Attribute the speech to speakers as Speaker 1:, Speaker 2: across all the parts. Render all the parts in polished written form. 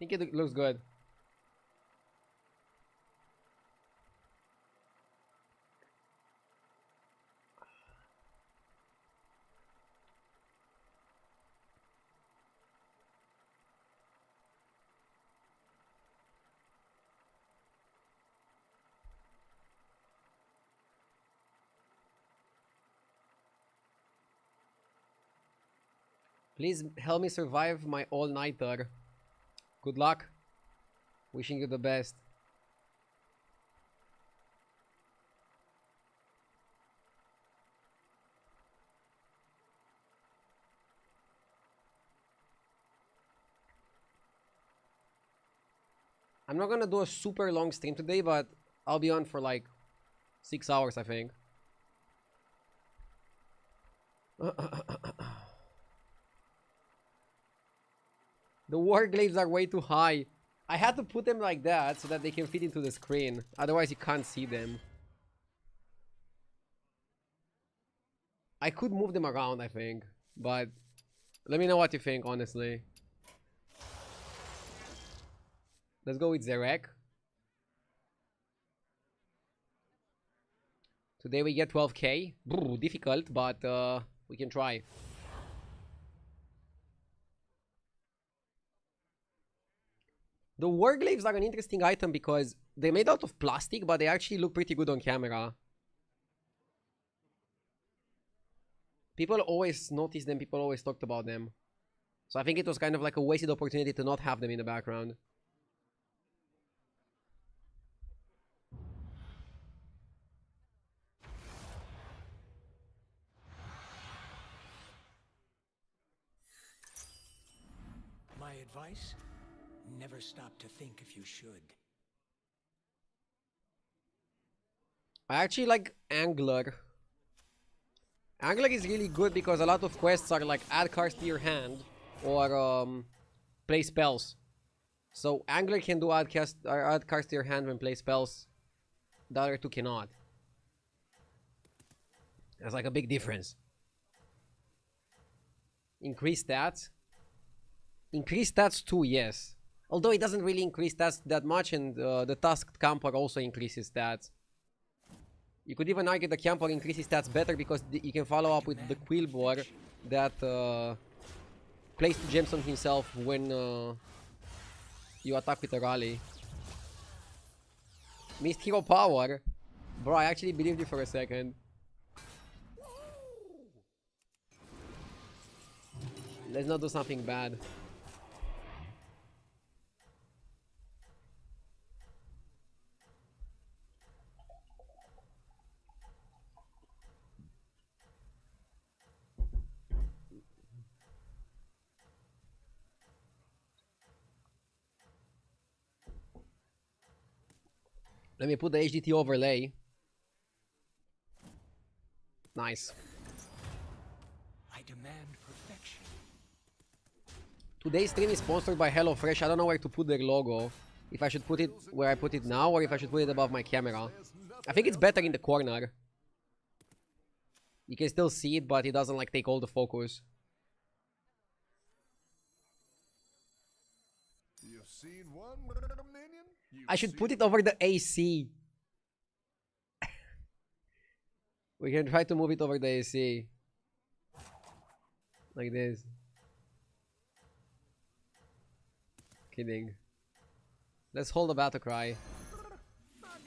Speaker 1: think it looks good. Please help me survive my all-nighter. Good luck. Wishing you the best. I'm not gonna do a super long stream today, but I'll be on for like 6 hours, I think. The warglaives are way too high. I had to put them like that so that they can fit into the screen. Otherwise, you can't see them. I could move them around, I think. But let me know what you think, honestly. Let's go with Zerek. Today we get 12k. Brr, difficult, but we can try. The warglaives are an interesting item because they're made out of plastic, but they actually look pretty good on camera. People always noticed them, people always talked about them. So I think it was kind of like a wasted opportunity to not have them in the background.
Speaker 2: My advice? Never stop to think if you should.
Speaker 1: I actually like Angler. Angler is really good because a lot of quests are like add cards to your hand or play spells. So Angler can do add cards to your hand when play spells. The other two cannot. That's like a big difference. Increase stats. Increase stats too, yes. Although it doesn't really increase stats that much, and the tasked camper also increases stats. You could even argue the camper increases stats better because you can follow up with the Quillbore that plays 2 gems on himself when you attack with a rally. Missed hero power. Bro, I actually believed you for a second. Let's not do something bad. Let me put the HDT overlay. Nice.
Speaker 2: I demand perfection.
Speaker 1: Today's stream is sponsored by HelloFresh. I don't know where to put their logo. If I should put it where I put it now or if I should put it above my camera. I think it's better in the corner. You can still see it, but it doesn't like take all the focus.
Speaker 3: You've seen one minion?
Speaker 1: I should put it over the AC. We can try to move it over the AC. Like this. Kidding. Let's hold the battle cry.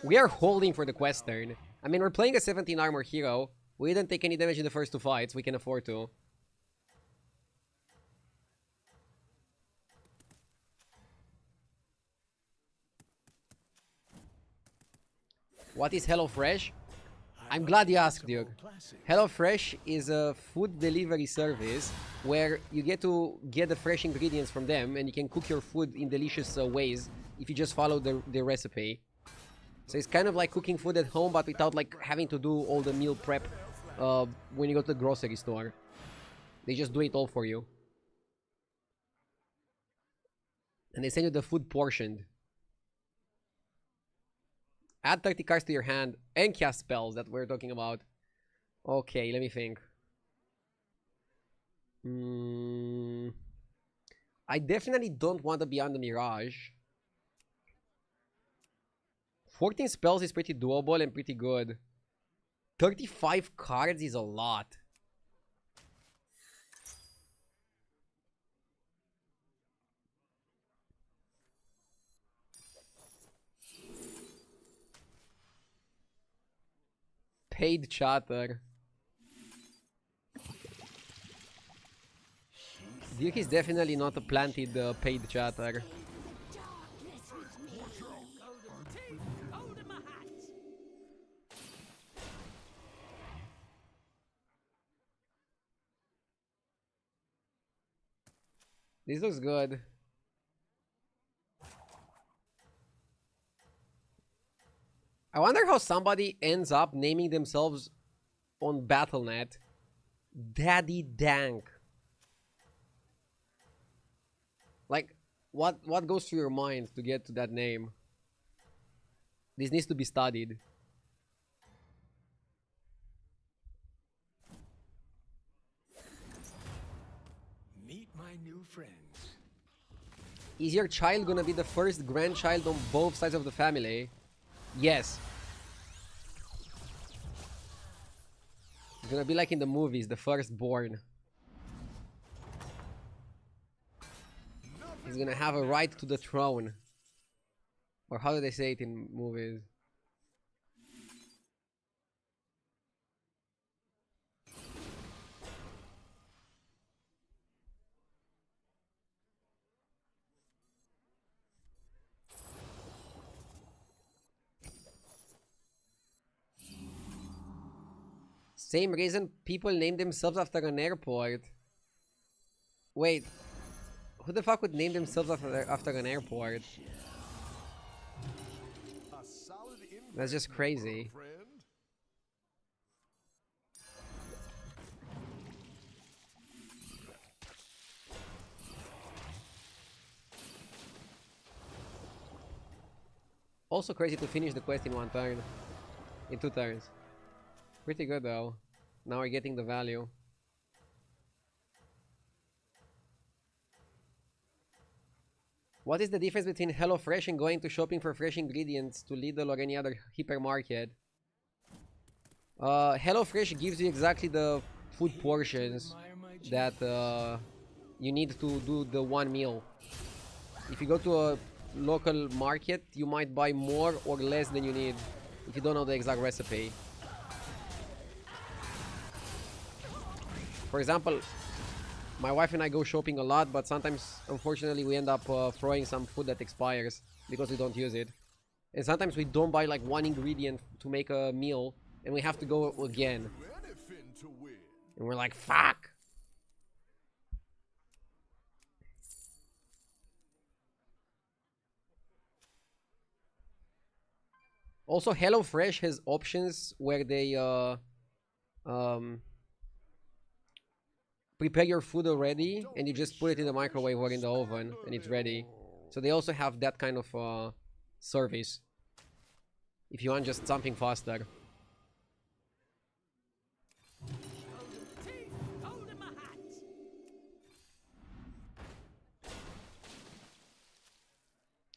Speaker 1: We are holding for the quest turn. I mean, we're playing a 17 armor hero. We didn't take any damage in the first 2 fights. We can afford to. What is HelloFresh? I'm glad you asked, Duke. HelloFresh is a food delivery service where you get to get the fresh ingredients from them and you can cook your food in delicious ways if you just follow the recipe. So it's kind of like cooking food at home, but without like having to do all the meal prep when you go to the grocery store. They just do it all for you. And they send you the food portioned. Add 30 cards to your hand and cast spells that we're talking about. Okay, let me think. I definitely don't want to be on the Mirage. 14 spells is pretty doable and pretty good. 35 cards is a lot. Paid chatter. Duke is definitely not a planted paid chatter. This looks good. I wonder how somebody ends up naming themselves on Battle.net Daddy Dank. Like, what goes through your mind to get to that name? This needs to be studied.
Speaker 2: Meet my new friends.
Speaker 1: Is your child gonna be the first grandchild on both sides of the family? Yes. It's gonna be like in the movies, the firstborn. He's gonna have a right to the throne. Or how do they say it in movies? Same reason people name themselves after an airport. Wait, who the fuck would name themselves after an airport? That's just crazy. Also crazy to finish the quest in one turn. In 2 turns. Pretty good though. Now we're getting the value. What is the difference between HelloFresh and going to shopping for fresh ingredients to Lidl or any other hypermarket? HelloFresh gives you exactly the food portions that you need to do the one meal. If you go to a local market, you might buy more or less than you need if you don't know the exact recipe. For example, my wife and I go shopping a lot, but sometimes, unfortunately, we end up throwing some food that expires because we don't use it. And sometimes we don't buy like one ingredient to make a meal, and we have to go again. And we're like, fuck! Also, HelloFresh has options where they prepare your food already and you just put it in the microwave or in the oven and it's ready. So they also have that kind of service if you want just something faster.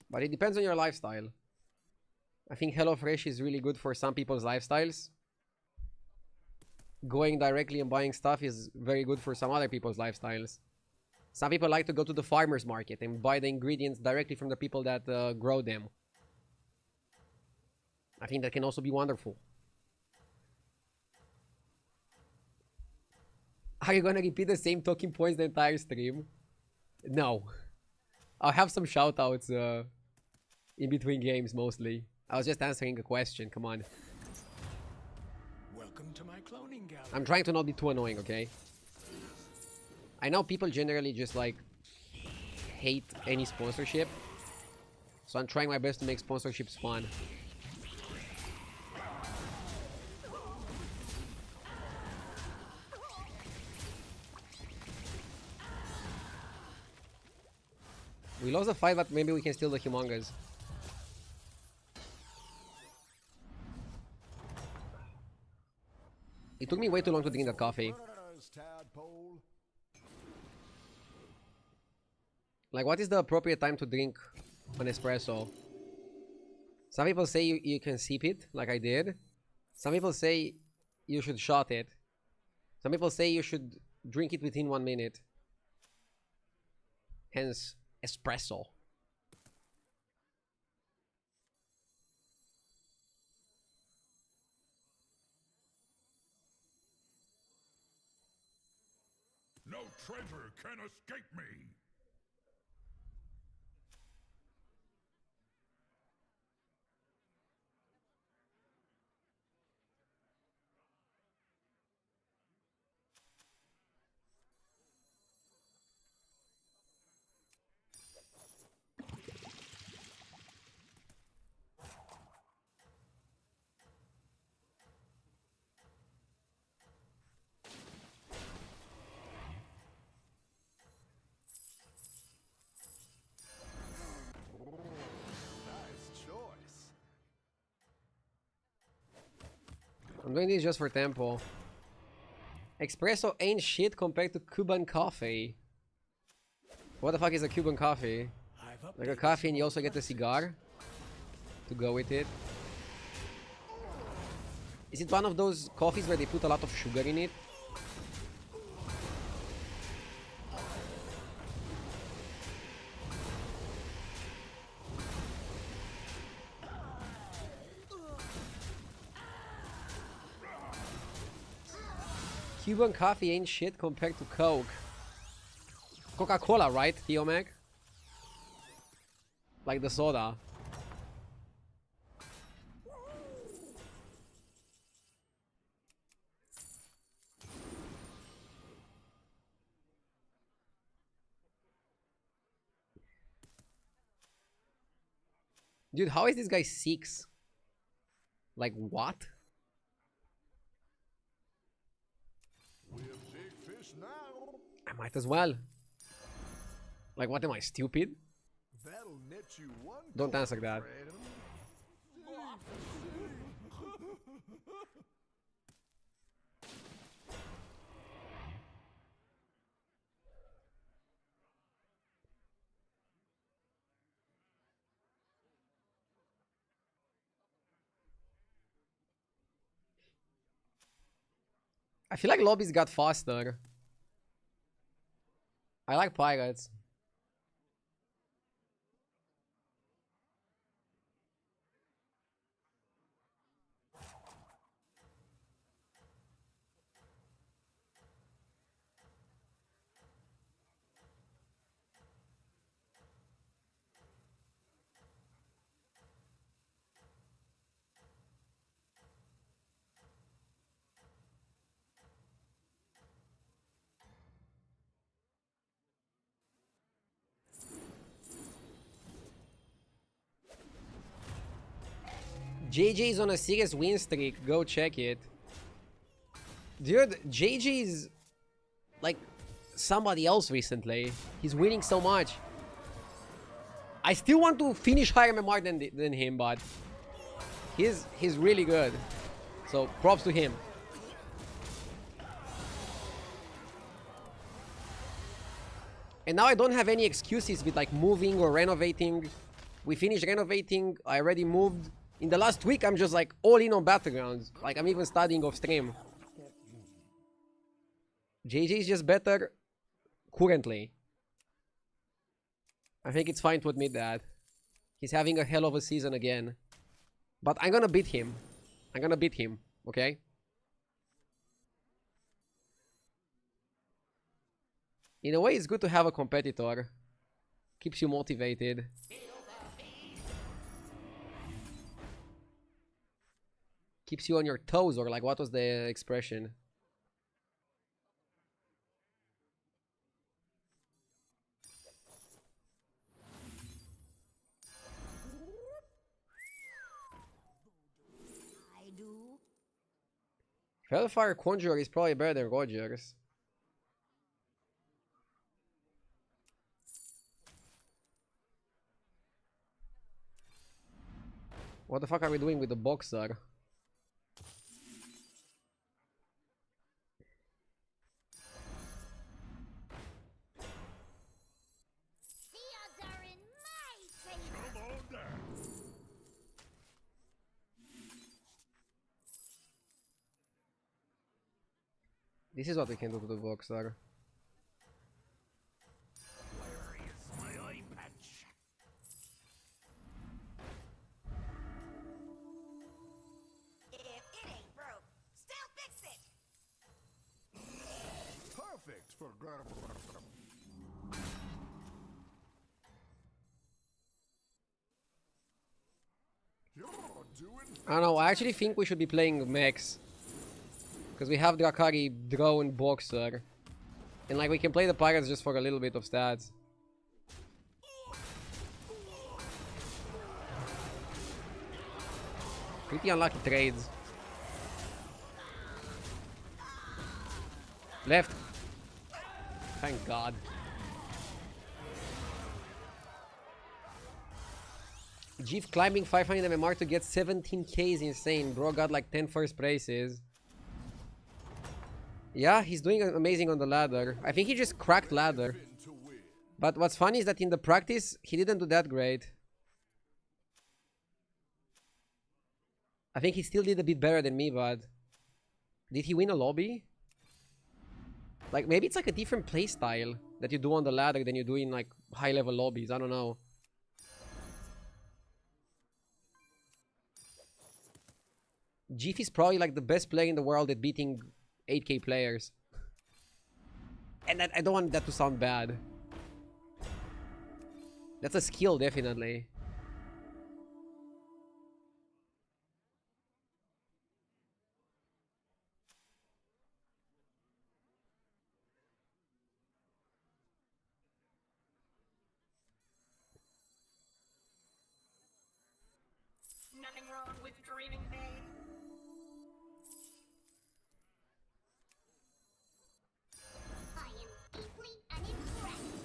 Speaker 1: But it depends on your lifestyle. I think HelloFresh is really good for some people's lifestyles. Going directly and buying stuff is very good for some other people's lifestyles. Some people like to go to the farmer's market and buy the ingredients directly from the people that grow them. I think that can also be wonderful. Are you gonna repeat the same talking points the entire stream? No. I'll have some shoutouts in between games mostly. I was just answering a question, come on.
Speaker 2: Welcome to my cloning gallery.
Speaker 1: I'm trying to not be too annoying, okay? I know people generally just like hate any sponsorship. So I'm trying my best to make sponsorships fun. We lost the fight, but maybe we can steal the humongous. It took me way too long to drink that coffee. Like, what is the appropriate time to drink an espresso? Some people say you can sip it, like I did. Some people say you should shot it. Some people say you should drink it within 1 minute. Hence, espresso.
Speaker 3: No treasure can escape me. Nice choice.
Speaker 1: I'm doing this just for tempo. Espresso ain't shit compared to Cuban coffee. What the fuck is a Cuban coffee? Like a coffee and you also get a cigar to go with it. Is it one of those coffees where they put a lot of sugar in it? Cuban coffee ain't shit compared to Coke. Coca-Cola, right, Theo Mac? Like the soda. Dude, how is this guy 6? Like, what?
Speaker 3: We have big fish now.
Speaker 1: I might as well. Like, what am I, stupid?
Speaker 3: That'll net you one.
Speaker 1: Don't answer that. I feel like lobbies got faster. I like pirates. JJ is on a serious win streak. Go check it. Dude, JJ is like somebody else recently. He's winning so much. I still want to finish higher MMR than him, but he's really good. So props to him. And now I don't have any excuses with like moving or renovating. We finished renovating. I already moved. In the last week, I'm just like all in on battlegrounds. Like I'm even studying off stream. JJ is just better currently. I think it's fine to admit that. He's having a hell of a season again. But I'm gonna beat him. I'm gonna beat him, okay? In a way, it's good to have a competitor. Keeps you motivated. Keeps you on your toes, or like, what was the expression? Hellfire Conjurer is probably better than Rogers. What the fuck are we doing with the boxer? This is what we can do to the boxer.
Speaker 3: Where is my eye patch?
Speaker 4: If it ain't broke, still fix it.
Speaker 3: Perfect for You're doing
Speaker 1: I don't know, I actually think we should be playing mechs. Because we have Drakari, drone, boxer. And like we can play the pirates just for a little bit of stats. Pretty unlucky trades. Left. Thank God. Jeef climbing 500 MMR to get 17k is insane. Bro got like 10 first places. Yeah, he's doing amazing on the ladder. I think he just cracked ladder.
Speaker 3: to win.
Speaker 1: But what's funny is that in the practice, he didn't do that great. I think he still did a bit better than me, but... Did he win a lobby? Like, maybe it's like a different playstyle that you do on the ladder than you do in like high-level lobbies. I don't know. Jeef is probably like the best player in the world at beating 8k players. And I don't want that to sound bad. That's a skill, definitely.
Speaker 4: Nothing wrong with dreaming big. I am deeply unimpressed.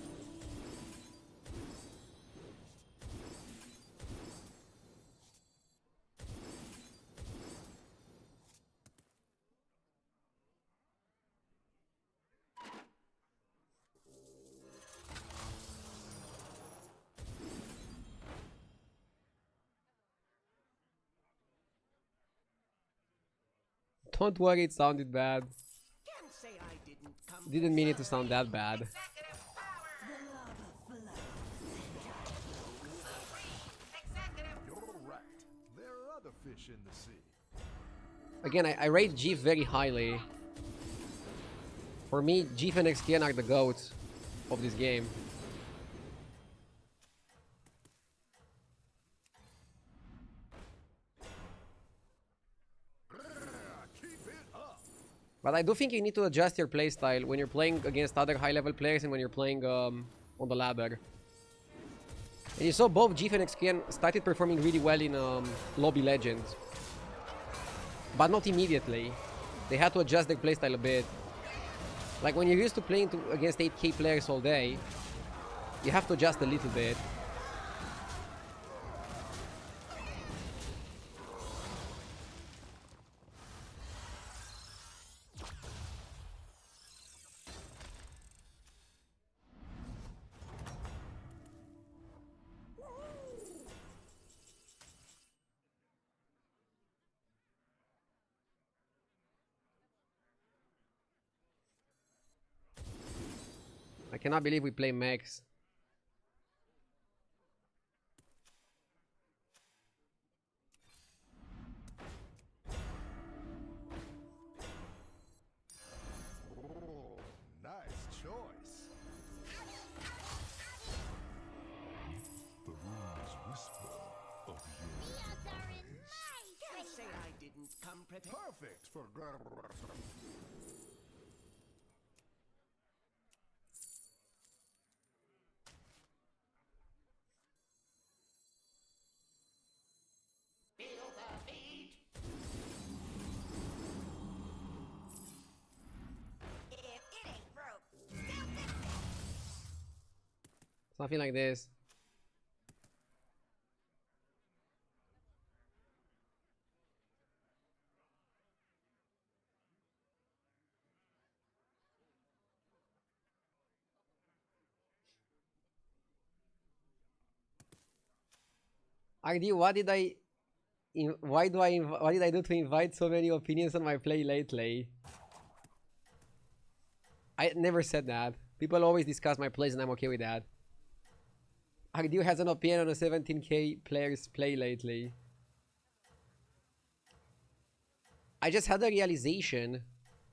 Speaker 1: Don't worry, it sounded bad.
Speaker 2: Can't say I didn't come.
Speaker 1: Didn't mean it to sound that bad.
Speaker 4: Executive power. Executive.
Speaker 3: You're right. There are other fish in the sea.
Speaker 1: Again, I rate Jeef very highly. For me, Jeef and XTN are the GOATs of this game.
Speaker 3: Keep it up.
Speaker 1: But I do think you need to adjust your playstyle when you're playing against other high-level players and when you're playing on the ladder. And you saw both Jeef and XTN started performing really well in Lobby Legends. But not immediately. They had to adjust their playstyle a bit. Like when you're used to playing against 8k players all day, you have to adjust a little bit. I cannot believe we play mechs.
Speaker 3: Oh, nice choice. The runes whisper of your
Speaker 2: Can't say I didn't come prepared.
Speaker 3: perfect for
Speaker 4: Feel the beat. If it ain't broke, still fix it.
Speaker 1: Something like this. RD, what did I what did I do to invite so many opinions on my play lately? I never said that. People always discuss my plays and I'm okay with that. Ardew has an opinion on a 17k players play lately. I just had a realization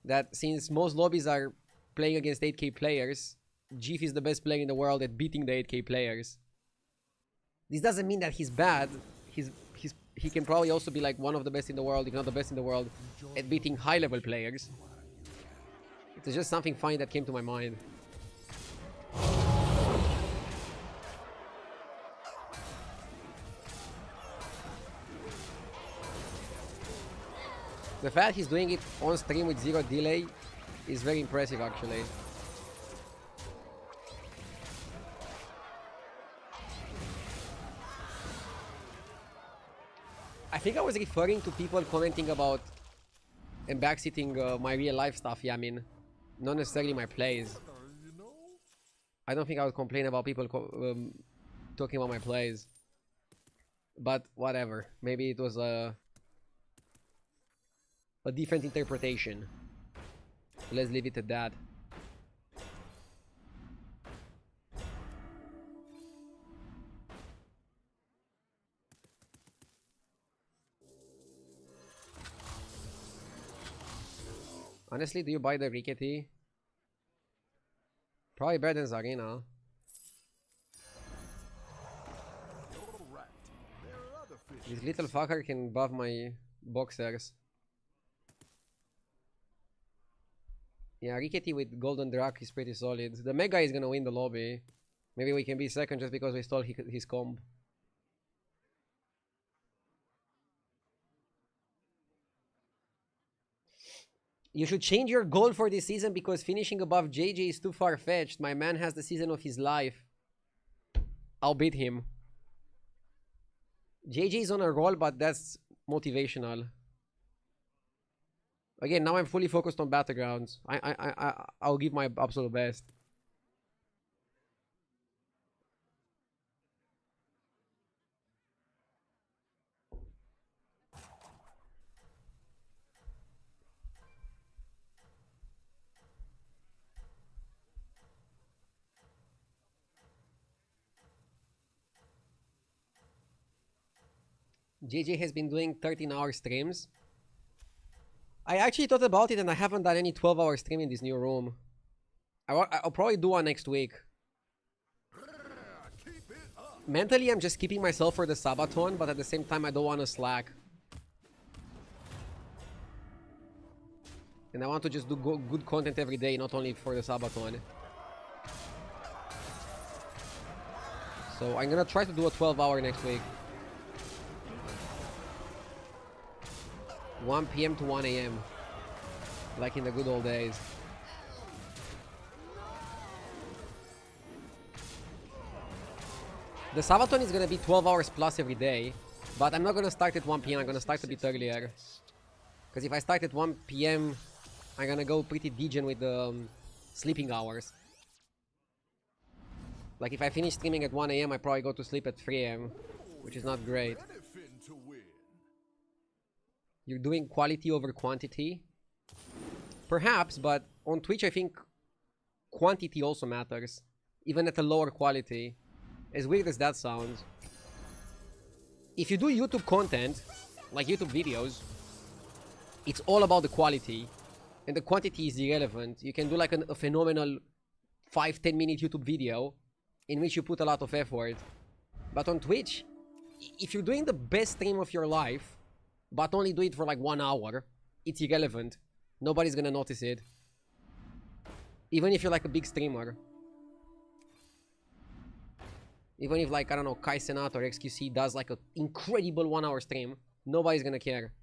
Speaker 1: that since most lobbies are playing against 8k players, Jeef is the best player in the world at beating the 8k players. This doesn't mean that he's bad. He can probably also be like one of the best in the world, if not the best in the world, at beating high-level players. It's just something funny that came to my mind. The fact he's doing it on stream with 0 delay is very impressive, actually. I think I was referring to people commenting about and backseating my real life stuff, yeah, I mean, not necessarily my plays. I don't think I would complain about people talking about my plays. But whatever, maybe it was a different interpretation. Let's leave it at that. Honestly, do you buy the Rickety? Probably better than Zarina. This little fucker can buff my boxers. Yeah, Rickety with Golden Drak is pretty solid. The Mega is gonna win the lobby. Maybe we can be second just because we stole his comb. You should change your goal for this season because finishing above JJ is too far-fetched. My man has the season of his life. I'll beat him. JJ is on a roll, but that's motivational. Again, now I'm fully focused on battlegrounds. I'll give my absolute best. JJ has been doing 13-hour streams. I actually thought about it and I haven't done any 12-hour stream in this new room. I'll probably do one next week. Mentally, I'm just keeping myself for the Sabaton, but at the same time, I don't want to slack. And I want to just do good content every day, not only for the Sabaton. So I'm gonna try to do a 12-hour next week. 1 PM to 1 AM. Like in the good old days. The Sabaton is gonna be 12 hours plus every day. But I'm not gonna start at 1 PM, I'm gonna start a bit earlier. Because if I start at 1 PM, I'm gonna go pretty degen with the sleeping hours. Like if I finish streaming at 1 AM, I probably go to sleep at 3 AM. Which is not great. You're doing quality over quantity? Perhaps, but on Twitch I think quantity also matters. Even at a lower quality. As weird as that sounds. If you do YouTube content, like YouTube videos, it's all about the quality. And the quantity is irrelevant. You can do like a phenomenal 5-10 minute YouTube video in which you put a lot of effort. But on Twitch, if you're doing the best stream of your life, but only do it for like 1 hour, it's irrelevant. Nobody's gonna notice it. Even if you're like a big streamer. Even if like, I don't know, Kai Senat or XQC does like an incredible 1 hour stream, nobody's gonna care.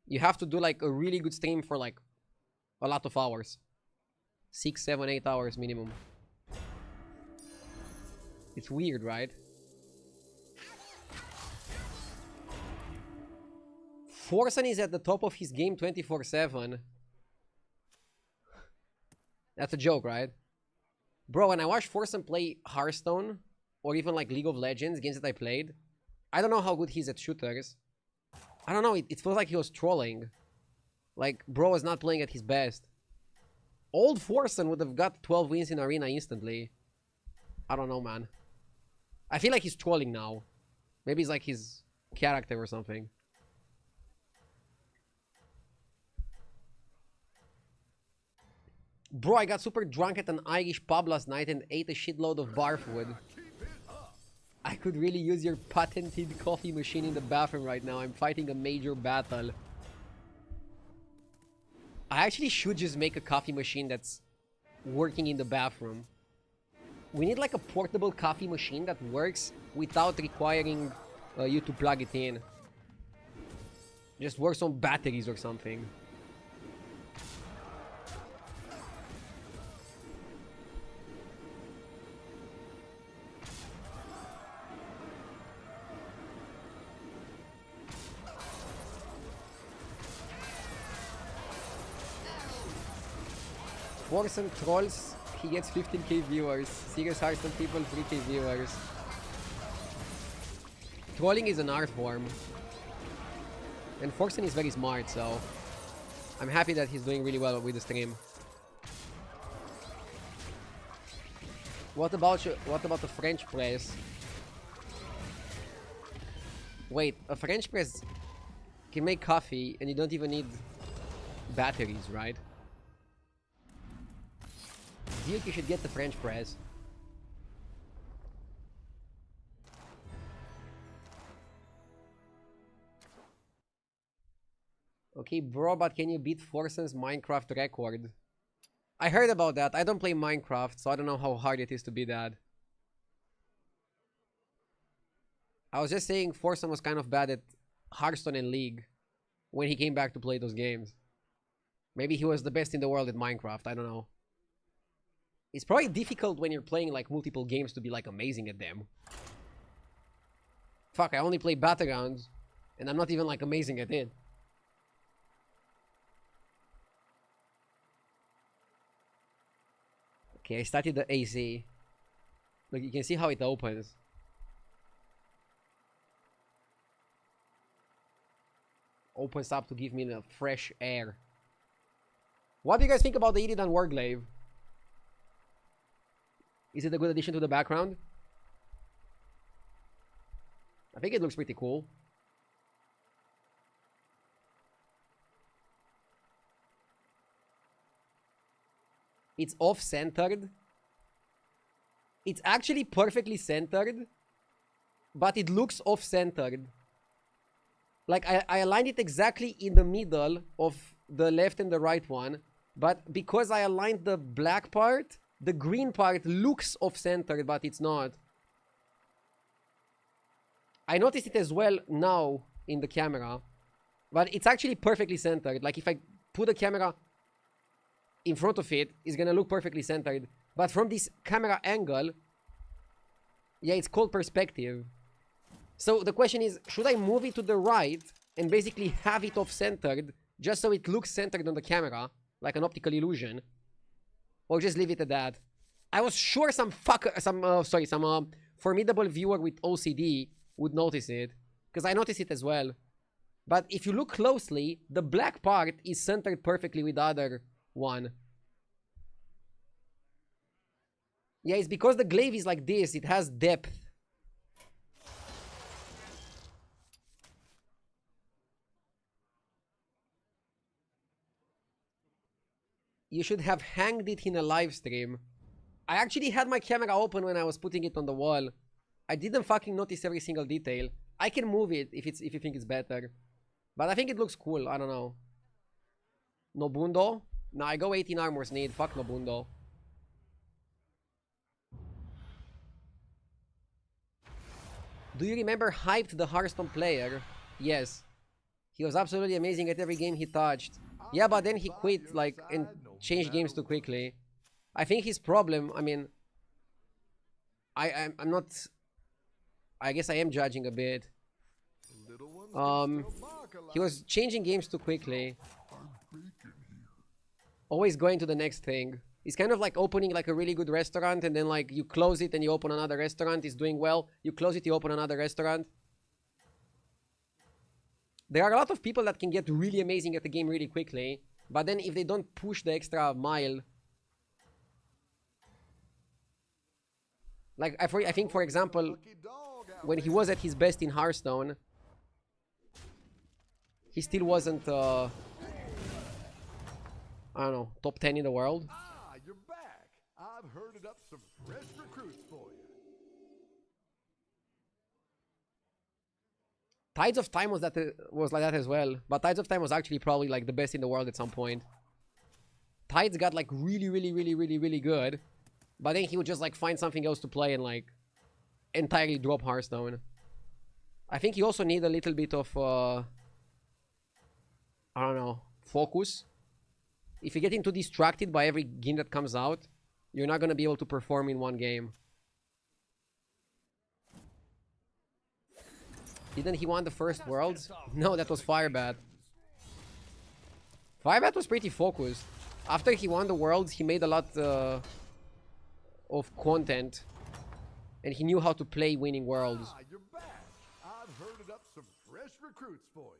Speaker 1: You have to do like a really good stream for like a lot of hours. 6, 7, 8 hours minimum. It's weird, right? Forsen is at the top of his game 24/7. That's a joke, right? Bro, when I watch Forsen play Hearthstone, or even like League of Legends, games that I played, I don't know how good he's at shooters. I don't know, it feels like he was trolling. Like, bro was not playing at his best. Old Forsen would have got 12 wins in Arena instantly. I don't know, man. I feel like he's trolling now. Maybe it's like his character or something. Bro, I got super drunk at an Irish pub last night and ate a shitload of bar food. I could really use your patented coffee machine in the bathroom right now. I'm fighting a major battle. I actually should just make a coffee machine that's working in the bathroom. We need like a portable coffee machine that works without requiring you to plug it in. Just works on batteries or something. Forsen trolls, he gets 15k viewers. Serious Hearthstone people, 3k viewers. Trolling is an art form. And Forsen is very smart, so I'm happy that he's doing really well with the stream. What about the French press? Wait, a French press can make coffee and you don't even need batteries, right? Duke, you should get the French press. Okay, bro, but can you beat Forsen's Minecraft record? I heard about that. I don't play Minecraft, so I don't know how hard it is to beat that. I was just saying Forsen was kind of bad at Hearthstone and League when he came back to play those games. Maybe he was the best in the world at Minecraft, I don't know. It's probably difficult when you're playing like multiple games to be like amazing at them. Fuck, I only play battlegrounds and I'm not even like amazing at it. Okay, I started the AC. Look, you can see how it opens. Opens up to give me the fresh air. What do you guys think about the Illidan Warglaive? Is it a good addition to the background? I think it looks pretty cool. It's off-centered. It's actually perfectly centered, but it looks off-centered. Like, I aligned it exactly in the middle of the left and the right one, but because I aligned the black part, the green part looks off-centered, but it's not. I noticed it as well now in the camera, but it's actually perfectly centered. Like, if I put the camera in front of it, it's gonna look perfectly centered. But from this camera angle, yeah, it's called perspective. So the question is, should I move it to the right and basically have it off-centered just so it looks centered on the camera, like an optical illusion? Or just leave it at that? I was sure some formidable viewer with OCD would notice it, because I noticed it as well. But if you look closely, the black part is centered perfectly with the other one. Yeah, it's because the glaive is like this. It has depth. You should have hanged it in a live stream. I actually had my camera open when I was putting it on the wall. I didn't fucking notice every single detail. I can move it if you think it's better. But I think it looks cool. I don't know. Nobundo? Nah, I go 18 armors need. Fuck Nobundo. Do you remember Hyped, the Hearthstone player? Yes. He was absolutely amazing at every game he touched. Yeah, but then he quit, like, and changed games too quickly. I think his problem, I mean, I'm not, I guess I am judging a bit. He was changing games too quickly. Always going to the next thing. It's kind of like opening like a really good restaurant and then like you close it and you open another restaurant. It's doing well. You close it, you open another restaurant. There are a lot of people that can get really amazing at the game really quickly. But then if they don't push the extra mile, Like, I think, for example, when he was at his best in Hearthstone, he still wasn't, I don't know, top 10 in the world.
Speaker 5: Ah, you're back. I've herded up some fresh recruits for you.
Speaker 1: Tides of Time was like that as well, but Tides of Time was actually probably like the best in the world at some point. Tides got like really good, but then he would just like find something else to play and like entirely drop Hearthstone. I think you also need a little bit of I don't know, focus. If you get too distracted by every game that comes out, you're not gonna be able to perform in one game. Didn't he won the first Worlds? No, that was Firebat. Firebat was pretty focused. After he won the Worlds, he made a lot of content. And he knew how to play winning Worlds.
Speaker 5: Ah, you're back. I've herded up some fresh recruits for you.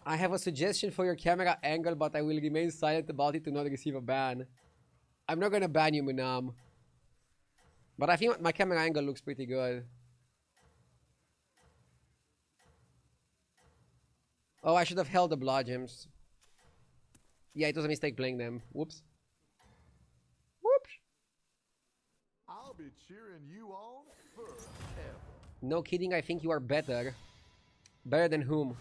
Speaker 1: I have a suggestion for your camera angle, but I will remain silent about it to not receive a ban. I'm not gonna ban you, Munam. But I think my camera angle looks pretty good. Oh, I should have held the blood gems. Yeah, it was a mistake playing them. Whoops. Whoops.
Speaker 5: I'll be cheering you on forever.
Speaker 1: No kidding, I think you are better. Better than whom?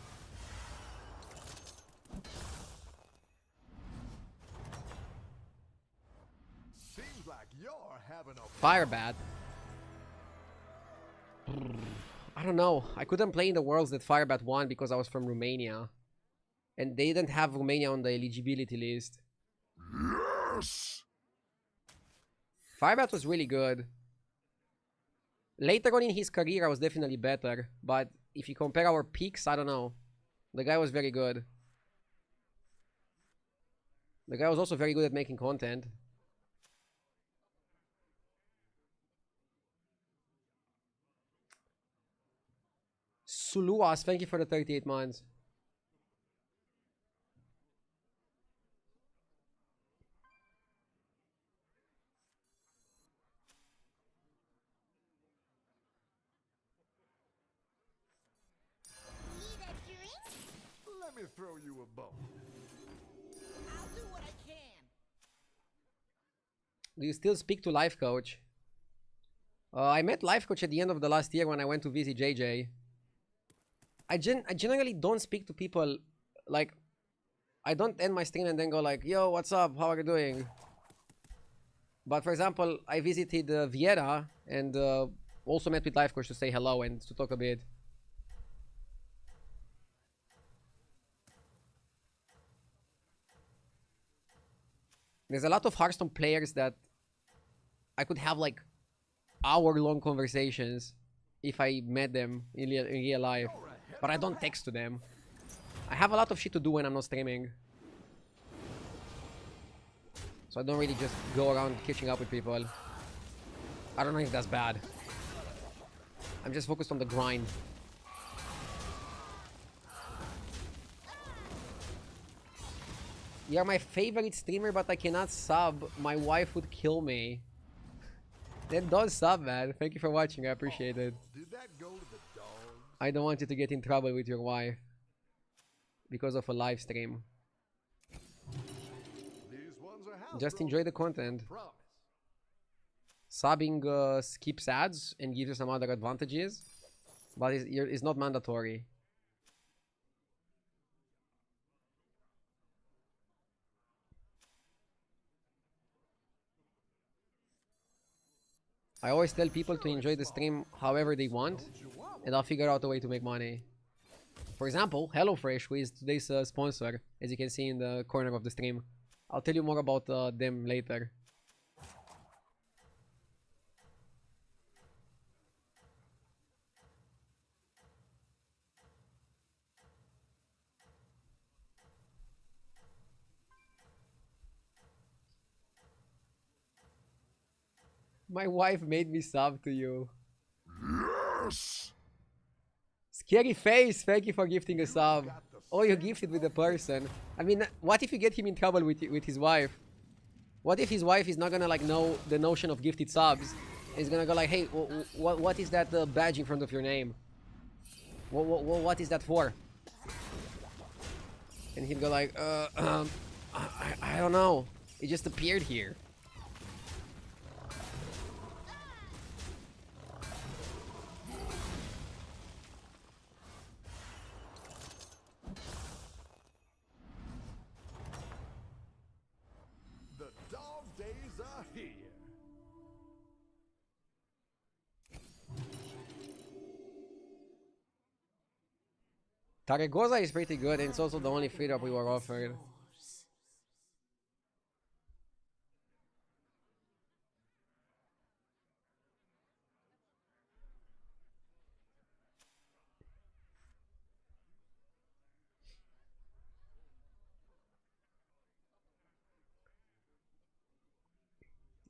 Speaker 5: Seems like you're having a
Speaker 1: Firebat. I don't know. I couldn't play in the Worlds that Firebat won because I was from Romania. And they didn't have Romania on the eligibility list.
Speaker 3: Yes!
Speaker 1: Firebat was really good. Later on in his career, I was definitely better. But if you compare our peaks, I don't know. The guy was very good. The guy was also very good at making content. Suluas, thank you for the 38 months.
Speaker 4: Need a drink?
Speaker 5: Let me throw you a bone.
Speaker 4: I'll do what I can.
Speaker 1: Do you still speak to Life Coach? I met Life Coach at the end of the last year when I went to visit JJ. I generally don't speak to people, like, I don't end my stream and then go like, yo, what's up, how are you doing? But for example, I visited Vieira and also met with Life Coach to say hello and to talk a bit. There's a lot of Hearthstone players that I could have like hour-long conversations if I met them in real life. But I don't text to them. I have a lot of shit to do when I'm not streaming. So I don't really just go around catching up with people. I don't know if that's bad. I'm just focused on the grind. You're my favorite streamer, but I cannot sub. My wife would kill me. Then don't sub, man. Thank you for watching. I appreciate it.
Speaker 5: Did that go to the dogs?
Speaker 1: I don't want you to get in trouble with your wife because of a live stream.
Speaker 5: These ones are house
Speaker 1: Just
Speaker 5: rules.
Speaker 1: enjoy the content.
Speaker 5: Promise.
Speaker 1: Subbing skips ads and gives you some other advantages, but it's not mandatory. I always tell people to enjoy the stream however they want, and I'll figure out a way to make money. For example, HelloFresh, who is today's sponsor, as you can see in the corner of the stream. I'll tell you more about them later. My wife made me sub to you.
Speaker 3: Yes!
Speaker 1: Scary face, thank you for gifting a sub. Oh, you gifted with the person. I mean, what if you get him in trouble with his wife? What if his wife is not gonna like know the notion of gifted subs? And he's gonna go like, hey, what is that badge in front of your name? What is that for? And he'd go like, I don't know. It just appeared here.
Speaker 5: The dog days are here.
Speaker 1: Taragoza is pretty good, and it's also the only free drop we were offered.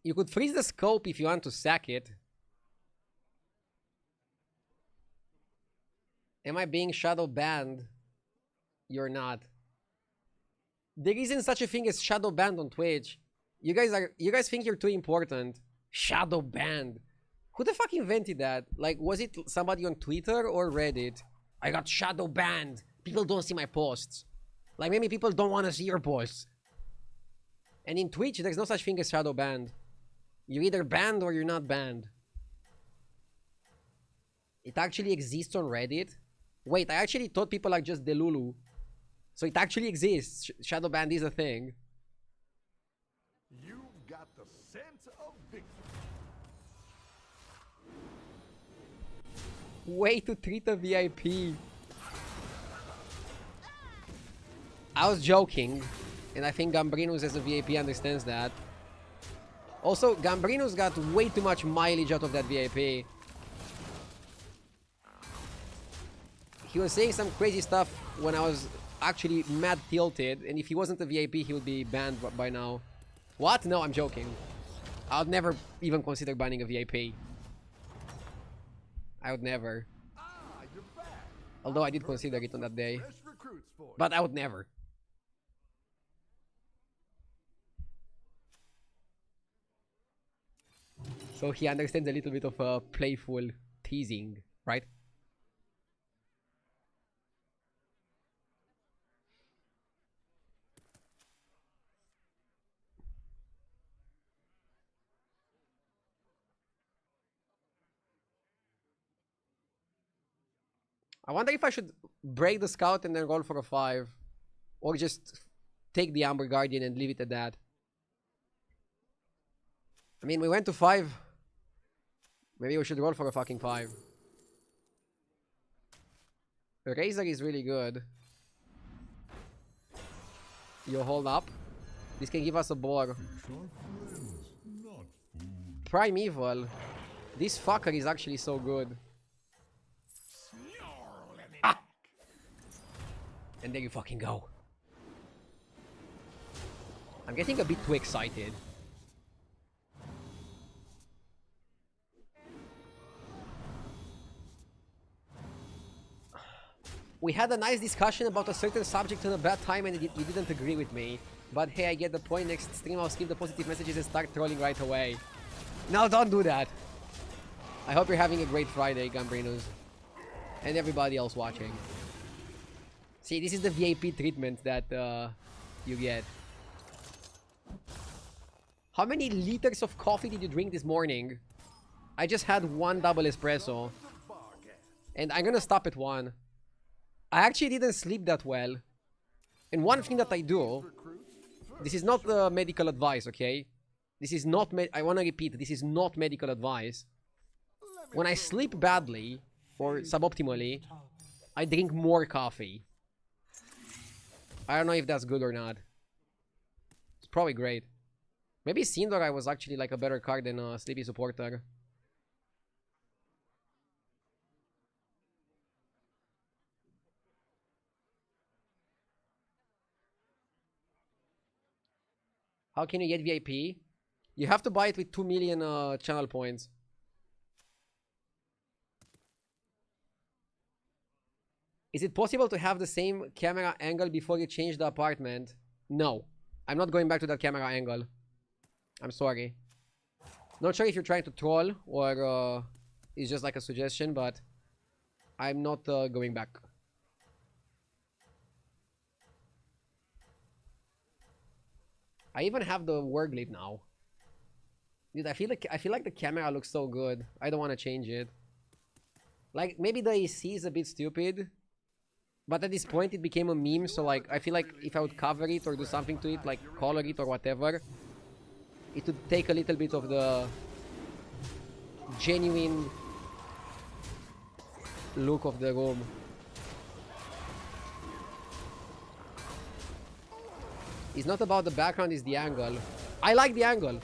Speaker 1: You could freeze the scope if you want to sack it. Am I being shadow banned? You're not. There isn't such a thing as shadow banned on Twitch. You guys think you're too important. Shadow banned. Who the fuck invented that? Like, was it somebody on Twitter or Reddit? I got shadow banned. People don't see my posts. Like, maybe people don't want to see your posts. And in Twitch, there's no such thing as shadow banned. You're either banned or you're not banned. It actually exists on Reddit. Wait, I actually thought people are just Delulu. So it actually exists. Shadow banned is a thing.
Speaker 5: You've got the scent of victory.
Speaker 1: Way to treat a VIP. I was joking. And I think Gambrinus as a VIP understands that. Also, Gambrinus got way too much mileage out of that VIP. He was saying some crazy stuff when I was actually mad tilted, and if he wasn't a VIP, he would be banned by now. What? No, I'm joking. I would never even consider banning a VIP. I would never.
Speaker 5: You're back.
Speaker 1: Although I did consider it on that day.
Speaker 5: Fresh recruits for you.
Speaker 1: But I would never. So he understands a little bit of playful teasing, right? I wonder if I should break the scout and then roll for a 5. Or just take the Amber Guardian and leave it at that. I mean, we went to 5. Maybe we should roll for a fucking 5. The Razor is really good. You hold up. This can give us a boar. Primeval. This fucker is actually so good. Ah! And there you fucking go. I'm getting a bit too excited. We had a nice discussion about a certain subject on a bad time and you didn't agree with me. But hey, I get the point. Next stream I'll skip the positive messages and start trolling right away. No, don't do that. I hope you're having a great Friday, Gambrinos. And everybody else watching. See, this is the VIP treatment that you get. How many liters of coffee did you drink this morning? I just had 1 double espresso. And I'm gonna stop at 1. I actually didn't sleep that well. And one thing that I do... This is not medical advice, okay? This is not... I want to repeat, this is not medical advice. When I sleep badly, or suboptimally, I drink more coffee. I don't know if that's good or not. It's probably great. Maybe Sindorai was actually like a better card than Sleepy Supporter. How can you get VIP? You have to buy it with 2 million channel points. Is it possible to have the same camera angle before you change the apartment? No. I'm not going back to that camera angle. I'm sorry. Not sure if you're trying to troll or it's just like a suggestion, but I'm not going back. I even have the word lid now. Dude, I feel like the camera looks so good. I don't want to change it. Like, maybe the AC is a bit stupid, but at this point it became a meme, so like I feel like if I would cover it or do something to it, like color it or whatever, it would take a little bit of the genuine look of the room. It's not about the background, it's the angle. I like the angle.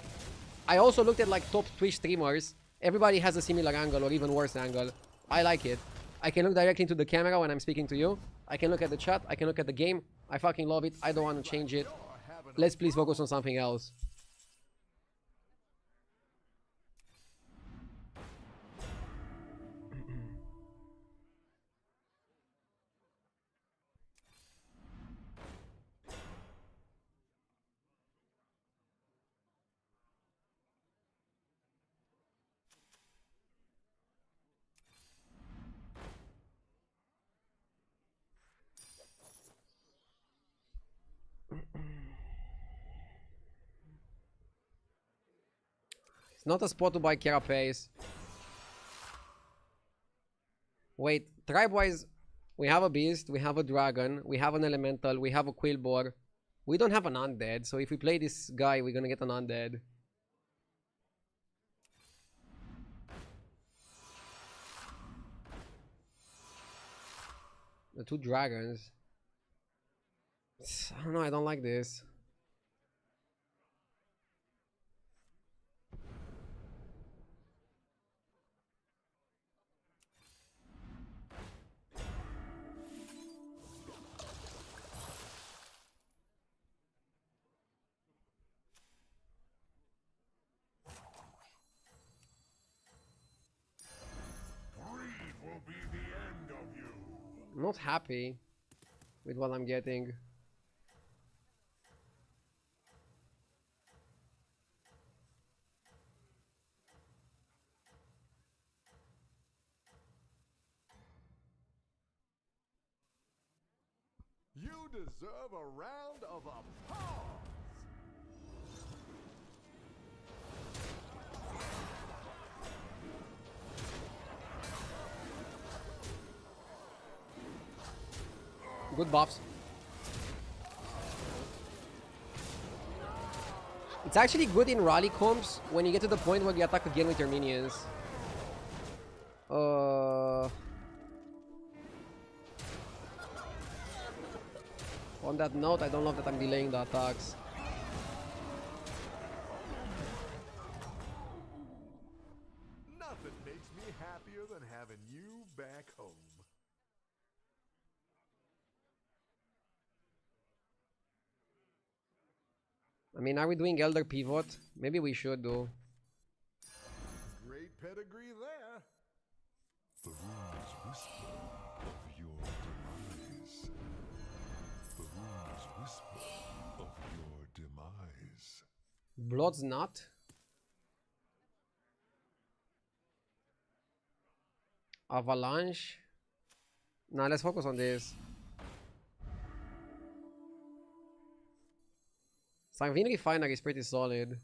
Speaker 1: I also looked at like top Twitch streamers. Everybody has a similar angle or even worse angle. I like it. I can look directly into the camera when I'm speaking to you. I can look at the chat. I can look at the game. I fucking love it. I don't want to change it. Let's please focus on something else. It's not a spot to buy carapace. Wait, tribe-wise, we have a beast, we have a dragon, we have an elemental, we have a quillboar. We don't have an undead, so if we play this guy, we're gonna get an undead. The 2 dragons. I don't know, I don't like this.
Speaker 3: Greed will be the end of you.
Speaker 1: I'm not happy with what I'm getting.
Speaker 5: You deserve a round of applause.
Speaker 1: Good buffs. It's actually good in rally comps when you get to the point where you attack again with your minions. On that note, I don't love that I'm delaying the attacks.
Speaker 5: Nothing makes me happier than having you back home.
Speaker 1: I mean, are we doing Elder Pivot? Maybe we should do.
Speaker 5: Great pedigree there.
Speaker 3: The runes whisper of your demise. The runes whisper of your demise.
Speaker 1: Blood's Knot. Avalanche. Nah, let's focus on this. Sanguine Refinery is pretty solid.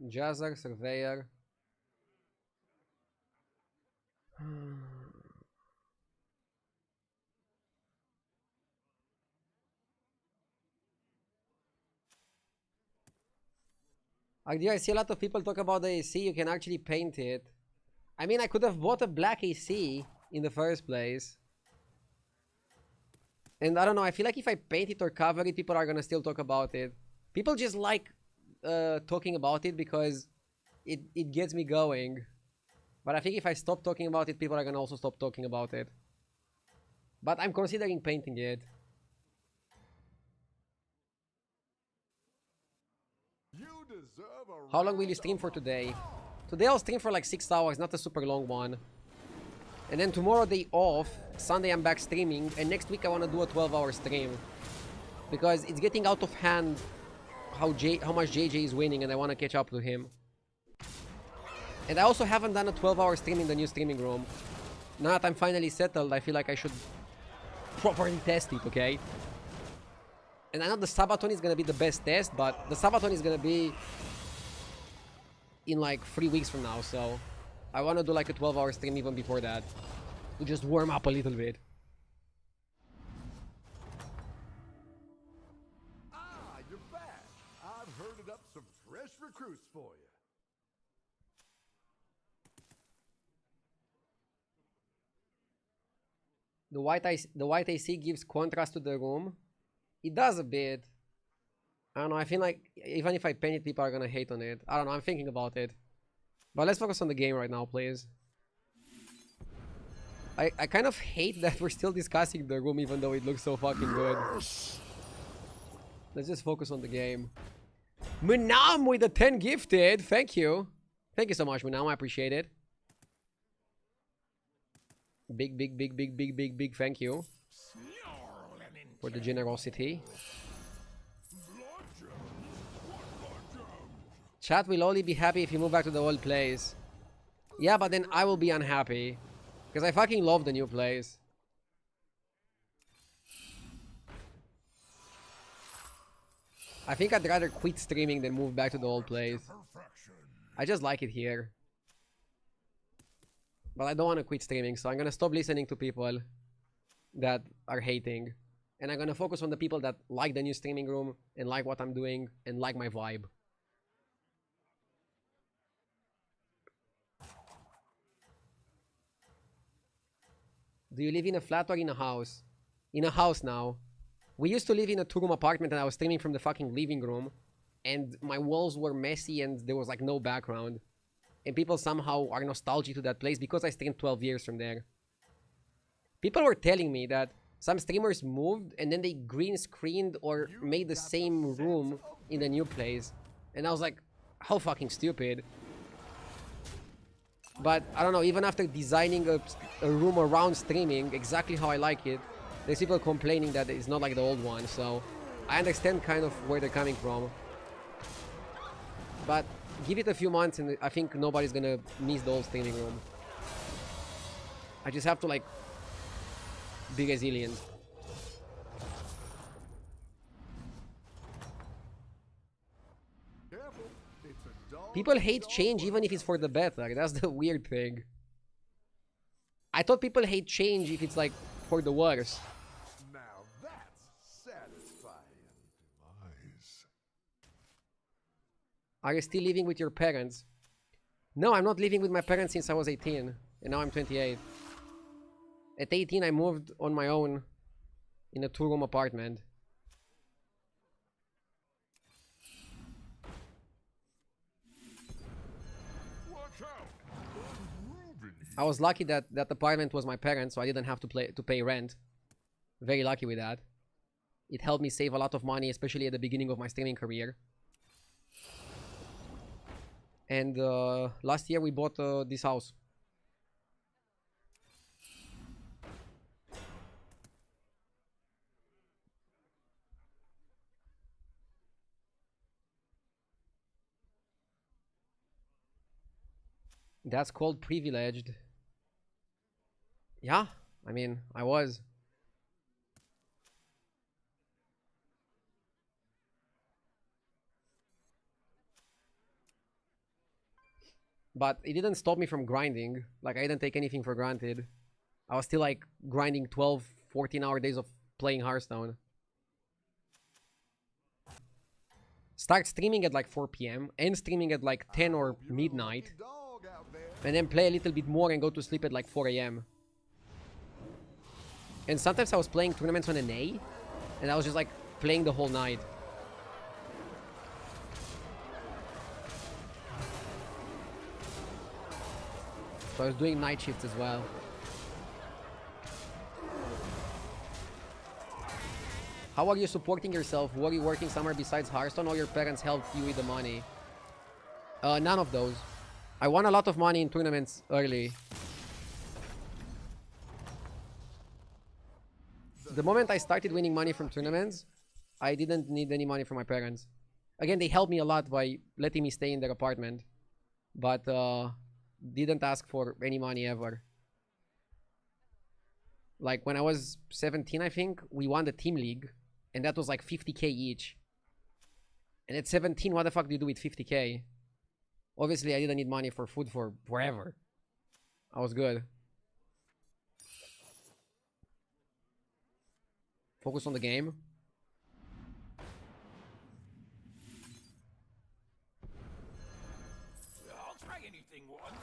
Speaker 1: Jazzer, Surveyor. I see a lot of people talk about the AC. You can actually paint it. I mean, I could have bought a black AC in the first place. And I don't know, I feel like if I paint it or cover it, people are gonna still talk about it. People just like talking about it because it gets me going. But I think if I stop talking about it, people are gonna also stop talking about it. But I'm considering painting it.
Speaker 5: You deserve a
Speaker 1: How long will you
Speaker 5: round
Speaker 1: stream
Speaker 5: of
Speaker 1: for today? Today I'll stream for like 6 hours, not a super long one. And then tomorrow day off, Sunday I'm back streaming, and next week I want to do a 12-hour stream. Because it's getting out of hand how much JJ is winning, and I want to catch up to him. And I also haven't done a 12-hour stream in the new streaming room. Now that I'm finally settled, I feel like I should properly test it, okay? And I know the Sabaton is gonna be the best test, but the Sabaton is gonna be in like 3 weeks from now, so I want to do like a 12-hour stream even before that to just warm up a little bit.
Speaker 5: Ah, you're back. I've herded up some fresh recruits for you.
Speaker 1: The white AC gives contrast to the room. It does a bit. I don't know, I feel like even if I paint it, people are gonna hate on it. I don't know, I'm thinking about it. But let's focus on the game right now, please. I kind of hate that we're still discussing the room even though it looks so fucking good. Let's just focus on the game. Munam with the 10 gifted. Thank you. Thank you so much, Munam. I appreciate it. Big thank you for the generosity. Chat will only be happy if you move back to the old place. Yeah, but then I will be unhappy. Because I fucking love the new place. I think I'd rather quit streaming than move back to the old place. I just like it here. But I don't want to quit streaming, so I'm gonna stop listening to people that are hating. And I'm gonna focus on the people that like the new streaming room and like what I'm doing and like my vibe. Do you live in a flat or in a house? In a house now. We used to live in a 2-room apartment and I was streaming from the fucking living room. And my walls were messy and there was like no background. And people somehow are nostalgic to that place because I streamed 12 years from there. People were telling me that some streamers moved and then they green screened or made the same room in the new place. And I was like, how fucking stupid. But I don't know, even after designing a room around streaming exactly how I like it, there's people complaining that it's not like the old one, so I understand kind of where they're coming from. But give it a few months and I think nobody's gonna miss the old streaming room. I just have to like be resilient.
Speaker 5: Careful, it's a dog.
Speaker 1: People hate change even if it's for the better. That's the weird thing. I thought people hate change if it's like for the worse.
Speaker 5: Now that's satisfying. Nice.
Speaker 1: Are you still living with your parents? No, I'm not living with my parents since I was 18. And now I'm 28. At 18, I moved on my own in a 2-room apartment.
Speaker 3: Watch out!
Speaker 1: I was lucky that that apartment was my parents, so I didn't have to pay rent. Very lucky with that. It helped me save a lot of money, especially at the beginning of my streaming career. And last year we bought this house. That's called privileged. Yeah, I mean, I was. But it didn't stop me from grinding. Like, I didn't take anything for granted. I was still, like, grinding 12, 14-hour days of playing Hearthstone. Start streaming at, like, 4 p.m. End streaming at, like, 10 or midnight. And then play a little bit more and go to sleep at, like, 4 a.m. And sometimes I was playing tournaments on an A, and I was just like playing the whole night. So I was doing night shifts as well. How are you supporting yourself? Were you working somewhere besides Hearthstone, or your parents helped you with the money? None of those. I won a lot of money in tournaments early. The moment I started winning money from tournaments, I didn't need any money from my parents. Again, they helped me a lot by letting me stay in their apartment, but didn't ask for any money ever. Like when I was 17, I think, we won the team league, and that was like 50k each. And at 17, what the fuck do you do with 50k? Obviously, I didn't need money for food for forever. I was good. Focus on the game.
Speaker 2: I'll try anything once.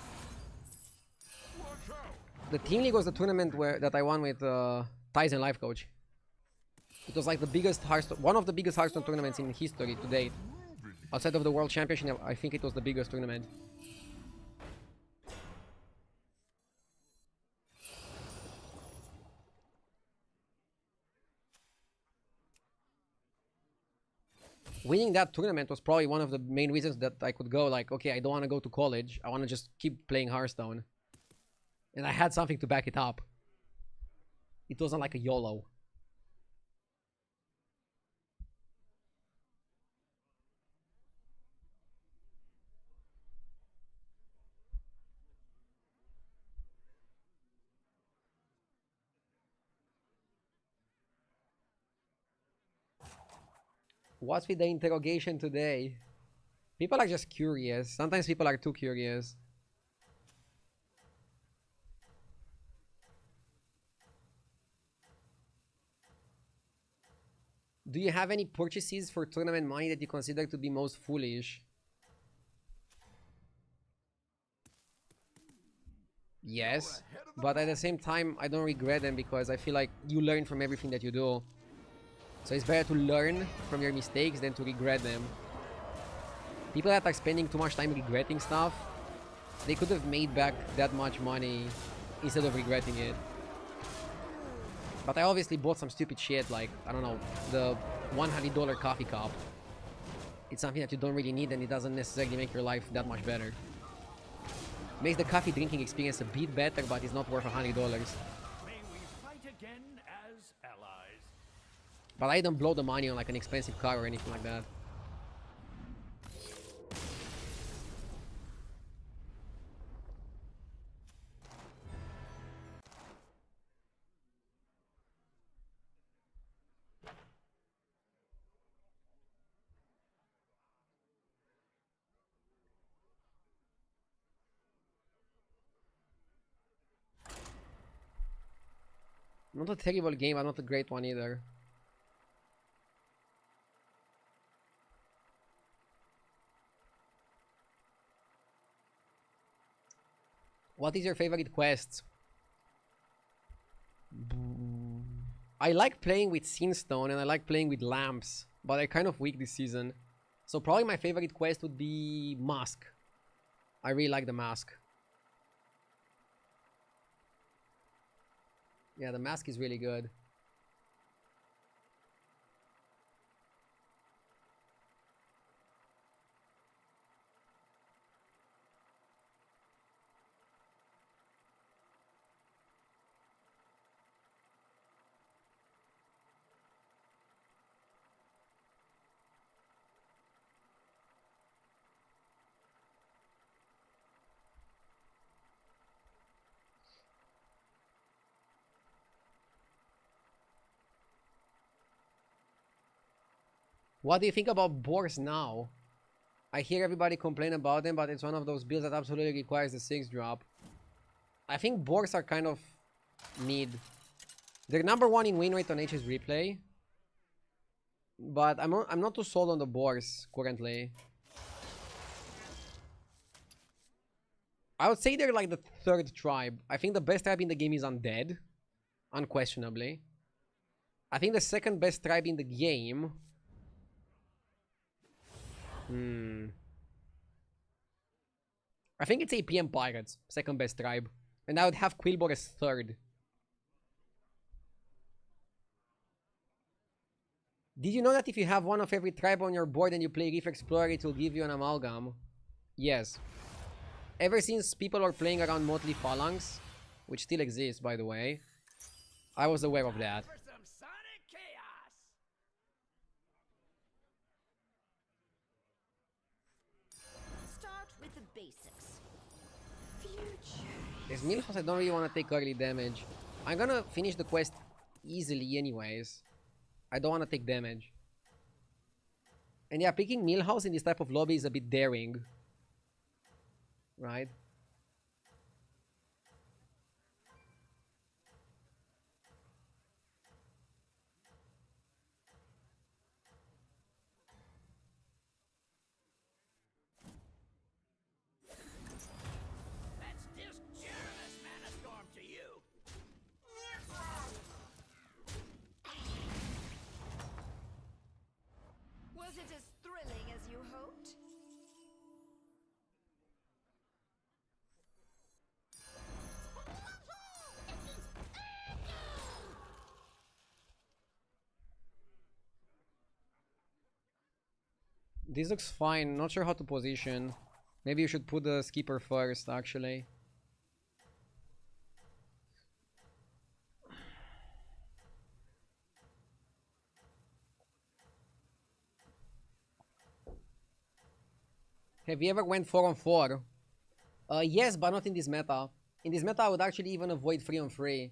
Speaker 3: Watch out!
Speaker 1: The team league was the tournament that I won with Tyson Life Coach. It was like the biggest Hearthstone, one of the biggest Hearthstone tournaments in history to date. Outside of the World Championship, I think it was the biggest tournament. Winning that tournament was probably one of the main reasons that I could go like, okay, I don't want to go to college. I want to just keep playing Hearthstone. And I had something to back it up. It wasn't like a YOLO. What's with the interrogation today? People are just curious. Sometimes people are too curious. Do you have any purchases for tournament money that you consider to be most foolish? Yes, but at the same time, I don't regret them because I feel like you learn from everything that you do. So it's better to learn from your mistakes than to regret them. People that are spending too much time regretting stuff, they could have made back that much money instead of regretting it. But I obviously bought some stupid shit like, I don't know, the $100 coffee cup. It's something that you don't really need and it doesn't necessarily make your life that much better. Makes the coffee drinking experience a bit better, but it's not worth $100.
Speaker 2: May we fight again as allies.
Speaker 1: But I didn't blow the money on like an expensive car or anything like that. Not a terrible game, but not a great one either. What is your favorite quest? I like playing with Sinstone and I like playing with Lamps, but they're kind of weak this season. So probably my favorite quest would be Mask. I really like the Mask. Yeah, the Mask is really good. What do you think about boars now? I hear everybody complain about them, but it's one of those builds that absolutely requires the 6 drop. I think boars are kind of mid. They're number 1 in win rate on HS replay. But I'm not too sold on the boars currently. I would say they're like the 3rd tribe. I think the best tribe in the game is Undead. unquestionably. I think the second best tribe in the game. I think it's APM Pirates, second best tribe. And I would have Quilbor as third. Did you know that if you have one of every tribe on your board and you play Reef Explorer, it will give you an amalgam? Yes. Ever since people were playing around Motley Phalanx, which still exists by the way, I was aware of that.
Speaker 2: For some sonic chaos.
Speaker 4: Start with the basics. Future.
Speaker 1: As Milhouse, I don't really want to take early damage. I'm gonna finish the quest easily anyways. I don't want to take damage. And yeah, picking Milhouse in this type of lobby is a bit daring. Right?
Speaker 2: That's disjunous mana storm to you.
Speaker 4: Was it as thrilling as you hoped?
Speaker 1: This looks fine. Not sure how to position. Maybe you should put the skipper first, actually. Have you ever went 4 on 4? Yes, but not in this meta. In this meta, I would actually even avoid 3 on 3.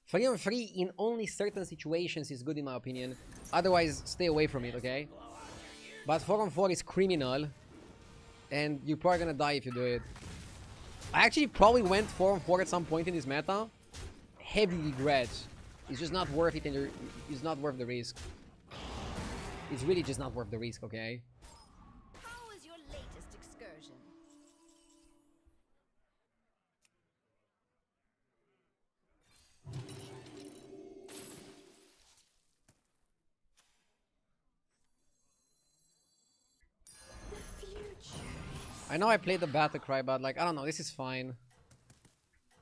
Speaker 1: 3 on 3 in only certain situations is good in my opinion. Otherwise, stay away from it, okay? But 4 on 4 is criminal. And you're probably gonna die if you do it. I actually probably went 4 on 4 at some point in this meta. Heavy regrets. It's just not worth it and it's not worth the risk. It's really just not worth the risk, okay?
Speaker 4: How was your latest excursion? The future.
Speaker 1: I know I played the battle cry, but like, I don't know, this is fine.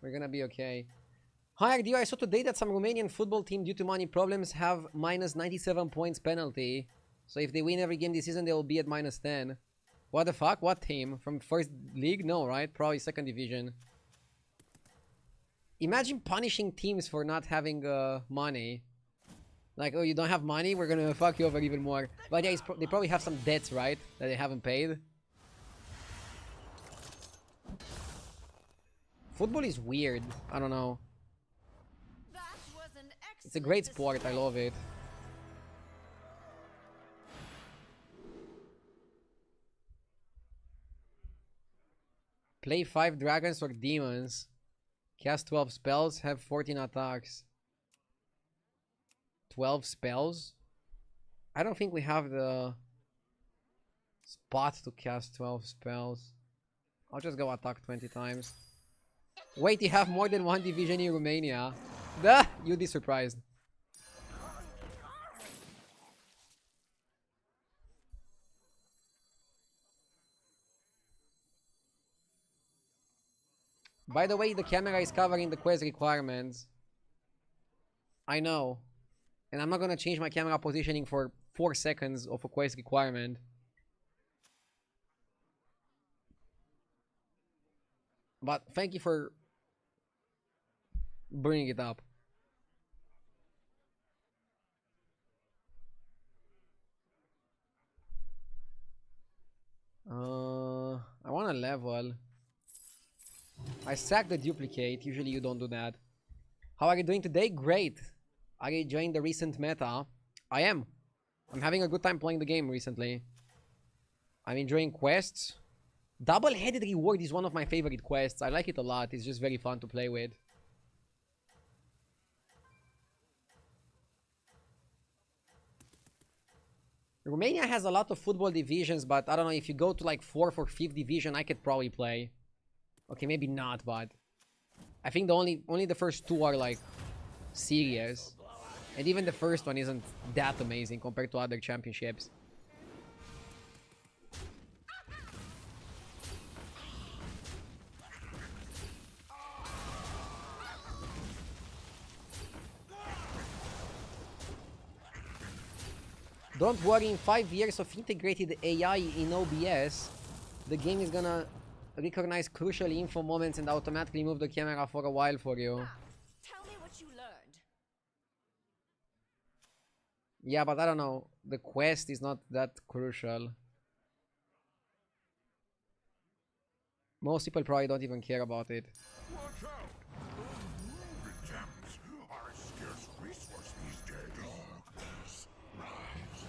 Speaker 1: We're gonna be okay. Hi, RDO, I saw today that some Romanian football team, due to money problems, have minus 97 points penalty. So if they win every game this season, they will be at minus 10. What the fuck? What team? From first league? No, right? Probably second division. Imagine punishing teams for not having money. Like, oh, you don't have money? We're gonna fuck you over even more. But yeah, they probably have some debts, right? That they haven't paid. Football is weird. I don't know.
Speaker 4: That was an
Speaker 1: It's a great
Speaker 4: excellent
Speaker 1: sport. I love it. Play 5 dragons or demons. Cast 12 spells. Have 14 attacks. 12 spells? I don't think we have the spot to cast 12 spells. I'll just go attack 20 times. Wait, you have more than one division in Romania? Duh! You'd be surprised. By the way, the camera is covering the quest requirements. I know. And I'm not gonna change my camera positioning for 4 seconds of a quest requirement. But thank you for bringing it up. I want to level. I sacked the duplicate. Usually you don't do that. How are you doing today? Great. Are you enjoying the recent meta? I am. I'm having a good time playing the game recently. I'm enjoying quests. Double-headed reward is one of my favorite quests. I like it a lot. It's just very fun to play with. Romania has a lot of football divisions, but I don't know, if you go to like 4th or 5th division, I could probably play. Okay, maybe not, but I think only the first 2 are like serious. And even the first one isn't that amazing compared to other championships. Don't worry, in 5 years of integrated AI in OBS, the game is gonna recognize crucial info moments and automatically move the camera for a while for you.
Speaker 4: Tell me what you learned.
Speaker 1: Yeah, but I don't know. The quest is not that crucial. Most people probably don't even care about it.
Speaker 3: Watch out! Those ruby gems are a scarce resource these days. Darkness rise.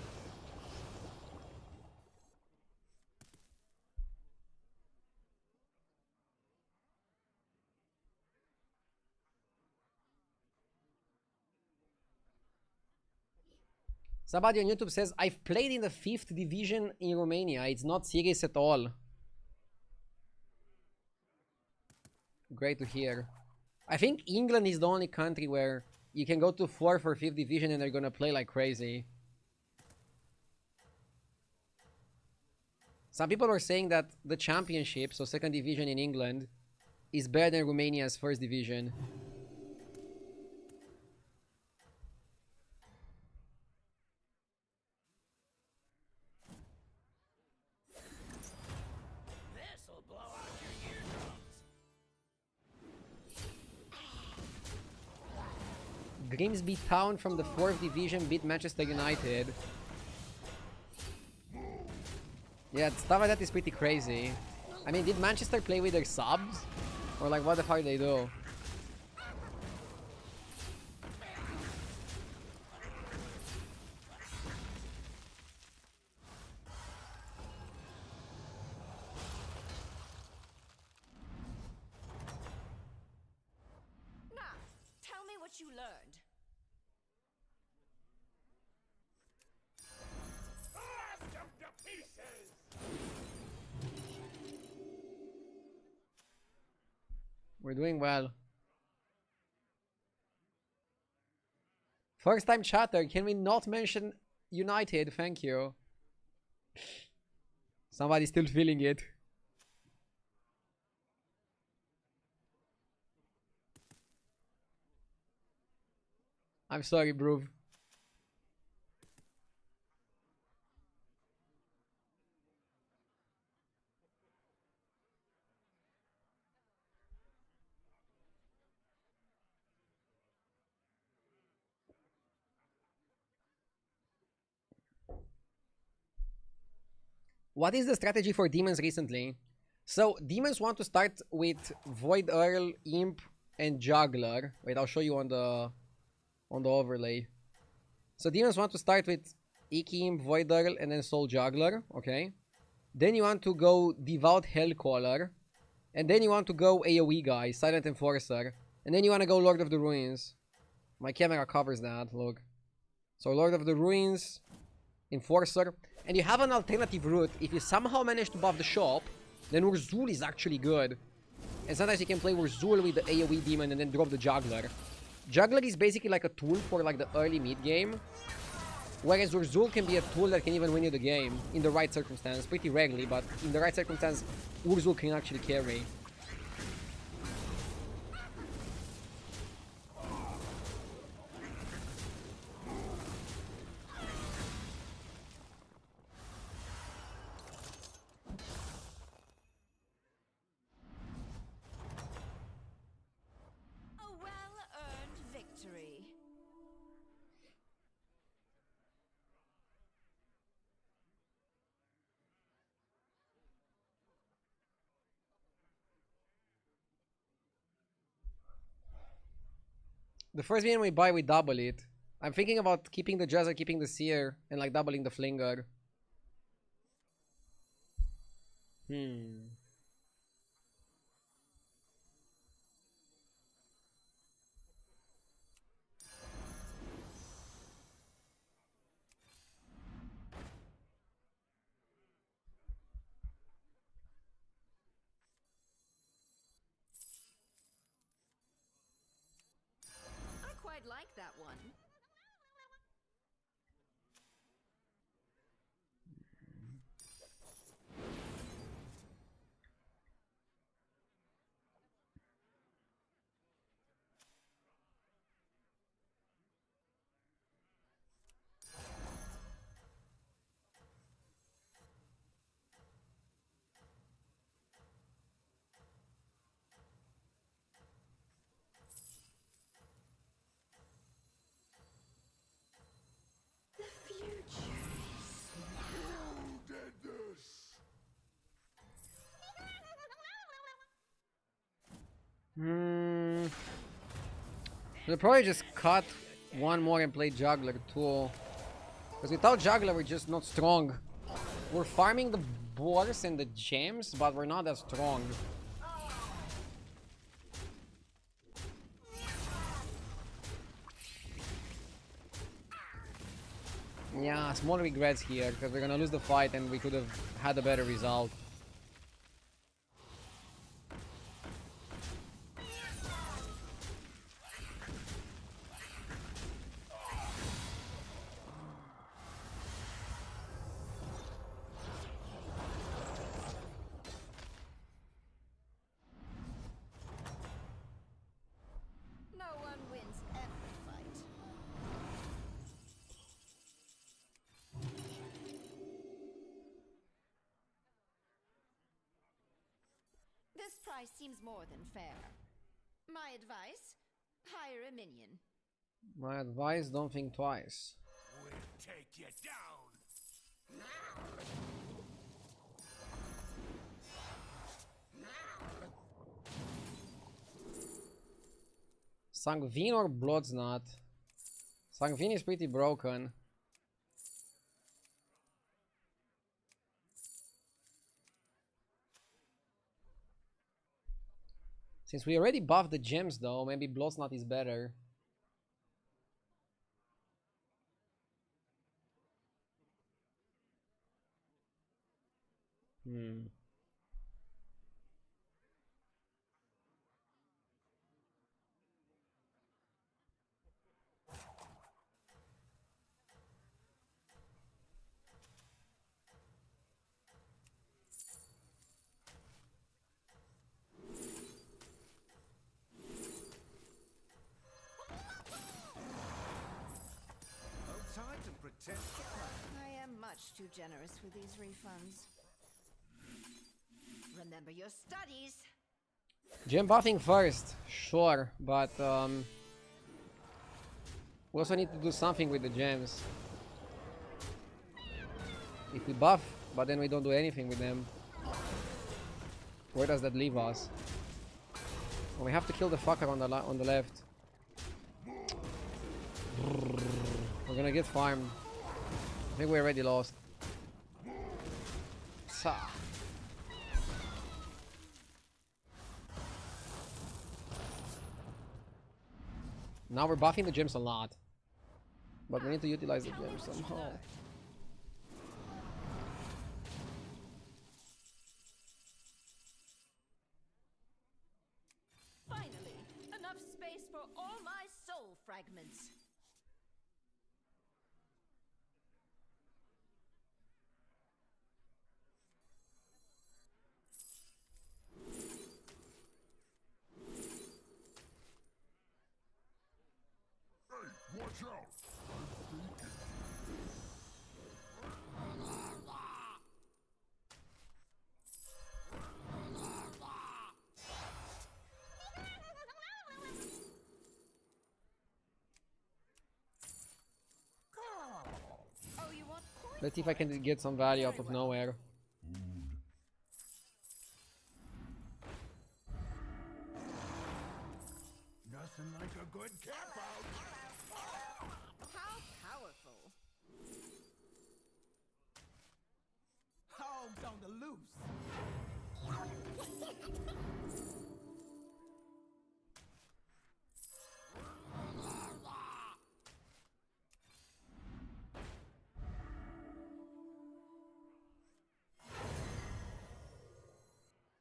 Speaker 1: Somebody on YouTube says, I've played in the 5th division in Romania. It's not serious at all. Great to hear. I think England is the only country where you can go to 4th or 5th division and they're gonna play like crazy. Some people were saying that the championship, so 2nd division in England, is better than Romania's 1st division.
Speaker 2: This'll blow out your eardrums.
Speaker 1: Grimsby Town from the 4th division beat Manchester United. Yeah, stuff like that is pretty crazy. I mean, did Manchester play with their subs? Or like, what the fuck did they do?
Speaker 4: Now, tell me what you learned.
Speaker 3: Blast them to pieces!
Speaker 1: We're doing well. First time chatter, can we not mention United? Thank you. Somebody's still feeling it. I'm sorry, bro. What is the strategy for demons recently? So demons want to start with Void Earl, Imp, and Juggler. Wait, I'll show you on the overlay. So demons want to start with Iki Imp, Void Earl, and then Soul Juggler. Okay. Then you want to go Devout Hellcaller. And then you want to go AoE guy, Silent Enforcer. And then you want to go Lord of the Ruins. My camera covers that, look. So Lord of the Ruins, Enforcer. And you have an alternative route. If you somehow manage to buff the shop, then Urzul is actually good. And sometimes you can play Urzul with the AoE demon and then drop the Juggler. Juggler is basically like a tool for like the early mid game. Whereas Urzul can be a tool that can even win you the game in the right circumstance. Pretty rarely, but in the right circumstance, Urzul can actually carry.
Speaker 4: A well-earned victory.
Speaker 1: The first minion we buy, we double it. I'm thinking about keeping the Jazzer, keeping the Seer, and like doubling the Flinger.
Speaker 4: I quite like
Speaker 1: We'll probably just cut one more and play Juggler too. Because without Juggler, we're just not strong. We're farming the boars and the gems, but we're not as strong. Yeah, small regrets here, because we're gonna lose the fight and we could have had a better result.
Speaker 4: No one wins every fight. This price seems more than fair. My advice? Hire a minion.
Speaker 1: My advice, don't think twice.
Speaker 3: We'll take you down.
Speaker 1: Sanguine or Bloodsknot? Sanguine is pretty broken. Since we already buffed the gems though, maybe Bloodsknot is better.
Speaker 5: No time to pretend.
Speaker 4: I am much too generous with these refunds. Remember your studies.
Speaker 1: Gem buffing first, sure, but we also need to do something with the gems. If we buff, but then we don't do anything with them, where does that leave us? Well, we have to kill the fucker on the left. We're gonna get farmed. I think we already lost. Sa. Now we're buffing the gems a lot, but we need to utilize the gems somehow.
Speaker 4: Finally, enough space for all my soul fragments.
Speaker 3: Hey, watch out!
Speaker 4: Oh, you want coin?
Speaker 1: Let's see if I can get some value out of nowhere.
Speaker 3: Nothing like a good camp out.
Speaker 4: How powerful.
Speaker 5: Hogs on the loose.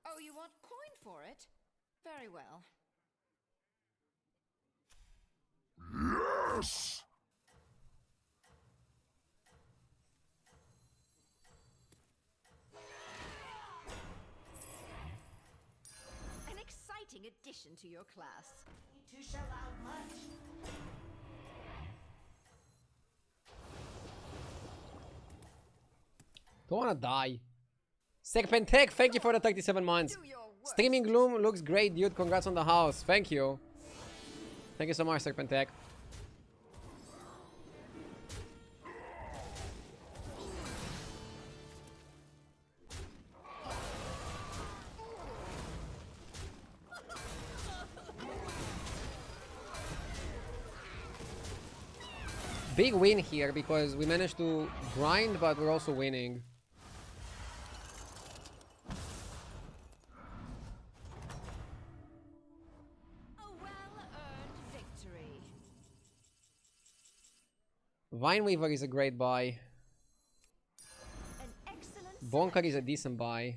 Speaker 4: Oh, you want coin for it? Very well.
Speaker 3: Yes!
Speaker 4: An exciting addition to your class.
Speaker 6: To shell out much.
Speaker 1: Don't wanna die. Serpentech, thank you for the 37 months.
Speaker 4: Do your worst.
Speaker 1: Streaming Gloom looks great, dude. Congrats on the house. Thank you. Thank you so much, Serpentech. big win here because we managed to grind, but we're also winning.
Speaker 4: A well-earned victory.
Speaker 1: Vineweaver is a great buy.
Speaker 4: An excellent
Speaker 1: Bonker is a decent buy.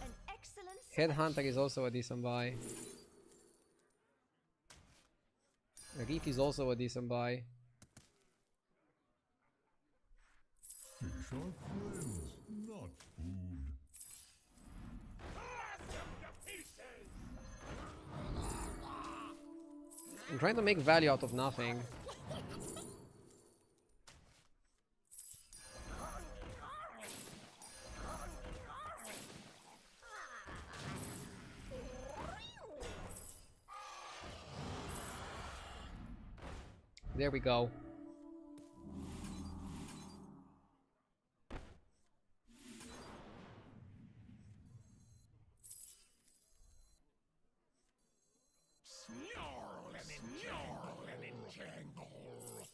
Speaker 4: An excellent
Speaker 1: Headhunter is also a decent buy. Reef is also a decent buy.
Speaker 3: Fish are friends, not food.
Speaker 1: I'm trying to make value out of nothing. There we go.
Speaker 3: Snarl and entangle.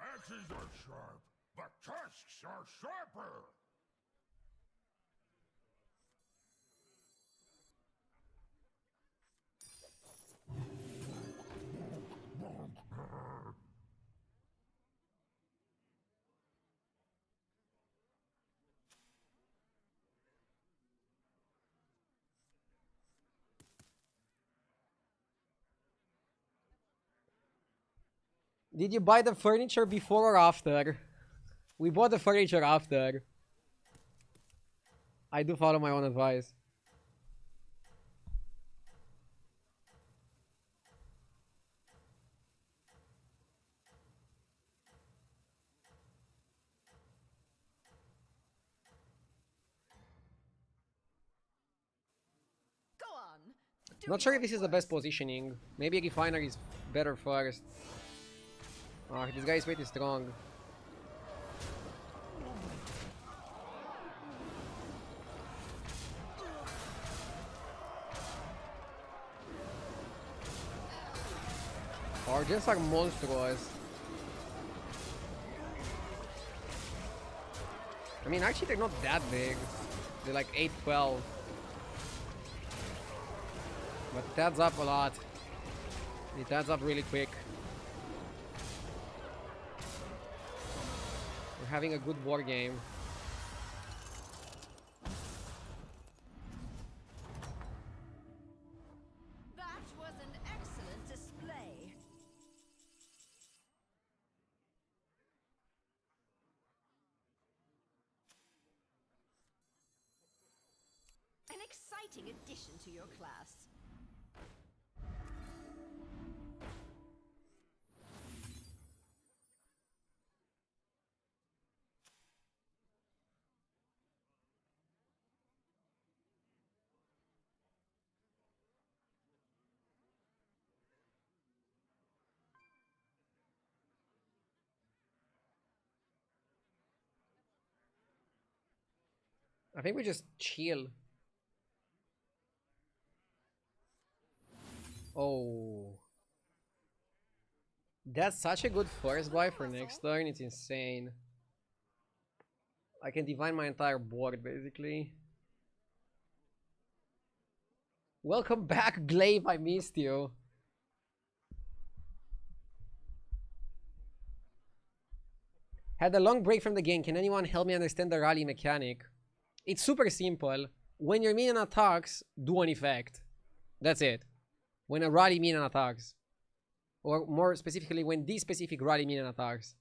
Speaker 3: Axes are sharp, but tusks are sharper.
Speaker 1: Did you buy the furniture before or after? We bought the furniture after. I do follow my own advice.
Speaker 4: Go on. Do
Speaker 1: Not sure if
Speaker 4: your
Speaker 1: this is the best positioning. Maybe Refiner is better first. Ah, this guy's way too strong. Or just like monstrous. I mean, actually, they're not that big. They're like 8-12. But it adds up a lot. It adds up really quick. We're having a good war game.
Speaker 4: That was an excellent display. An exciting addition to your class.
Speaker 1: I think we just chill. Oh. That's such a good first buy for next turn. It's insane. I can divine my entire board, basically. Welcome back, Glaive. I missed you. Had a long break from the game. Can anyone help me understand the rally mechanic? It's super simple. When your minion attacks, do an effect. That's it. When a rally minion attacks. Or more specifically, when this specific rally minion attacks.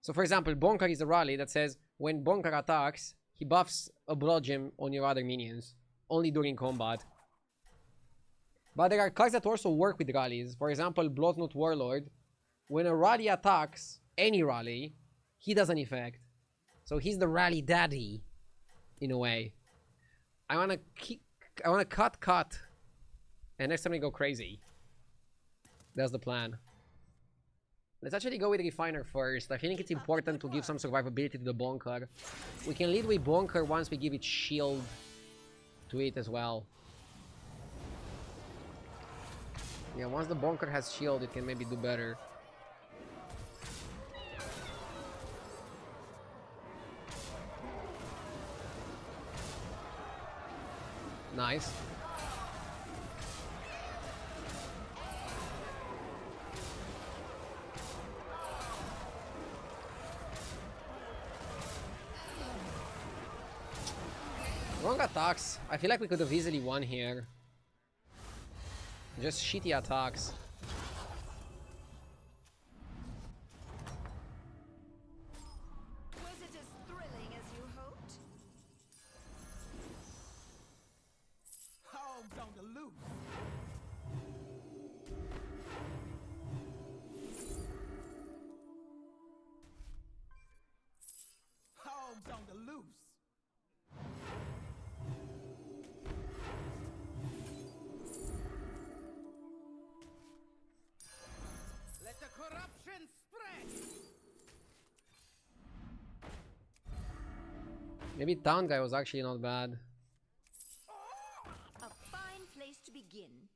Speaker 1: So for example, Bonker is a rally that says, when Bonker attacks, he buffs a blood gem on your other minions. Only during combat. But there are cards that also work with rallies. For example, Bloodnut Warlord. When a rally attacks, any rally, he does an effect. So he's the rally daddy. In a way. I wanna cut. And next time we go crazy. That's the plan. Let's actually go with Refiner first. I think it's important to give some survivability to the Bonker. We can lead with Bonker once we give it shield to it as well. Yeah, once the bunker has shield, it can maybe do better. Nice. Wrong attacks. I feel like we could have easily won here. Just shitty attacks.
Speaker 4: Was it as thrilling as you hoped?
Speaker 2: Hogs on the loose. Hogs on the loose. Let the corruption spread.
Speaker 1: Maybe town guy was actually not bad.
Speaker 4: A fine place to begin.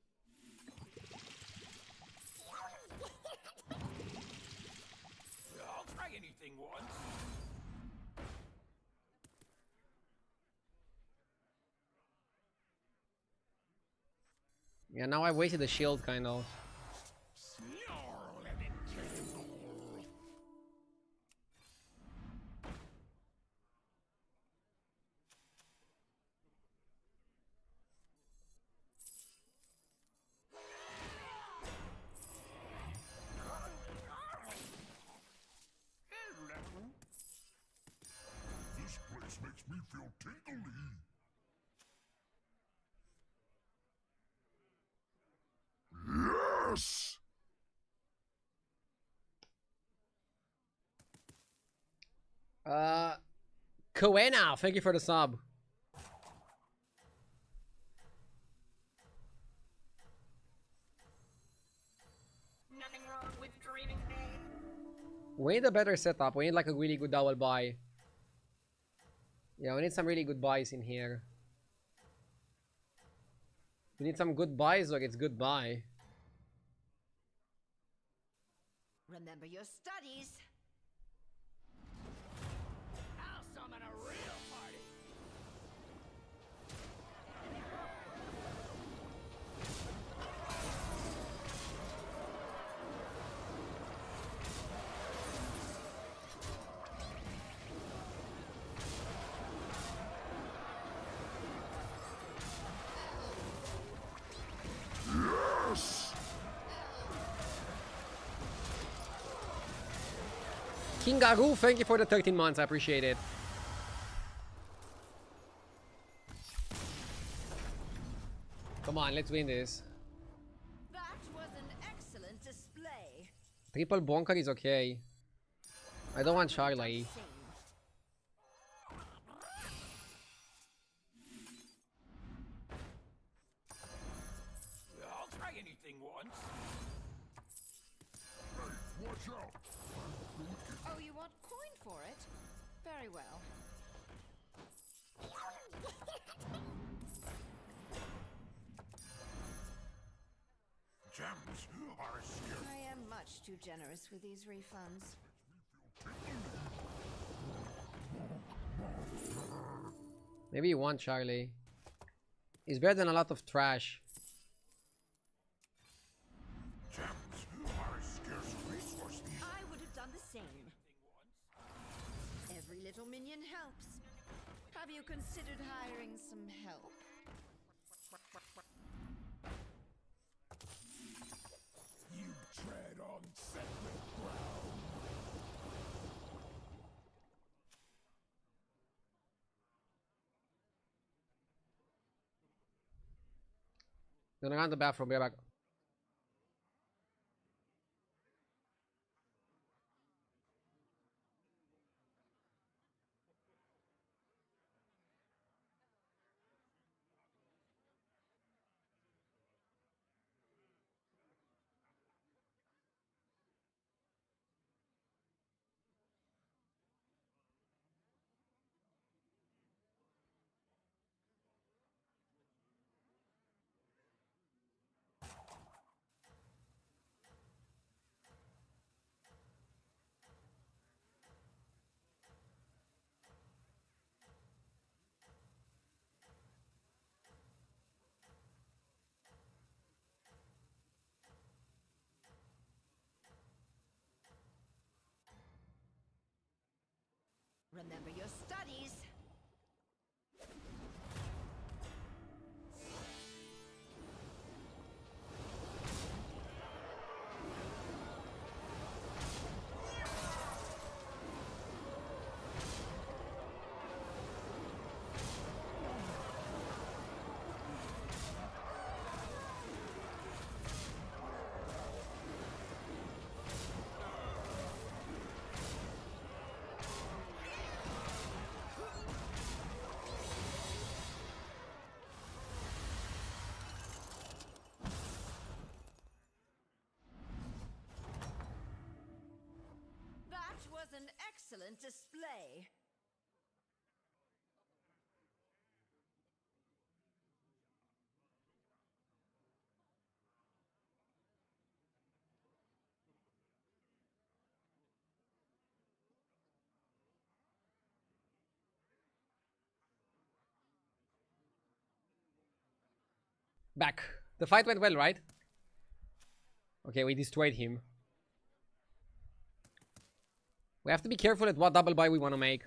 Speaker 2: I'll try anything once.
Speaker 1: Yeah, now I wasted the shield kind of.
Speaker 3: Snarl and entangle. This place makes me feel tingly. Yes!
Speaker 1: Coena, thank you for the sub.
Speaker 6: Nothing wrong with dreaming big.
Speaker 1: We need a better setup. We need like a really good double buy. Yeah, we need some really good buys in here. We need some good buys or it's goodbye.
Speaker 4: Remember your studies.
Speaker 2: I'll summon a real party.
Speaker 3: Yes!
Speaker 1: Kingaru, thank you for the 13 months. I appreciate it. Come on, let's win this.
Speaker 4: That was an excellent display.
Speaker 1: Triple bunker is okay. I don't want Charlie.
Speaker 4: Sing.
Speaker 2: I'll try anything once.
Speaker 3: Hey, watch out!
Speaker 4: Oh, you want coin for it? Very well.
Speaker 3: Gems are scarce.
Speaker 4: I am much too generous with these refunds.
Speaker 1: Maybe you want Charlie. It's better than a lot of trash.
Speaker 3: Gems are a scarce resource these
Speaker 4: I would have done the same. Every little minion helps. Have you considered hiring some help?
Speaker 3: You tread on sacred ground.
Speaker 1: Gonna run to the bathroom, be right back.
Speaker 4: Remember your studies. That was an excellent display.
Speaker 1: Back. The fight went well, right? Okay, we destroyed him. We have to be careful at what double buy we want to make.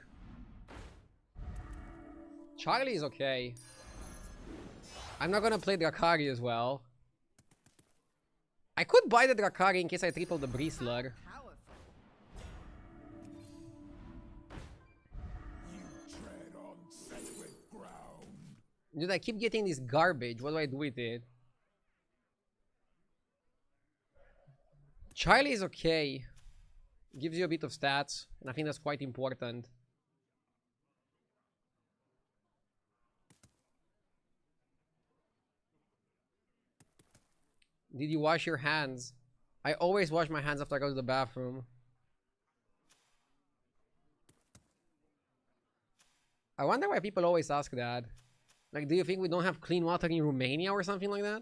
Speaker 1: Charlie is okay. I'm not gonna play Drakari as well. I could buy the Drakari in case I triple the Bristler.
Speaker 4: Powerful.
Speaker 3: You tread on sacred ground.
Speaker 1: Dude, I keep getting this garbage. What do I do with it? Charlie is okay. Gives you a bit of stats, and I think that's quite important. Did you wash your hands? I always wash my hands after I go to the bathroom. I wonder why people always ask that. Like, do you think we don't have clean water in Romania or something like that?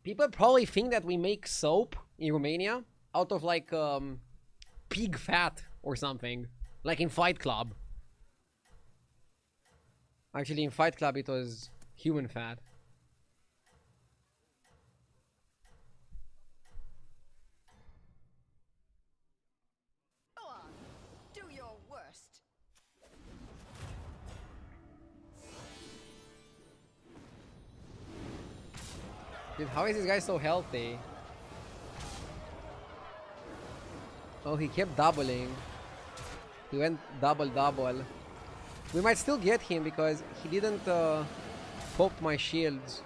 Speaker 1: People probably think that we make soap in Romania out of like pig fat or something, like in Fight Club. Actually, in Fight Club it was human fat.
Speaker 4: Go on. Do your worst.
Speaker 1: Dude, how is this guy so healthy? Oh, he kept doubling. He went double. We might still get him because he didn't pop my shields.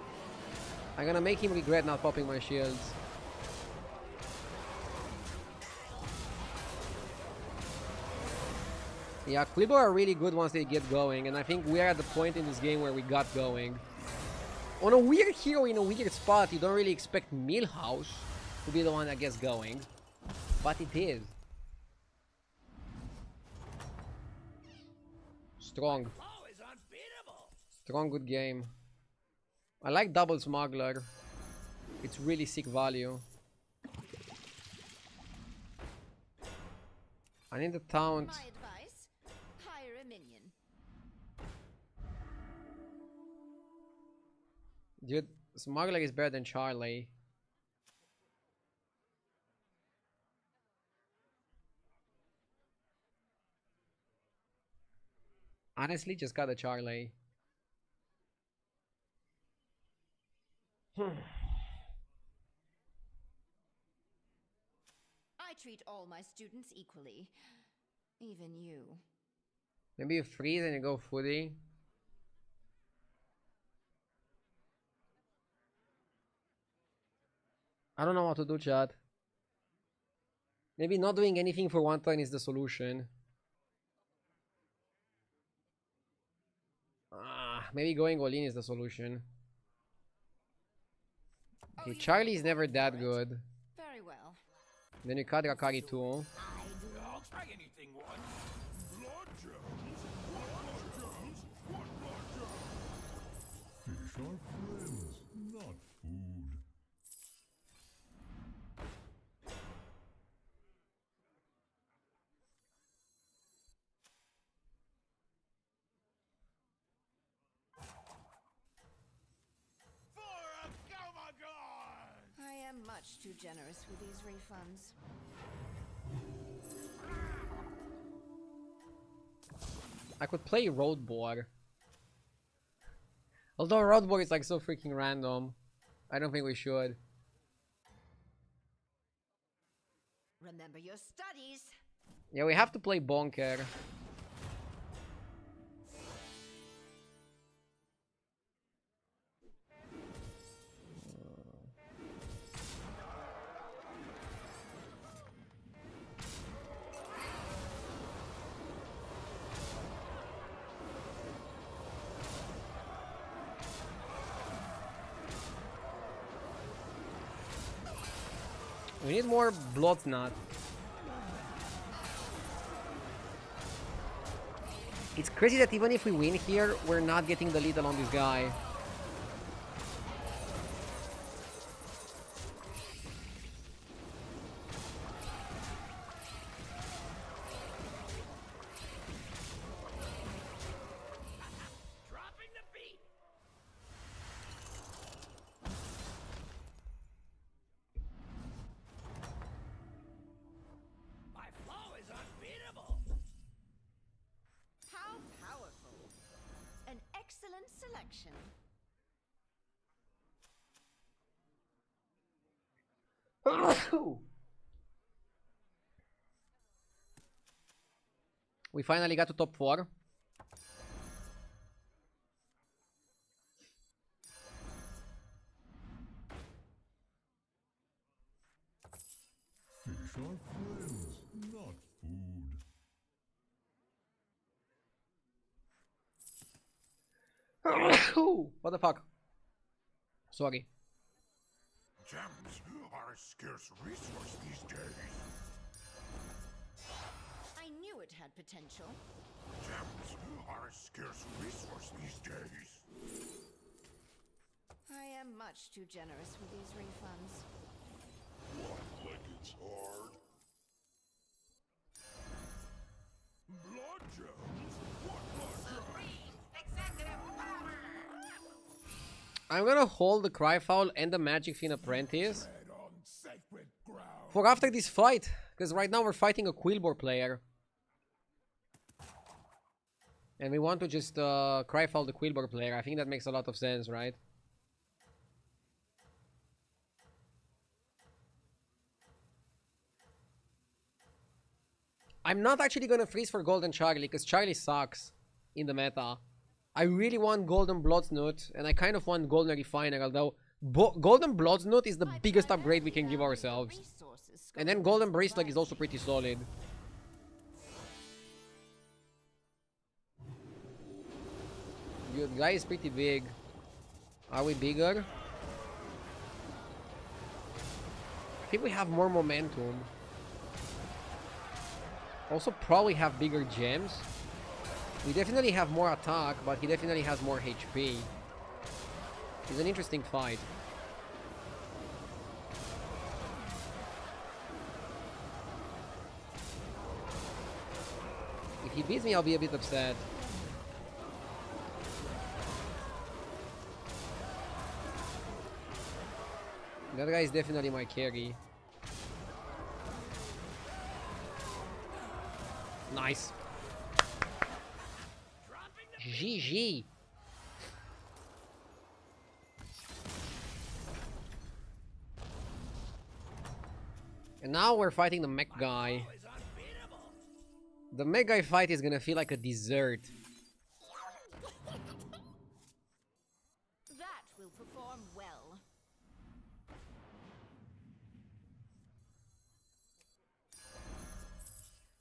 Speaker 1: I'm gonna make him regret not popping my shields. Yeah, Quibo are really good once they get going, and I think we're at the point in this game where we got going. On a weird hero in a weird spot, you don't really expect Milhouse to be the one that gets going. But it is. Strong. Strong, good game. I like double smuggler. It's really sick value. I need the taunt.
Speaker 4: My advice, hire a minion.
Speaker 1: Dude, smuggler is better than Charlie. Honestly, just got a Charlie.
Speaker 4: I treat all my students equally. Even you.
Speaker 1: Maybe you freeze and you go footy. I don't know what to do, chat. Maybe not doing anything for one turn is the solution. Maybe going all in is the solution. Okay, Charlie is never that good.
Speaker 4: Very well.
Speaker 1: Then you cut Rakari too.
Speaker 3: I'll try anything once. Blood gems. What blood gems?
Speaker 5: Fish are friends, not food.
Speaker 4: much too generous with these refunds.
Speaker 1: I could play Road Board. Although Road Board is like so freaking random. I don't think we should.
Speaker 4: Remember your studies.
Speaker 1: Yeah, we have to play Bonker. We need more Bloodnut. It's crazy that even if we win here, we're not getting the lead on this guy.
Speaker 2: Dropping the beat. My flow is unbeatable.
Speaker 4: How powerful. An excellent selection.
Speaker 1: We finally got to top 4.
Speaker 3: Fish are friends, not food.
Speaker 1: What the fuck? Sorry.
Speaker 3: Gems are a scarce resource these days.
Speaker 4: I knew it had potential.
Speaker 3: Gems are a scarce resource these days.
Speaker 4: I am much too generous with these refunds.
Speaker 3: What, like it's hard? Blood gems? What blood gems?
Speaker 6: Executive power!
Speaker 1: I'm gonna hold the Cryfoul and the Magic Fiend Apprentice
Speaker 3: Tread on sacred ground.
Speaker 1: for after this fight, because right now we're fighting a Quillbore player. And we want to just Cryfoul the Quillbore player. I think that makes a lot of sense, right? I'm not actually gonna freeze for Golden Charlie, because Charlie sucks in the meta. I really want Golden Bloodsnoot, and I kind of want Golden Refiner, although Golden Bloodsnoot is the biggest upgrade we can give ourselves. And then Golden Bracelet is also pretty solid. Your guy is pretty big. Are we bigger? I think we have more momentum. Also probably have bigger gems. We definitely have more attack, but he definitely has more HP. It's an interesting fight. If he beats me, I'll be a bit upset. That guy is definitely my carry. Nice. GG. And now we're fighting the mech guy. The mech guy fight is gonna feel like a dessert.
Speaker 4: That will perform well.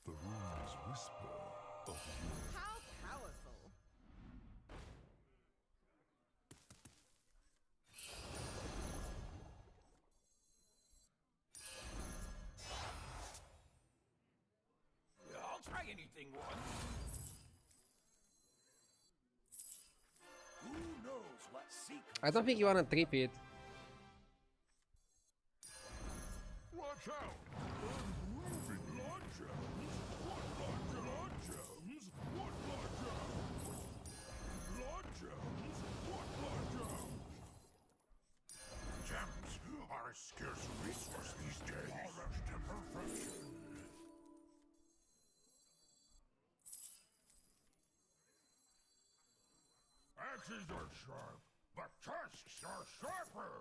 Speaker 3: The runes whisper of you.
Speaker 4: How powerful.
Speaker 2: I'll try anything once. Who knows what secrets?
Speaker 1: I don't think you wanna trip it.
Speaker 3: Watch out! Ruby blood gems? What blood gems? What blood gems? Blood gems? What blood gems? Gems are a scarce resource. Axes are sharp, but tusks are sharper.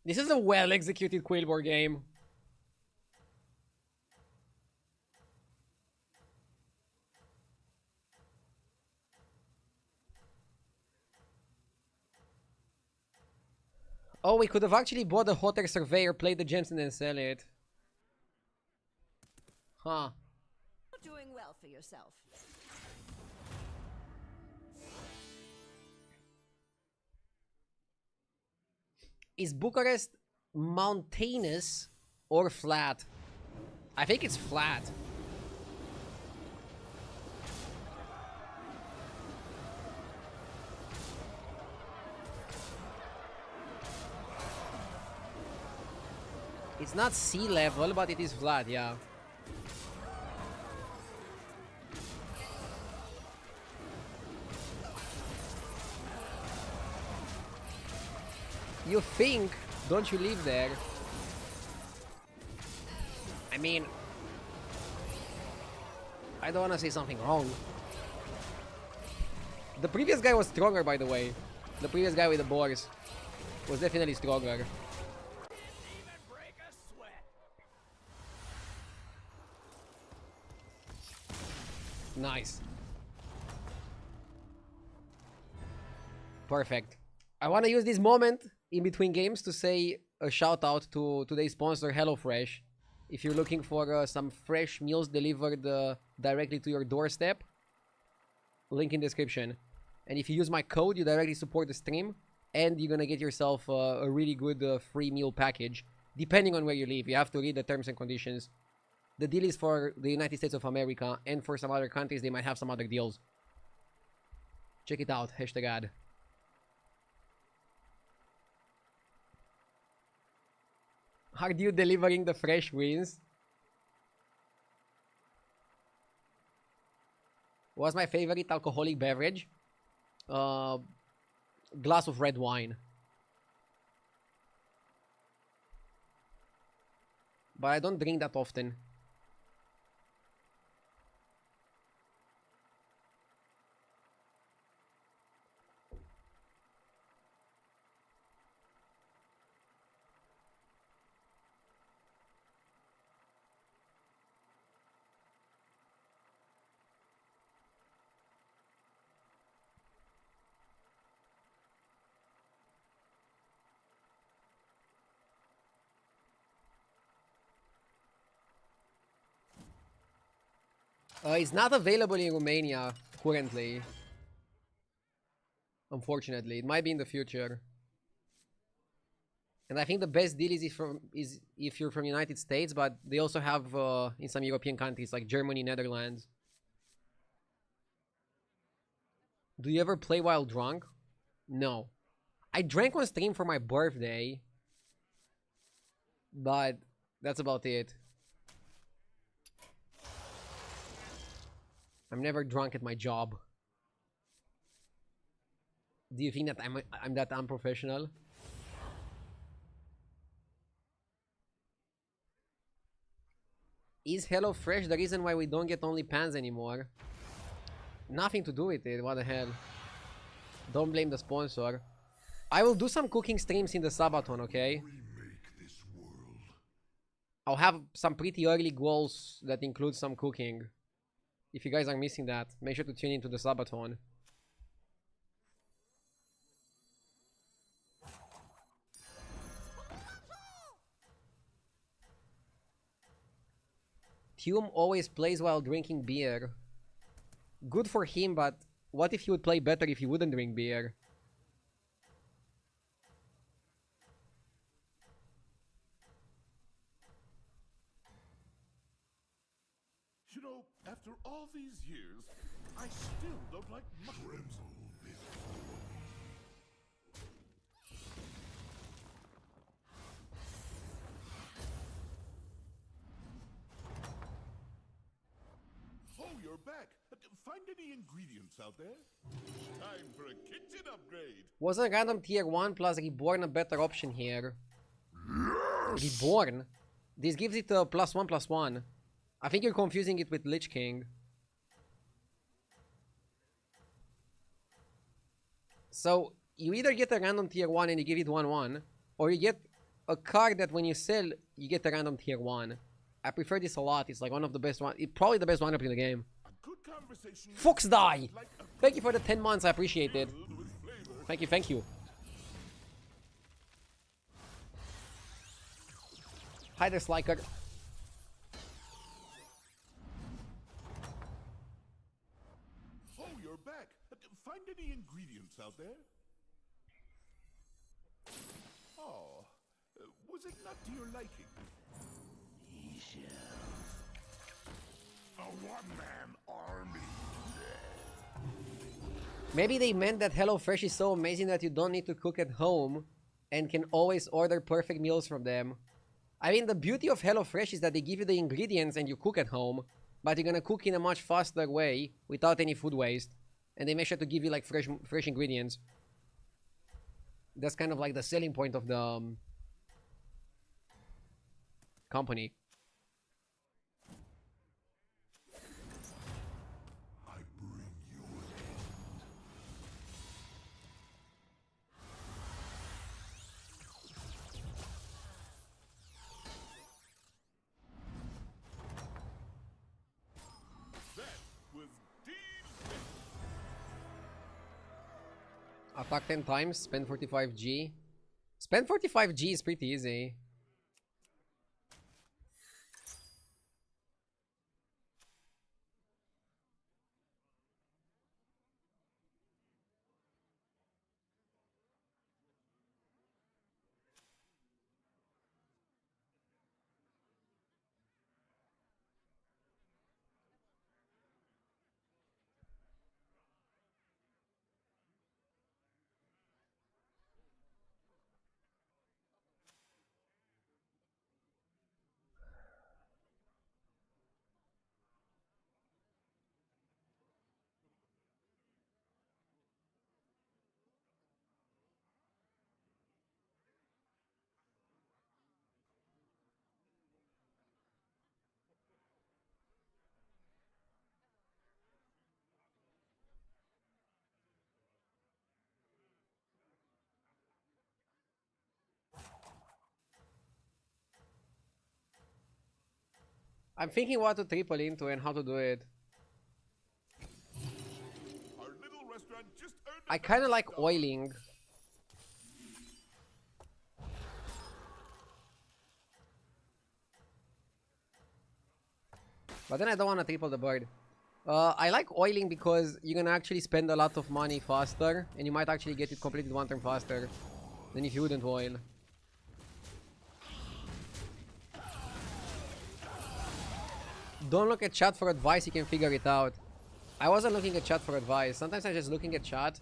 Speaker 1: This is a well-executed Quillbore game. Oh, we could have actually bought a Hotter Surveyor, played the gems, and then sell it. Huh.
Speaker 4: You're doing well for yourself.
Speaker 1: Is Bucharest mountainous or flat? I think it's flat. It's not sea level, but it is flat, yeah. You think, don't you live there? I mean, I don't want to say something wrong. The previous guy was stronger, by the way. The previous guy with the boars was definitely stronger. Nice. Perfect. I want to use this moment in between games to say a shout out to today's sponsor, HelloFresh. If you're looking for some fresh meals delivered directly to your doorstep, link in description. And if you use my code, you directly support the stream, and you're gonna get yourself a really good free meal package, depending on where you live. You have to read the terms and conditions. The deal is for the United States of America, and for some other countries, they might have some other deals. Check it out, #ad. Are you delivering the fresh wins? What's my favorite alcoholic beverage? Glass of red wine. But I don't drink that often. It's not available in Romania currently. Unfortunately, it might be in the future. And I think the best deal is if you're from United States, but they also have in some European countries like Germany, Netherlands. Do you ever play while drunk? No. I drank on stream for my birthday, but that's about it. I'm never drunk at my job. Do you think that I'm that unprofessional? Is HelloFresh the reason why we don't get only pans anymore? Nothing to do with it, what the hell. Don't blame the sponsor. I will do some cooking streams in the Sabaton, okay? I'll have some pretty early goals that include some cooking. If you guys are missing that, make sure to tune into the Sabaton. Tume always plays while drinking beer. Good for him, but what if he would play better if he wouldn't drink beer?
Speaker 3: You know, after all these years, I still don't like mushrooms. Oh, you're back. Find any ingredients out there? Time for a kitchen upgrade.
Speaker 1: Wasn't random tier 1 plus Reborn a better option here? Reborn? This gives it a +1/+1. I think you're confusing it with Lich King. So you either get a random tier 1 and you give it 1/1, or you get a card that when you sell, you get a random tier 1. I prefer this a lot. It's like one of the best one. It's probably the best one-up in the game. Fox die! Thank you for the 10 months. I appreciate it. Thank you, thank you. Hi there, Sliker.
Speaker 3: Oh, you're back. Find any ingredients out there? Oh, was it not to your liking? A one-man army.
Speaker 1: Maybe they meant that HelloFresh is so amazing that you don't need to cook at home and can always order perfect meals from them. I mean, the beauty of HelloFresh is that they give you the ingredients and you cook at home, but you're gonna cook in a much faster way without any food waste. And they make sure to give you like fresh ingredients. That's kind of like the selling point of the company.
Speaker 3: I bring you an end. That was
Speaker 1: Attack 10 times, spend 45G. Spend 45G is pretty easy. I'm thinking what to triple into and how to do it.
Speaker 3: our little restaurant just earned
Speaker 1: I kind of like oiling. But then I don't want to triple the bird. I like oiling because you're gonna actually spend a lot of money faster, and you might actually get it completed one turn faster than if you wouldn't oil. Don't look at chat for advice, you can figure it out. I wasn't looking at chat for advice. Sometimes I'm just looking at chat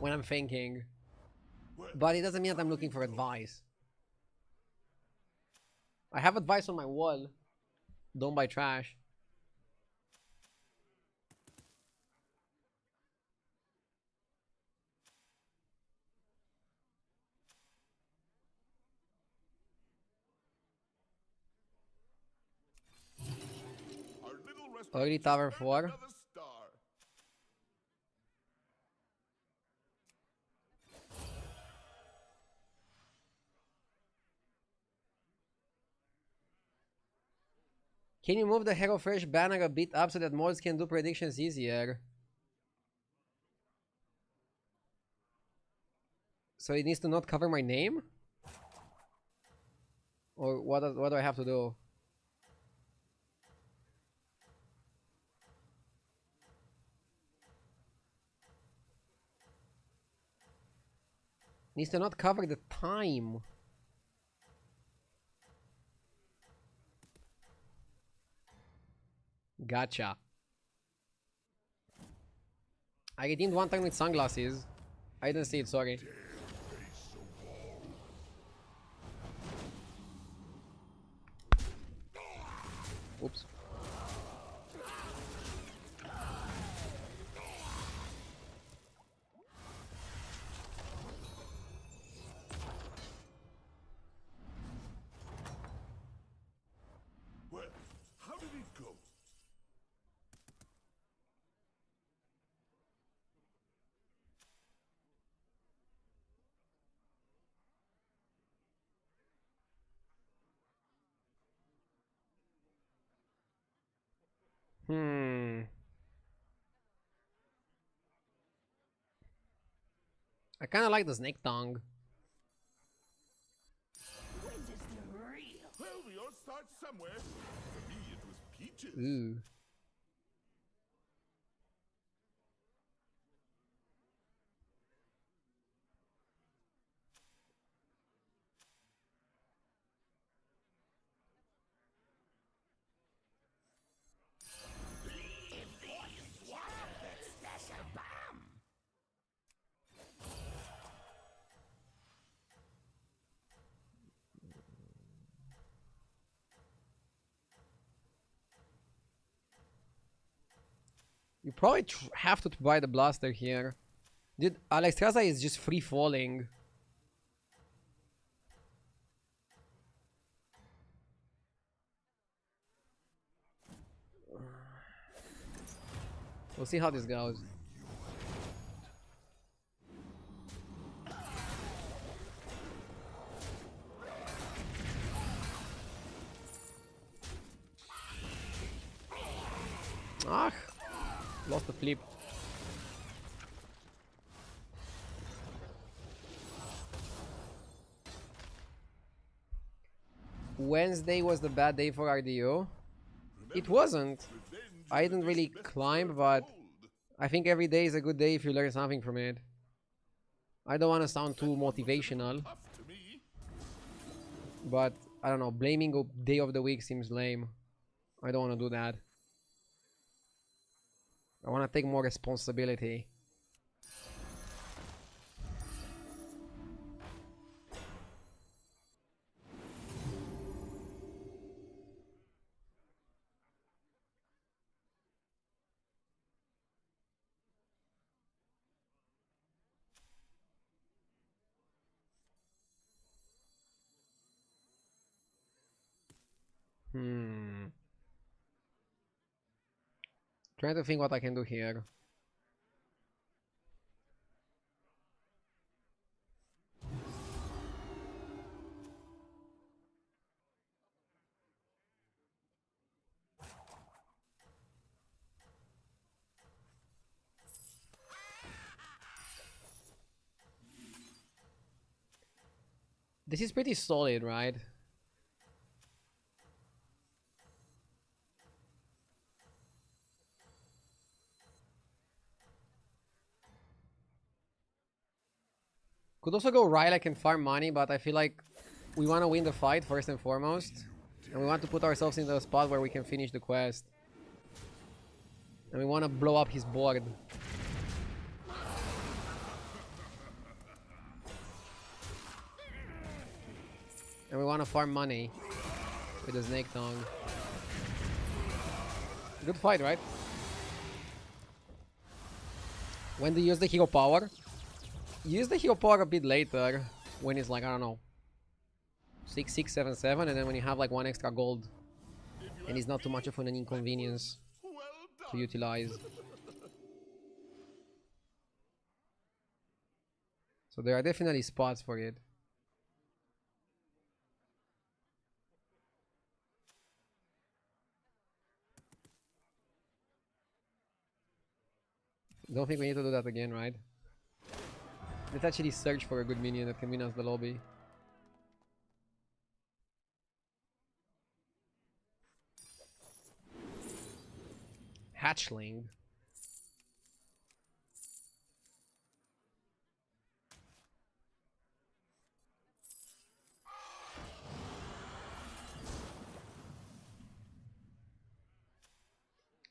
Speaker 1: when I'm thinking. But it doesn't mean that I'm looking for advice. I have advice on my wall. Don't buy trash.
Speaker 3: our little restaurant
Speaker 1: Early
Speaker 3: just
Speaker 1: tower
Speaker 3: earned
Speaker 1: 4.
Speaker 3: another star.
Speaker 1: Can you move the HelloFresh banner a bit up so that mods can do predictions easier? So it needs to not cover my name? Or what do I have to do? Needs to not cover the time. Gotcha. I redeemed one time with sunglasses. I didn't see it, sorry. Oops. I kind of like the snake tongue.
Speaker 3: Well, we all start somewhere. For me, it was peaches.
Speaker 1: Ooh. You probably have to buy the blaster here. Dude, Alexstrasza is just free falling. We'll see how this goes. Ah, lost the flip. Wednesday was the bad day for RDO. It wasn't. I didn't really climb, but I think every day is a good day if you learn something from it. I don't want to sound too motivational, but I don't know, blaming a day of the week seems lame. I don't want to do that. I want to take more responsibility. Trying to think what I can do here. This is pretty solid, right? Could also go Rylak and farm money, but I feel like we want to win the fight first and foremost. And we want to put ourselves in the spot where we can finish the quest. And we want to blow up his board. And we want to farm money with the snake tongue. Good fight, right? When do you use the hero power? Use the hero power a bit later, when it's like, I don't know, 6, 6, 7, 7, and then when you have like 1 extra gold and it's not too much of an inconvenience to utilize. So there are definitely spots for it. Don't think we need to do that again, right? Let's actually search for a good minion that can win us the lobby. Hatchling.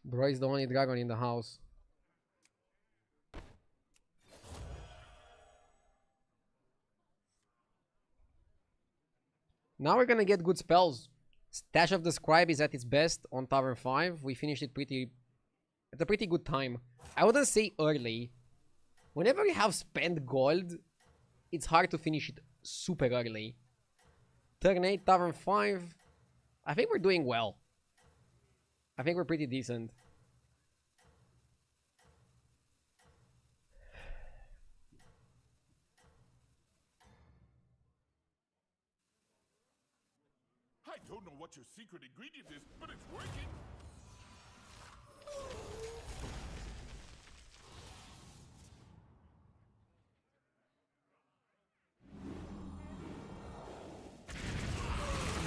Speaker 1: Bro is the only dragon in the house. Now we're gonna get good spells. Stash of the Scribe is at its best on Tavern 5. We finished it at a pretty good time. I wouldn't say early. Whenever you have spent gold, it's hard to finish it super early. Turn 8, Tavern 5. I think we're doing well. I think we're pretty decent.
Speaker 3: I don't know what your secret ingredient is, but it's working.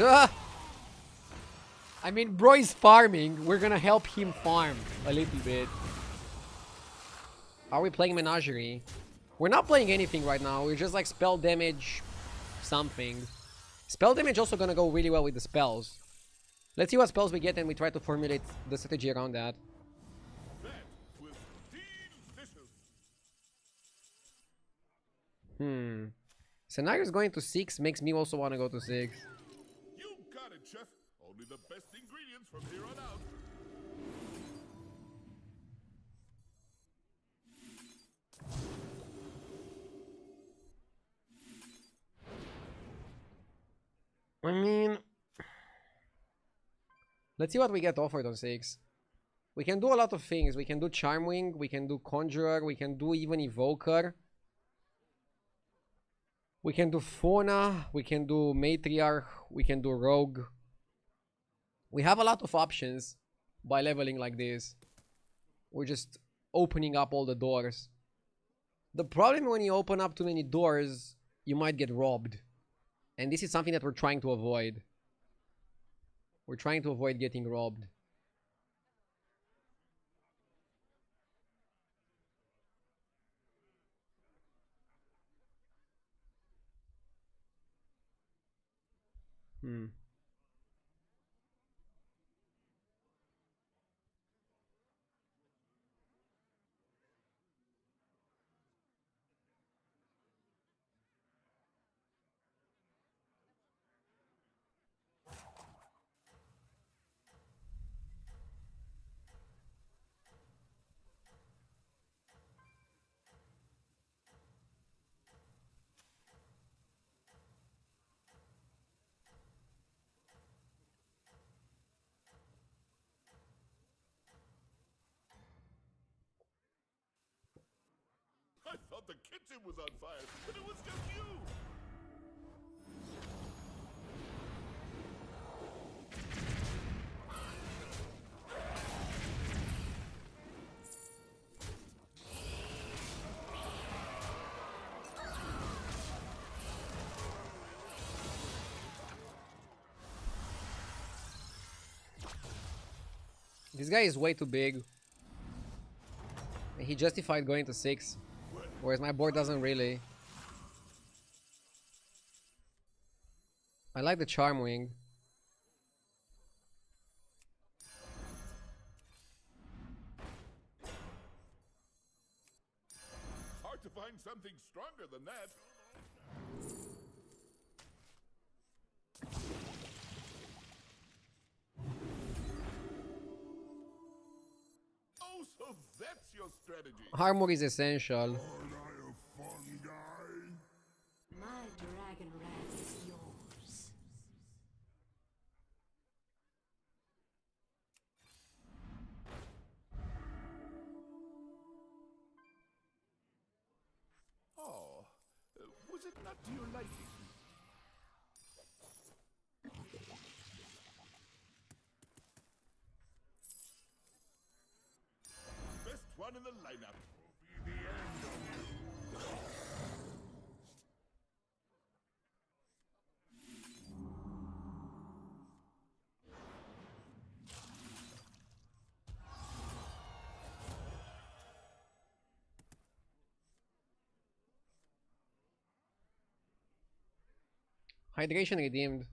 Speaker 1: Duh! I mean, bro is farming. We're gonna help him farm a little bit. Are we playing Menagerie? We're not playing anything right now. We're just like spell damage something. Spell damage also gonna go really well with the spells. Let's see what spells we get and we try to formulate the strategy around that. Scenario's going to 6 makes me also want to go to 6.
Speaker 3: You got it, chef. Only the best ingredients from here on out.
Speaker 1: I mean, let's see what we get offered on 6. We can do a lot of things. We can do Charmwing, we can do Conjurer, we can do even Evoker. We can do Fauna, we can do Matriarch, we can do Rogue. We have a lot of options by leveling like this. We're just opening up all the doors. The problem when you open up too many doors, you might get robbed. And this is something that we're trying to avoid. We're trying to avoid getting robbed.
Speaker 3: I thought the kitchen was on fire, but it was just you.
Speaker 1: This guy is way too big. He justified going to 6. Whereas my board doesn't really. I like the Charmwing.
Speaker 3: Hard to find something stronger than that. Oh, so that's your strategy.
Speaker 1: Armor is essential.
Speaker 3: Aren't I a fun guy?
Speaker 6: My dragon rat is yours.
Speaker 3: Oh, was it not to your liking? Best one in the lineup. Will be the end of you.
Speaker 1: Hydration redeemed.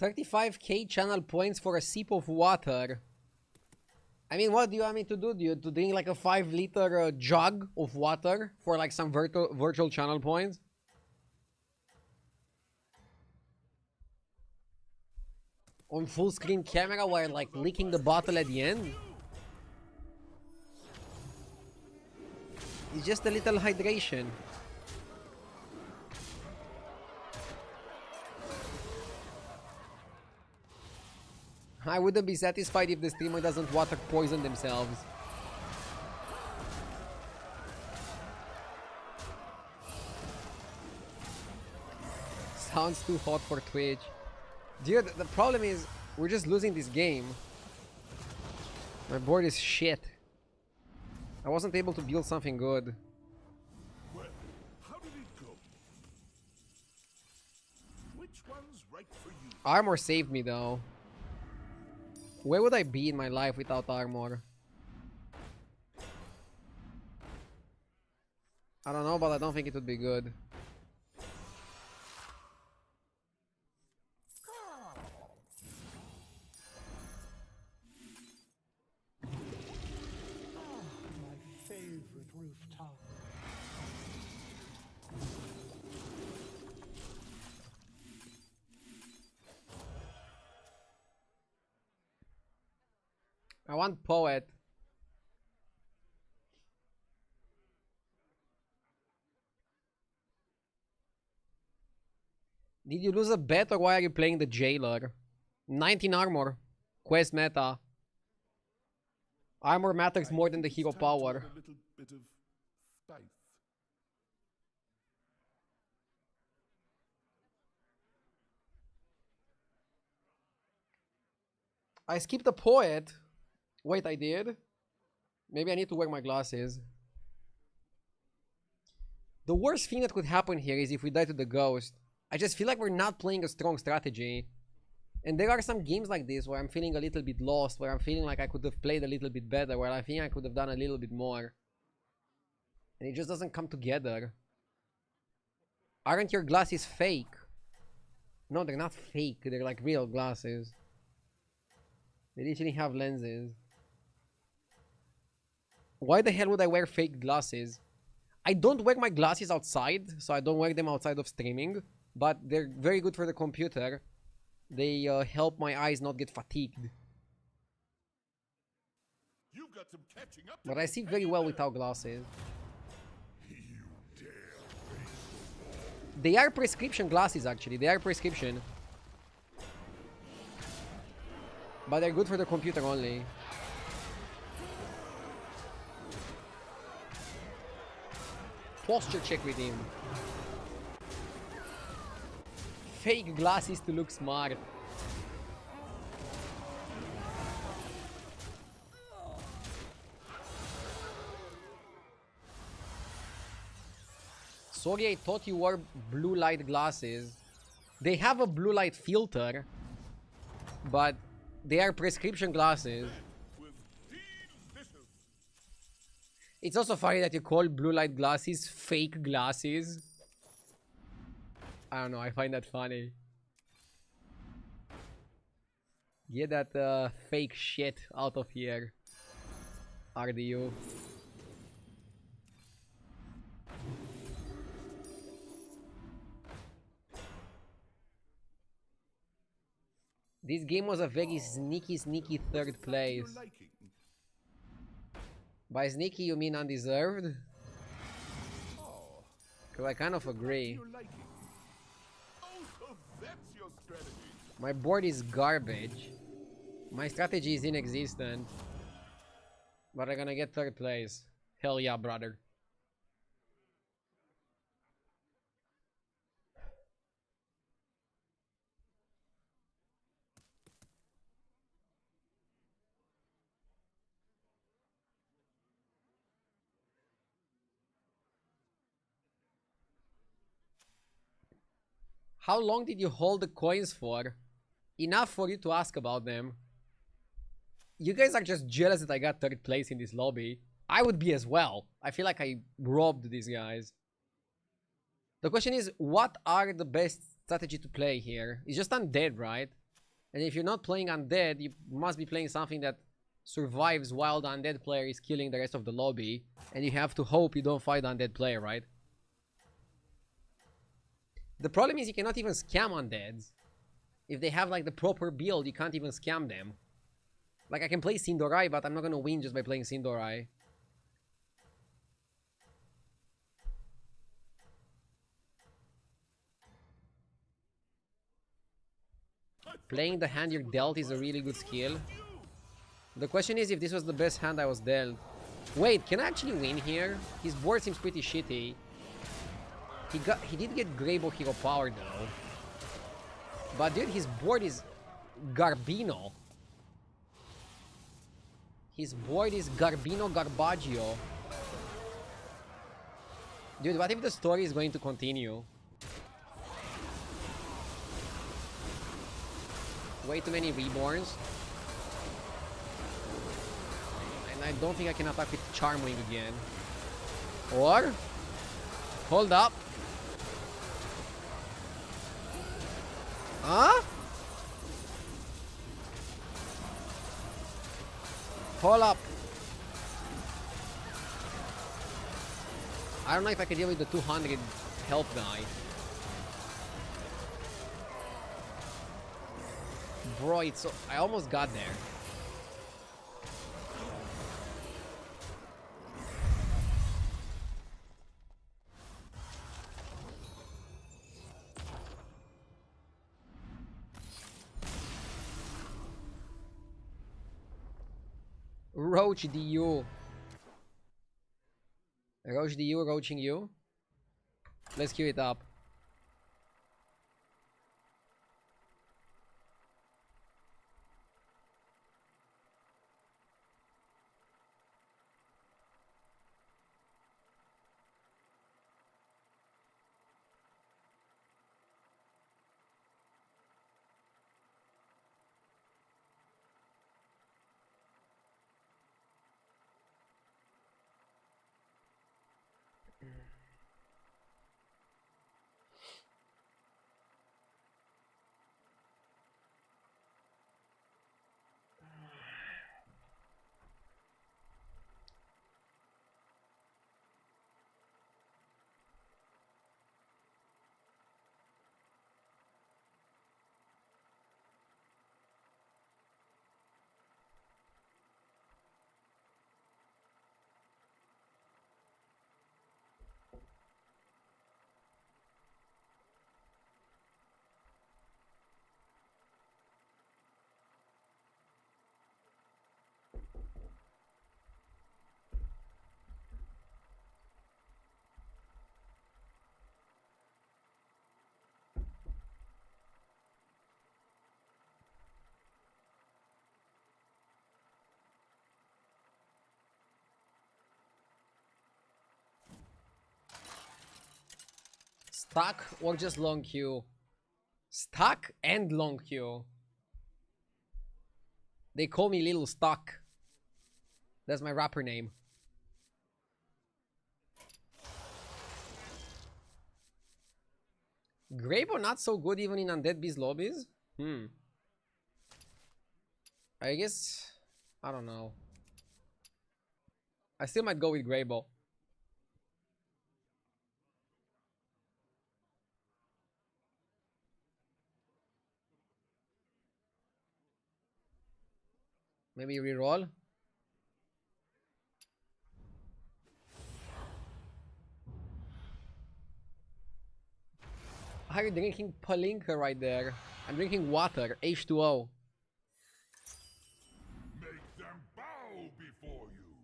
Speaker 1: $35k channel points for a sip of water. I mean, what do you want me to do? Do you to drink like a 5-liter jug of water for like some virtual channel points? On full screen camera while like licking the bottle at the end? It's just a little hydration. I wouldn't be satisfied if the streamer doesn't water poison themselves. Sounds too hot for Twitch. Dude, the problem is we're just losing this game. My board is shit. I wasn't able to build something good.
Speaker 3: Well, how did it go? Which one's right for you?
Speaker 1: Armor saved me though. Where would I be in my life without armor? I don't know, but I don't think it would be good.
Speaker 2: My favorite rooftop.
Speaker 1: I want poet. Did you lose a bet or why are you playing the jailer? 19 armor. Quest meta. Armor matters more than the hero
Speaker 3: It's time to
Speaker 1: power.
Speaker 3: add a little bit of spice.
Speaker 1: I skipped the poet. Wait, I did? Maybe I need to wear my glasses. The worst thing that could happen here is if we die to the ghost. I just feel like we're not playing a strong strategy. And there are some games like this where I'm feeling a little bit lost, where I'm feeling like I could have played a little bit better, where I think I could have done a little bit more. And it just doesn't come together. Aren't your glasses fake? No, they're not fake. They're like real glasses. They literally have lenses. Why the hell would I wear fake glasses? I don't wear my glasses outside, so I don't wear them outside of streaming. But they're very good for the computer. They help my eyes not get fatigued.
Speaker 3: You've got some catching up to
Speaker 1: But I
Speaker 3: do.
Speaker 1: see very well without glasses.
Speaker 3: You dare face
Speaker 1: They are prescription glasses, actually. They are prescription. But they're good for the computer only. Posture check with him. Fake glasses to look smart. Sorry, I thought you wore blue light glasses. They have a blue light filter, but they are prescription glasses.
Speaker 3: with delicious.
Speaker 1: It's also funny that you call blue light glasses fake glasses. I don't know, I find that funny. Get that fake shit out of here, RDU. This game was a very sneaky third place.
Speaker 3: Your liking.
Speaker 1: By sneaky you mean undeserved?
Speaker 3: Oh,
Speaker 1: Cause I kind of agree.
Speaker 3: your liking. Oh, so that's your strategy.
Speaker 1: My board is garbage. My strategy is inexistent. But I'm gonna get third place. Hell yeah, brother. How long did you hold the coins for? Enough for you to ask about them. You guys are just jealous that I got third place in this lobby. I would be as well. I feel like I robbed these guys. The question is, what are the best strategy to play here? It's just undead, right? And if you're not playing undead, you must be playing something that survives while the undead player is killing the rest of the lobby. And you have to hope you don't fight the undead player, right? The problem is you cannot even scam undeads. If they have like the proper build, you can't even scam them. Like I can play Sindorai, but I'm not gonna win just by playing Sindorai. Playing the hand you're dealt is a really good skill. The question is if this was the best hand I was dealt. Wait, can I actually win here? His board seems pretty shitty. He did get Greybow Hero Power though. But dude, his board is Garbino. His board is Garbino Garbaggio. Dude, what if the story is going to continue? Way too many reborns. And I don't think I can attack with Charmwing again. Or... hold up. Huh? Hold up. I don't know if I can deal with the 200 health guy. Bro, it's so... I almost got there. Roach DU. Roach DU, roaching you. Let's queue it up. Stuck or just long queue? Stuck and long queue. They call me Little Stuck. That's my rapper name. Grabo not so good even in Undead Beast lobbies? I guess... I don't know. I still might go with Grabo. Maybe reroll. Are you drinking Palinka right there? I'm drinking water, H2O.
Speaker 3: Make them bow before you.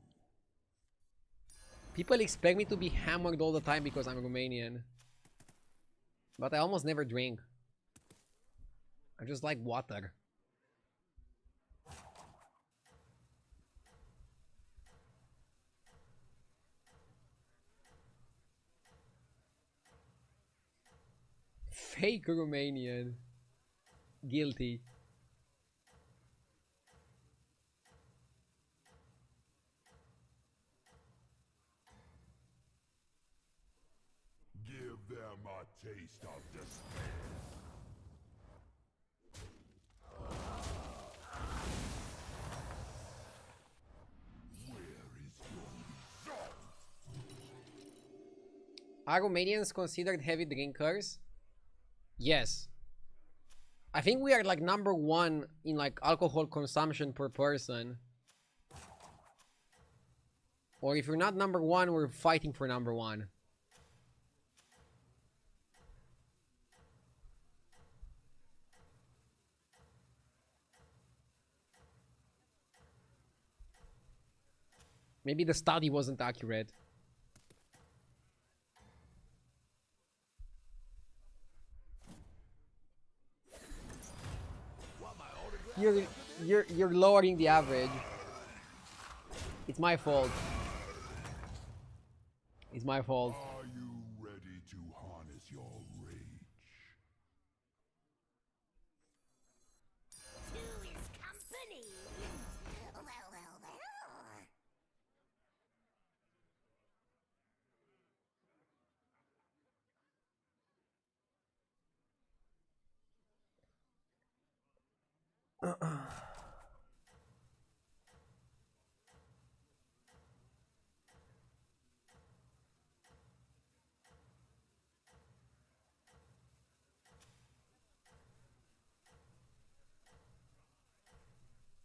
Speaker 1: People expect me to be hammered all the time because I'm Romanian. But I almost never drink. I just like water. Fake Romanian. Guilty.
Speaker 3: Give them a taste of despair. Where is your result?
Speaker 1: Are Romanians considered heavy drinkers? Yes. I think we are like #1 in like alcohol consumption per person. Or if you're not #1, we're fighting for #1. Maybe the study wasn't accurate. You're lowering the average. It's my fault. It's my fault.
Speaker 3: Are you ready to harness your rage?
Speaker 6: To his company. Well, well, well.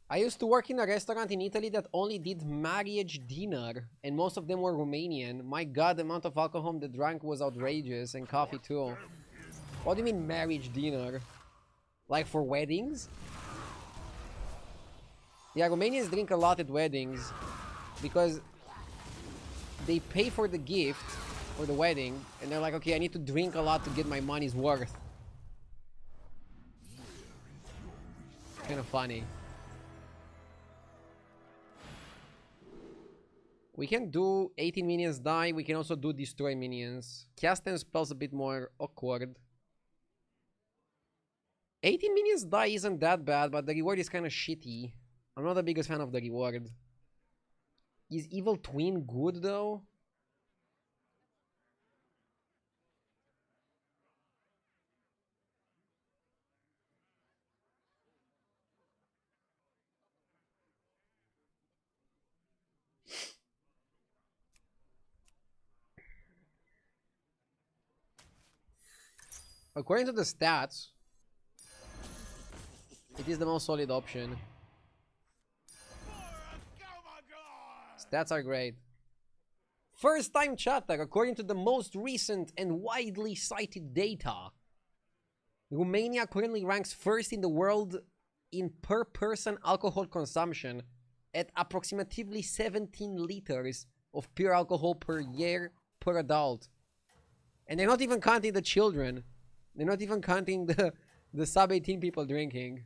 Speaker 1: I used to work in a restaurant in Italy that only did marriage dinner, and most of them were Romanian. My god, the amount of alcohol they drank was outrageous, and coffee too. What do you mean marriage dinner? Like for weddings? Yeah, Romanians drink a lot at weddings because they pay for the gift for the wedding, and they're like, okay, I need to drink a lot to get my money's worth. Kind of funny. We can do 18 minions die. We can also do destroy minions. Casting spells a bit more awkward. 18 minions die isn't that bad, but the reward is kind of shitty. I'm not the biggest fan of the reward. Is Evil Twin good though? According to the stats, it is the most solid option. Stats are great. First time chatter, according to the most recent and widely cited data, Romania currently ranks first in the world in per person alcohol consumption at approximately 17 liters of pure alcohol per year per adult. And they're not even counting the children. They're not even counting the sub-18 people drinking.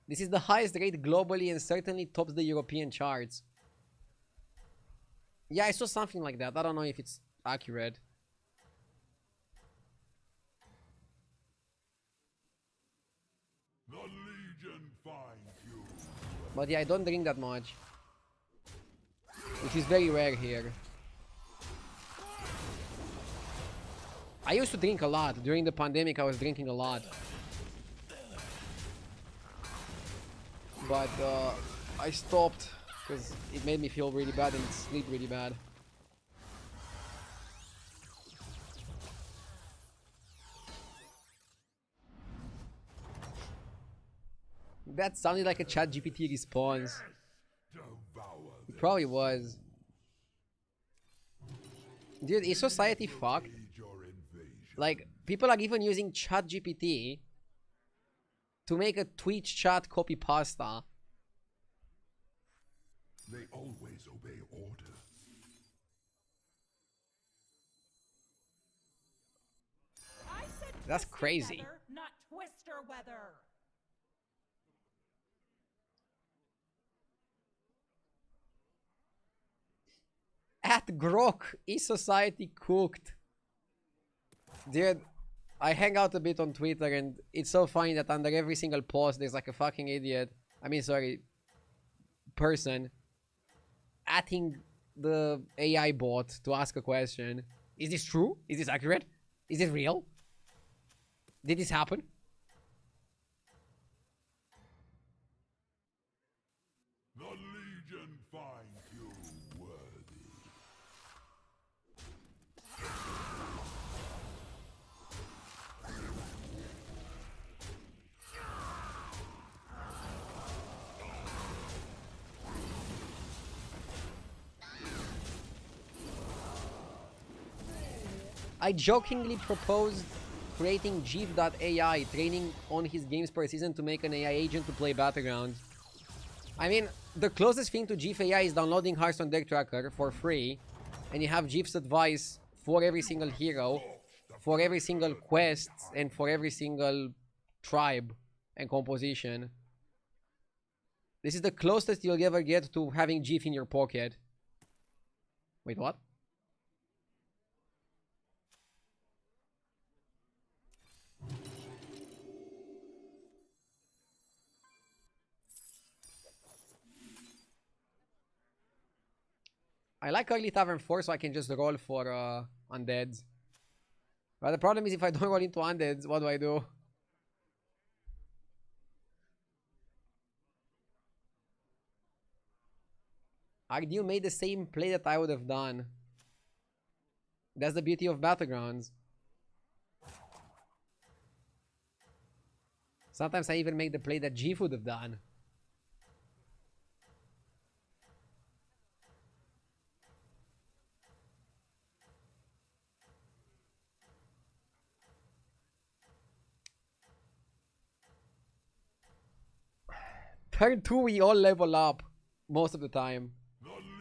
Speaker 1: This is the highest rate globally and certainly tops the European charts. Yeah, I saw something like that. I don't know if it's accurate.
Speaker 3: The Legion find you.
Speaker 1: But yeah, I don't drink that much, which is very rare here. I used to drink a lot. During the pandemic, I was drinking a lot. But I stopped because it made me feel really bad and sleep really bad. That sounded like a ChatGPT response. It probably was. Dude, is society fucked? Like, people are even using ChatGPT to make a Twitch chat copy pasta.
Speaker 3: They always obey order.
Speaker 1: That's crazy.
Speaker 7: Weather, not twister weather.
Speaker 1: At Grok, is society cooked? Dude, I hang out a bit on Twitter and it's so funny that under every single post there's like a fucking idiot, person atting the AI bot to ask a question. Is this true? Is this accurate? Is this real? Did this happen?
Speaker 3: The Legion find you worthy.
Speaker 1: I jokingly proposed creating GIF.ai, training on his games per season to make an AI agent to play Battlegrounds. I mean, the closest thing to GIF AI is downloading Hearthstone Deck Tracker for free, and you have GIF's advice for every single hero, for every single quest, and for every single tribe and composition. This is the closest you'll ever get to having GIF in your pocket. Wait, what? I like early Tavern 4 so I can just roll for undeads. But the problem is if I don't roll into undeads, what do I do? Agnew made the same play that I would have done. That's the beauty of battlegrounds. Sometimes I even make the play that Jeef would have done. Turn 2 we all level up most of the time.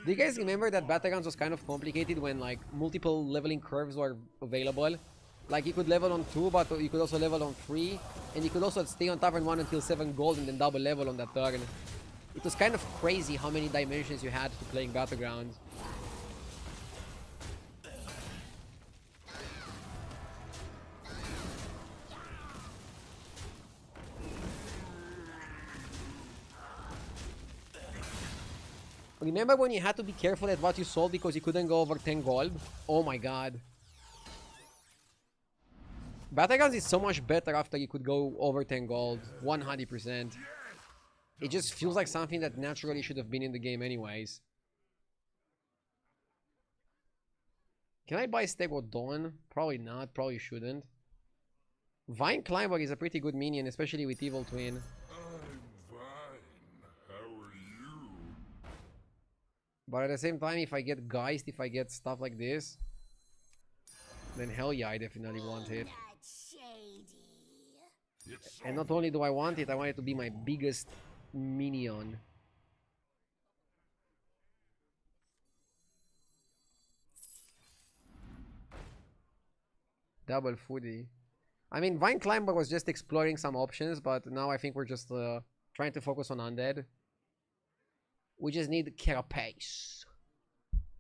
Speaker 1: Do you guys remember that battlegrounds was kind of complicated when like multiple leveling curves were available? Like you could level on 2 but you could also level on 3, and you could also stay on Tavern 1 until 7 gold and then double level on that turn. It was kind of crazy how many dimensions you had to playing battlegrounds. Remember when you had to be careful at what you sold because you couldn't go over 10 gold? Oh my god. Battlegrounds is so much better after you could go over 10 gold. 100%. It just feels like something that naturally should have been in the game anyways. Can I buy Stegodon? Probably not. Probably shouldn't. Vine Climber is a pretty good minion, especially with Evil Twin. But at the same time, if I get Geist, if I get stuff like this, then hell yeah, I definitely want it. And not only do I want it to be my biggest minion. Double foodie. I mean, Vine Climber was just exploring some options, but now I think we're just trying to focus on undead. We just need Carapace.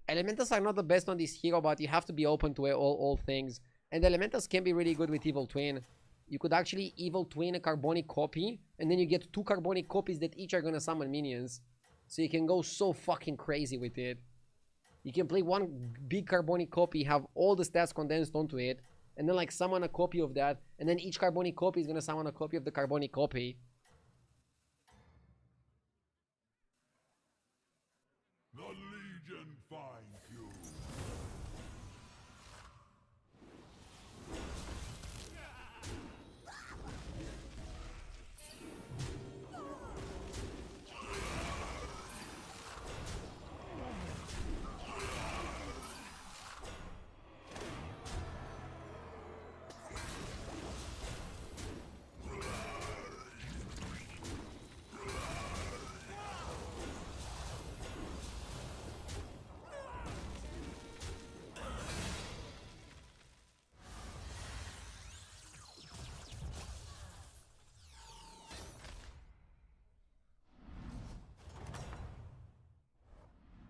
Speaker 1: Elementals are not the best on this hero, but you have to be open to all things. And Elementals can be really good with Evil Twin. You could actually Evil Twin a Carbonic copy, and then you get 2 Carbonic copies that each are gonna summon minions. So you can go so fucking crazy with it. You can play one big Carbonic copy, have all the stats condensed onto it, and then like summon a copy of that, and then each Carbonic copy is gonna summon a copy of the Carbonic copy.
Speaker 3: The Legion finds you.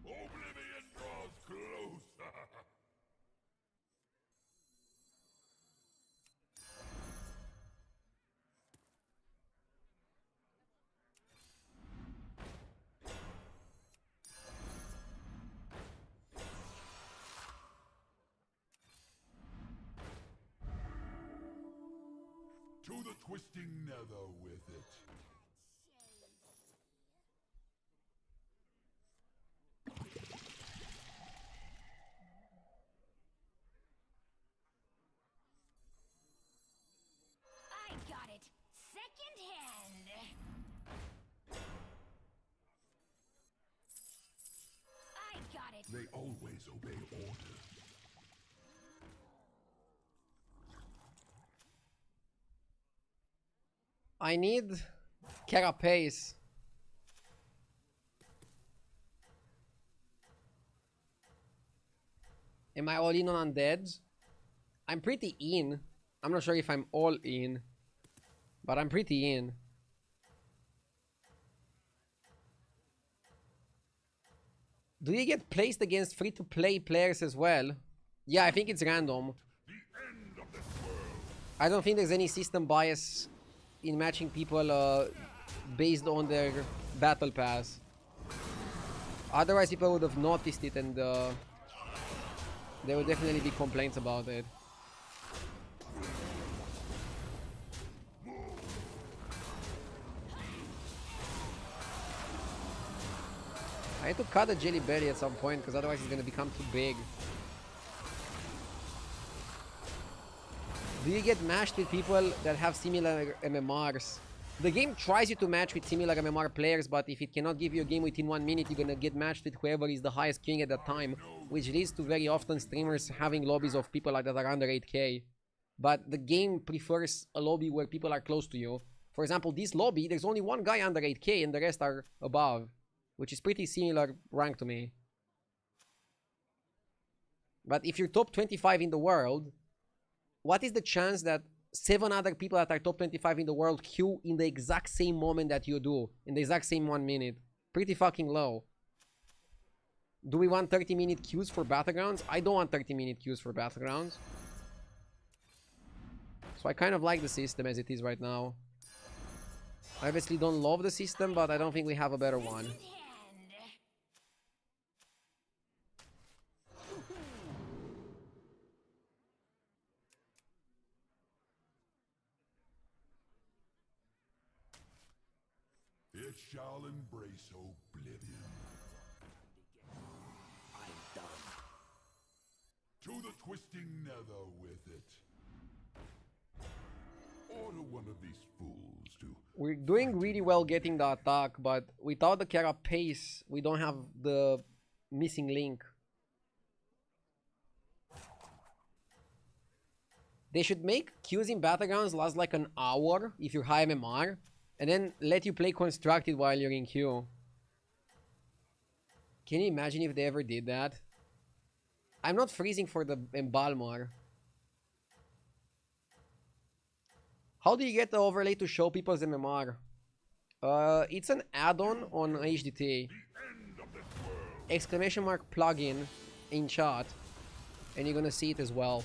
Speaker 3: Oblivion draws closer. To the twisting nether with it.
Speaker 6: I got it second hand. I got it.
Speaker 3: They always obey order.
Speaker 1: I need Carapace. Am I all in on undeads? I'm pretty in. I'm not sure if I'm all in, but I'm pretty in. Do you get placed against free-to-play players as well? Yeah, I think it's random. I don't think there's any system bias in matching people based on their battle pass. Otherwise, people would have noticed it and there would definitely be complaints about it. I need to cut the Jelly Belly at some point because otherwise it's gonna become too big. Do you get matched with people that have similar MMRs? The game tries you to match with similar MMR players, but if it cannot give you a game within 1 minute, you're gonna get matched with whoever is the highest king at that time, which leads to very often streamers having lobbies of people like that are under 8k. But the game prefers a lobby where people are close to you. For example, this lobby, there's only one guy under 8k and the rest are above, which is pretty similar rank to me. But if you're top 25 in the world, what is the chance that 7 other people that are top 25 in the world queue in the exact same moment that you do, in the exact same 1 minute? Pretty fucking low. Do we want 30-minute queues for battlegrounds? I don't want 30-minute queues for battlegrounds. So I kind of like the system as it is right now. I obviously don't love the system, but I don't think we have a better one.
Speaker 3: It shall embrace oblivion.
Speaker 2: I'm done.
Speaker 3: To the twisting nether with it. Order one of these fools to...
Speaker 1: We're doing really well getting the attack, but without the Kara pace, we don't have the missing link. They should make queues in battlegrounds last like an hour if you're high MMR, and then let you play constructed while you're in queue. Can you imagine if they ever did that? I'm not freezing for the Embalmer. How do you get the overlay to show people's MMR? It's an add-on on HDT. Exclamation mark plugin in chat, and you're gonna see it as well.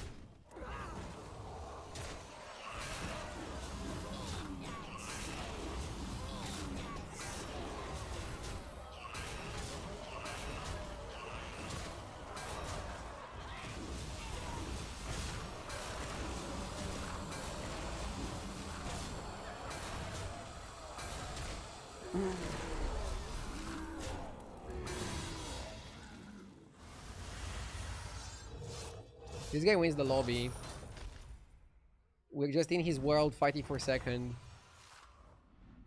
Speaker 1: This guy wins the lobby. We're just in his world fighting for second.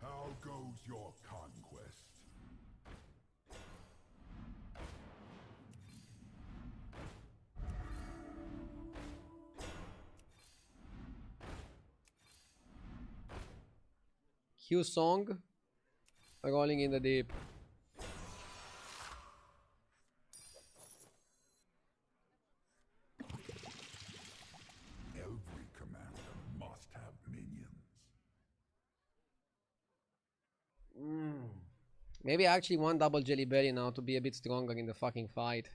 Speaker 3: How goes your conquest?
Speaker 1: Q song. Rolling in the deep.
Speaker 3: Every commander must have minions.
Speaker 1: Maybe I actually want double Jelly Belly now to be a bit stronger in the fucking fight.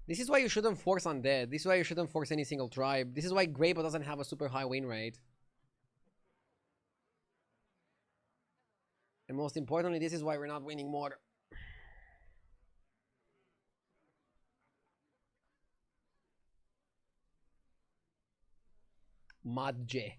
Speaker 1: This is why you shouldn't force Undead. This is why you shouldn't force any single tribe. This is why Greybow doesn't have a super high win rate. And most importantly, this is why we're not winning more. Madje.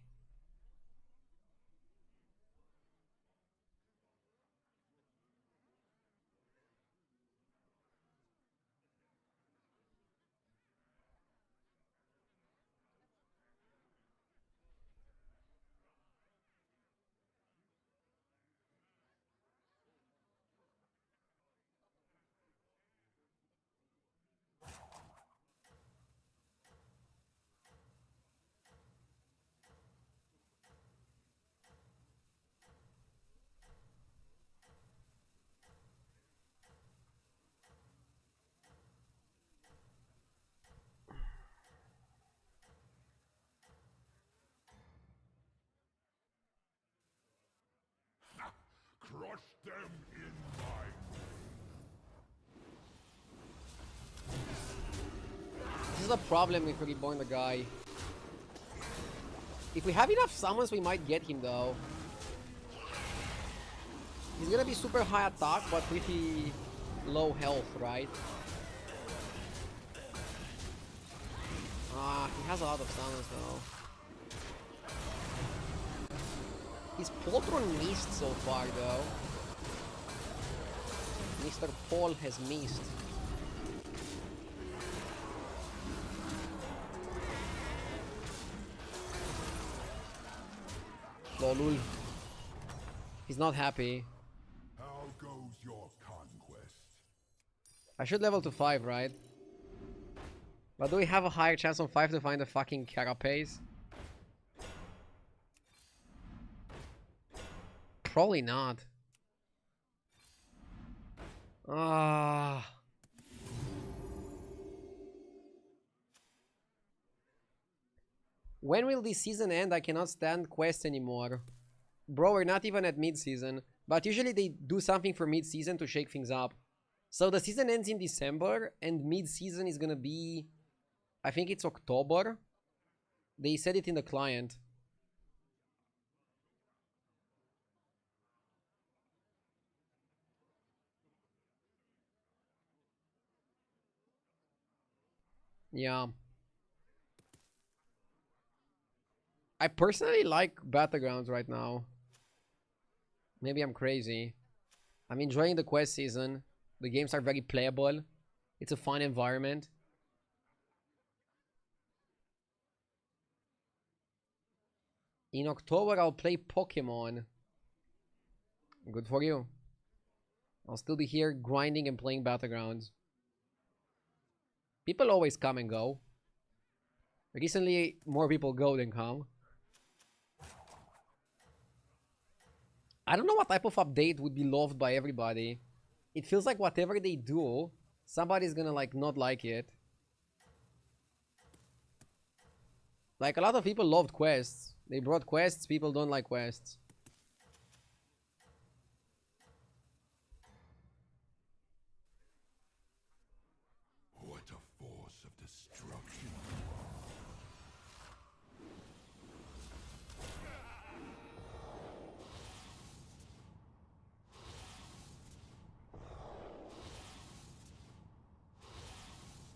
Speaker 3: crush them in my
Speaker 1: This is a problem if we reborn the guy. If we have enough summons, we might get him though. He's gonna be super high attack, but pretty low health, right? Ah, he has a lot of summons though. His Poltron missed so far though. Mr. Paul has missed. Lolul. He's not happy.
Speaker 3: How goes your conquest?
Speaker 1: I should level to 5, right? But do we have a higher chance on 5 to find a fucking carapace? Probably not. Ah. When will this season end? I cannot stand quests anymore. Bro, we're not even at mid-season. But usually they do something for mid-season to shake things up. So the season ends in December, and mid-season is gonna be... I think it's October. They said it in the client. Yeah. I personally like battlegrounds right now. Maybe I'm crazy. I'm enjoying the quest season. The games are very playable. It's a fun environment. In October, I'll play Pokemon. Good for you. I'll still be here grinding and playing battlegrounds. People always come and go. Recently, more people go than come. I don't know what type of update would be loved by everybody. It feels like whatever they do, somebody's gonna like not like it. Like a lot of people loved quests. They brought quests, people don't like quests.
Speaker 3: What a force of destruction.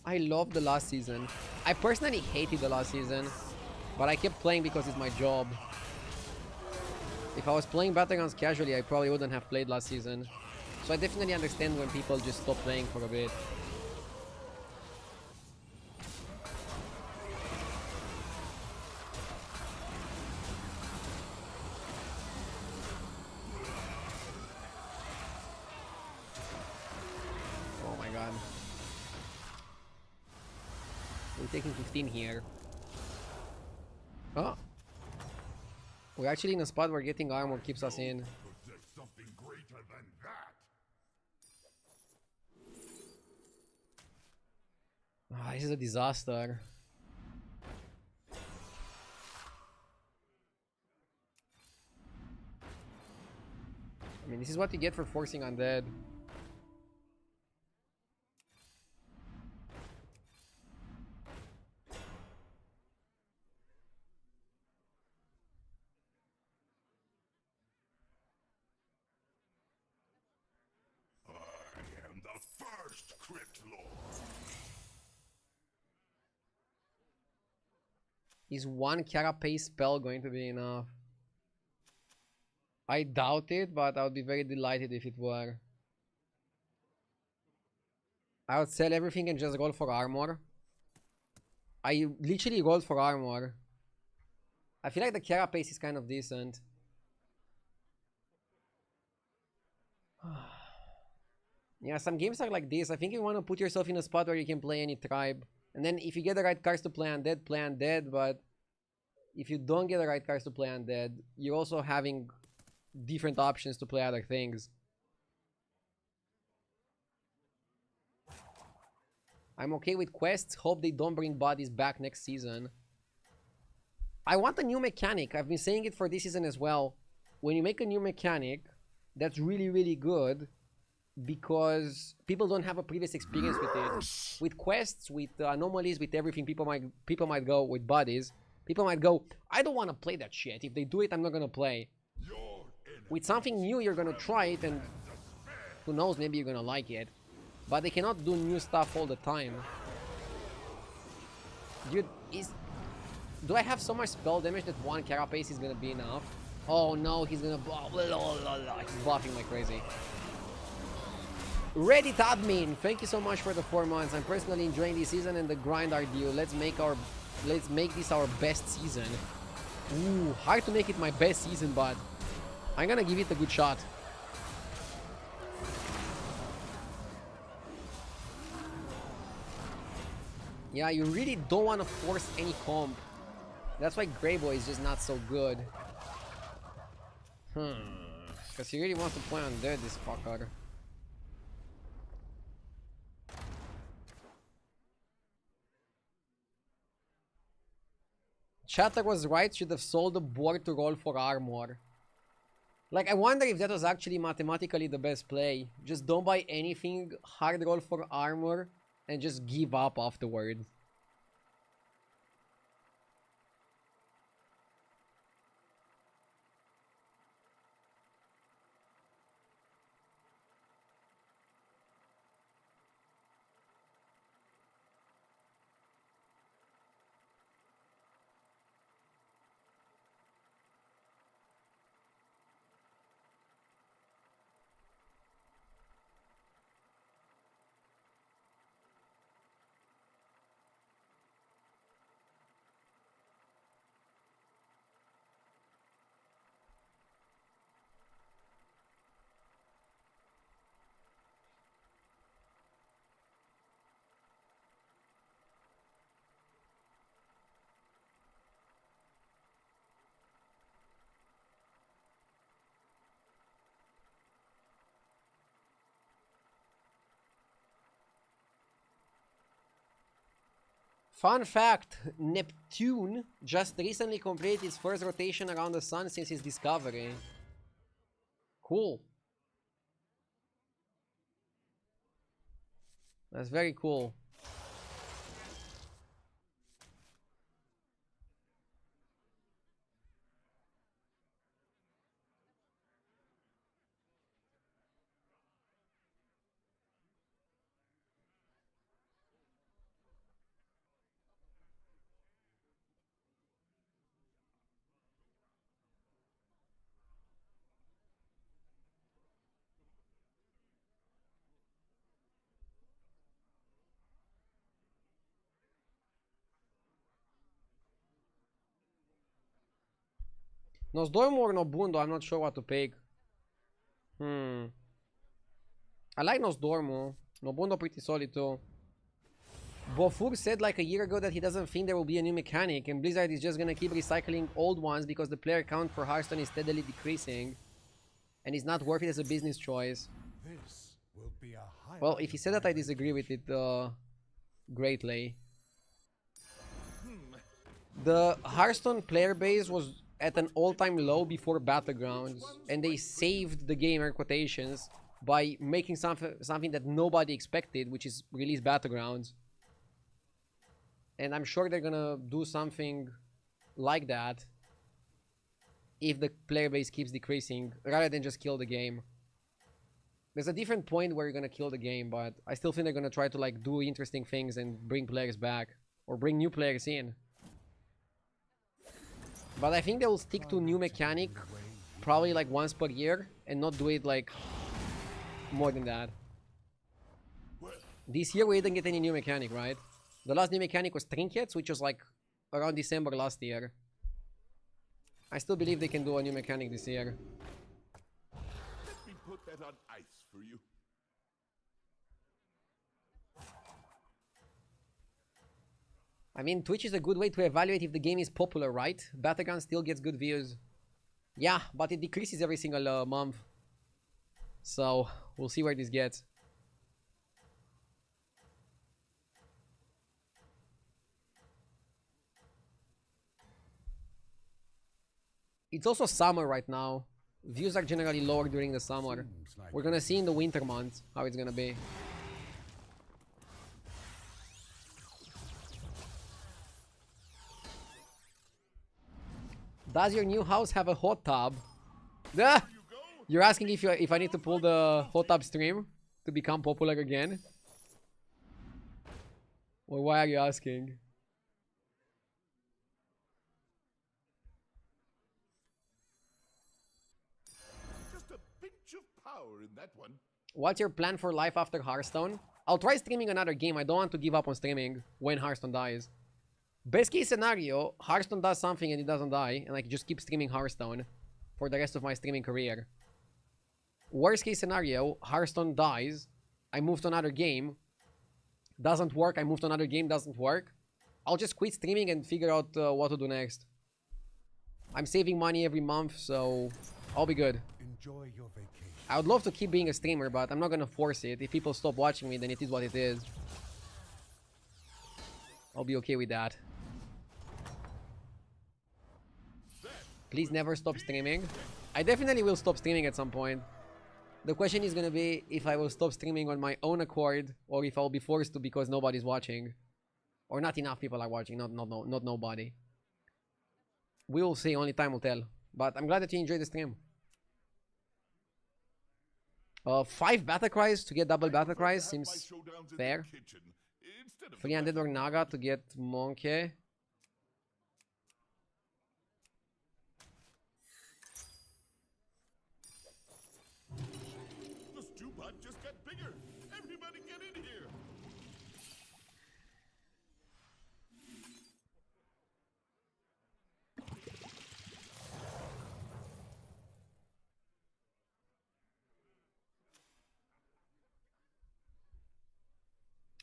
Speaker 1: I loved the last season. I personally hated the last season, but I kept playing because it's my job. If I was playing Battlegrounds casually, I probably wouldn't have played last season. So I definitely understand when people just stop playing for a bit. Oh my god. We're taking 15 here. Oh. We're actually in a spot where getting armor keeps us in.
Speaker 3: Possess something greater than that.
Speaker 1: Ah, this is a disaster. I mean, this is what you get for forcing undead.
Speaker 3: I am the first Crypt Lord.
Speaker 1: Is one carapace spell going to be enough? I doubt it, but I would be very delighted if it were. I would sell everything and just roll for armor. I literally rolled for armor. I feel like the carapace is kind of decent. Yeah, some games are like this. I think you want to put yourself in a spot where you can play any tribe. And then if you get the right cards to play undead, but if you don't get the right cards to play undead, you're also having different options to play other things. I'm okay with quests. Hope they don't bring bodies back next season. I want a new mechanic. I've been saying it for this season as well. When you make a new mechanic, that's really, really good because people don't have a previous experience with it. With quests, with anomalies, with everything, people might go with bodies. People might go, I don't want to play that shit. If they do it, I'm not gonna play. With something new, you're gonna try it, and who knows, maybe you're gonna like it. But they cannot do new stuff all the time. Dude, do I have so much spell damage that one carapace is gonna be enough? Oh no, he's gonna he's buffing like crazy. Reddit admin, thank you so much for the 4 months. I'm personally enjoying this season and the grind are due. Let's make this our best season. Ooh, hard to make it my best season, but I'm gonna give it a good shot. Yeah, you really don't want to force any comp. That's why Grey Boy is just not so good. Because he really wants to play on dead, this fucker. Chatter was right, should have sold the board to roll for armor. Like, I wonder if that was actually mathematically the best play. Just don't buy anything, hard roll for armor, and just give up afterward. Fun fact, Neptune just recently completed his first rotation around the sun since his discovery. Cool. That's very cool. Nosdormu or Nobundo, I'm not sure what to pick. I like Nosdormu. Nobundo pretty solid too. Bofur said like a year ago that he doesn't think there will be a new mechanic, and Blizzard is just gonna keep recycling old ones because the player count for Hearthstone is steadily decreasing. And it's not worth it as a business choice.
Speaker 2: This will be a
Speaker 1: Well, if he said that, I disagree with it greatly. The Hearthstone player base was at an all-time low before Battlegrounds, and they saved the game, air quotations, by making something that nobody expected, which is release Battlegrounds. And I'm sure they're gonna do something like that if the player base keeps decreasing, rather than just kill the game. There's a different point where you're gonna kill the game, but I still think they're gonna try to like do interesting things and bring players back, or bring new players in. But I think they will stick to new mechanic probably like once per year and not do it like more than that. This year we didn't get any new mechanic, right? The last new mechanic was Trinkets, which was like around December last year. I still believe they can do a new mechanic this year.
Speaker 3: Let me put that on ice for you.
Speaker 1: I mean, Twitch is a good way to evaluate if the game is popular, right? Battlegrounds still gets good views. Yeah, but it decreases every single month. So, we'll see where this gets. It's also summer right now. Views are generally lower during the summer. We're gonna see in the winter months how it's gonna be. Does your new house have a hot tub? Ah! You're asking if I need to pull the hot tub stream to become popular again? Well, why are you asking?
Speaker 5: Just a pinch of power in that one.
Speaker 1: What's your plan for life after Hearthstone? I'll try streaming another game. I don't want to give up on streaming when Hearthstone dies. Best case scenario, Hearthstone does something and it doesn't die, and I can just keep streaming Hearthstone for the rest of my streaming career. Worst case scenario, Hearthstone dies, I move to another game, doesn't work, I move to another game, doesn't work. I'll just quit streaming and figure out what to do next. I'm saving money every month, so I'll be good.
Speaker 5: Enjoy your vacation.
Speaker 1: I would love to keep being a streamer, but I'm not gonna force it. If people stop watching me, then it is what it is. I'll be okay with that. Please never stop streaming. I definitely will stop streaming at some point. The question is gonna be if I will stop streaming on my own accord or if I'll be forced to because nobody's watching. Or not enough people are watching, not nobody. We will see, only time will tell. But I'm glad that you enjoyed the stream. 5 battle cries to get double battle cries seems fair. 300 or Naga to get Monkey.
Speaker 5: The stew pot just got bigger. Everybody get in here.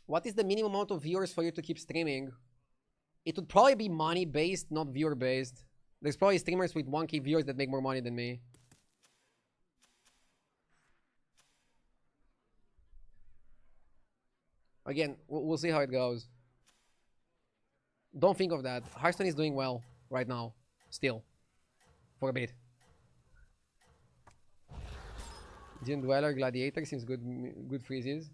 Speaker 1: What is the minimum amount of viewers for you to keep streaming? It would probably be money based, not viewer based. There's probably streamers with 1k viewers that make more money than me. Again, we'll see how it goes. Don't think of that. Hearthstone is doing well right now. Still. For a bit. Dune Dweller, Gladiator seems good. Good freezes.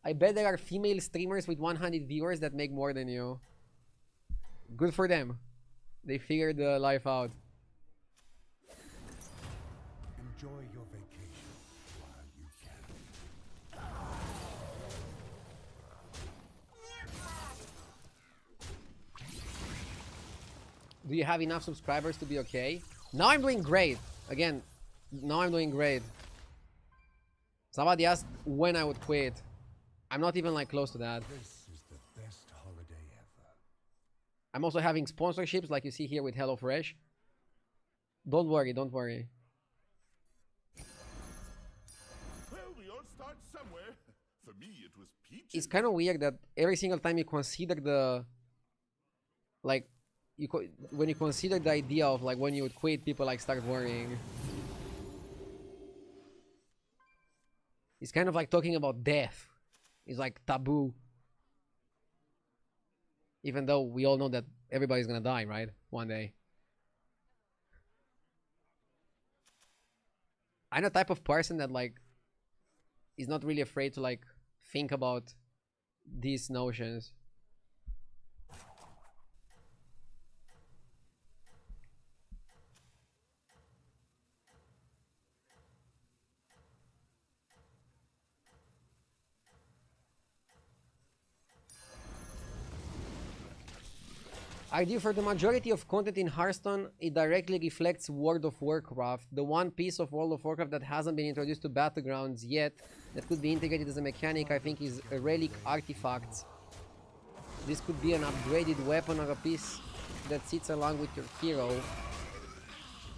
Speaker 1: I bet there are female streamers with 100 viewers that make more than you. Good for them. They figured the life out.
Speaker 5: Enjoy your vacation while you can.
Speaker 1: Do you have enough subscribers to be okay? Now I'm doing great. Again, now I'm doing great. Somebody asked when I would quit. I'm not even like close to that.
Speaker 5: This is the best holiday ever.
Speaker 1: I'm also having sponsorships like you see here with HelloFresh. Don't worry, don't worry.
Speaker 5: Well, we all start somewhere. For me, it was peaches.
Speaker 1: It's kind of weird that every single time you consider the... Like, when you consider the idea of like when you would quit, people like start worrying. It's kind of like talking about death. It's like taboo. Even though we all know that everybody's gonna die, right? One day. I'm the type of person that like is not really afraid to like think about these notions. I do for the majority of content in Hearthstone, it directly reflects World of Warcraft. The one piece of World of Warcraft that hasn't been introduced to battlegrounds yet, that could be integrated as a mechanic, I think is a relic artifacts. This could be an upgraded weapon or a piece that sits along with your hero,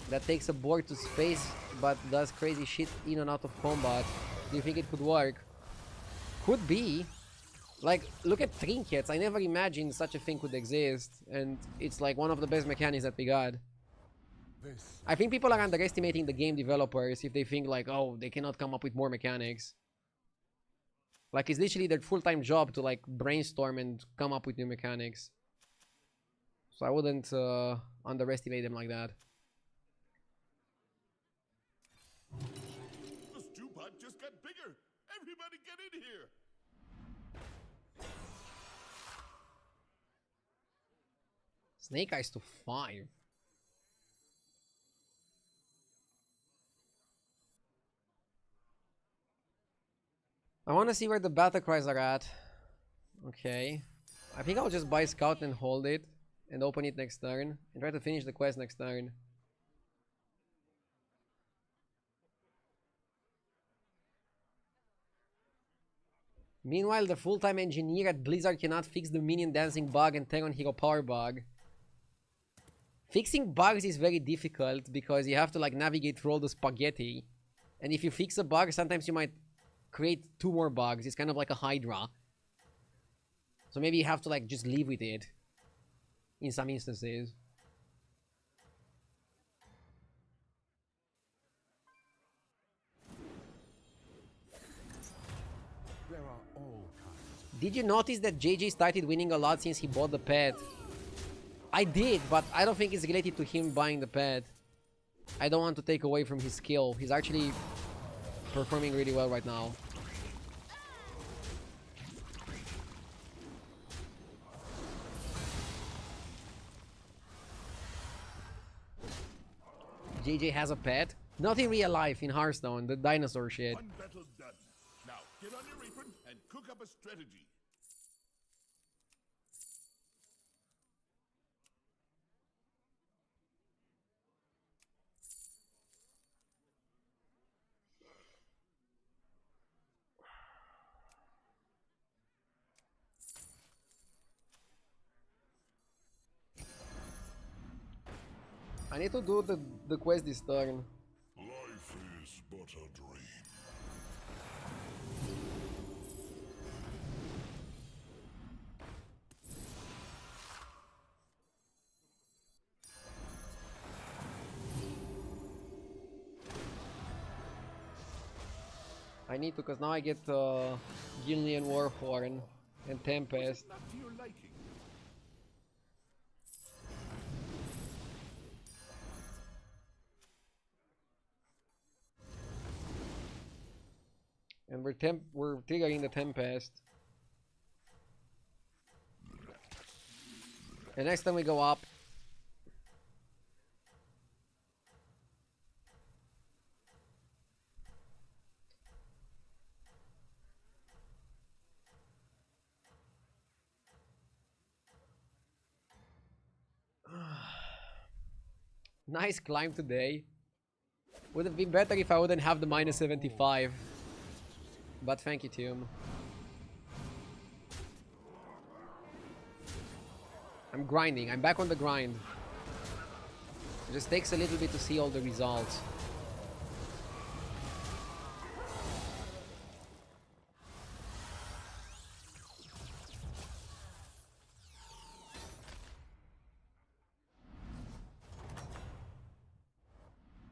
Speaker 1: that takes a board to space but does crazy shit in and out of combat. Do you think it could work? Could be. Like, look at trinkets. I never imagined such a thing could exist, and it's like one of the best mechanics that we got. I think people are underestimating the game developers if they think like, oh, they cannot come up with more mechanics. Like, it's literally their full-time job to like brainstorm and come up with new mechanics. So I wouldn't underestimate them like that.
Speaker 3: The stew pot just got bigger. Everybody get in here.
Speaker 1: Snake Eyes to 5. I want to see where the battle cries are at. Okay. I think I'll just buy Scout and hold it. And open it next turn. And try to finish the quest next turn. Meanwhile, the full-time engineer at Blizzard cannot fix the minion dancing bug and Terran hero power bug. Fixing bugs is very difficult because you have to like navigate through all the spaghetti. And if you fix a bug, sometimes you might create 2 more bugs. It's kind of like a Hydra. So maybe you have to like just live with it in some instances.
Speaker 5: There are all kinds.
Speaker 1: Did you notice that JJ started winning a lot since he bought the pet? I did, but I don't think it's related to him buying the pet. I don't want to take away from his skill. He's actually performing really well right now. JJ has a pet? Not in real life, in Hearthstone, the dinosaur shit.
Speaker 3: One battle done. Now get on your apron and cook up a strategy.
Speaker 1: I need to do the quest this turn.
Speaker 3: Life is but a dream.
Speaker 1: I need to, because now I get Gilnean Warhorn and Tempest.
Speaker 3: Not to your liking.
Speaker 1: And we're triggering the Tempest. And next time we go up. Nice climb today. Would have been better if I wouldn't have the minus 75. But thank you, Tomb. I'm grinding. I'm back on the grind. It just takes a little bit to see all the results.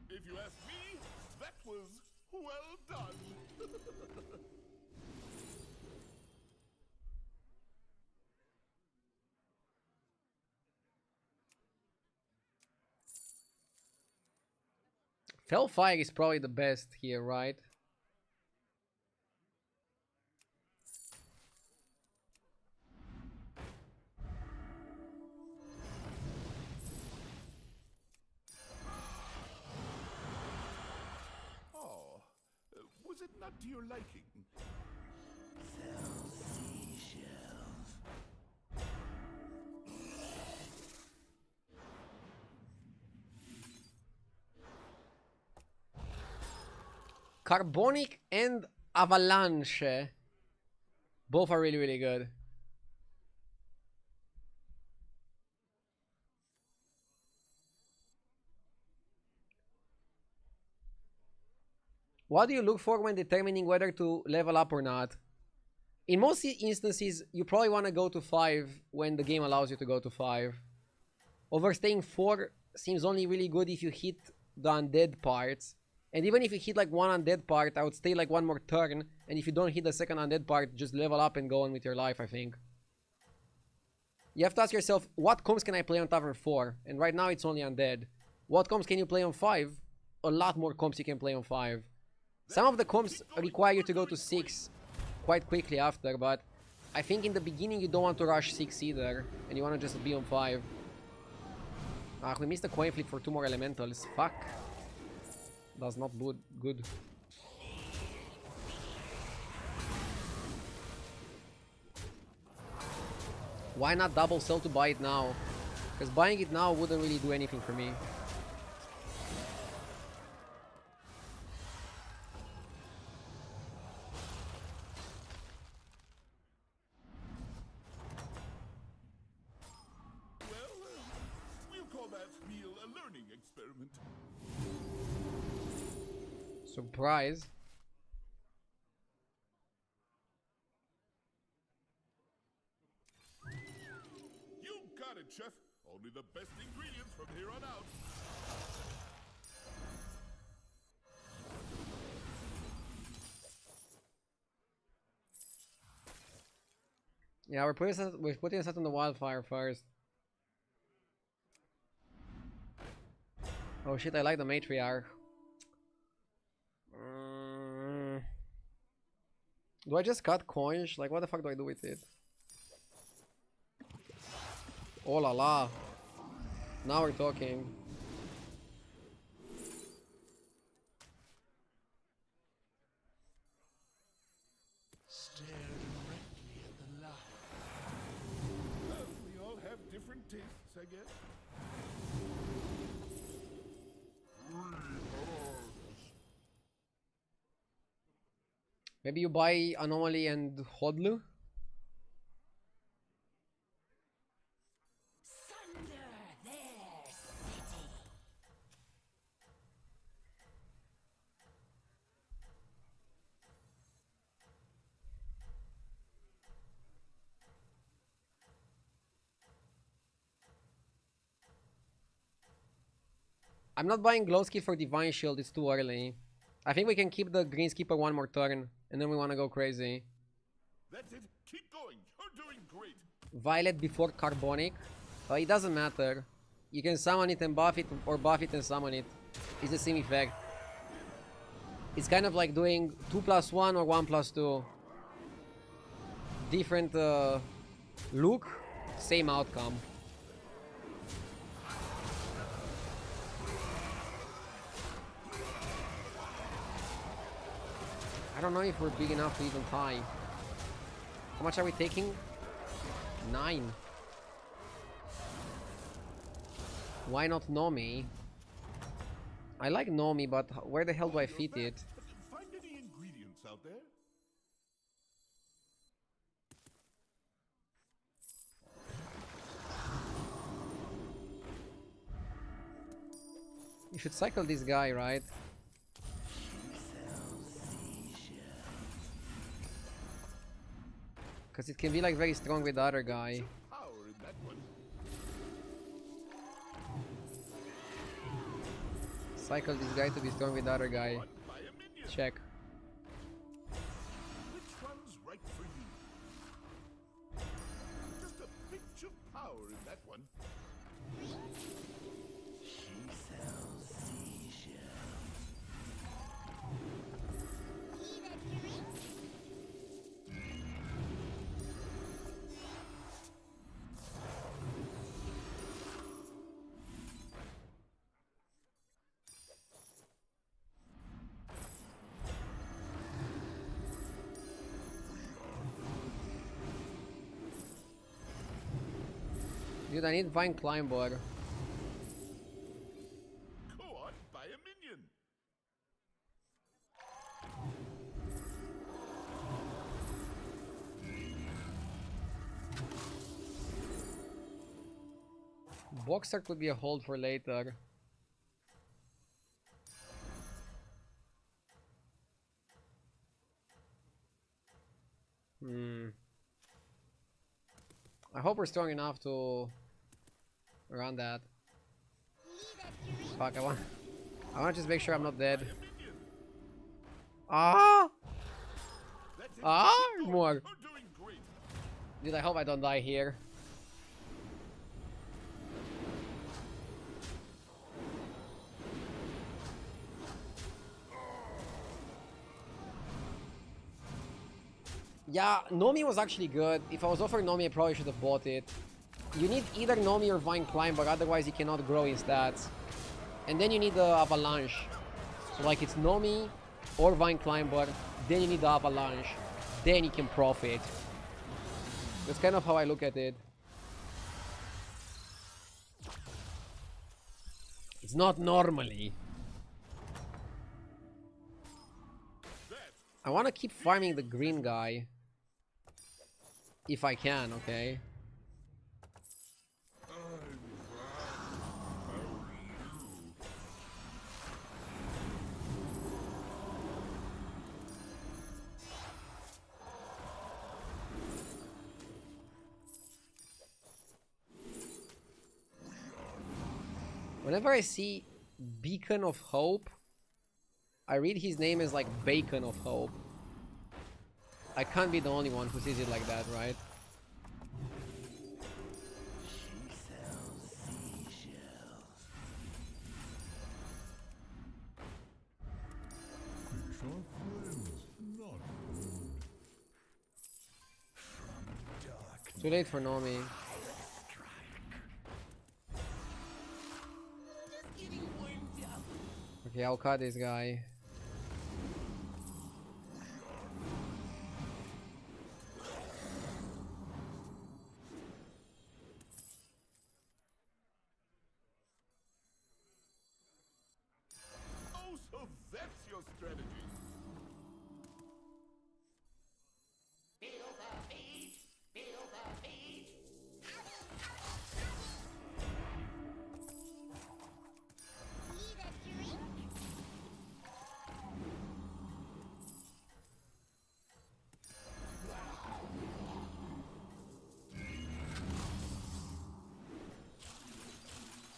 Speaker 3: If you ask me, that was well done.
Speaker 1: Fellfire is probably the best here, right?
Speaker 3: Oh, was it not to your liking?
Speaker 1: Carbonic and Avalanche. Both are really, really good. What do you look for when determining whether to level up or not? In most instances, you probably want to go to 5 when the game allows you to go to 5. Overstaying 4 seems only really good if you hit the undead parts. And even if you hit like one undead part, I would stay like one more turn. And if you don't hit the second undead part, just level up and go on with your life, I think. You have to ask yourself, what comps can I play on Tavern 4? And right now it's only Undead. What comps can you play on 5? A lot more comps you can play on 5. Some of the comps require you to go to 6 quite quickly after, but I think in the beginning you don't want to rush 6 either, and you want to just be on 5. Ah, we missed a coin flip for 2 more elementals. Fuck. That's not good. Why not double sell to buy it now? Because buying it now wouldn't really do anything for me.
Speaker 3: Well, we'll call that meal a learning experiment.
Speaker 1: Surprise.
Speaker 3: You got it, Chef. Only the best ingredients from here on out.
Speaker 1: Yeah, we're putting us on the wildfire first. Oh shit, I like the matriarch. Do I just cut coins? Like, what the fuck do I do with it? Oh la la. Now we're talking.
Speaker 2: Stare directly at the light.
Speaker 3: Well, we all have different tastes, I guess.
Speaker 1: Maybe you buy Anomaly and Hodlu?
Speaker 6: Sunder their city.
Speaker 1: I'm not buying Glowski for Divine Shield, it's too early. I think we can keep the Greenskeeper one more turn, and then we want to go crazy.
Speaker 3: That's it. Keep going. You're doing great.
Speaker 1: Violet before Carbonic. It doesn't matter. You can summon it and buff it, or buff it and summon it. It's the same effect. It's kind of like doing 2+1 or 1+2. Different look, same outcome. I don't know if we're big enough to even tie. How much are we taking? 9. Why not Nomi? I like Nomi, but where the hell do I fit it?
Speaker 3: Find any ingredients out there?
Speaker 1: You should cycle this guy, right? Because it can be like very strong with the other guy.
Speaker 3: Power in that one.
Speaker 1: Cycle this guy to be strong with the other guy.
Speaker 3: Won by a minion.
Speaker 1: Check.
Speaker 3: Which one's right for you? Just a pinch of power in that one.
Speaker 1: Dude, I need Vine Climber.
Speaker 3: Go on, buy a minion.
Speaker 1: Boxer could be a hold for later. I hope we're strong enough to run that. Fuck, I want to just make sure I'm not dead. Ah!
Speaker 3: That's it.
Speaker 1: Ah!
Speaker 3: Keep going.
Speaker 1: More.
Speaker 3: You're doing great.
Speaker 1: Dude, I hope I don't die here. Yeah, Nomi was actually good. If I was offered Nomi, I probably should have bought it. You need either Nomi or Vine Climber, otherwise you cannot grow in stats. And then you need the Avalanche. So like it's Nomi or Vine Climber, then you need the Avalanche. Then you can profit. That's kind of how I look at it. It's not normally. I want to keep farming the green guy. If I can, okay? Whenever I see Beacon of Hope, I read his name as like Bacon of Hope. I can't be the only one who sees it like that, right? Too late for Nomi. Okay, I'll cut this guy.
Speaker 3: Oh, so that's your strategy.
Speaker 6: Need a drink?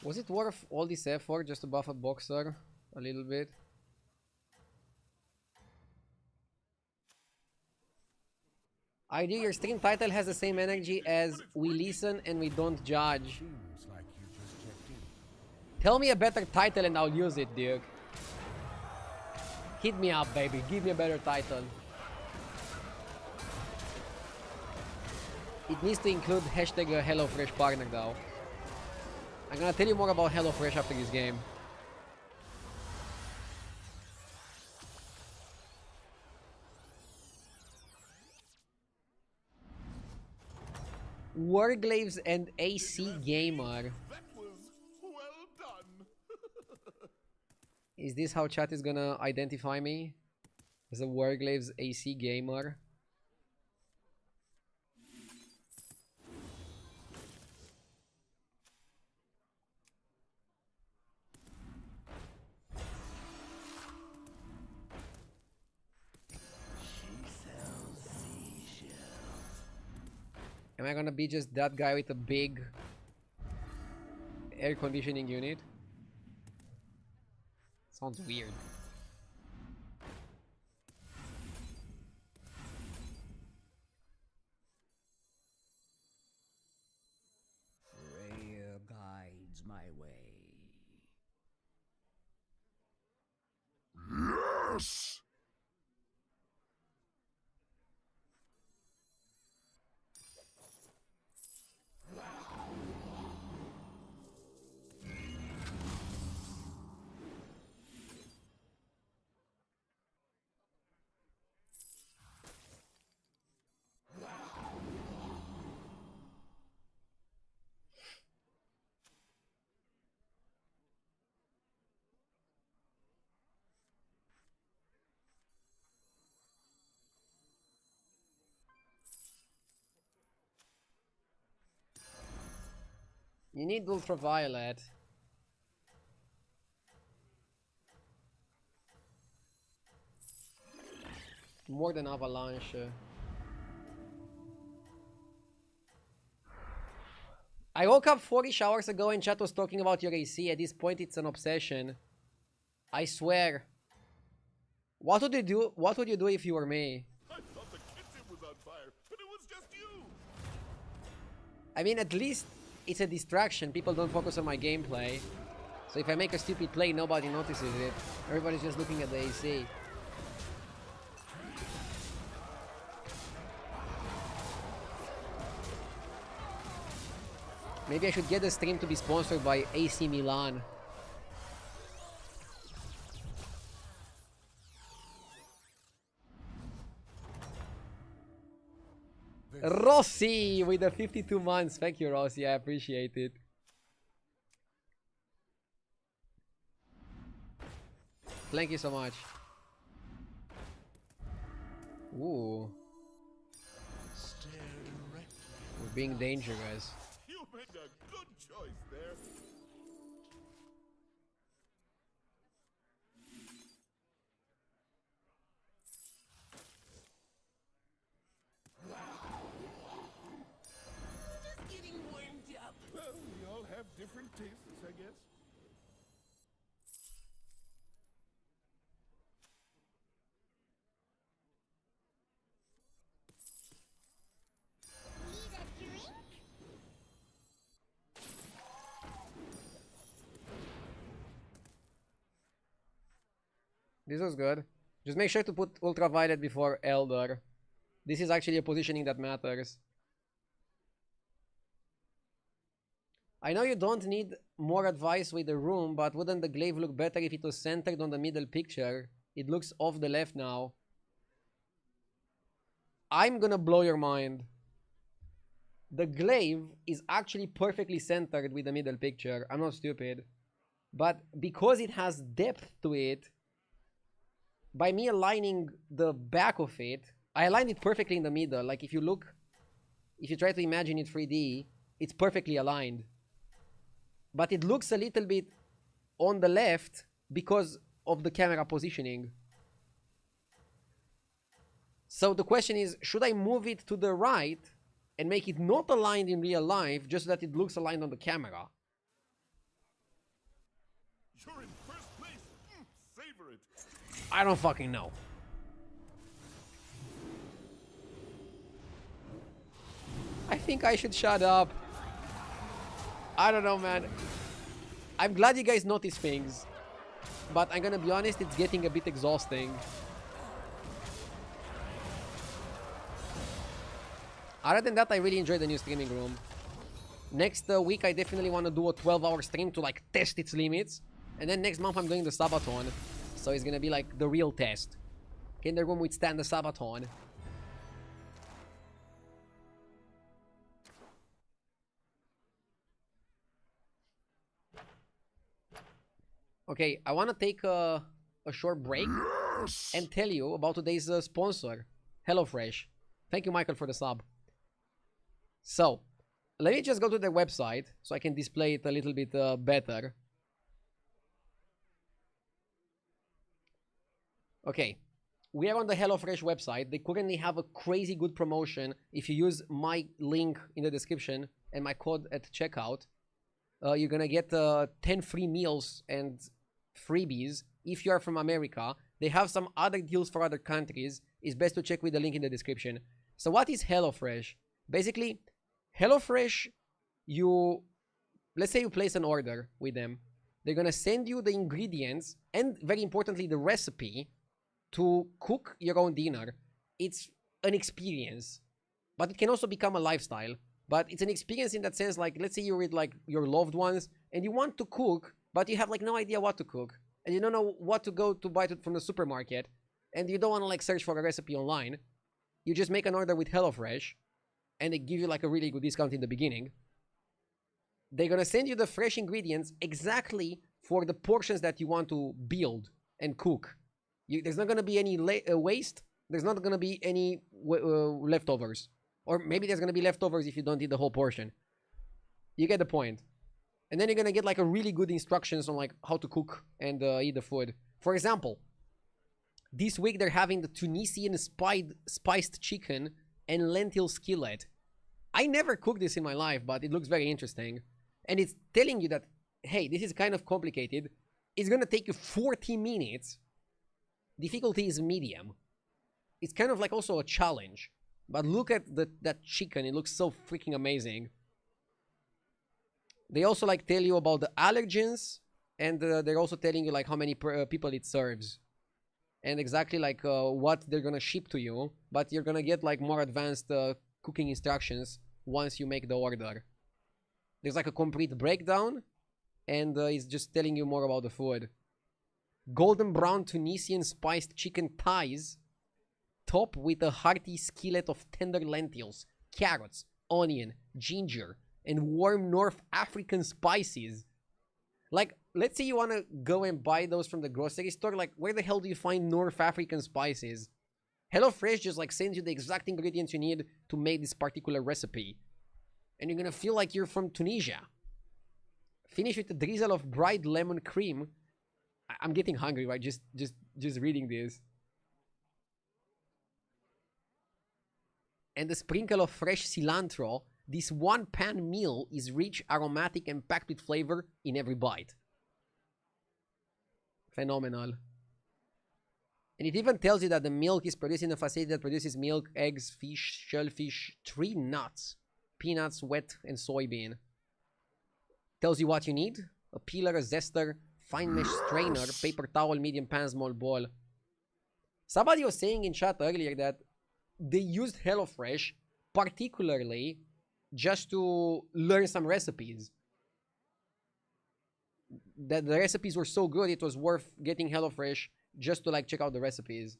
Speaker 1: Was it worth all this effort just to buff a boxer a little bit? ID, your stream title has the same energy as we listen and we don't judge.
Speaker 5: Seems like you just checked in.
Speaker 1: Tell me a better title and I'll use it, Duke. Hit me up, baby. Give me a better title. It needs to include hashtag HelloFresh partner though. I'm gonna tell you more about HelloFresh after this game. Warglaves and AC Gamer.
Speaker 3: That was well done.
Speaker 1: Is this how chat is gonna identify me? As a Warglaves AC Gamer? Am I gonna be just that guy with a big air conditioning unit? Sounds weird.
Speaker 2: Freya guides my way.
Speaker 3: Yes!
Speaker 1: You need ultraviolet. More than avalanche. I woke up 40 hours ago and chat was talking about your AC. At this point it's an obsession. I swear. What would you do? What would you do if you were me?
Speaker 3: I thought the kitchen was on fire, but it was just you.
Speaker 1: I mean, at least it's a distraction. People don't focus on my gameplay. So if I make a stupid play, nobody notices it. Everybody's just looking at the AC. Maybe I should get the stream to be sponsored by AC Milan. Rossi with the 52 months. Thank you, Rossi. I appreciate it. Thank you so much. Ooh. We're being dangerous.
Speaker 3: You made a good choice there.
Speaker 6: Getting warmed up.
Speaker 3: Well, we all have different tastes, I guess.
Speaker 6: Need a drink?
Speaker 1: This was good. Just make sure to put ultraviolet before Elder. This is actually a positioning that matters. I know you don't need more advice with the room, but wouldn't the glaive look better if it was centered on the middle picture? It looks off the left now. I'm gonna blow your mind. The glaive is actually perfectly centered with the middle picture. I'm not stupid. But because it has depth to it, by me aligning the back of it, I aligned it perfectly in the middle. Like if you look, if you try to imagine it 3D, it's perfectly aligned. But it looks a little bit on the left because of the camera positioning. So the question is, should I move it to the right and make it not aligned in real life just so that it looks aligned on the camera?
Speaker 3: You're in first place. Savor it.
Speaker 1: I don't fucking know. I think I should shut up. I don't know, man. I'm glad you guys notice things, but I'm gonna be honest, it's getting a bit exhausting. Other than that, I really enjoyed the new streaming room. Next week, I definitely want to do a 12-hour stream to like test its limits. And then next month, I'm doing the Sabaton. So it's gonna be like the real test. Can the room withstand the Sabaton? Okay, I want to take a short break and tell you about today's sponsor, HelloFresh. Thank you, Michael, for the sub. So, let me just go to their website so I can display it a little bit better. Okay, we are on the HelloFresh website. They currently have a crazy good promotion. If you use my link in the description and my code at checkout, you're gonna get 10 free meals and freebies if you are from America. They have some other deals for other countries. It's best to check with the link in the description. So what is HelloFresh? Basically, HelloFresh, let's say you place an order with them. They're gonna send you the ingredients and, very importantly, the recipe to cook your own dinner. It's an experience, but it can also become a lifestyle. But it's an experience in that sense, like, let's say you're with like your loved ones and you want to cook, but you have like no idea what to cook, and you don't know what to go to buy from the supermarket, and you don't want to like search for a recipe online. You just make an order with HelloFresh, and they give you like a really good discount in the beginning. They're gonna send you the fresh ingredients exactly for the portions that you want to build and cook. There's not gonna be any waste. There's not gonna be any leftovers. Or maybe there's gonna be leftovers if you don't eat the whole portion. You get the point. And then you're gonna get like a really good instructions on like how to cook and eat the food. For example, this week they're having the Tunisian spiced chicken and lentil skillet. I never cooked this in my life, but it looks very interesting. And it's telling you that, hey, this is kind of complicated. It's gonna take you 40 minutes. Difficulty is medium. It's kind of like also a challenge. But look at that chicken. It looks so freaking amazing. They also like tell you about the allergens, and they're also telling you like how many people it serves, and exactly like what they're gonna ship to you. But you're gonna get like more advanced cooking instructions once you make the order. There's like a complete breakdown, and it's just telling you more about the food. Golden brown Tunisian spiced chicken thighs, topped with a hearty skillet of tender lentils, carrots, onion, ginger, and warm North African spices. Like, let's say you want to go and buy those from the grocery store. Like, where the hell do you find North African spices? HelloFresh just like sends you the exact ingredients you need to make this particular recipe. And you're gonna feel like you're from Tunisia. Finish with a drizzle of bright lemon cream. I'm getting hungry, right? Just reading this. And a sprinkle of fresh cilantro. This one-pan meal is rich, aromatic, and packed with flavor in every bite. Phenomenal. And it even tells you that the milk is produced in a facility that produces milk, eggs, fish, shellfish, 3 nuts, peanuts, wheat, and soybean. Tells you what you need. A peeler, a zester, fine mesh strainer, paper towel, medium pan, small bowl. Somebody was saying in chat earlier that they used HelloFresh particularly just to learn some recipes. That the recipes were so good, it was worth getting HelloFresh just to like check out the recipes.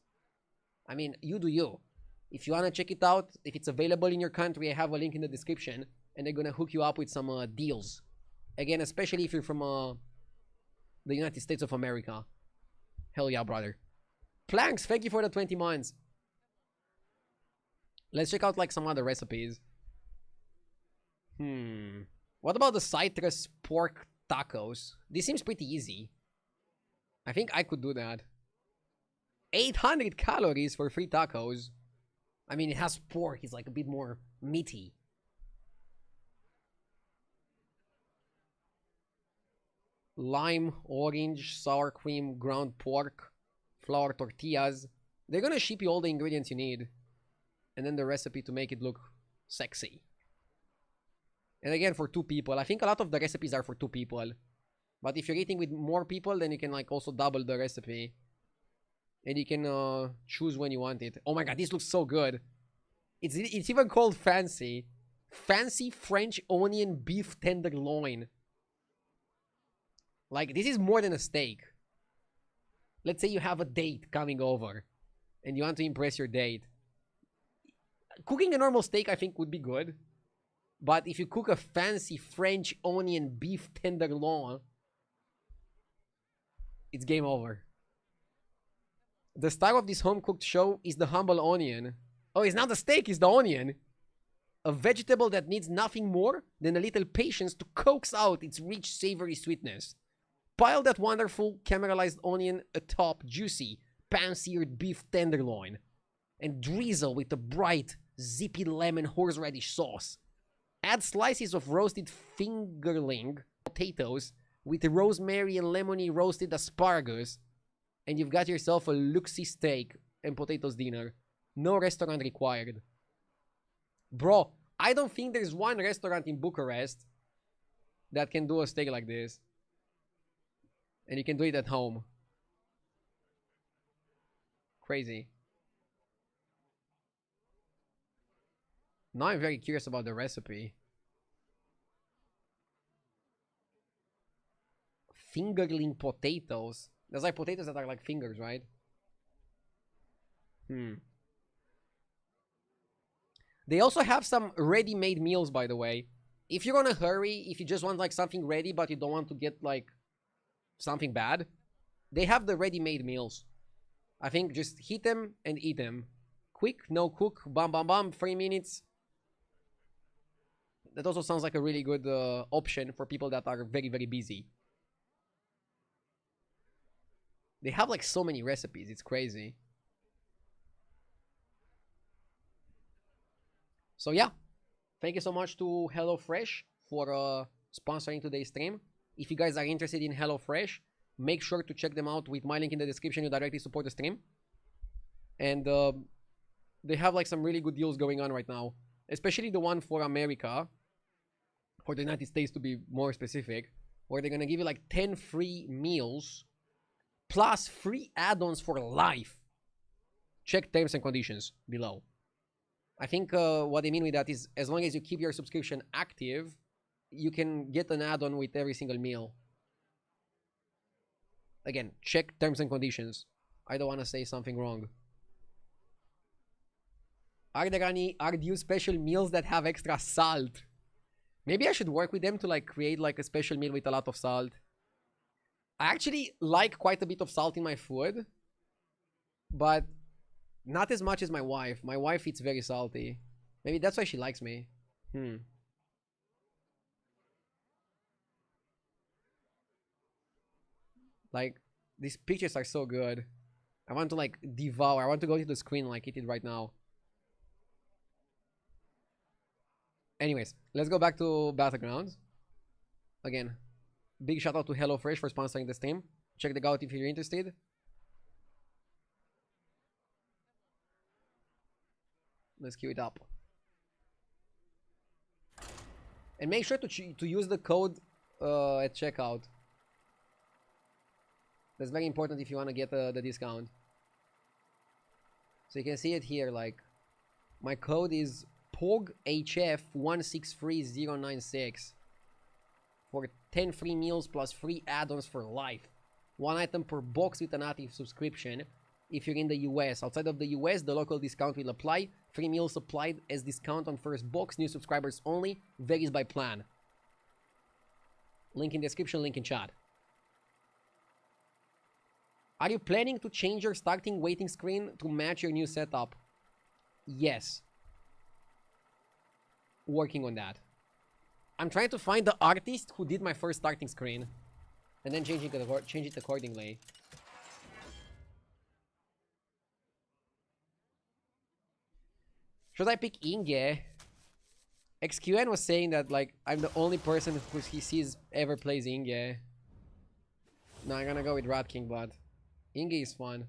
Speaker 1: I mean, you do you. If you want to check it out, if it's available in your country, I have a link in the description, and they're gonna hook you up with some deals. Again, especially if you're from the United States of America. Hell yeah, brother. Planks, thank you for the 20 months. Let's check out like some other recipes. What about the citrus pork tacos? This seems pretty easy. I think I could do that. 800 calories for 3 tacos. I mean, it has pork. It's like a bit more meaty. Lime, orange, sour cream, ground pork, flour tortillas. They're gonna ship you all the ingredients you need. And then the recipe to make it look sexy. And again, for 2 people. I think a lot of the recipes are for 2 people. But if you're eating with more people, then you can like also double the recipe. And you can choose when you want it. Oh my god, this looks so good. It's even called fancy. Fancy French onion beef tenderloin. Like, this is more than a steak. Let's say you have a date coming over. And you want to impress your date. Cooking a normal steak, I think, would be good. But if you cook a fancy French onion beef tenderloin, it's game over. The star of this home-cooked show is the humble onion. Oh, it's not the steak, it's the onion. A vegetable that needs nothing more than a little patience to coax out its rich, savory sweetness. Pile that wonderful caramelized onion atop juicy, pan-seared beef tenderloin. And drizzle with a bright, zippy lemon horseradish sauce. Add slices of roasted fingerling potatoes with rosemary and lemony roasted asparagus, and you've got yourself a luxury steak and potatoes dinner. No restaurant required. Bro, I don't think there's one restaurant in Bucharest that can do a steak like this. And you can do it at home. Crazy. Now I'm very curious about the recipe. Fingerling potatoes. There's like potatoes that are like fingers, right? They also have some ready-made meals, by the way. If you're on a hurry, if you just want like something ready but you don't want to get like something bad, they have the ready-made meals. I think just heat them and eat them. Quick, no cook, bam bam bam, 3 minutes. That also sounds like a really good option for people that are very, very busy. They have like so many recipes, it's crazy. So yeah, thank you so much to HelloFresh for sponsoring today's stream. If you guys are interested in HelloFresh, make sure to check them out with my link in the description to directly support the stream. And they have like some really good deals going on right now, especially the one for America, for the United States to be more specific, where they're gonna give you like 10 free meals plus free add-ons for life. Check terms and conditions below. I think what they mean with that is as long as you keep your subscription active, you can get an add-on with every single meal. Again, check terms and conditions. I don't want to say something wrong. Are there special meals that have extra salt? Maybe I should work with them to like create like a special meal with a lot of salt. I actually like quite a bit of salt in my food, but not as much as my wife. My wife eats very salty. Maybe that's why she likes me. Like, these pictures are so good. I want to like devour. I want to go to the screen and like eat it right now. Anyways, let's go back to Battlegrounds. Again, big shout out to HelloFresh for sponsoring the stream. Check it out if you're interested. Let's queue it up. And make sure to use the code at checkout. That's very important if you want to get the discount. So you can see it here, like, my code is POGHF163096 for 10 free meals plus free add-ons for life. 1 item per box with an active subscription if you're in the US. Outside of the US, the local discount will apply. Free meals applied as discount on first box. New subscribers only. Varies by plan. Link in description, link in chat. Are you planning to change your starting waiting screen to match your new setup? Yes. Working on that. I'm trying to find the artist who did my first starting screen and then change it accordingly. Should I pick Inge? XQN was saying that like I'm the only person who he sees ever plays Inge. No, I'm gonna go with Rat King, but Inge is fun.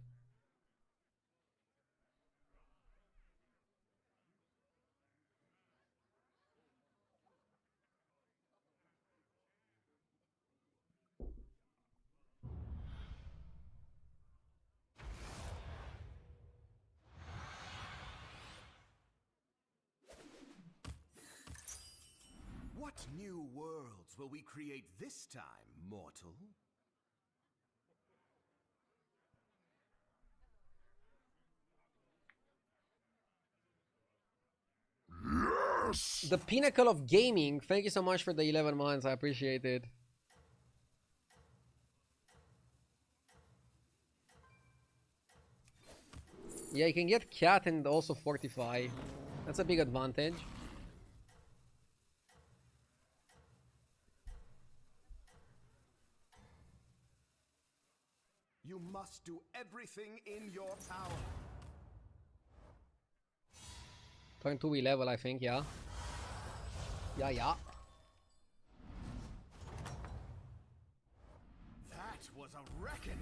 Speaker 5: What new worlds will we create this time, mortal?
Speaker 3: Yes!
Speaker 1: The pinnacle of gaming. Thank you so much for the 11 months. I appreciate it. Yeah, you can get cat and also fortify. That's a big advantage.
Speaker 5: You must do everything in your power.
Speaker 1: Turn 2 we level, I think, yeah. Yeah.
Speaker 5: That was a reckoning.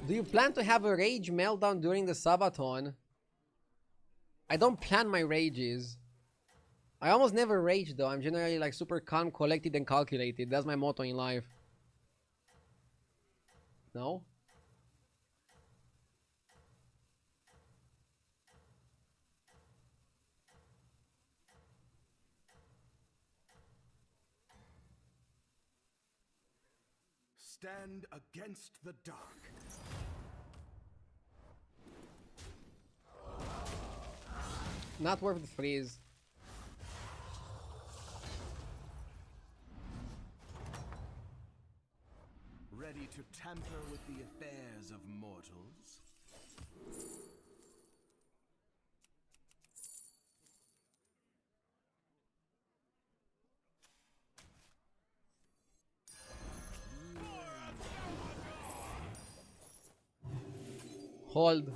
Speaker 1: Do you plan to have a rage meltdown during the Sabaton? I don't plan my rages. I almost never rage though. I'm generally like super calm, collected, and calculated. That's my motto in life. No?
Speaker 5: Stand against the dark.
Speaker 1: Not worth the freeze.
Speaker 5: Ready to tamper with the affairs of mortals?
Speaker 1: Hold.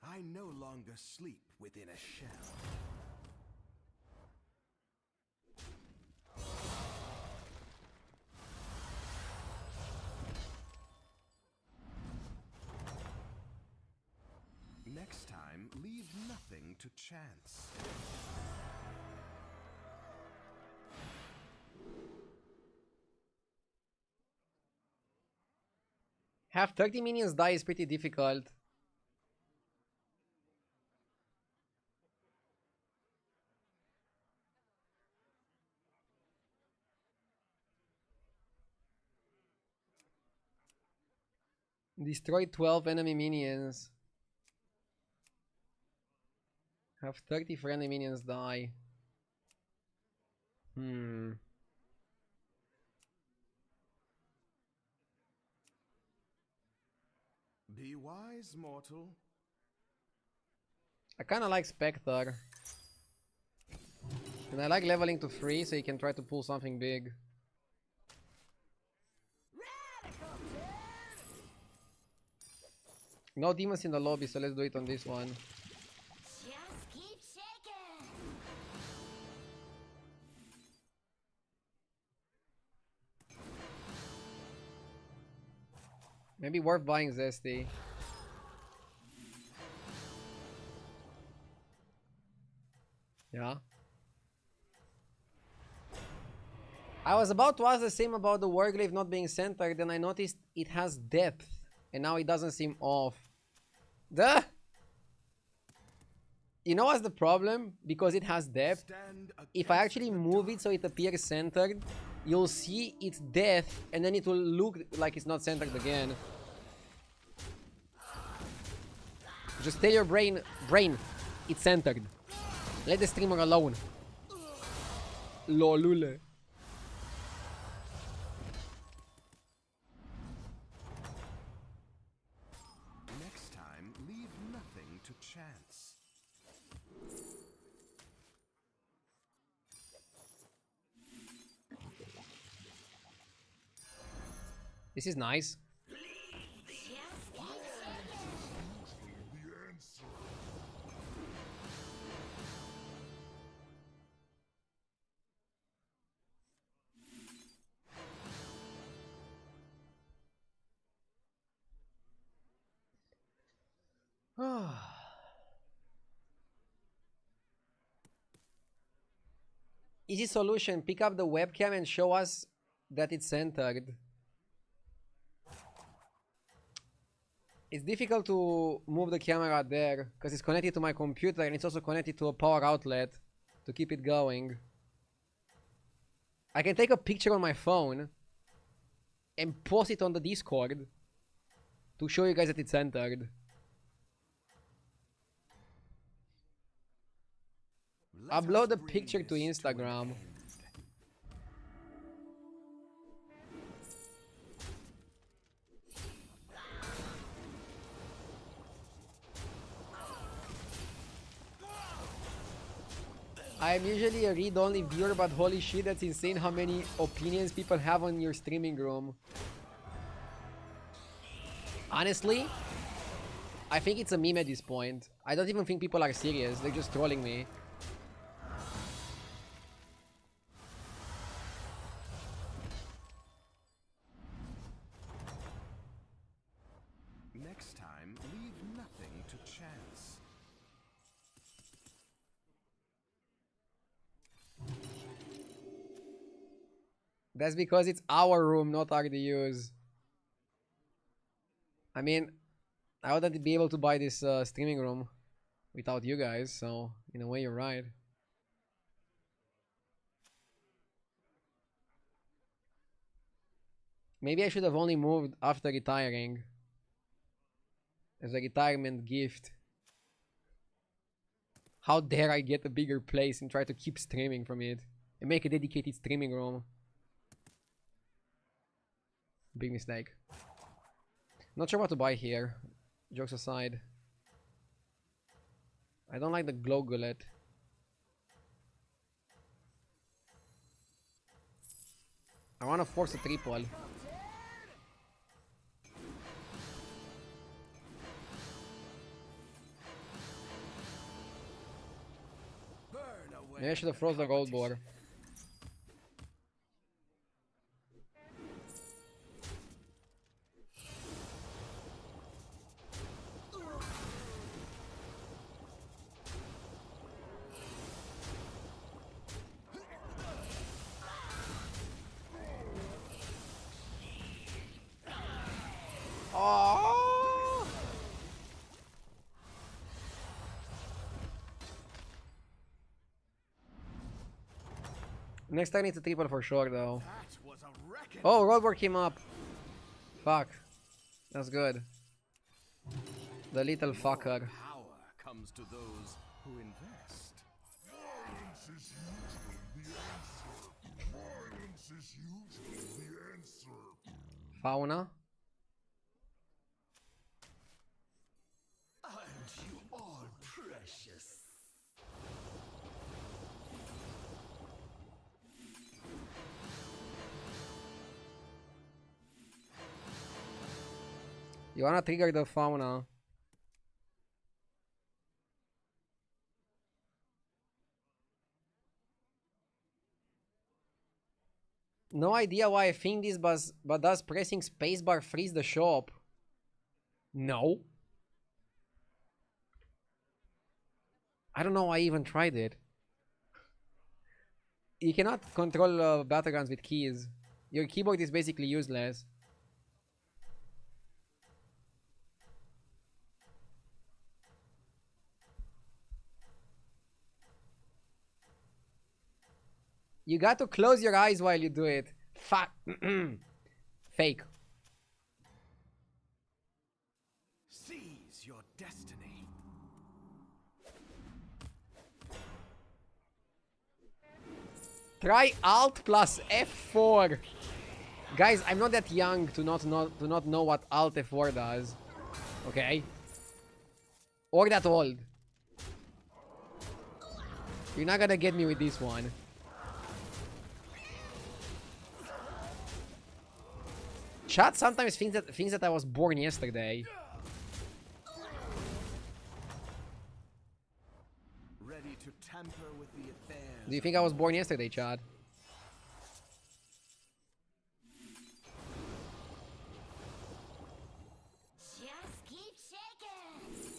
Speaker 5: I no longer sleep within a shell. Next time, leave nothing to chance.
Speaker 1: Have 30 minions die is pretty difficult. Destroy 12 enemy minions. Have 30 friendly minions die.
Speaker 5: Be wise, mortal.
Speaker 1: I kinda like Spectre. And I like leveling to 3 so you can try to pull something big. No demons in the lobby, so let's do it on this one.
Speaker 6: Just keep shaking.
Speaker 1: Maybe worth buying Zesty. Yeah. I was about to ask the same about the Warglaive not being centered, then I noticed it has depth. And now it doesn't seem off. Duh! You know what's the problem? Because it has depth. If I actually move it so it appears centered, you'll see its depth and then it will look like it's not centered again. Just tell your brain, it's centered. Let the streamer alone. Lolule.
Speaker 5: Next time, leave nothing to chance.
Speaker 1: This is nice. Easy solution, pick up the webcam and show us that it's centered. It's difficult to move the camera there because it's connected to my computer and it's also connected to a power outlet to keep it going. I can take a picture on my phone and post it on the Discord to show you guys that it's centered. Upload the picture to Instagram. I'm usually a read-only viewer, but holy shit, that's insane how many opinions people have on your streaming room. Honestly, I think it's a meme at this point. I don't even think people are serious, they're just trolling me.
Speaker 5: Next time, leave nothing to chance.
Speaker 1: That's because it's our room, not RDU's. I mean, I wouldn't be able to buy this streaming room without you guys, so in a way you're right. Maybe I should have only moved after retiring. As a retirement gift. How dare I get a bigger place and try to keep streaming from it. And make a dedicated streaming room. Big mistake. Not sure what to buy here. Jokes aside. I don't like the glow gullet. I want to force a triple. Maybe I should have frozen the gold board. Next time it's a triple for sure, though.
Speaker 5: That was a reckoning.
Speaker 1: Oh, roadwork came up. Fuck. That's good. The little fucker.
Speaker 5: Power comes to those who invest.
Speaker 3: Violence is usually the answer. Violence is usually the answer.
Speaker 1: Fauna.
Speaker 5: Aren't you all precious?
Speaker 1: You wanna trigger the fauna. No idea why I think this, but does pressing spacebar freeze the shop? No. I don't know why I even tried it. You cannot control battlegrounds with keys. Your keyboard is basically useless. You got to close your eyes while you do it. Fuck. Fake.
Speaker 5: Seize your destiny.
Speaker 1: Try Alt plus F4. Guys, I'm not that young to not know what Alt F4 does. Okay? Or that old. You're not gonna get me with this one. Chat sometimes thinks that I was born yesterday.
Speaker 5: Ready to tamper with the affairs.
Speaker 1: Do you think I was born yesterday, Chad?
Speaker 6: Just keep shaking.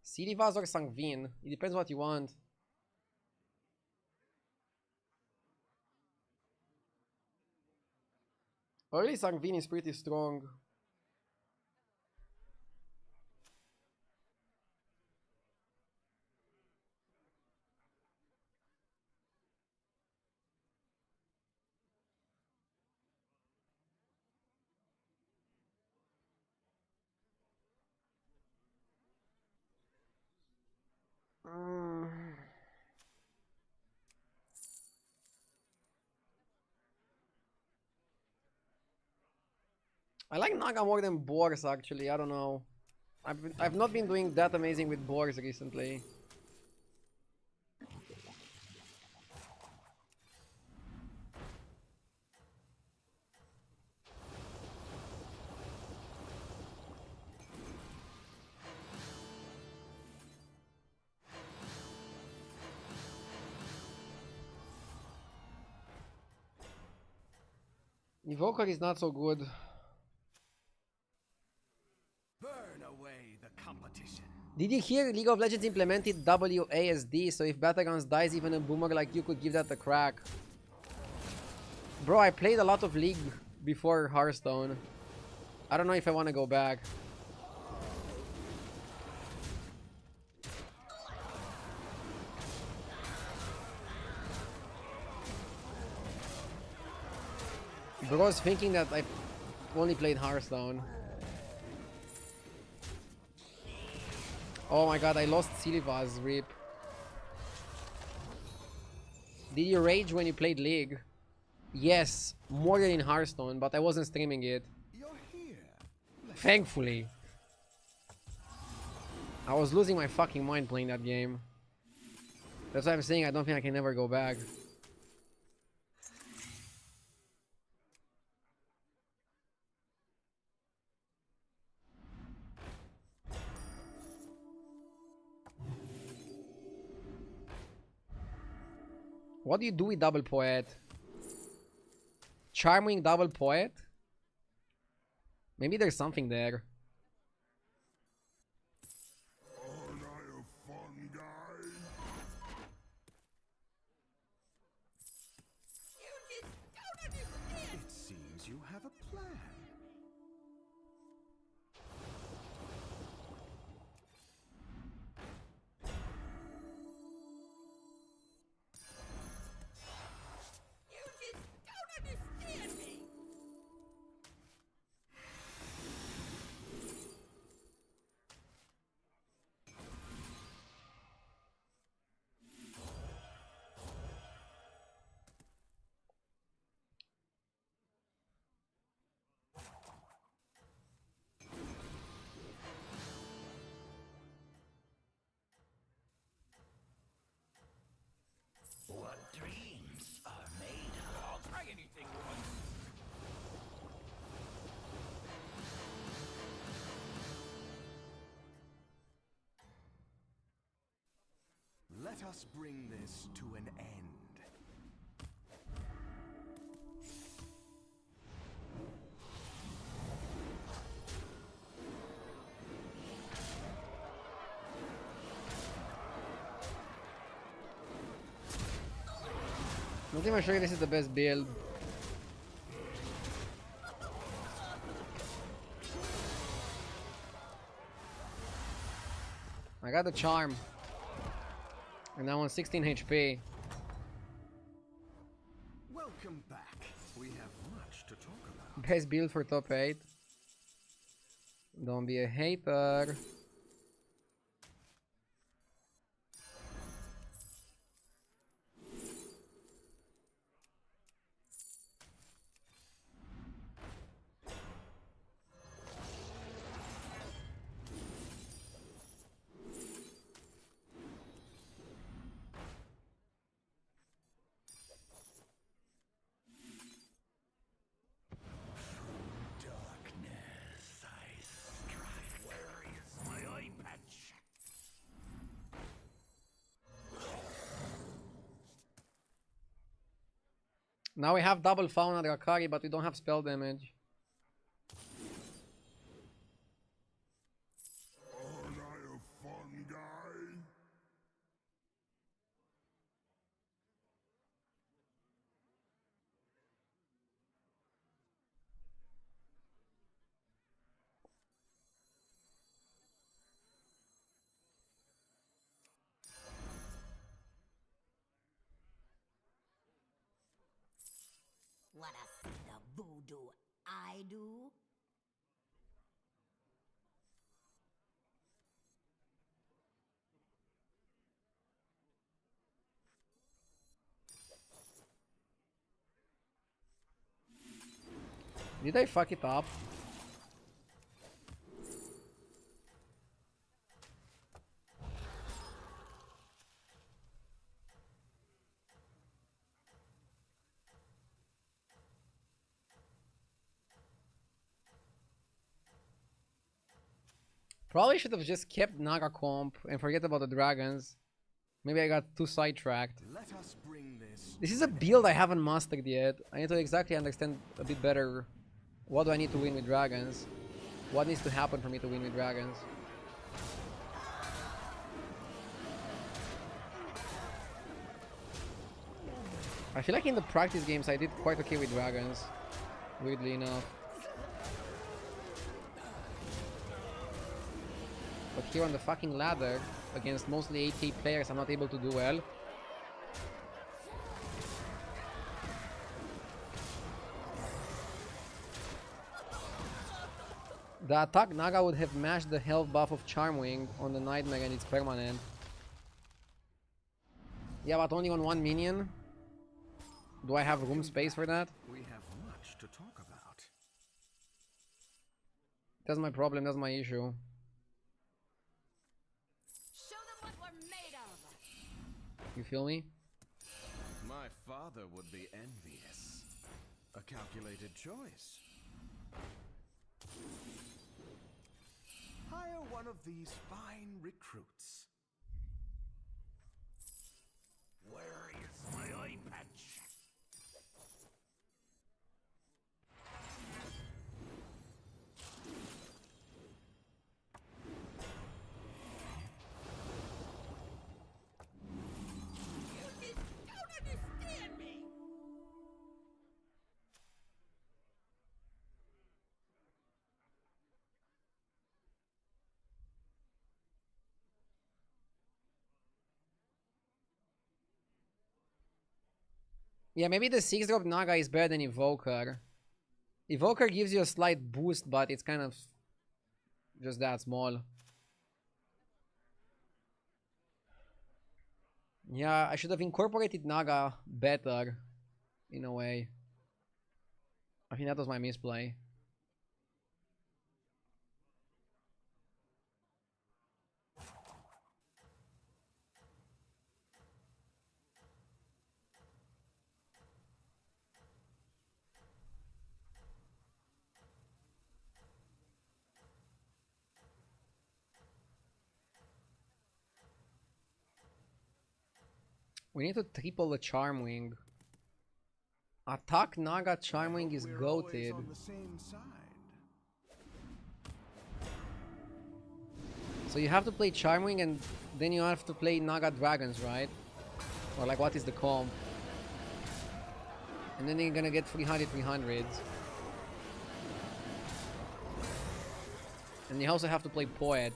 Speaker 1: Silivas or Sangvin? It depends what you want. Early Sangvin is pretty strong. I like Naga more than Boars actually. I don't know. I've not been doing that amazing with Boars recently. Evoker is not so good.
Speaker 5: Burn away the competition.
Speaker 1: Did you hear League of Legends implemented WASD, so if Battlegrounds dies, even a boomer like you could give that a crack? Bro, I played a lot of League before Hearthstone. I don't know if I want to go back. Bro's thinking that I only played Hearthstone. Oh my god, I lost Silva's rip. Did you rage when you played League? Yes, more than in Hearthstone, but I wasn't streaming it.
Speaker 5: You're here.
Speaker 1: Thankfully. I was losing my fucking mind playing that game. That's why I'm saying I don't think I can ever go back. What do you do with double poet? Charming double poet? Maybe there's something there.
Speaker 3: Aren't I a fun guy?
Speaker 5: It seems you have a plan. Let us bring this to an end.
Speaker 1: Not even sure if this is the best build. I got the charm. And I'm on 16 HP.
Speaker 5: Welcome back. We have much to talk about.
Speaker 1: Best build for top 8. Don't be a hater. Now we have double Fauna Drakari, but we don't have spell damage.
Speaker 3: Aren't I a fun guy?
Speaker 6: Wanna see the voodoo I do?
Speaker 1: Did I fuck it up? Probably should have just kept Naga comp and forget about the dragons. Maybe I got too sidetracked.
Speaker 5: Let us bring this.
Speaker 1: This is a build I haven't mastered yet. I need to exactly understand a bit better what do I need to win with dragons. What needs to happen for me to win with dragons. I feel like in the practice games I did quite okay with dragons. Weirdly enough. But here on the fucking ladder, against mostly 8k players, I'm not able to do well. The attack Naga would have mashed the health buff of Charmwing on the Nightmare and it's permanent. Yeah, but only on one minion. Do I have room space for that?
Speaker 5: We have much to talk about.
Speaker 1: That's my problem, that's my issue.
Speaker 4: Show them what we're made of.
Speaker 1: You feel me?
Speaker 5: My father would be envious. A calculated choice. Hire one of these fine recruits.
Speaker 3: Where is my eye patch?
Speaker 1: Yeah, maybe the 6-drop Naga is better than Evoker. Evoker gives you a slight boost, but it's kind of just that small. Yeah, I should have incorporated Naga better, in a way. I think that was my misplay. We need to triple the Charmwing. Attack Naga Charmwing is
Speaker 5: We're
Speaker 1: goated.
Speaker 5: always on the same side.
Speaker 1: So you have to play Charmwing and then you have to play Naga Dragons, right? Or like, what is the comp? And then you're gonna get 300. And you also have to play Poet.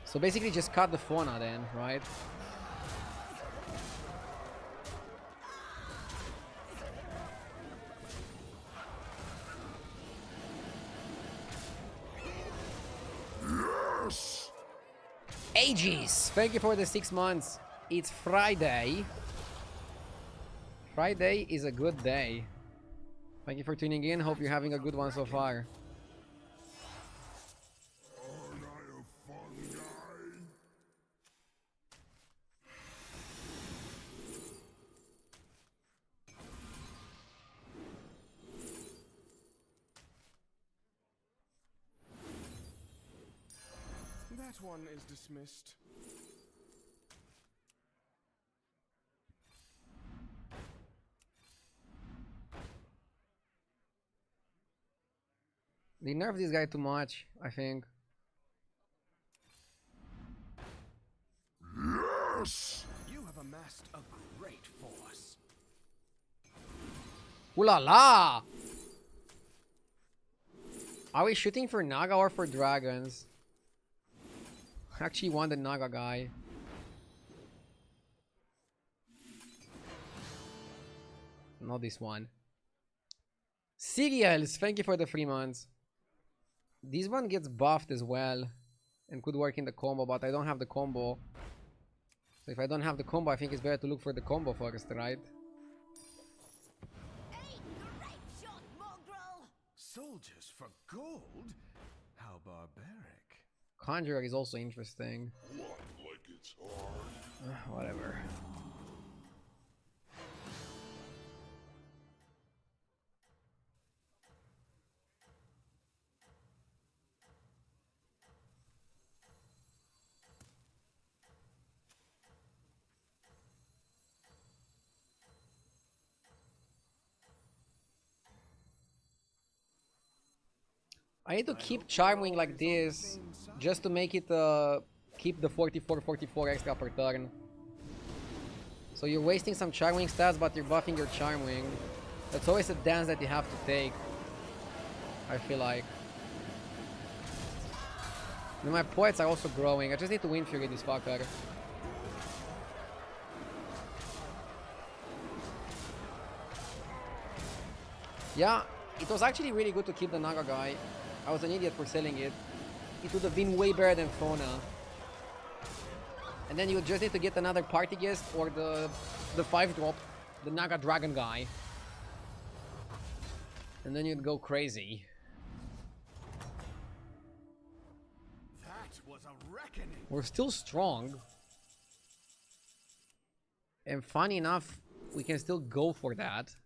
Speaker 1: So basically just cut the Fauna then, right? Aegis! Thank you for the 6 months. It's Friday. Friday is a good day. Thank you for tuning in. Hope you're having a good one so far.
Speaker 3: Aren't I a fun guy?
Speaker 5: That one is dismissed.
Speaker 1: They nerfed this guy too much, I think.
Speaker 3: Yes!
Speaker 5: You have amassed a great force.
Speaker 1: Ooh la la! Are we shooting for Naga or for dragons? I actually want the Naga guy. Not this one. Cereals, thank you for the 3 months. This one gets buffed as well and could work in the combo, but I don't have the combo. So if I don't have the combo, I think it's better to look for the combo first, right?
Speaker 6: Hey, great shot, mongrel!
Speaker 5: Soldiers for gold? How barbaric.
Speaker 1: Conjurer is also interesting.
Speaker 3: What, like it's hard?
Speaker 1: Whatever. I need to keep Charmwing like this just to make it keep the 44 extra per turn. So you're wasting some Charmwing stats, but you're buffing your Charmwing. That's always a dance that you have to take, I feel like. And my poets are also growing. I just need to win Fury this fucker. Yeah, it was actually really good to keep the Naga guy. I was an idiot for selling it. It would have been way better than Fauna. And then you just need to get another party guest or the 5-drop, the Naga Dragon guy. And then you'd go crazy.
Speaker 5: That was a reckoning.
Speaker 1: We're still strong. And funny enough, we can still go for that.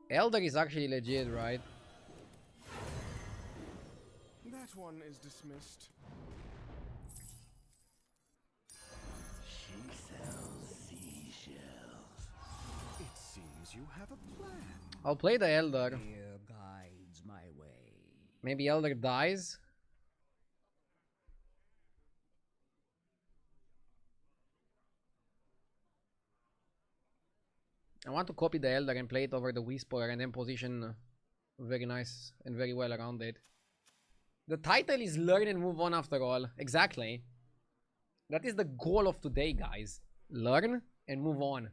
Speaker 1: Elder is actually legit, right?
Speaker 5: That one is dismissed.
Speaker 2: She sells seashells.
Speaker 5: It seems you have a plan.
Speaker 1: I'll play the Elder.
Speaker 2: Fear guides my way.
Speaker 1: Maybe Elder dies. I want to copy the Elder and play it over the Whisperer and then position very nice and very well around it. The title is learn and move on after all. Exactly. That is the goal of today, guys. Learn and move on.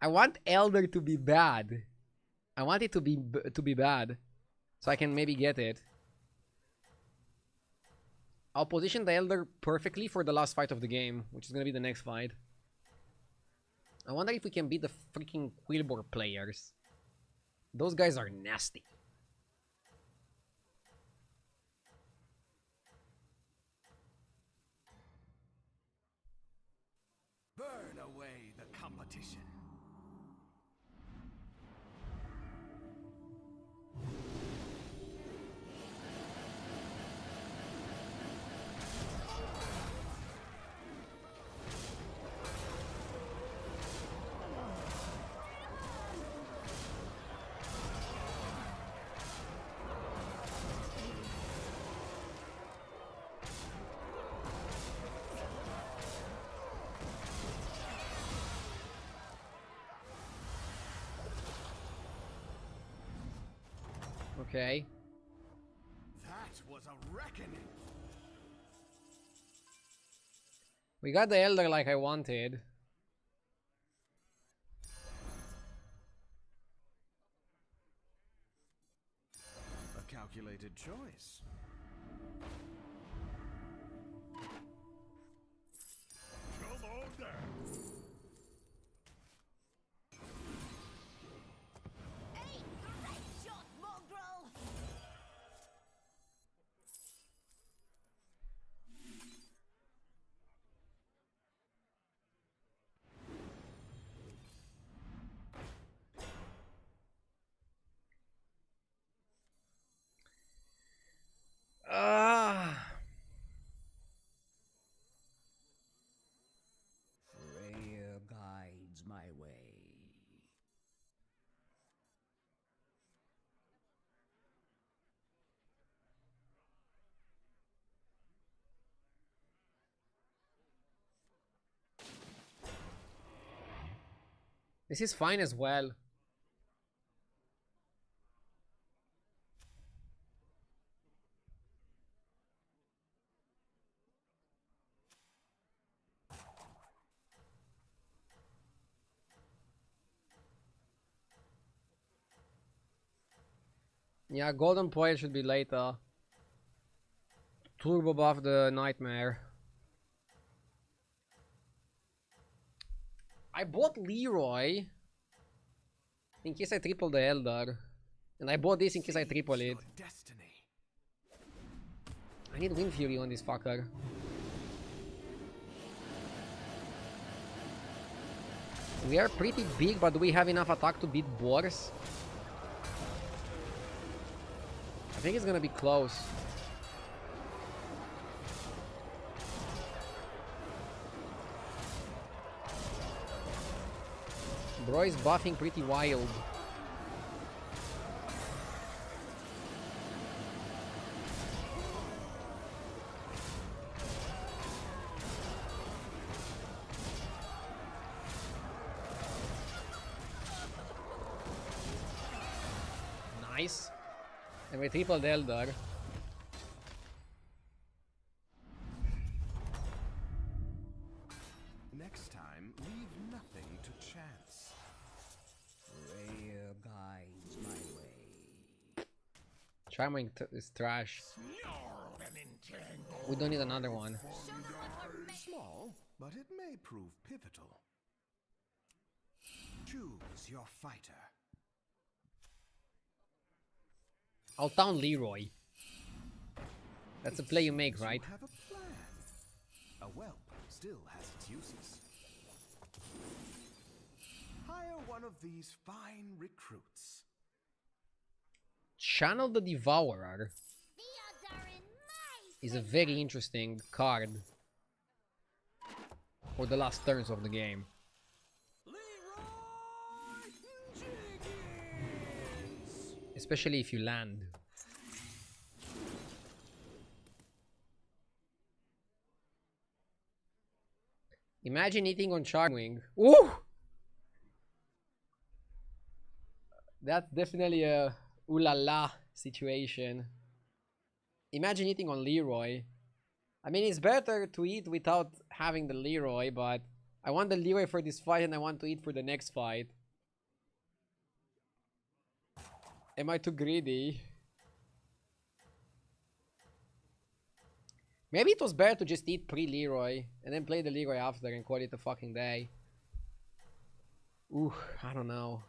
Speaker 1: I want Elder to be bad. I want it to be bad, so I can maybe get it. I'll position the Elder perfectly for the last fight of the game, which is gonna be the next fight. I wonder if we can beat the freaking Quilboar players. Those guys are nasty.
Speaker 5: Burn away the competition.
Speaker 1: Okay.
Speaker 5: That was a reckoning.
Speaker 1: We got the Elder like I wanted.
Speaker 5: A calculated choice.
Speaker 3: Come on down.
Speaker 6: Hey, great shot, mongrel!
Speaker 2: Freya guides my way.
Speaker 1: This is fine as well. Yeah, Golden Poil should be later. Turbo buff the Nightmare. I bought Leroy in case I triple the Elder. And I bought this in case I triple it.
Speaker 5: Your destiny.
Speaker 1: I need Wind Fury on this fucker. We are pretty big, but do we have enough attack to beat boars? I think it's gonna be close. Bro is buffing pretty wild. Nice. And we tripled Elder.
Speaker 5: Next time, leave nothing to chance.
Speaker 2: Freya guides my way.
Speaker 1: Charming is trash. We don't need another one.
Speaker 5: Small, but it may prove pivotal. Choose your fighter.
Speaker 1: I'll town Leroy. That's a play you make, right?
Speaker 5: You have a plan. A whelp still has its uses. Hire one of these fine recruits.
Speaker 1: Channel the Devourer
Speaker 6: The odds are in my
Speaker 1: is a very interesting card for the last turns of the game. Especially if you land. Imagine eating on Charmwing. Ooh! That's definitely a ooh la la situation. Imagine eating on Leroy. I mean, it's better to eat without having the Leroy, but I want the Leroy for this fight and I want to eat for the next fight. Am I too greedy? Maybe it was better to just eat pre-Leroy and then play the Leroy after and call it a fucking day. Ooh, I don't know.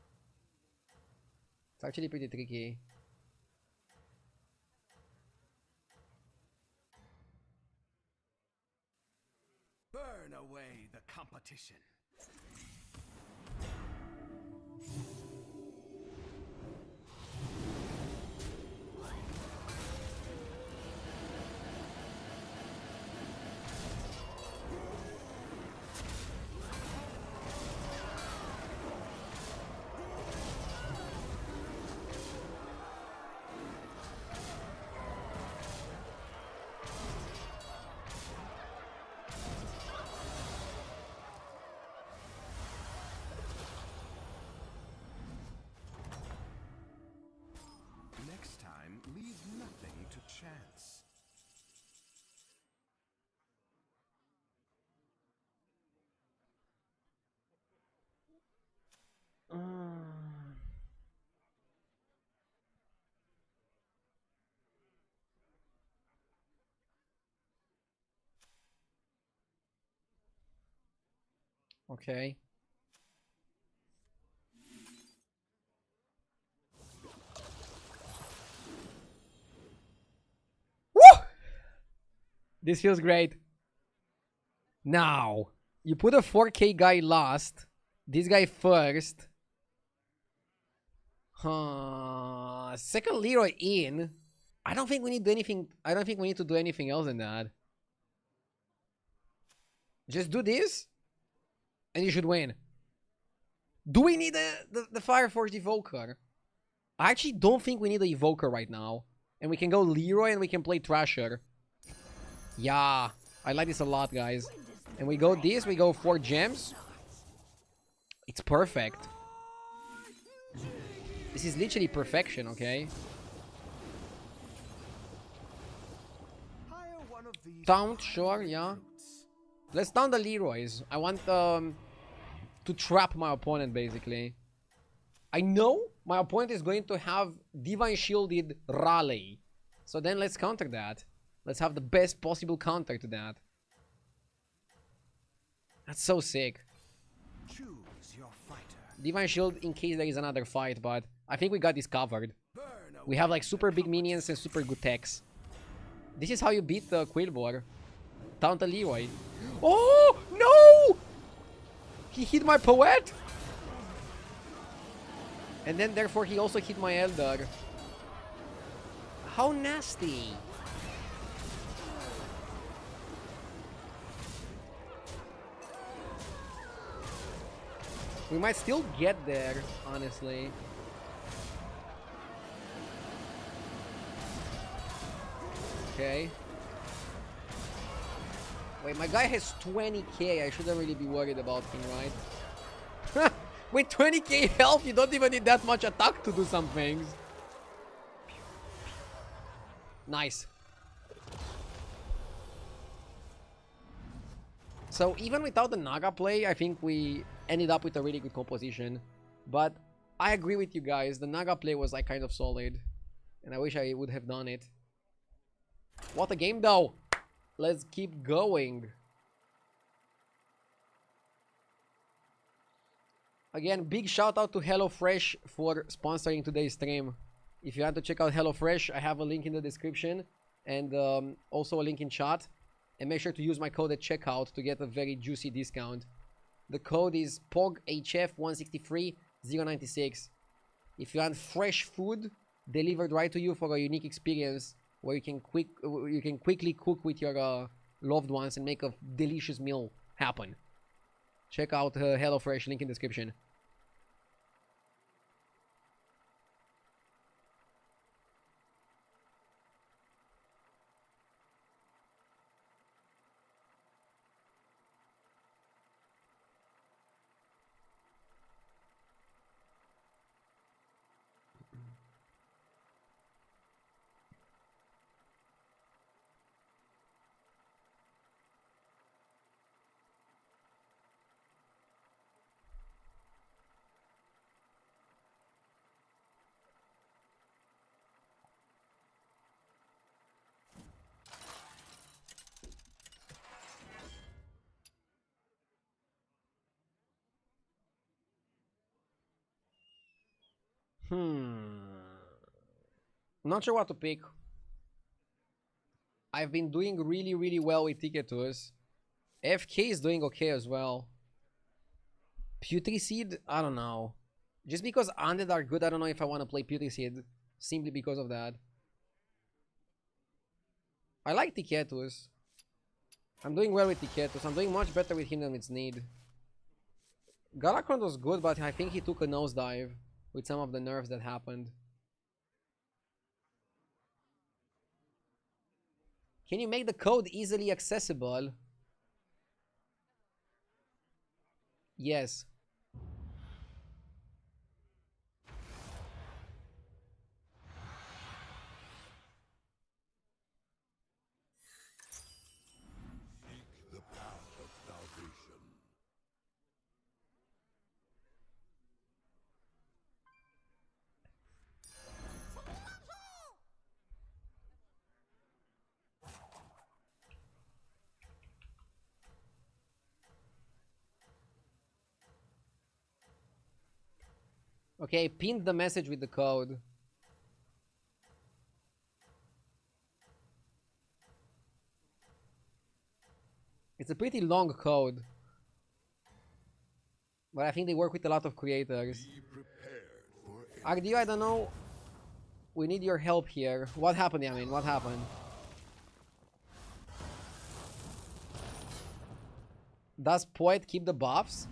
Speaker 1: It's actually pretty tricky.
Speaker 5: Burn away the competition. Next time, leave nothing to chance.
Speaker 1: Okay. Woo! This feels great. Now, you put a 4K guy last, this guy first. Second Leroy in. I don't think we need anything. I don't think we need to do anything else than that. Just do this, and you should win. Do we need the Fireforged Evoker? I actually don't think we need the Evoker right now. And we can go Leroy and we can play Thrasher. Yeah, I like this a lot, guys. And we go this, we go 4 gems. It's perfect. This is literally perfection, okay?
Speaker 5: Hire one of these
Speaker 1: Taunt, sure, yeah. Let's taunt the Leroys. I want to trap my opponent, basically. I know my opponent is going to have Divine Shielded Raleigh. So then let's counter that. Let's have the best possible counter to that. That's so sick.
Speaker 5: Choose your fighter.
Speaker 1: Divine Shield in case there is another fight, but I think we got this covered. We have like super big minions and super good techs. This is how you beat the Quillbor. Taunt the Leroy. Oh, no! He hit my Poet! And then therefore he also hit my Elder. How nasty! We might still get there, honestly. Okay. Wait, my guy has 20k. I shouldn't really be worried about him, right? With 20k health, you don't even need that much attack to do some things. Nice. So even without the Naga play, I think we ended up with a really good composition. But I agree with you guys. The Naga play was like kind of solid. And I wish I would have done it. What a game though. Let's keep going. Again, big shout out to HelloFresh for sponsoring today's stream. If you want to check out HelloFresh, I have a link in the description. And also a link in chat. And make sure to use my code at checkout to get a very juicy discount. The code is POGHF163096. If you want fresh food delivered right to you for a unique experience where you can quickly cook with your loved ones and make a delicious meal happen, check out HelloFresh, link in description. Not sure what to pick. I've been doing really, really well with ticket tours. FK is doing okay as well. Putricid? I don't know. Just because Undead are good, I don't know if I want to play Putricid. Simply because of that. I like Tiketus. I'm doing well with Tiketus. I'm doing much better with him than with Sneed. Galakron was good, but I think he took a nosedive with some of the nerfs that happened. Can you make the code easily accessible? Yes.
Speaker 3: Seek the path of salvation.
Speaker 1: Okay, pinned the message with the code. It's a pretty long code. But I think they work with a lot of creators.
Speaker 3: Be prepared for
Speaker 1: Ardio, I don't know. We need your help here. What happened, Yamin? What happened? Does Poet keep the buffs?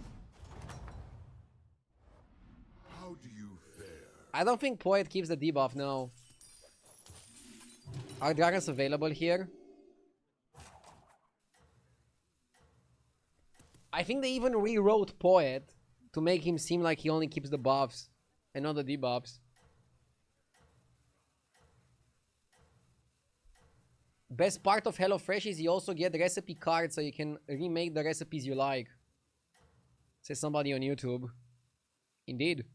Speaker 3: How do you fare?
Speaker 1: I don't think Poet keeps the debuff, no. Are dragons available here? I think they even rewrote Poet to make him seem like he only keeps the buffs and not the debuffs. Best part of HelloFresh is you also get recipe cards so you can remake the recipes you like. Says somebody on YouTube. Indeed.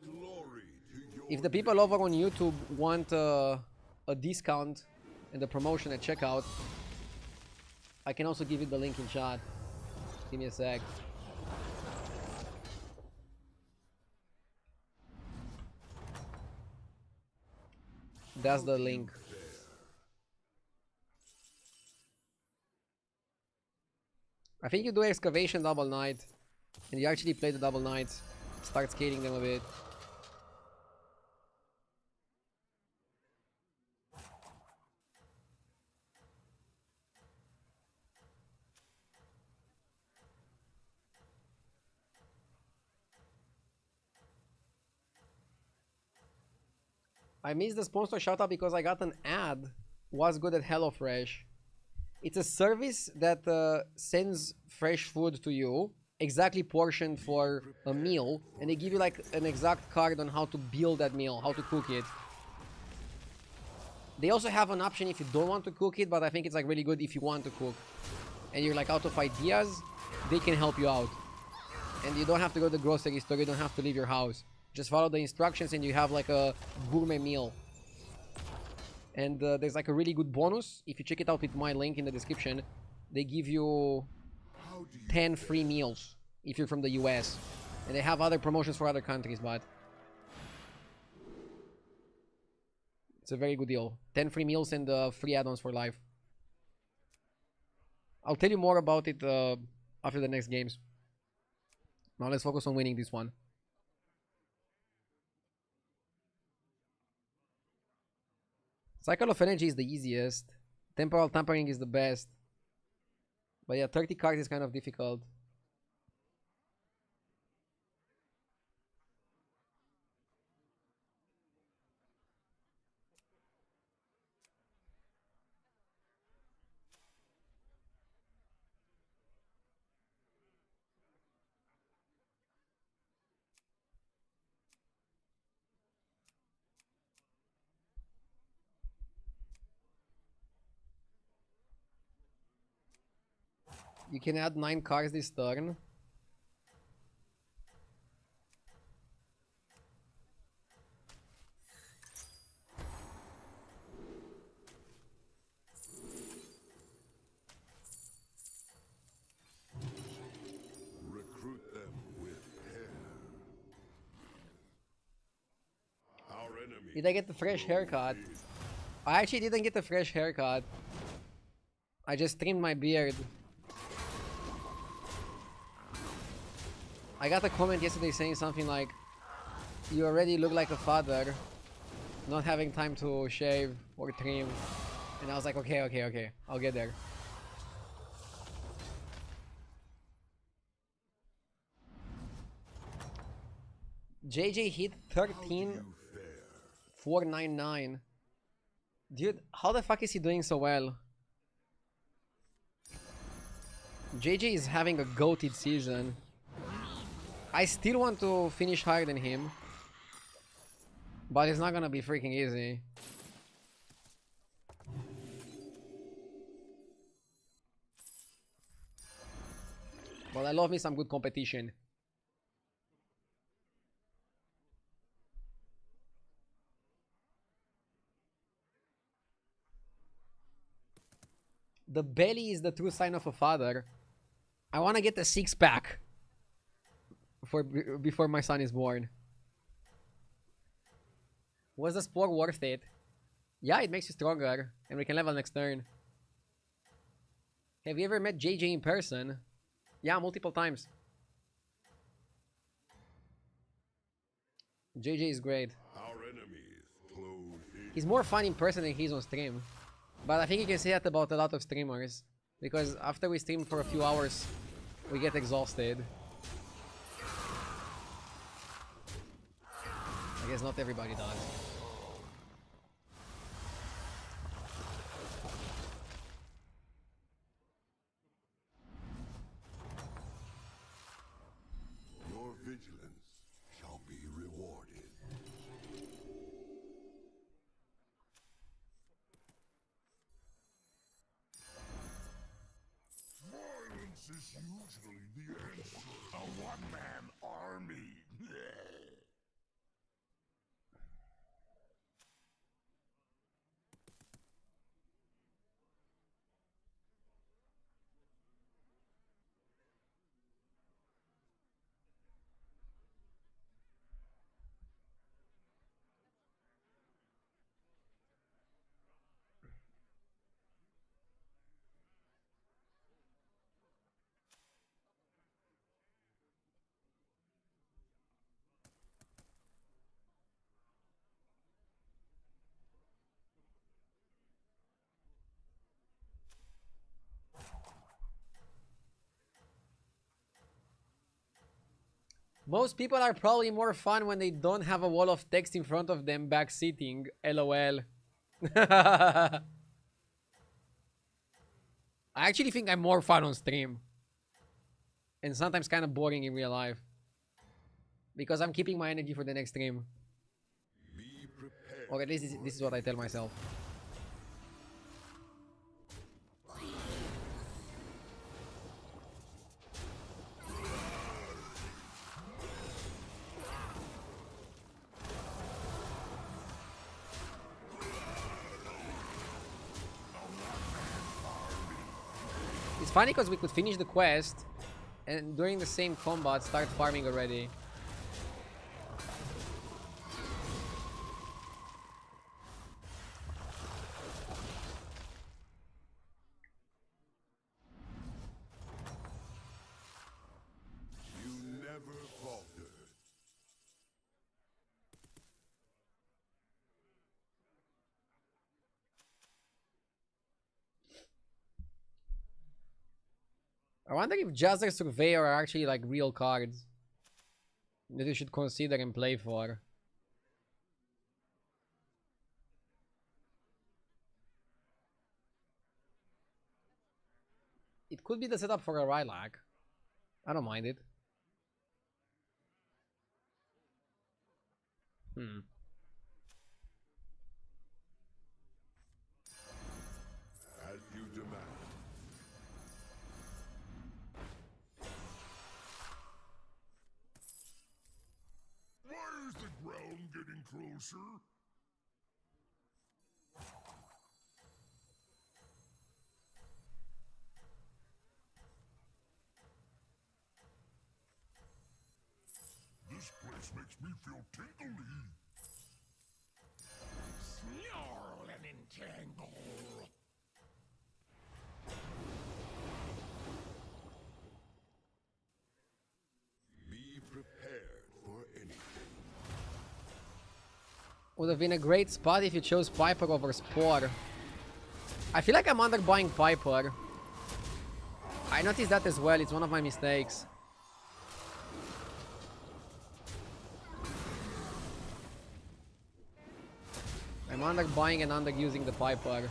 Speaker 3: Glory to your
Speaker 1: If the people over on YouTube want a discount and the promotion at checkout, I can also give you the link in chat. Give me a sec. That's the link. I think you do excavation double knight, and you actually play the double knights. Start scaling them a bit. I missed the sponsor shoutout because I got an ad. Was good at HelloFresh. It's a service that sends fresh food to you, exactly portioned for a meal, and they give you like an exact card on how to build that meal, how to cook it. They also have an option if you don't want to cook it, but I think it's like really good if you want to cook. And you're like out of ideas, they can help you out. And you don't have to go to the grocery store, you don't have to leave your house. Just follow the instructions and you have like a gourmet meal. And there's like a really good bonus. If you check it out with my link in the description, they give you 10 free meals if you're from the US. And they have other promotions for other countries, but it's a very good deal. 10 free meals and free add-ons for life. I'll tell you more about it after the next games. Now let's focus on winning this one. Cycle of Energy is the easiest. Temporal Tampering is the best. But yeah, 30 cards is kind of difficult. You can add 9 cards this turn.
Speaker 3: recruit them with care.
Speaker 1: Did I get the fresh haircut? I actually didn't get the fresh haircut. I just trimmed my beard. I got a comment yesterday saying something like, "You already look like a father, not having time to shave or trim." And I was like, okay, I'll get there. JJ hit 13,499. Dude, how the fuck is he doing so well? JJ is having a goated season. I still want to finish higher than him, but it's not gonna be freaking easy. But I love me some good competition. The belly is the true sign of a father. I want to get the six-pack before my son is born. Was the sport worth it? Yeah, it makes you stronger, and we can level next turn. Have you ever met JJ in person? Yeah, multiple times. JJ is great. He's more fun in person than he's on stream. But I think you can say that about a lot of streamers. Because after we stream for a few hours, we get exhausted. I guess not everybody does.
Speaker 3: Your vigilance shall be rewarded. Violence is usually the answer. A one-man army.
Speaker 1: Most people are probably more fun when they don't have a wall of text in front of them back-sitting. LOL. I actually think I'm more fun on stream. And sometimes kind of boring in real life. Because I'm keeping my energy for the next stream. Or at least this is what I tell myself. It's funny because we could finish the quest and during the same combat start farming already.
Speaker 3: You never falter.
Speaker 1: I wonder if Jazzer Surveyor are actually like real cards that you should consider and play for. It could be the setup for a Rylac. I don't mind it.
Speaker 3: As you demand. Why is the ground getting closer? This place makes me feel tingly. tangle. Be prepared for anything.
Speaker 1: Would have been a great spot if you chose Piper over Spore. I feel like I'm underbuying Piper. I noticed that as well. It's one of my mistakes. I'm underbuying and underusing the Piper.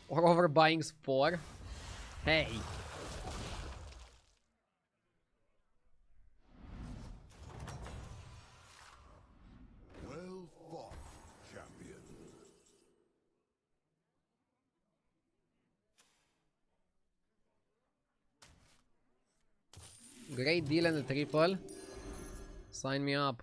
Speaker 1: Or overbuying Spore. Hey.
Speaker 3: Well fought, champion.
Speaker 1: Great deal and a triple. Sign me up.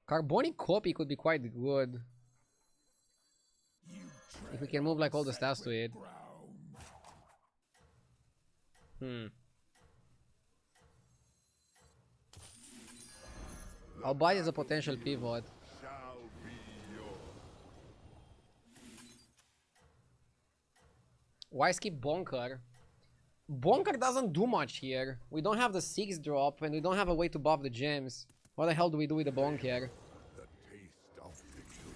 Speaker 1: Carbonic copy could be quite good. If we can move like all the stats to it. I'll buy it as a potential pivot.
Speaker 3: Shall be yours.
Speaker 1: Why skip Bonker? Bonker doesn't do much here. We don't have the 6 drop and we don't have a way to buff the gems. What the hell do we do with the Bonker?
Speaker 3: The taste of victory.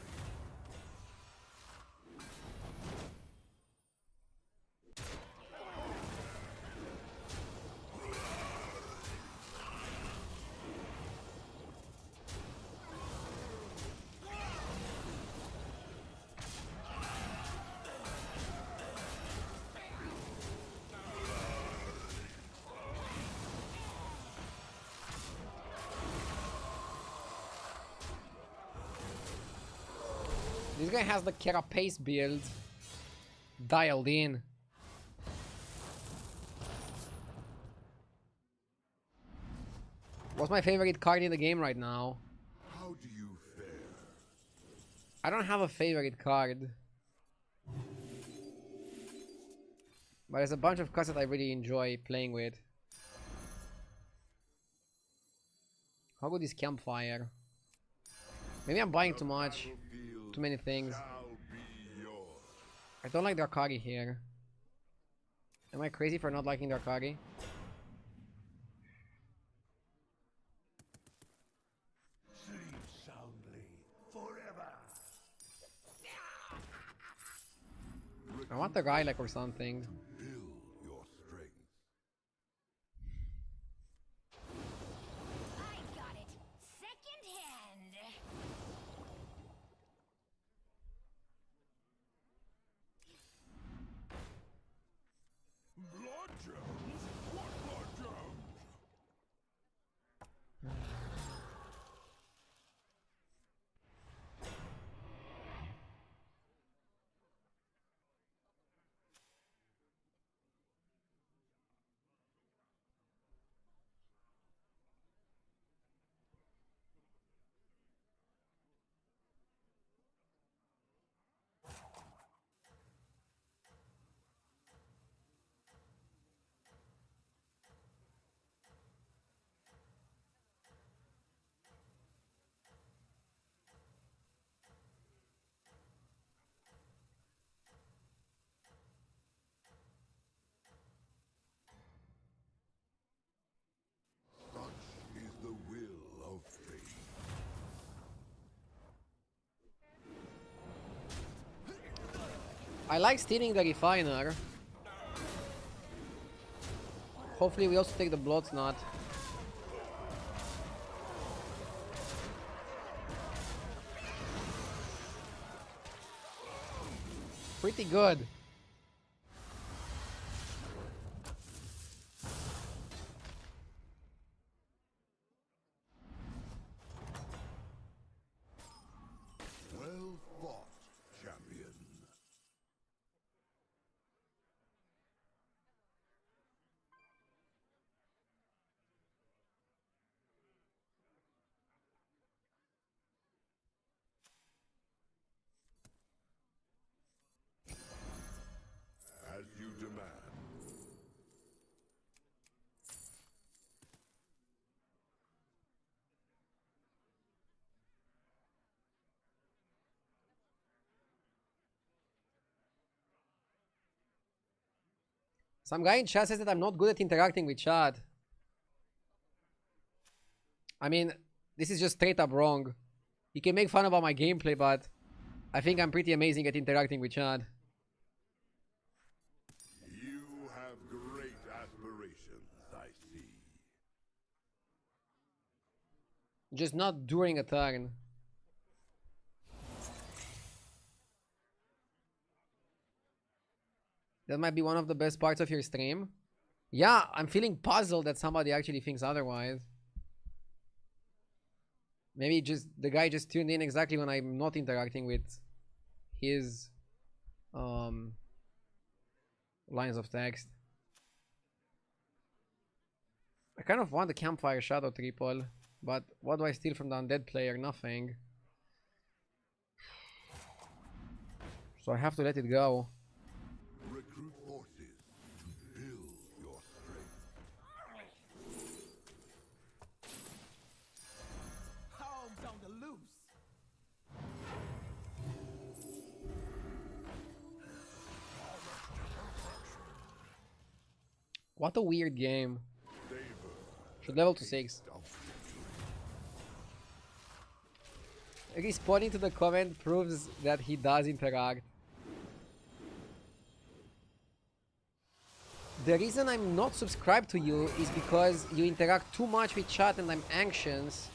Speaker 1: This guy has the Carapace build dialed in. What's my favorite card in the game right now?
Speaker 3: How do you fare?
Speaker 1: I don't have a favorite card. But there's a bunch of cards that I really enjoy playing with. How good is Campfire? Maybe I'm buying too much. Too many things.
Speaker 3: Shall be yours.
Speaker 1: I don't like Darkari here. Am I crazy for not liking Darkari?
Speaker 3: Sleep soundly forever.
Speaker 1: I want the Rylak or something.
Speaker 3: Build your strength.
Speaker 6: I got it. Second hand.
Speaker 3: Blood gems? What blood gems? Such is the will of fate.
Speaker 1: I like stealing the Refiner. Hopefully we also take the Blood Knot. pretty good.
Speaker 3: Well fought, champion. As you demand.
Speaker 1: Some guy in chat says that I'm not good at interacting with chat. I mean, this is just straight up wrong. You can make fun about my gameplay, but I think I'm pretty amazing at interacting with chat.
Speaker 3: You have great aspirations, I see.
Speaker 1: Just not during a turn. That might be one of the best parts of your stream. Yeah, I'm feeling puzzled that somebody actually thinks otherwise. Maybe just the guy just tuned in exactly when I'm not interacting with his lines of text. I kind of want the campfire shadow triple, but what do I steal from the undead player? Nothing. So I have to let it go.
Speaker 3: Recruit forces to build your strength.
Speaker 7: Hogs on the loose.
Speaker 1: What a weird game. Should level to 6. Responding to the comment proves that he does interact. The reason I'm not subscribed to you is because you interact too much with chat and I'm anxious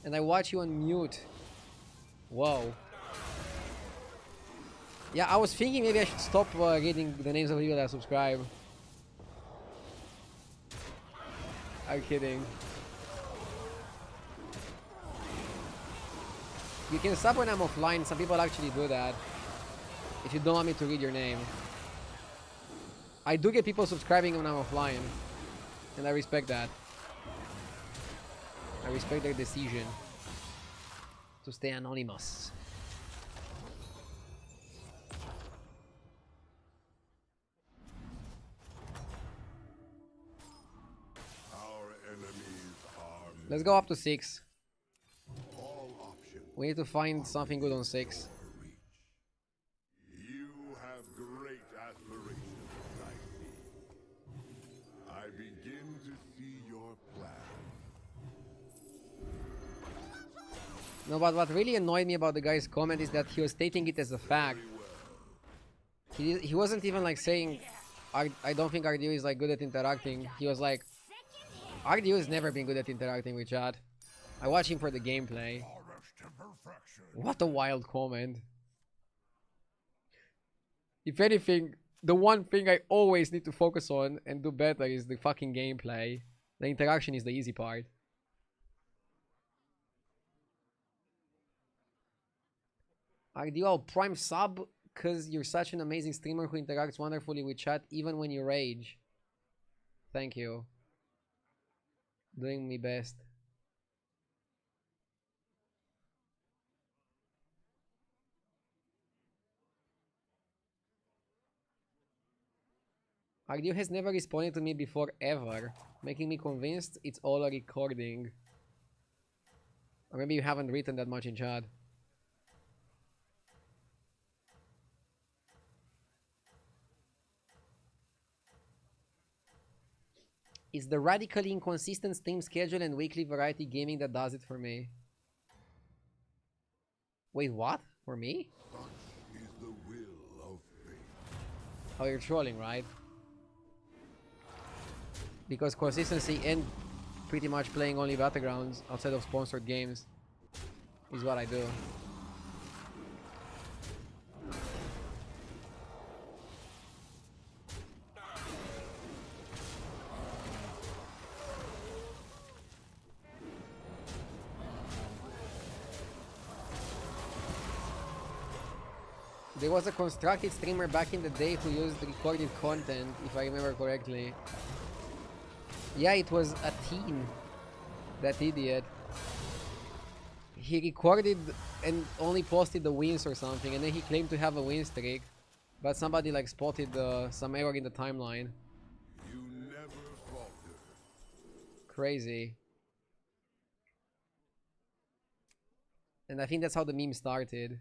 Speaker 1: and I watch you on mute. Whoa. Yeah, I was thinking maybe I should stop reading the names of people that subscribe. I'm kidding. You can sub when I'm offline. Some people actually do that. If you don't want me to read your name. I do get people subscribing when I'm offline. And I respect that. I respect their decision to stay anonymous.
Speaker 3: Our enemies are
Speaker 1: Let's go up to 6.
Speaker 3: all options.
Speaker 1: We need to find something good on 6.
Speaker 3: Reach. You have great aspirations, I see. I begin to see your plan.
Speaker 1: No, but what really annoyed me about the guy's comment is that he was stating it as a fact. He wasn't even like saying, I don't think RDU is like good at interacting. He was like, RDU has never been good at interacting with chat. I watch him for the gameplay.
Speaker 3: Polished to perfection.
Speaker 1: What a wild comment. If anything, the one thing I always need to focus on and do better is the fucking gameplay. The interaction is the easy part. RDU Prime sub because you're such an amazing streamer who interacts wonderfully with chat even when you rage. Thank you. Doing me best. RDU has never responded to me before ever, making me convinced it's all a recording. Or maybe you haven't written that much in chat. It's the radically inconsistent stream schedule and weekly variety gaming that does it for me. Wait, what? For me?
Speaker 3: Such is the will of fate.
Speaker 1: Oh, you're trolling, right? Because consistency and pretty much playing only battlegrounds outside of sponsored games is what I do. There was a constructed streamer back in the day who used recorded content, if I remember correctly. Yeah, it was a teen. That idiot. He recorded and only posted the wins or something, and then he claimed to have a win streak. But somebody like spotted some error in the timeline.
Speaker 3: You never falter.
Speaker 1: Crazy. And I think that's how the meme started.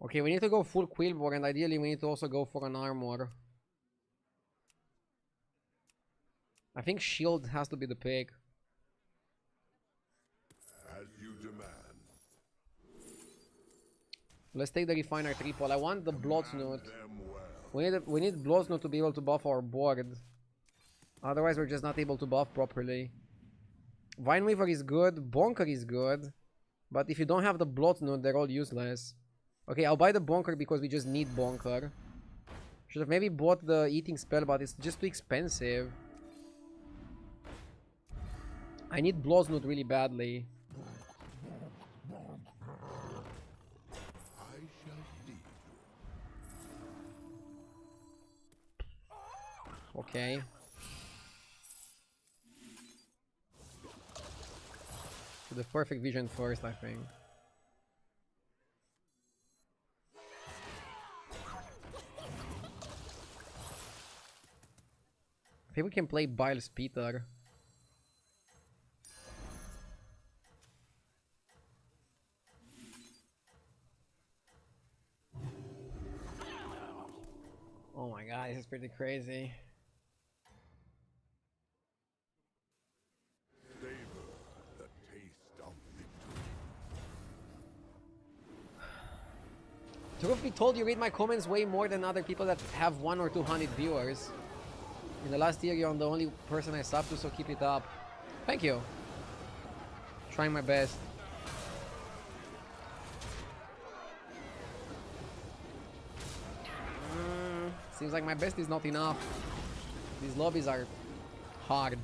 Speaker 1: Okay, we need to go full Quillbore, and ideally we need to also go for an armor. I think shield has to be the pick.
Speaker 3: As you demand.
Speaker 1: Let's take the refiner triple. I want the Bloodnote.
Speaker 3: Them well.
Speaker 1: We need Bloodnote to be able to buff our board. Otherwise we're just not able to buff properly. Vineweaver is good, Bonker is good. But if you don't have the Bloodnote, they're all useless. Okay, I'll buy the Bonker because we just need Bonker. Should have maybe bought the Eating Spell, but it's just too expensive. I need Bloodnote really badly.
Speaker 3: I shall lead you.
Speaker 1: Okay. To the perfect vision first, I think. I think we can play Biles Peter. Oh my god, this is pretty crazy.
Speaker 3: Savor the taste of victory.
Speaker 1: Truth be told, you read my comments way more than other people that have 100 or 200 viewers. In the last year, you're the only person I sub to, so keep it up. Thank you. Trying my best. Seems like my best is not enough. These lobbies are hard.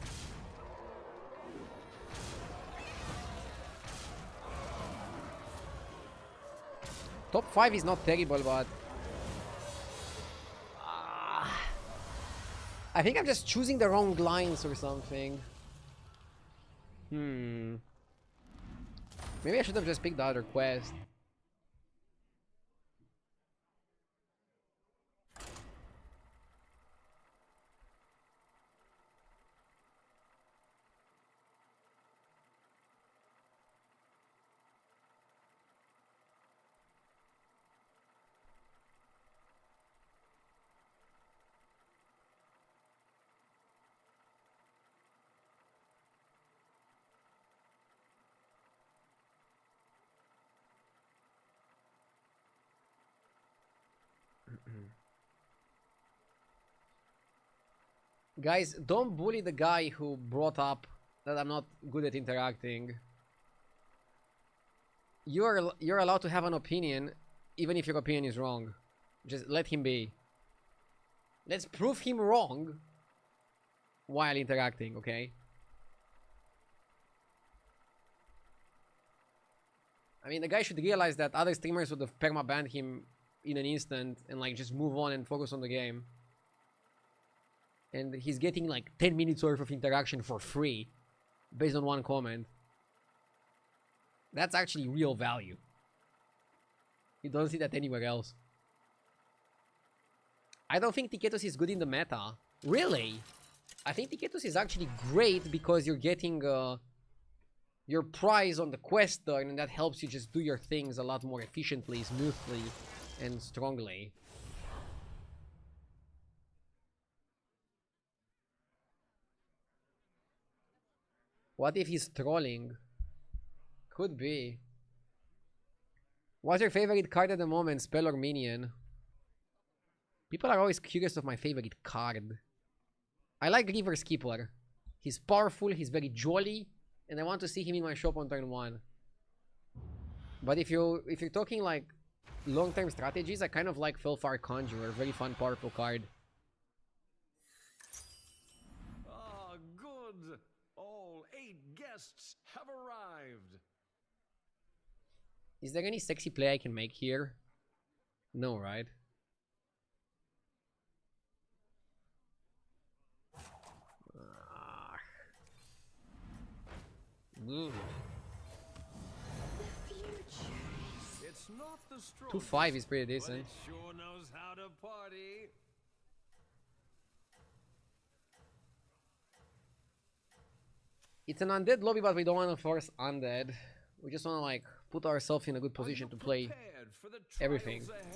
Speaker 1: Top 5 is not terrible, but I think I'm just choosing the wrong lines or something. Maybe I should have just picked the other quest. Guys, don't bully the guy who brought up that I'm not good at interacting. You're allowed to have an opinion, even if your opinion is wrong. Just let him be. Let's prove him wrong while interacting, okay? I mean, the guy should realize that other streamers would have perma-banned him in an instant and like just move on and focus on the game. And he's getting like 10 minutes worth of interaction for free based on one comment. That's actually real value. You don't see that anywhere else. I don't think Tiketos is good in the meta. Really? I think Tiketos is actually great because you're getting your prize on the quest turn, and that helps you just do your things a lot more efficiently, smoothly, and strongly. What if he's trolling? Could be. What's your favorite card at the moment, spell or minion? People are always curious of my favorite card. I like River Skipper. He's powerful, he's very jolly, and I want to see him in my shop on turn 1. But if you're talking like long-term strategies, I kind of like Felfar Conjurer, very fun, powerful card.
Speaker 8: Ah, good. All 8 guests have arrived.
Speaker 1: Is there any sexy play I can make here? No, right?
Speaker 8: It's not the strong,
Speaker 1: 2-5 is pretty
Speaker 8: but
Speaker 1: decent.
Speaker 8: it sure knows how to party.
Speaker 1: It's an undead lobby, but we don't want to force undead. We just want to like put ourselves in a good position to play
Speaker 8: Prepared for the
Speaker 1: everything.
Speaker 8: trials ahead.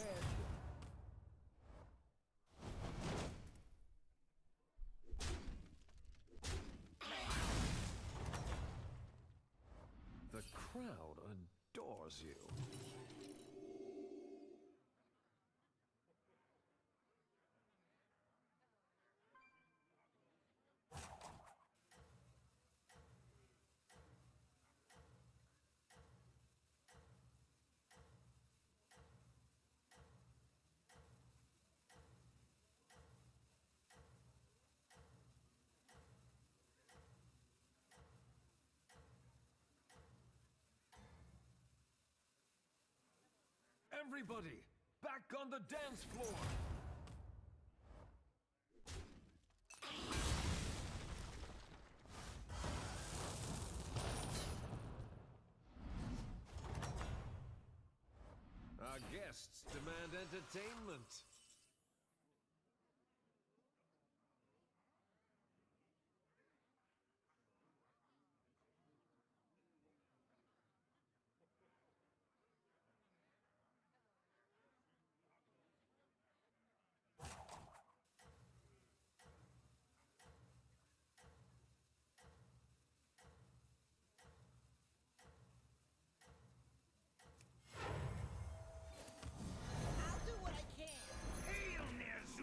Speaker 8: The crowd adores you. Everybody, back on the dance floor. Our guests demand entertainment.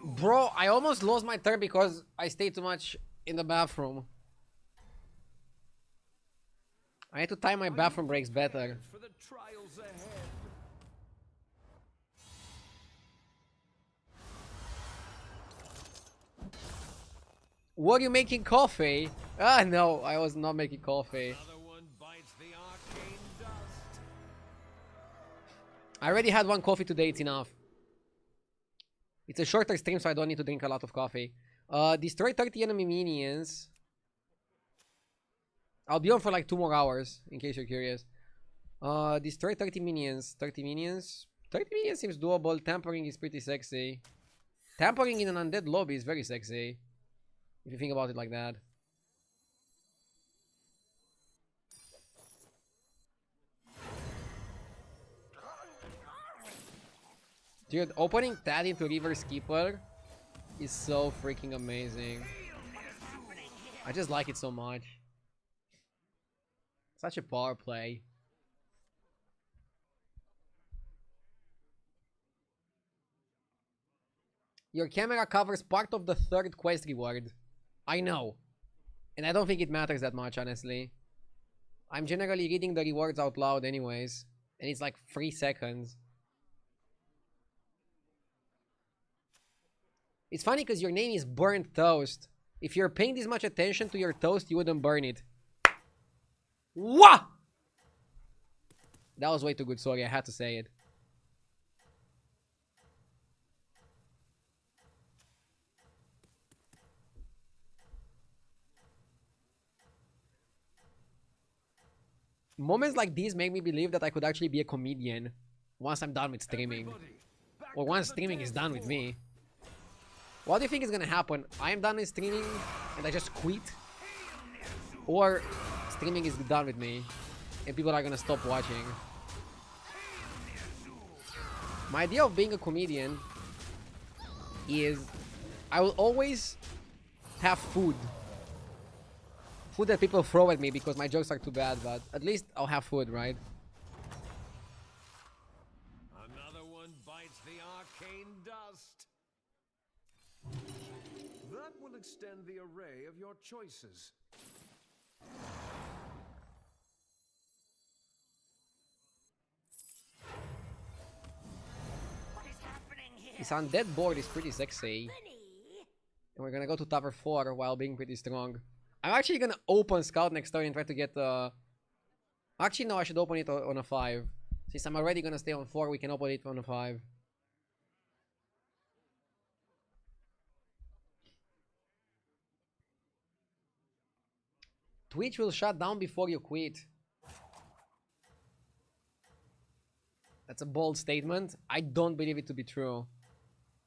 Speaker 1: Bro, I almost lost my turn because I stayed too much in the bathroom. I need to time my bathroom breaks better.
Speaker 8: For the trials ahead.
Speaker 1: Were you making coffee? Ah, no, I was not making coffee.
Speaker 8: Another one bites the arcane dust.
Speaker 1: I already had one coffee today, it's enough. It's a shorter stream, so I don't need to drink a lot of coffee. Destroy 30 enemy minions. I'll be on for like 2 more hours, in case you're curious. Destroy 30 minions. 30 minions? 30 minions seems doable. Tampering is pretty sexy. Tampering in an undead lobby is very sexy, if you think about it like that. Dude, opening that into Reverse Keeper is so freaking amazing. I just like it so much. Such a power play. Your camera covers part of the 3rd quest reward. I know. And I don't think it matters that much, honestly. I'm generally reading the rewards out loud anyways. And it's like 3 seconds. It's funny because your name is Burnt Toast. If you're paying this much attention to your toast, you wouldn't burn it. Wah! That was way too good, sorry, I had to say it. Moments like these make me believe that I could actually be a comedian once I'm done with streaming. Or once streaming is done with me. What do you think is gonna happen? I am done with streaming and I just quit? Or streaming is done with me and people are gonna stop watching? My idea of being a comedian is I will always have food. Food that people throw at me because my jokes are too bad, but at least I'll have food, right?
Speaker 8: Another one bites the arcane dust. That will extend the array of your choices.
Speaker 6: What is happening here?
Speaker 1: This undead board is pretty sexy. And we're gonna go to tower 4 while being pretty strong. I'm actually gonna open scout next turn and try to get actually no, I should open it on a 5. Since I'm already gonna stay on 4, we can open it on a 5. Twitch will shut down before you quit. That's a bold statement. I don't believe it to be true.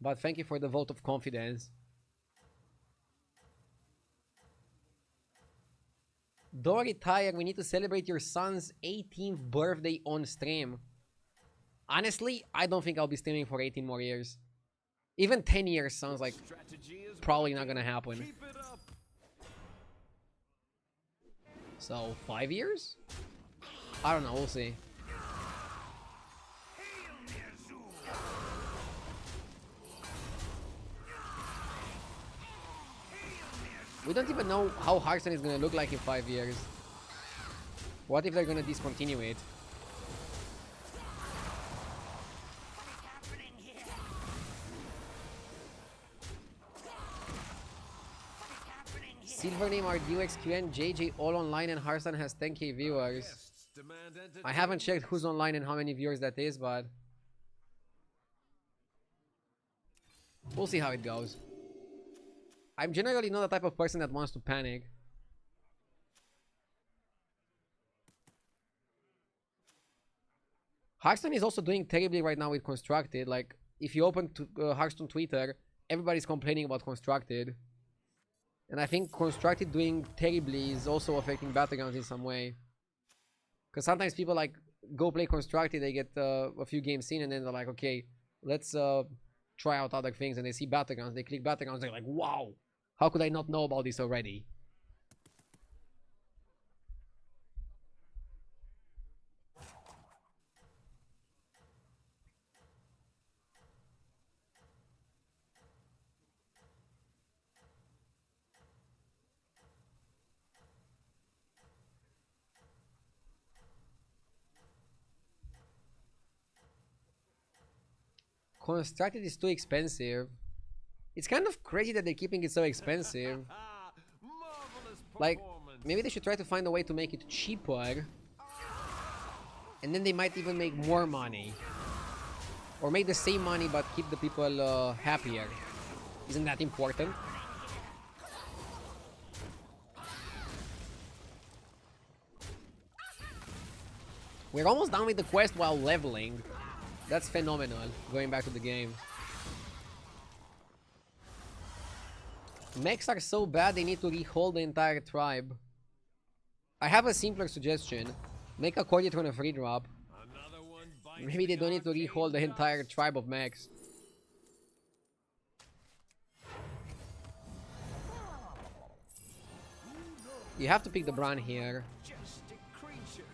Speaker 1: But thank you for the vote of confidence. Don't retire. We need to celebrate your son's 18th birthday on stream. Honestly, I don't think I'll be streaming for 18 more years. Even 10 years sounds like probably not gonna happen.
Speaker 8: Keep it up.
Speaker 1: So, 5 years? I don't know, we'll see. We don't even know how Hearthstone is gonna look like in 5 years. What if they're gonna discontinue it? Silvername, RDUXQN, JJ all online, and Hearthstone has 10k viewers.
Speaker 8: Guests demand
Speaker 1: I haven't checked who's online and how many viewers that is, but we'll see how it goes. I'm generally not the type of person that wants to panic. Hearthstone is also doing terribly right now with Constructed. Like, if you open Hearthstone Twitter, everybody's complaining about Constructed. And I think Constructed doing terribly is also affecting Battlegrounds in some way. Because sometimes people like go play Constructed, they get a few games in, and then they're like, okay, let's try out other things, and they see Battlegrounds, they click Battlegrounds, they're like, wow, how could I not know about this already? Constructed is too expensive. It's kind of crazy that they're keeping it so expensive.
Speaker 8: marvelous
Speaker 1: Like,
Speaker 8: performance.
Speaker 1: maybe they should try to find a way to make it cheaper. And then they might even make more money. Or make the same money but keep the people happier. Isn't that important? We're almost done with the quest while leveling. That's phenomenal, going back to the game. Mechs are so bad they need to rehold the entire tribe. I have a simpler suggestion. Make a Corytron a free drop.
Speaker 8: Another one bites
Speaker 1: Maybe they
Speaker 8: the
Speaker 1: don't need to
Speaker 8: arcane
Speaker 1: rehold the entire
Speaker 8: dust.
Speaker 1: tribe of mechs. You have to pick the Bran here.
Speaker 8: Majestic creature.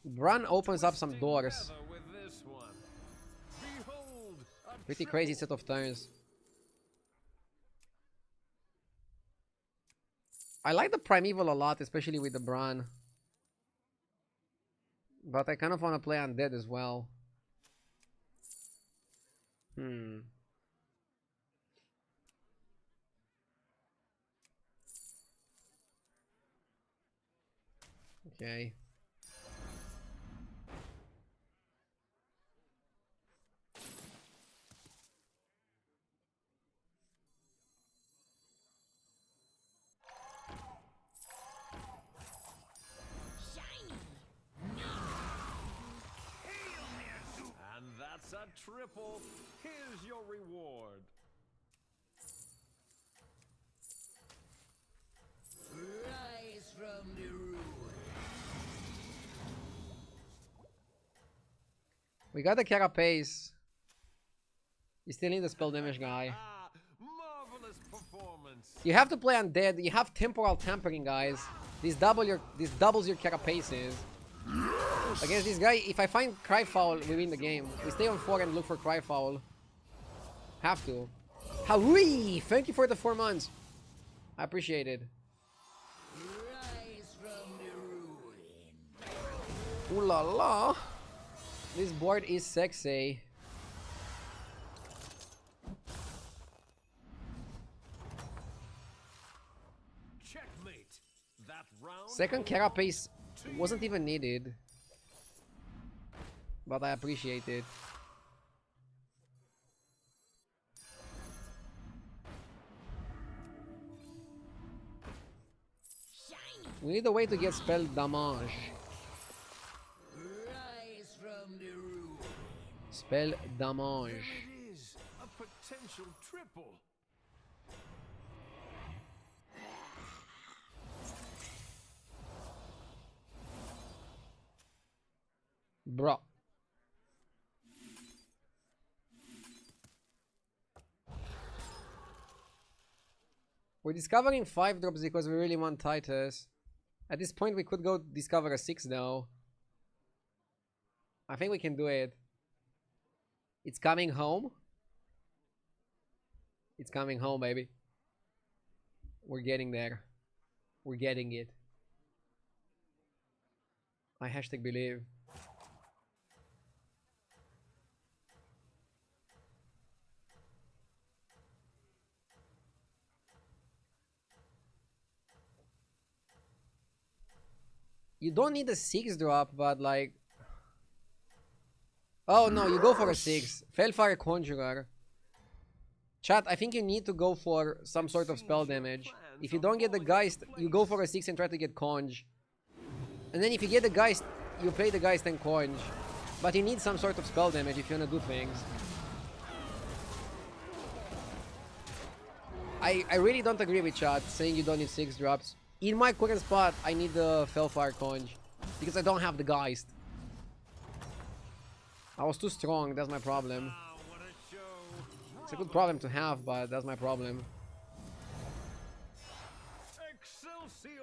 Speaker 1: Bran opens up some
Speaker 8: Twisting
Speaker 1: doors.
Speaker 8: leather with this one. Behold, a
Speaker 1: Pretty crazy
Speaker 8: triple.
Speaker 1: set of turns. I like the Primeval a lot, especially with the Bran. But I kind of want to play Undead as well. Okay.
Speaker 8: And that's a triple. Here's your reward.
Speaker 6: Rise from the ruin.
Speaker 1: We got the Carapace. You still need the spell damage guy.
Speaker 8: Marvelous performance.
Speaker 1: You have to play Undead. You have Temporal Tampering, guys. This doubles your Carapaces. Against this guy, if I find Cryfoul, we win the game. We stay on 4 and look for Cryfoul. Have to. Hawi! Thank you for the 4 months. I appreciate it.
Speaker 6: Rise from the ruin.
Speaker 1: Ooh la la. This board is sexy.
Speaker 8: Checkmate. That round.
Speaker 1: Second carapace wasn't even needed. But I appreciate it. We need a way to get spell damage.
Speaker 6: Rise from the ruin.
Speaker 1: Spell damage.
Speaker 8: It is a potential triple.
Speaker 1: Bro. We're discovering 5 drops because we really want Titus. At this point we could go discover a 6 though. I think we can do it. It's coming home. It's coming home, baby. We're getting there. We're getting it. I hashtag believe. You don't need a 6 drop, but like... Oh no, you go for a 6. Felfire Conjurer. Chat, I think you need to go for some sort of spell damage. If you don't get the Geist, you go for a 6 and try to get Conj. And then if you get the Geist, you play the Geist and Conj. But you need some sort of spell damage if you wanna do things. I really don't agree with chat saying you don't need 6 drops. In my current spot, I need the Felfire Conj. Because I don't have the Geist. I was too strong, that's my problem.
Speaker 8: Wow, what a show.
Speaker 1: It's a good problem to have, but that's my problem.
Speaker 8: Excelsior.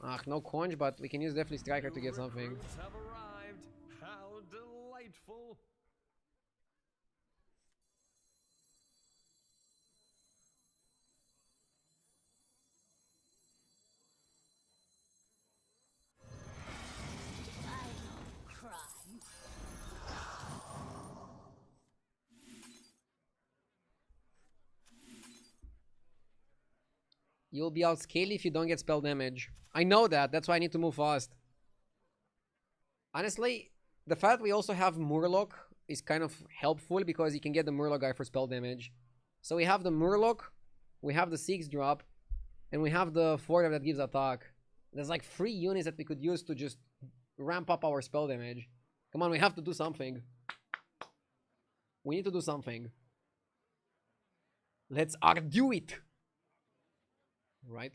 Speaker 1: Ah, no Conj, but we can use definitely Striker to get something.
Speaker 8: Recruits have arrived. How delightful.
Speaker 6: Crime.
Speaker 1: You'll be outscaled if you don't get spell damage. I know that, that's why I need to move fast. Honestly, the fact we also have Murloc is kind of helpful because you can get the Murloc guy for spell damage. So we have the Murloc, we have the 6 drop, and we have the 4 that gives attack. There's like 3 units that we could use to just ramp up our spell damage. Come on, we have to do something. We need to do something. Let's argue it. Right?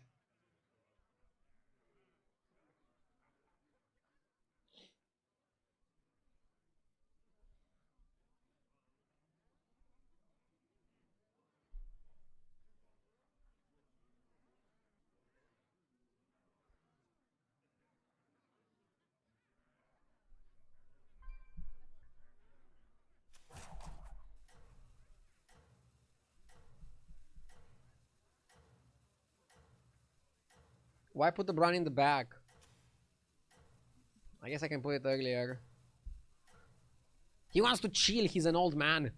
Speaker 1: Why put the Brown in the back? I guess I can put it earlier. He wants to chill, he's an old man.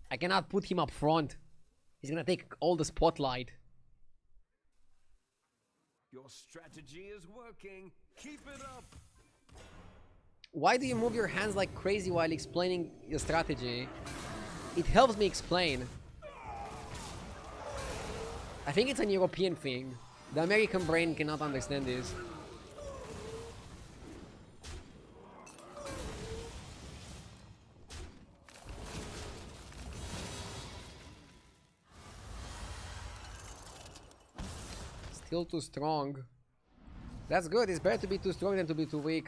Speaker 1: I cannot put him up front. He's gonna take all the spotlight.
Speaker 8: Your strategy is working. Keep it up.
Speaker 1: Why do you move your hands like crazy while explaining your strategy? It helps me explain. I think it's an European thing. The American brain cannot understand this. Still too strong. That's good. It's better to be too strong than to be too weak.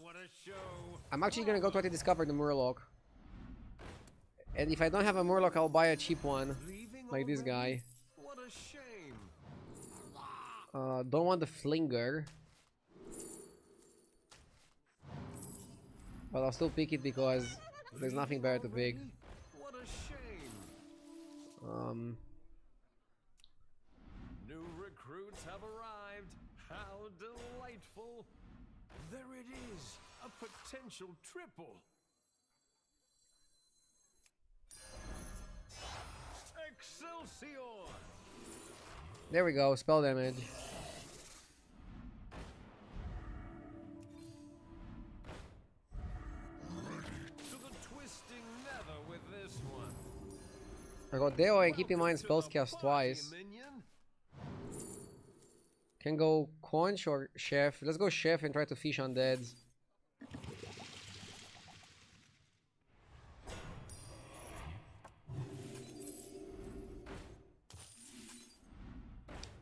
Speaker 8: What a show.
Speaker 1: I'm actually gonna go try to discover the Murloc. And if I don't have a Murloc, I'll buy a cheap one.
Speaker 8: Leaving
Speaker 1: Like this
Speaker 8: already?
Speaker 1: guy.
Speaker 8: What a shame.
Speaker 1: Don't want the Flinger. But I'll still pick it because there's nothing better to pick.
Speaker 8: What a shame. have arrived. How delightful. There it is, a potential triple. Excelsior!
Speaker 1: There we go, spell damage.
Speaker 8: To the twisting nether with this one.
Speaker 1: I got Deo and keep in mind
Speaker 8: Welcome
Speaker 1: spells
Speaker 8: to the
Speaker 1: cast
Speaker 8: party,
Speaker 1: twice.
Speaker 8: minion.
Speaker 1: Can go Conch or Chef. Let's go Chef and try to fish undeads.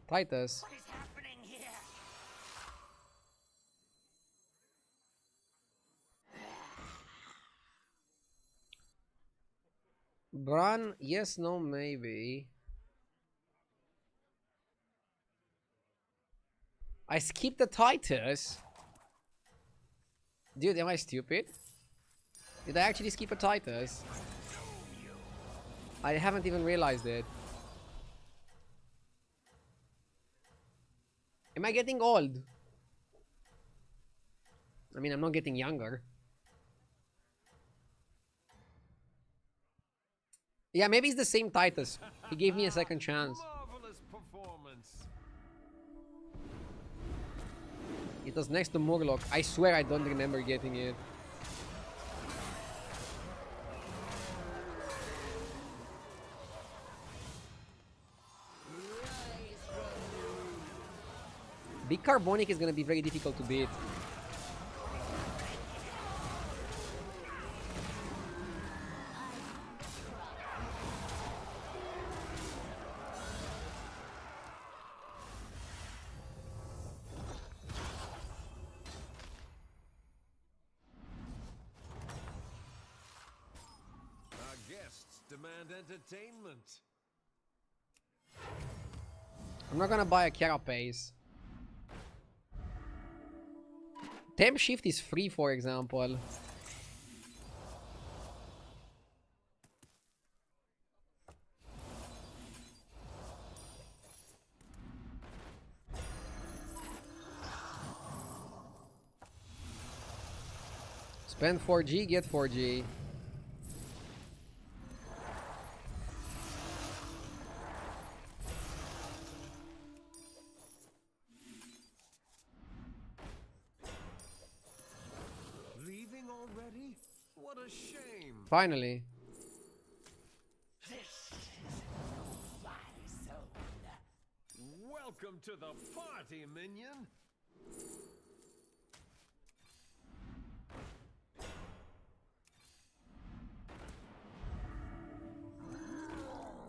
Speaker 1: Titus.
Speaker 6: What is happening here?
Speaker 1: Bran, yes, no, maybe. I skipped the Titus. Dude, am I stupid? Did I actually skip a Titus? I haven't even realized it. Am I getting old? I mean, I'm not getting younger. Yeah, maybe it's the same Titus. He gave me a second chance.
Speaker 8: Marvelous performance.
Speaker 1: It was next to Murloc. I swear I don't remember getting it. Big Carbonic is gonna be very difficult to beat.
Speaker 8: Our guests demand entertainment.
Speaker 1: I'm not gonna buy a Carapace. Temp Shift is free, for example. Spend 4G, get 4G.
Speaker 8: Leaving already? What a shame.
Speaker 1: Finally.
Speaker 8: Welcome to the party, minion.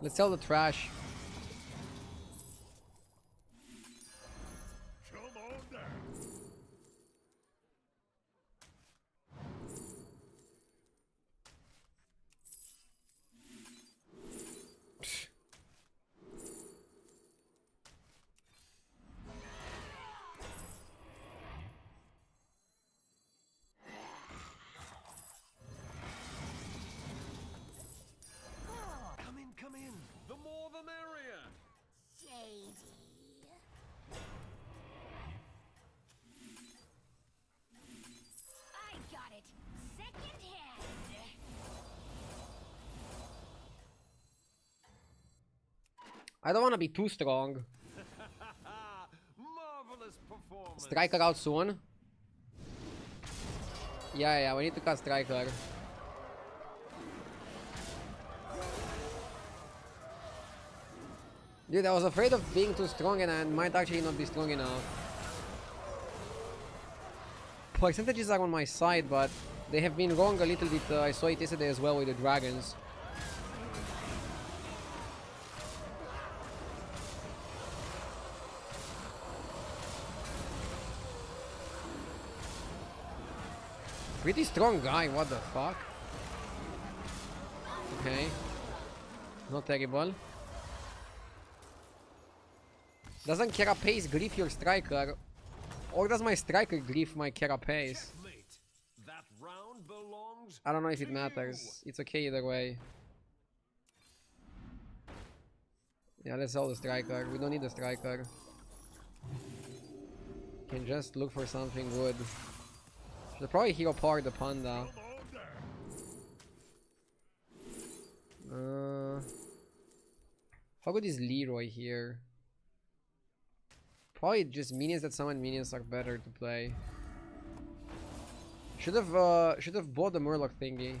Speaker 1: Let's sell the trash.
Speaker 3: Come on down.
Speaker 8: Come in. The more the merrier.
Speaker 6: Shady. I got it. Second hand.
Speaker 1: I don't want to be too strong.
Speaker 8: Marvelous performance.
Speaker 1: Striker out soon. Yeah, we need to cut Striker. Dude, I was afraid of being too strong and I might actually not be strong enough. Percentages are on my side, but they have been wrong a little bit. I saw it yesterday as well with the dragons. Pretty strong guy, what the fuck? Okay. Not terrible. Doesn't Carapace grief your striker? Or does my striker grief my Carapace?
Speaker 8: Checkmate. That round belongs
Speaker 1: I don't know if it
Speaker 8: to
Speaker 1: matters. It's okay either way. Yeah, let's sell the striker. We don't need the striker. Can just look for something good. Should probably hero power the panda. How good is Leroy here? Probably just minions that summon minions are better to play. Should have bought the Murloc thingy.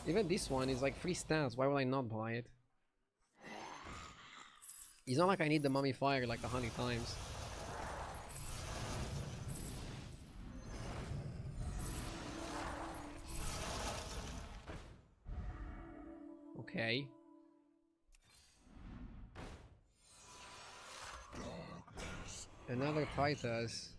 Speaker 1: Even this one is like free stats. Why would I not buy it? It's not like I need the Mummifier like 100 times. Okay. Another Titus.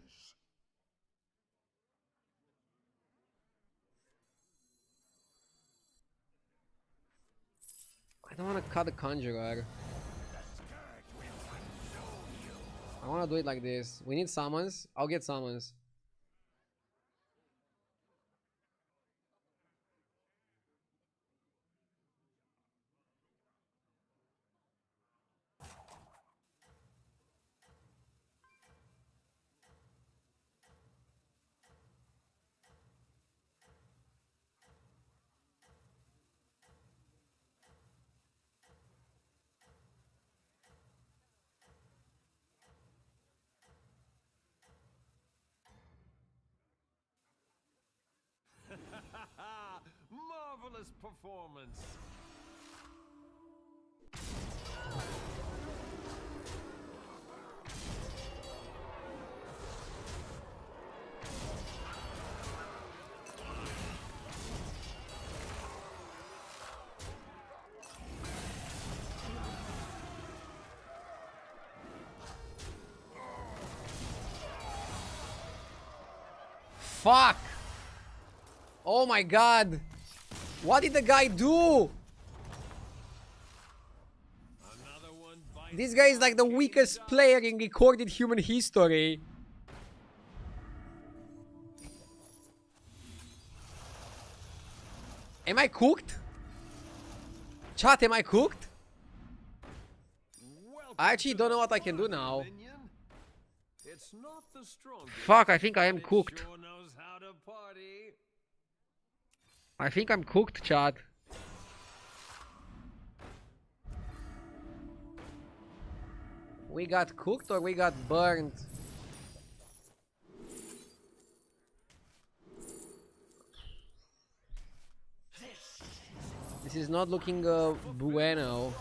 Speaker 1: I don't want to cut the Conjurer. I want to do it like this. We need summons. I'll get summons.
Speaker 8: Marvelous performance.
Speaker 1: Fuck! Oh my god! What did the guy do? This guy is like the weakest player in recorded human history. Am I cooked? Chat, am I cooked? I actually don't know what I can do now. Fuck, I think I am cooked. I think I'm cooked, chat. We got cooked or we got burned? This is not looking bueno.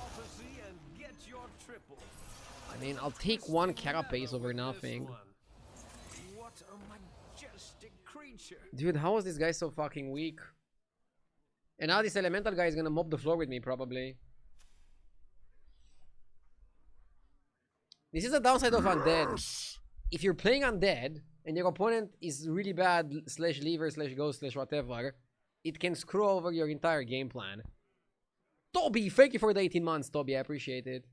Speaker 1: I mean, I'll take one carapace over nothing.
Speaker 8: What a majestic creature.
Speaker 1: Dude, how is this guy so fucking weak? And now this elemental guy is gonna mop the floor with me, probably. This is the downside of undead. If you're playing undead, and your opponent is really bad, slash lever, slash ghost, slash whatever, it can screw over your entire game plan. Toby, thank you for the 18 months, Toby, I appreciate it.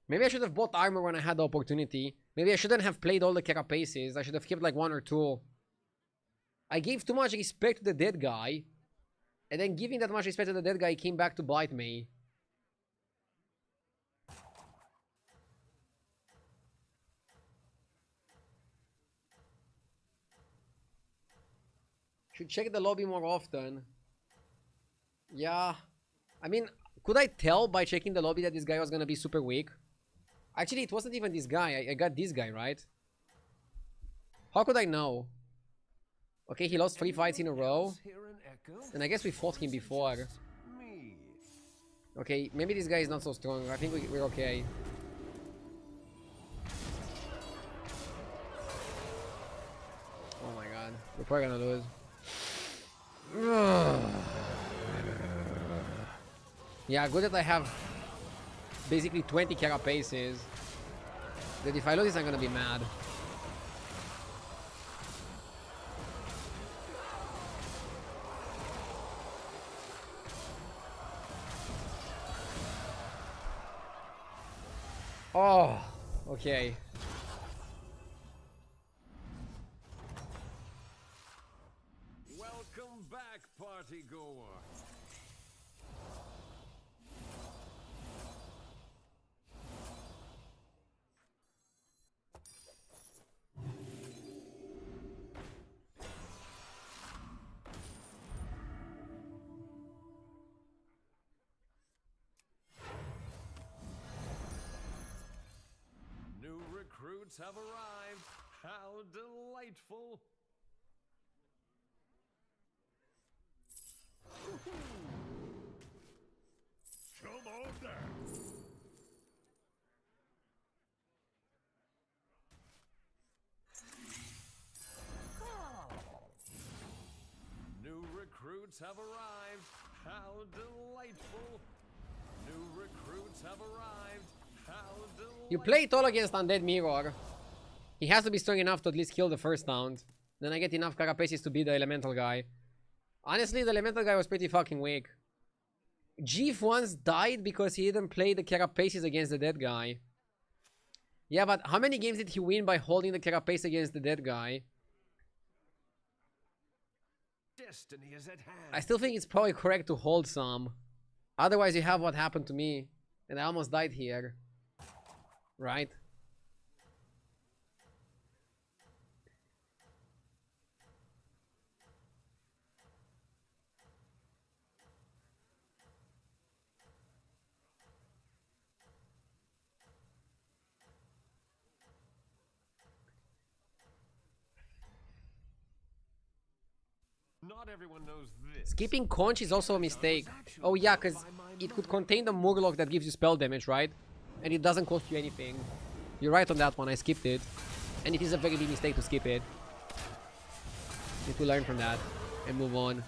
Speaker 1: Maybe I should have bought armor when I had the opportunity. Maybe I shouldn't have played all the carapaces. I should have kept like one or two. I gave too much respect to the dead guy. And then giving that much respect to the dead guy came back to bite me. Should check the lobby more often. Yeah. I mean, could I tell by checking the lobby that this guy was gonna be super weak? Actually, it wasn't even this guy. I got this guy, right? How could I know? Okay, he lost 3 fights in a row. And I guess we fought him before. Okay, maybe this guy is not so strong. I think we're okay. Oh my god. We're probably gonna lose. Yeah, good that I have basically 20 carapaces. That if I lose this, I'm gonna be mad. Oh, okay.
Speaker 8: Welcome back, party goer. recruits have arrived. How delightful.
Speaker 3: Come on down.
Speaker 8: New recruits have arrived. How delightful. New recruits have arrived. How delightful.
Speaker 1: You play it all against Undead Mirror. He has to be strong enough to at least kill the first round. Then I get enough carapaces to beat the elemental guy. Honestly, the elemental guy was pretty fucking weak. Jeef once died because he didn't play the carapaces against the dead guy. Yeah, but how many games did he win by holding the carapace against the dead guy?
Speaker 8: Destiny is at hand.
Speaker 1: I still think it's probably correct to hold some. Otherwise, you have what happened to me. And I almost died here. Right?
Speaker 8: Not everyone knows this.
Speaker 1: Skipping Conch is also a mistake. Oh yeah, because it could contain the Murloc that gives you spell damage, right? And it doesn't cost you anything. You're right on that one, I skipped it. And it is a very big mistake to skip it. Need to learn from that and move on.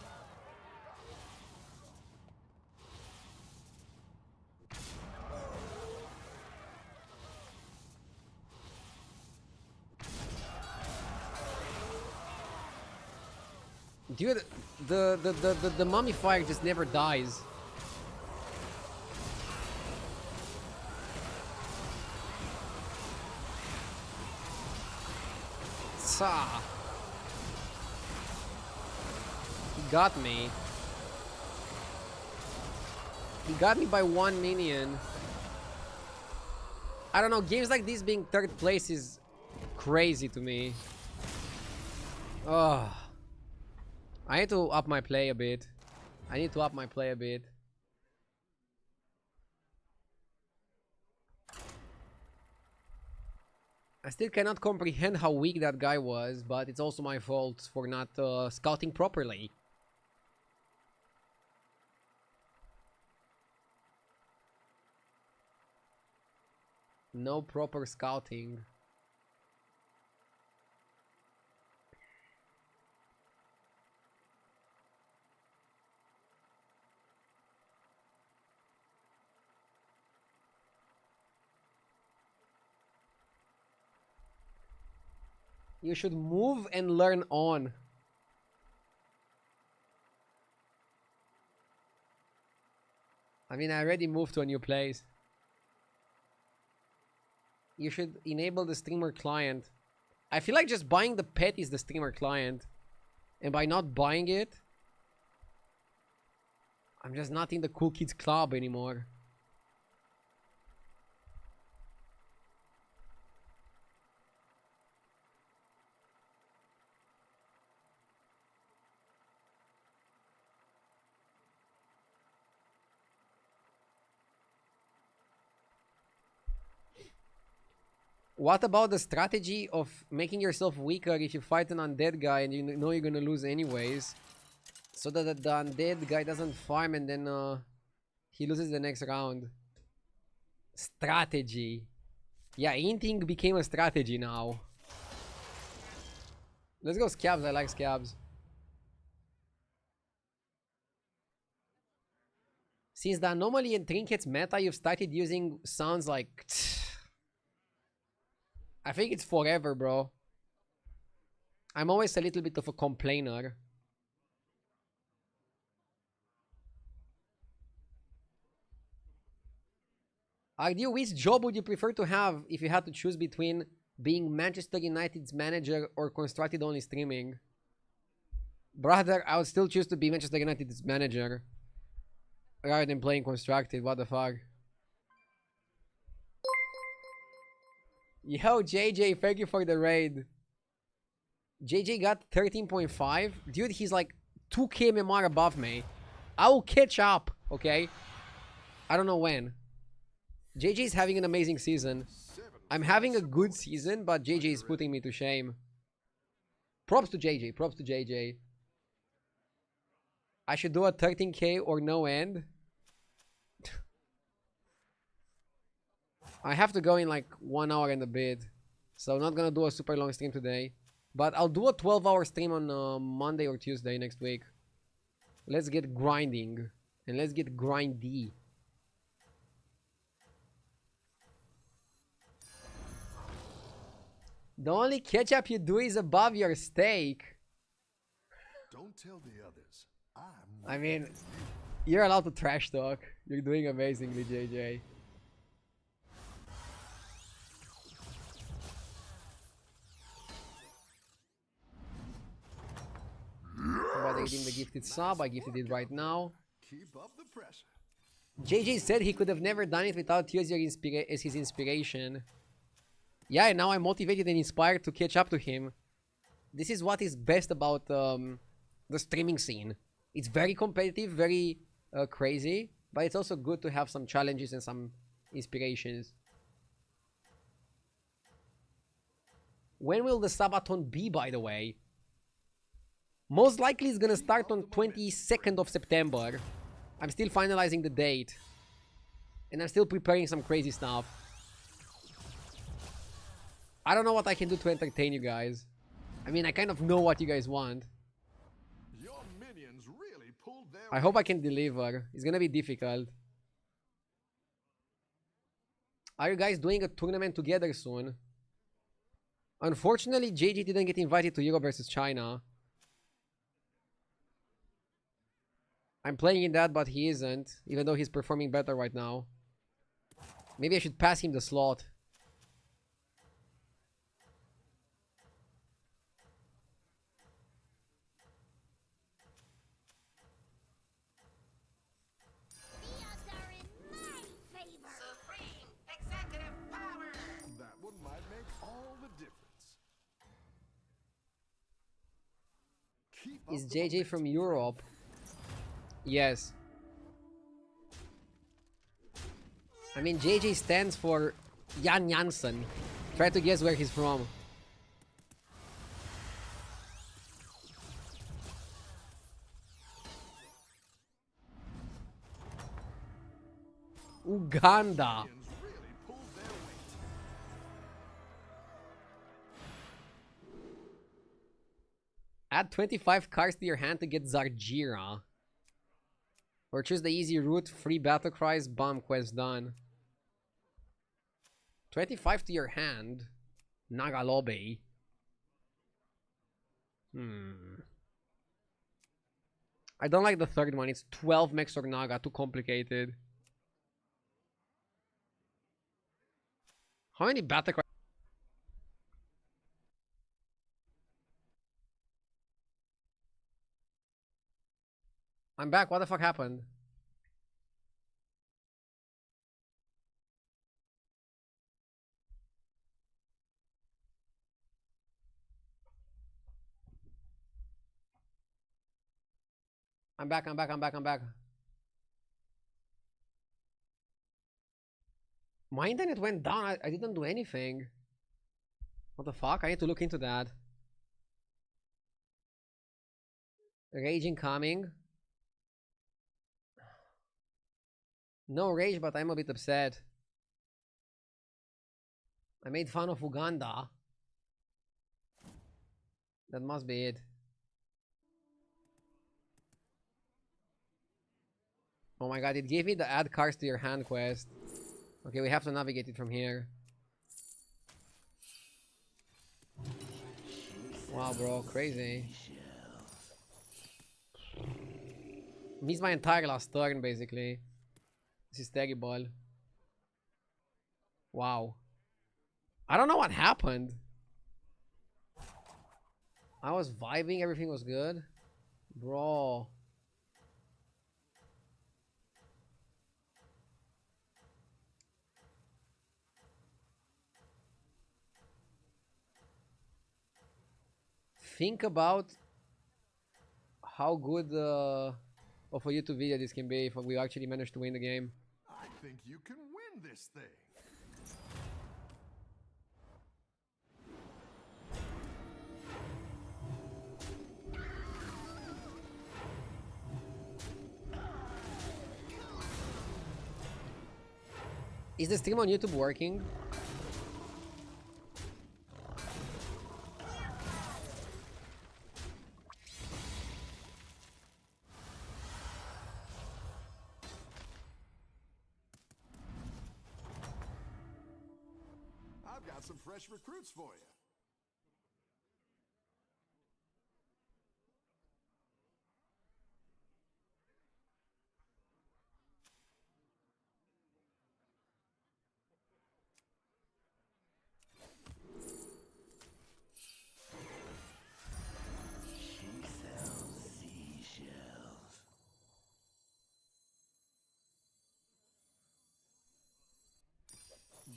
Speaker 1: Dude, the mummifier just never dies. Sa. He got me. He got me by one minion. I don't know, games like this being third place is crazy to me. Oh. I need to up my play a bit. I still cannot comprehend how weak that guy was, but it's also my fault for not scouting properly. No proper scouting. You should move and learn on. I mean, I already moved to a new place. You should enable the streamer client. I feel like just buying the pet is the streamer client. And by not buying it, I'm just not in the cool kids club anymore. What about the strategy of making yourself weaker if you fight an undead guy and you know you're gonna lose anyways? So that the undead guy doesn't farm and then he loses the next round. Strategy. Yeah, inting became a strategy now. Let's go scabs, I like scabs. Since the anomaly and trinkets meta, you've started using sounds like... I think it's forever, bro. I'm always a little bit of a complainer. Ideal, which job would you prefer to have if you had to choose between being Manchester United's manager or constructed only streaming? Brother, I would still choose to be Manchester United's manager rather than playing constructed. What the fuck? Yo, JJ, thank you for the raid. JJ got 13.5. Dude, he's like 2k MMR above me. I will catch up, okay? I don't know when. JJ's having an amazing season.
Speaker 5: 7
Speaker 1: I'm having a good season, but JJ is putting me to shame. Props to JJ. Props to JJ. I should do a 13k or no end. I have to go in like 1 hour and a bit. So I'm not gonna do a super long stream today. But I'll do a 12-hour stream on Monday or Tuesday next week. Let's get grinding. And let's get grindy. The only ketchup you do is above your steak.
Speaker 5: Don't tell the others.
Speaker 1: I mean, you're allowed to trash talk. You're doing amazingly, JJ. Somebody redeem the gifted sub. I gifted it right now.
Speaker 5: Keep up the pressure.
Speaker 1: JJ said he could have never done it without Teosir as his inspiration. Yeah, and now I'm motivated and inspired to catch up to him. This is what is best about the streaming scene. It's very competitive, very crazy, but it's also good to have some challenges and some inspirations. When will the Sabaton be, by the way? Most likely it's gonna start on 22nd of September. I'm still finalizing the date. And I'm still preparing some crazy stuff. I don't know what I can do to entertain you guys. I mean, I kind of know what you guys want.
Speaker 5: Your minions really pulled their
Speaker 1: I hope I can deliver. It's gonna be difficult. Are you guys doing a tournament together soon? Unfortunately, JJ didn't get invited to Euro versus China. I'm playing in that, but he isn't, even though he's performing better right now. Maybe I should pass him the slot.
Speaker 6: The odds are in my favor. Supreme executive power.
Speaker 5: That one might make all the difference. Keep up
Speaker 1: Is
Speaker 5: the
Speaker 1: JJ from Europe? Yes. I mean, JJ stands for Jan Jansen. Try to guess where he's from. Uganda.
Speaker 5: minions really pulled their weight.
Speaker 1: Add 25 cards to your hand to get Zarjira. Or choose the easy route, free battle cries, bomb quest done. 25 to your hand. Nagalobe. I don't like the third one. It's 12 Mechs or Naga. Too complicated. How many battle cries? I'm back. What the fuck happened? I'm back. My internet went down. I didn't do anything. What the fuck? I need to look into that. Rage incoming. No rage, but I'm a bit upset. I made fun of Uganda. That must be it. Oh my god, it gave me the add cards to your hand quest. Okay, we have to navigate it from here. Wow, bro, crazy. Missed my entire last turn, basically. This is terrible. Wow. I don't know what happened. I was vibing, everything was good. Bro. Think about how good of a YouTube video this can be if we actually manage to win the game.
Speaker 5: I think you can win this thing.
Speaker 1: Is the stream on YouTube working?
Speaker 5: I've got some fresh recruits for you.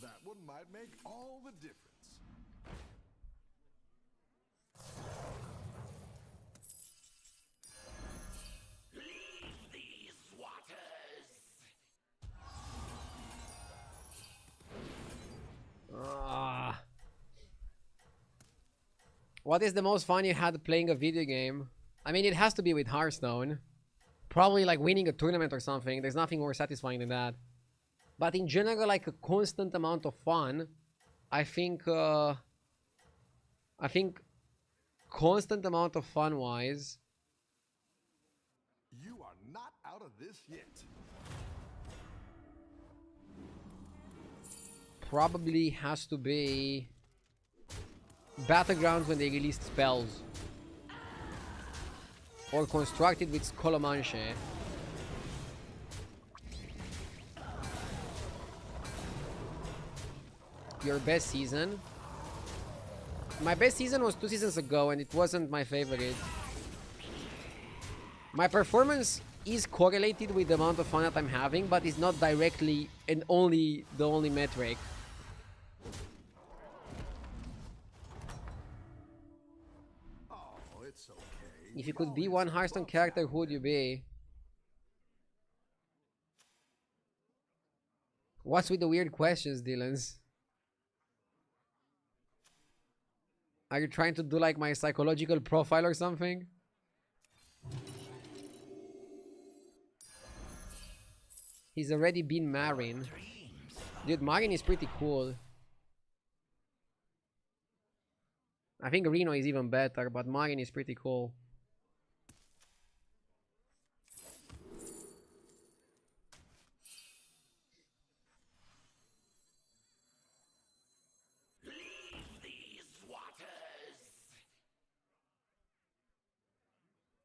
Speaker 5: That one might make all the difference.
Speaker 3: Leave these waters.
Speaker 1: What is the most fun you had playing a video game? I mean, it has to be with Hearthstone. Probably like winning a tournament or something. There's nothing more satisfying than that. But in general, like a constant amount of fun, I think constant amount of fun wise,
Speaker 5: You are not out of this yet.
Speaker 1: probably has to be battlegrounds when they released spells, or constructed with Scolomanche. Your best season? My best season was 2 seasons ago and it wasn't my favorite. My performance is correlated with the amount of fun that I'm having, but it's not directly and only the only metric.
Speaker 5: Oh, it's okay.
Speaker 1: If you could be one Hearthstone character, who would you be? What's with the weird questions, Dylan's? Are you trying to do like my psychological profile or something? He's already been Marin. Dude, Marin is pretty cool. I think Reno is even better, but Marin is pretty cool.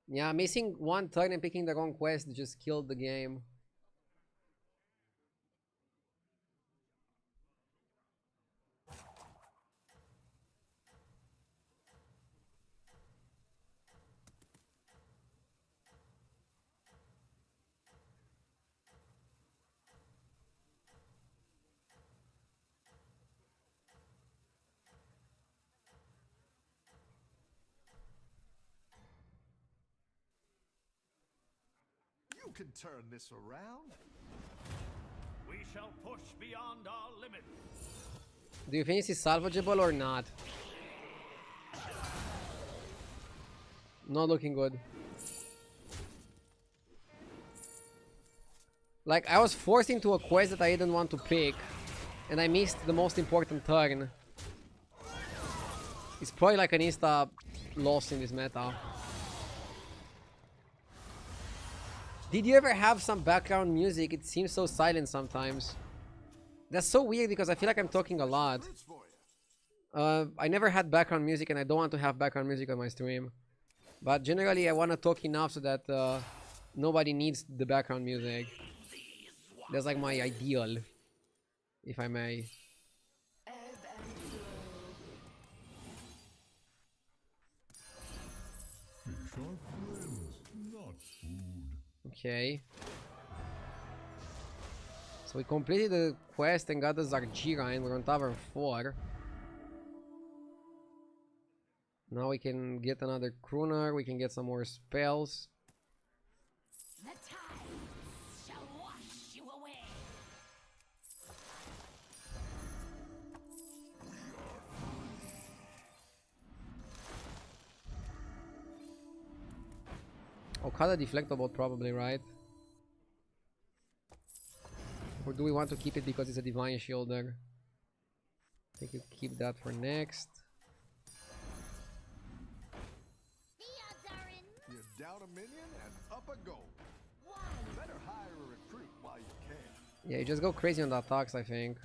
Speaker 1: Yeah, missing one turn and picking the wrong quest just killed the game.
Speaker 5: You can turn this around.
Speaker 8: We shall push beyond our limits.
Speaker 1: Do you think this is salvageable or not? Not looking good. Like, I was forced into a quest that I didn't want to pick, and I missed the most important turn. It's probably like an insta loss in this meta. Did you ever have some background music? It seems so silent sometimes. That's so weird because I feel like I'm talking a lot.
Speaker 5: Recruits for you.
Speaker 1: I never had background music and I don't want to have background music on my stream. But generally I want to talk enough so that nobody needs the background music. That's like my ideal, if I may. Okay. So we completed the quest and got the Zargira and we're on Tavern 4. Now we can get another Crooner, we can get some more spells.
Speaker 6: The tides shall wash you away.
Speaker 1: Okada Deflectable probably, right? do we want to keep it because it's a divine shielder? I think you keep that for next.
Speaker 6: The odds are in
Speaker 5: You're down a minion and up a goal. Better hire a recruit while you can.
Speaker 1: Yeah, you just go crazy on the attacks, I think.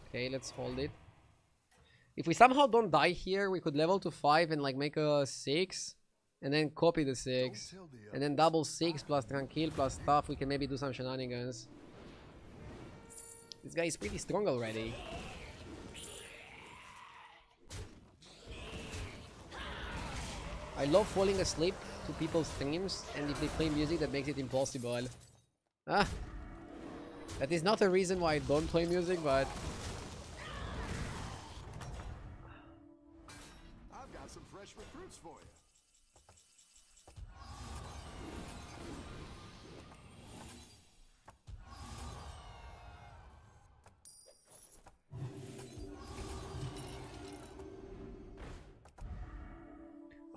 Speaker 1: Okay, let's hold it. If we somehow don't die here, we could level to 5 and like make a 6. And then copy the 6. And then double 6 plus Tranquil plus stuff. We can maybe do some shenanigans. This guy is pretty strong already. I love falling asleep to people's streams, and if they play music that makes it impossible. Ah, that is not a reason why I don't play music, but
Speaker 5: I've got some fresh recruits for you.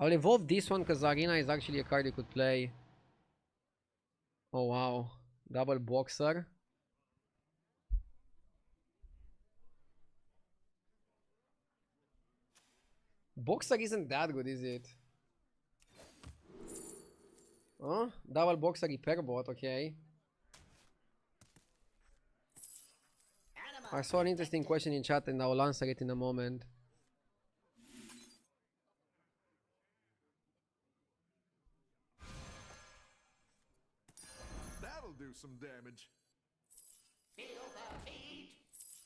Speaker 1: I'll evolve this one because Arena is actually a card you could play. Oh wow, double boxer. Boxer isn't that good, is it? Huh? Double boxer repair bot, okay. I saw an interesting question in chat and I will answer it in a moment.
Speaker 5: That'll do some damage.
Speaker 6: Feel the heat.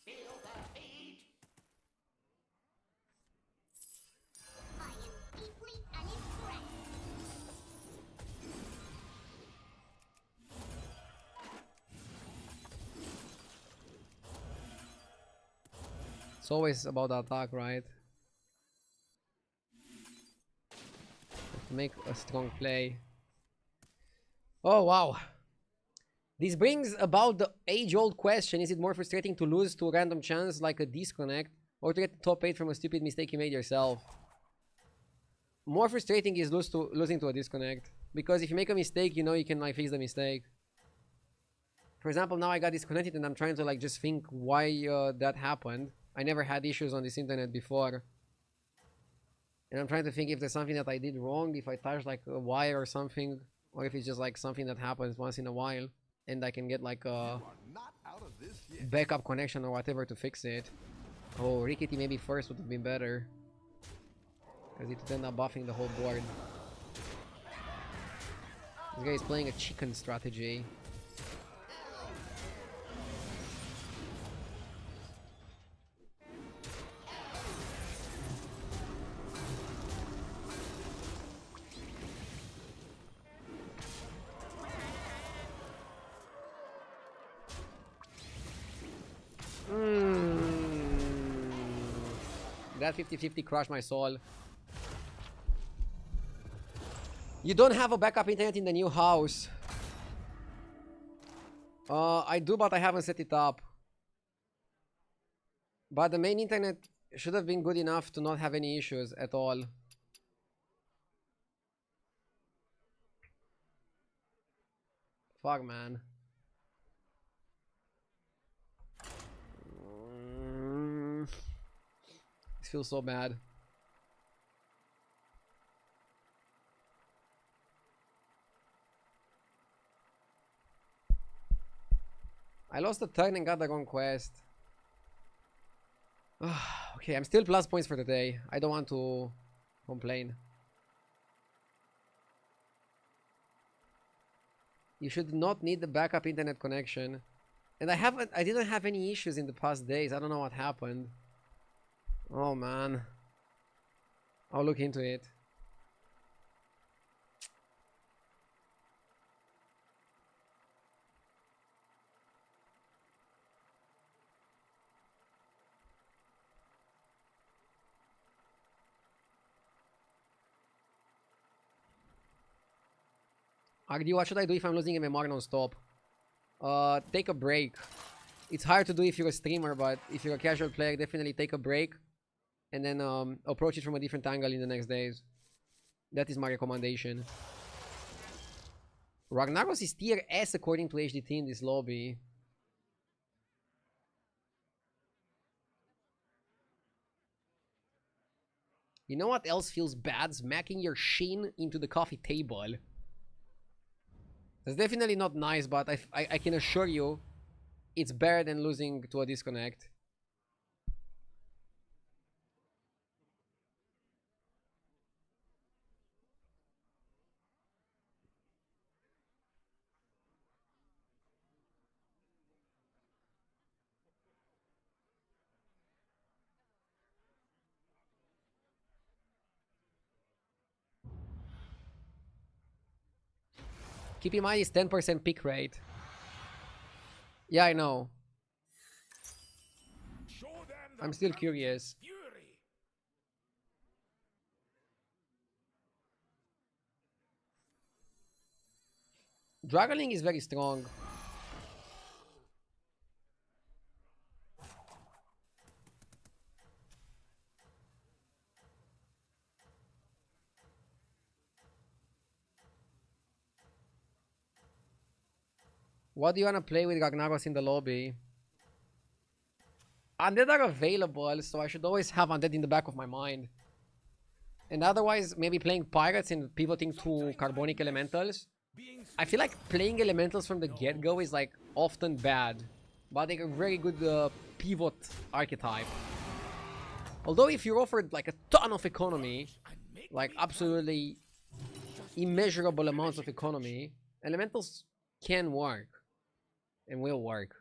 Speaker 6: Feel the heat. I am deeply unimpressed.
Speaker 1: It's always about the attack, right? Have to make a strong play. Oh wow. This brings about the age-old question: is it more frustrating to lose to a random chance like a disconnect, or to get top 8 from a stupid mistake you made yourself? More frustrating is losing to a disconnect, because if you make a mistake, you know you can like fix the mistake. For example, now I got disconnected and I'm trying to like just think why that happened. I never had issues on this internet before, and I'm trying to think if there's something that I did wrong, if I touched like a wire or something, or if it's just like something that happens once in a while and I can get like a
Speaker 5: Not out of this yet.
Speaker 1: backup connection or whatever to fix it. Oh, Rickety maybe first would have been better, because it would end up buffing the whole board. This guy is playing a chicken strategy. That 50-50 crushed my soul. You don't have a backup internet in the new house. I do, but I haven't set it up. But the main internet should have been good enough to not have any issues at all. Fuck, man. This feels so bad. I lost a turn and got the wrong quest. Okay, I'm still plus points for the day. I don't want to complain. You should not need the backup internet connection. And I didn't have any issues in the past days. I don't know what happened. Oh man. I'll look into it. Agdi, what should I do if I'm losing MMR non-stop? Take a break. It's hard to do if you're a streamer, but if you're a casual player, definitely take a break. And then approach it from a different angle in the next days. That is my recommendation. Ragnaros is tier S according to HDT in this lobby. You know what else feels bad? Smacking your shin into the coffee table. That's definitely not nice, but I can assure you it's better than losing to a disconnect. Keep in mind it's 10% pick rate. Yeah, I know. I'm still curious. Dragoling is very strong. What do you want to play with Ragnaros in the lobby? Undead are available, so I should always have Undead in the back of my mind. And otherwise, maybe playing Pirates and pivoting to Carbonic Elementals. I feel like playing Elementals from the get-go is like often bad, but they're a very good pivot archetype. Although if you're offered like a ton of economy, like absolutely immeasurable amounts of economy, Elementals can work. And will work.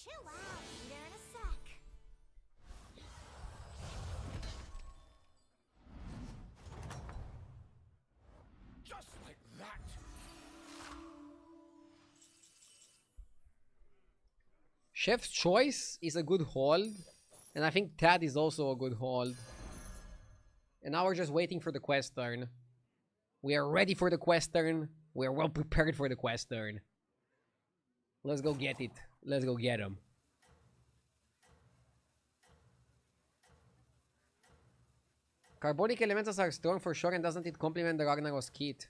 Speaker 6: Chill out, be there in a sec.
Speaker 8: Just like that.
Speaker 1: Chef's Choice is a good hold. And I think Tad is also a good hold. And now we're just waiting for the quest turn. We are ready for the quest turn. We are well prepared for the quest turn. Let's go get it. Let's go get him. Carbonic Elementals are strong for sure, and doesn't it complement the Ragnaros kit?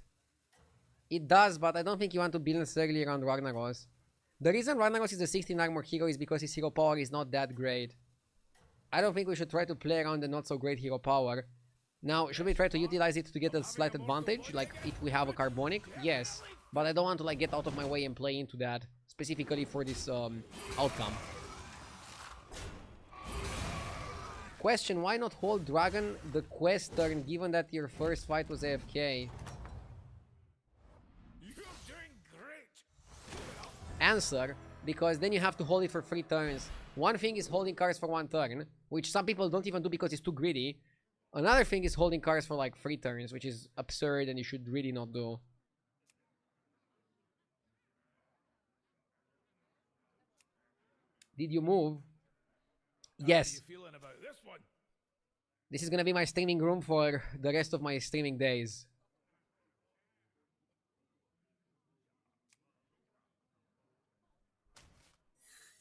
Speaker 1: It does, but I don't think you want to build necessarily around Ragnaros. The reason Ragnaros is a 16 armor hero is because his hero power is not that great. I don't think we should try to play around the not so great hero power. Now, should we try to utilize it to get a slight advantage? Like, if we have a Carbonic? Yes. But I don't want to, like, get out of my way and play into that. Specifically for this, outcome. Question, why not hold Dragon the quest turn, given that your first fight was AFK?
Speaker 8: You're doing great.
Speaker 1: Answer, because then you have to hold it for 3 turns. One thing is holding cards for 1 turn, which some people don't even do because it's too greedy. Another thing is holding cards for like 3 turns, which is absurd and you should really not do. Did you move? Yes.
Speaker 8: How are you feeling about this one?
Speaker 1: This is gonna be my streaming room for the rest of my streaming days.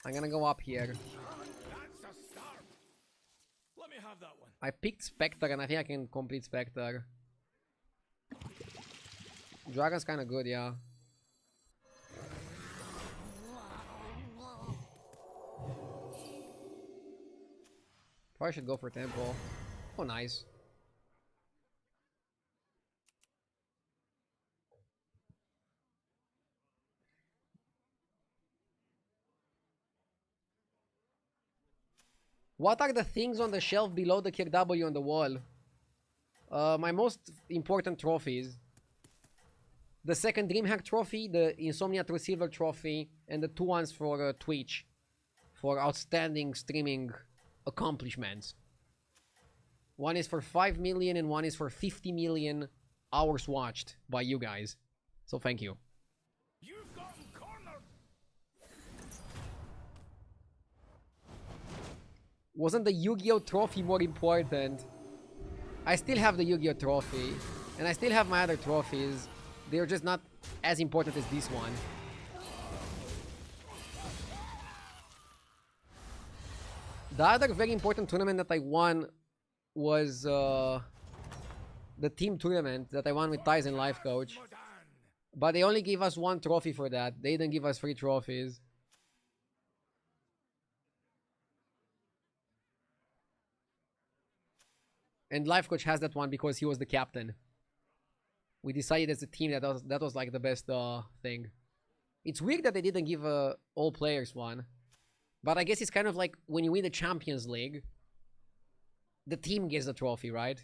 Speaker 1: I'm gonna go up here.
Speaker 8: That's a start. Let me have that one.
Speaker 1: I picked Spectre and I think I can complete Spectre. Dragon's kinda good, yeah. Probably should go for Temple. Oh, nice. What are the things on the shelf below the KW on the wall? My most important trophies. The second DreamHack trophy, the Insomnia True Silver trophy, and the 2 ones for Twitch. For outstanding streaming accomplishments. One is for 5 million and one is for 50 million hours watched by you guys. So thank you. Wasn't the Yu-Gi-Oh trophy more important? I still have the Yu-Gi-Oh trophy, and I still have my other trophies. They're just not as important as this one. The other very important tournament that I won was the team tournament that I won with Tyson Life Coach. But they only gave us one trophy for that. They didn't give us 3 trophies. And Life Coach has that one because he was the captain. We decided as a team that was like the best thing. It's weird that they didn't give all players one. But I guess it's kind of like when you win the Champions League, the team gets the trophy, right?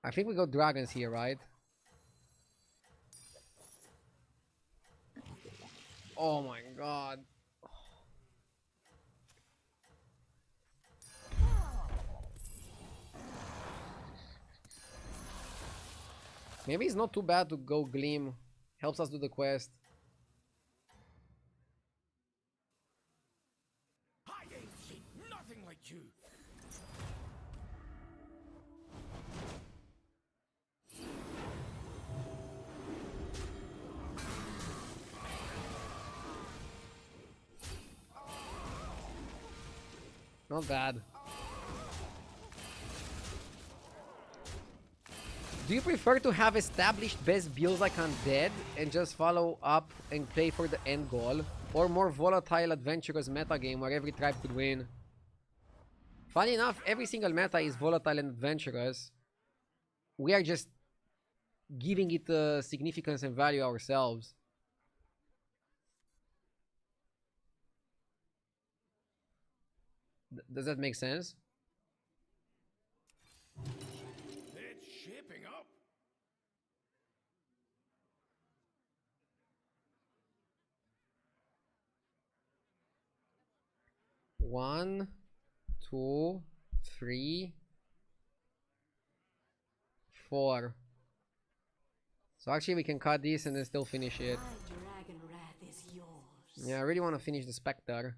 Speaker 1: I think we got dragons here, right? Oh my god. Maybe it's not too bad to go Gleam. Helps us do the quest.
Speaker 8: I ain't seen nothing like you.
Speaker 1: Not bad. Do you prefer to have established best builds like Undead and just follow up and play for the end goal? Or more volatile adventurous metagame where every tribe could win? Funny enough, every single meta is volatile and adventurous. We are just giving it significance and value ourselves. Does that make sense?
Speaker 8: It's shaping up.
Speaker 1: One, 2, 3, 4. So actually we can cut this and then still finish it.
Speaker 7: Dragon wrath is yours.
Speaker 1: Yeah, I really want to finish the Spectre.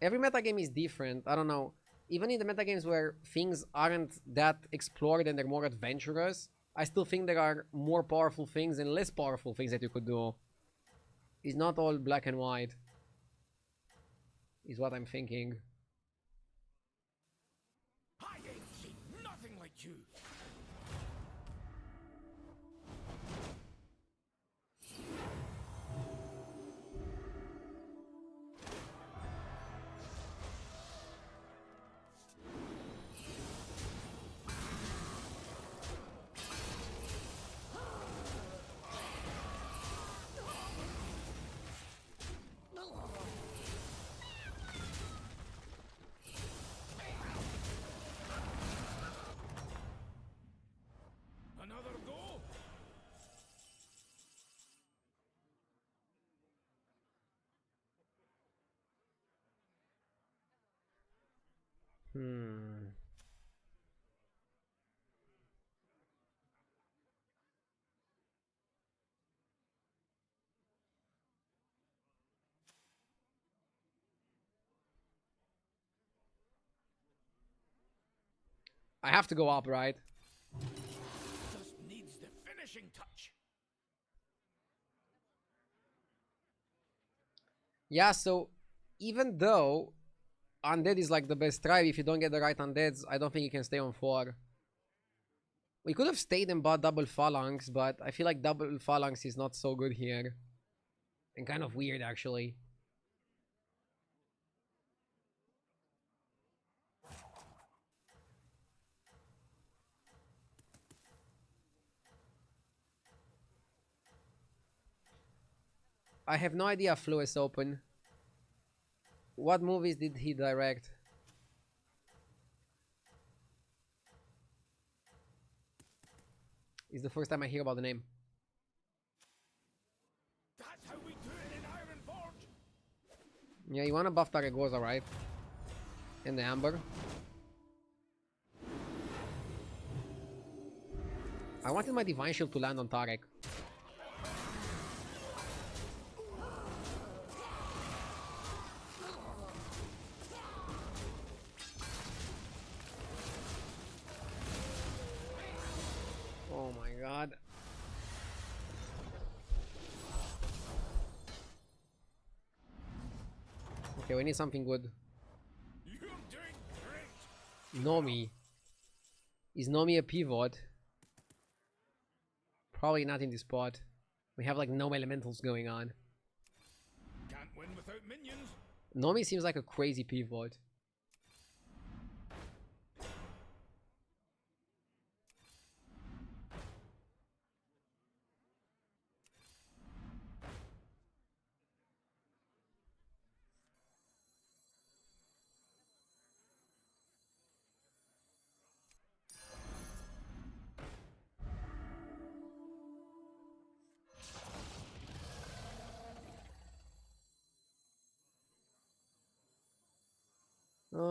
Speaker 1: Every metagame is different. I don't know. Even in the metagames where things aren't that explored and they're more adventurous, I still think there are more powerful things and less powerful things that you could do. It's not all black and white, is what I'm thinking.
Speaker 8: I ain't seen nothing like you. Another go?
Speaker 1: I have to go up, right?
Speaker 8: Just needs the finishing touch.
Speaker 1: Yeah, so even though Undead is like the best tribe, if you don't get the right Undeads, I don't think you can stay on 4. We could have stayed and bought double Phalanx, but I feel like double Phalanx is not so good here. And kind of weird, actually. I have no idea if Flo is open. What movies did he direct? It's the first time I hear about the name.
Speaker 8: That's how we do
Speaker 1: Yeah, you wanna buff Taragoza, right? And the Amber. I wanted my Divine Shield to land on Tarek. Oh my god. Okay, we need something good.
Speaker 8: You're doing great.
Speaker 1: Nomi. Is Nomi a pivot? Probably not in this spot. We have like no elementals going on.
Speaker 8: Can't win without minions.
Speaker 1: Nomi seems like a crazy pivot.
Speaker 8: Aha!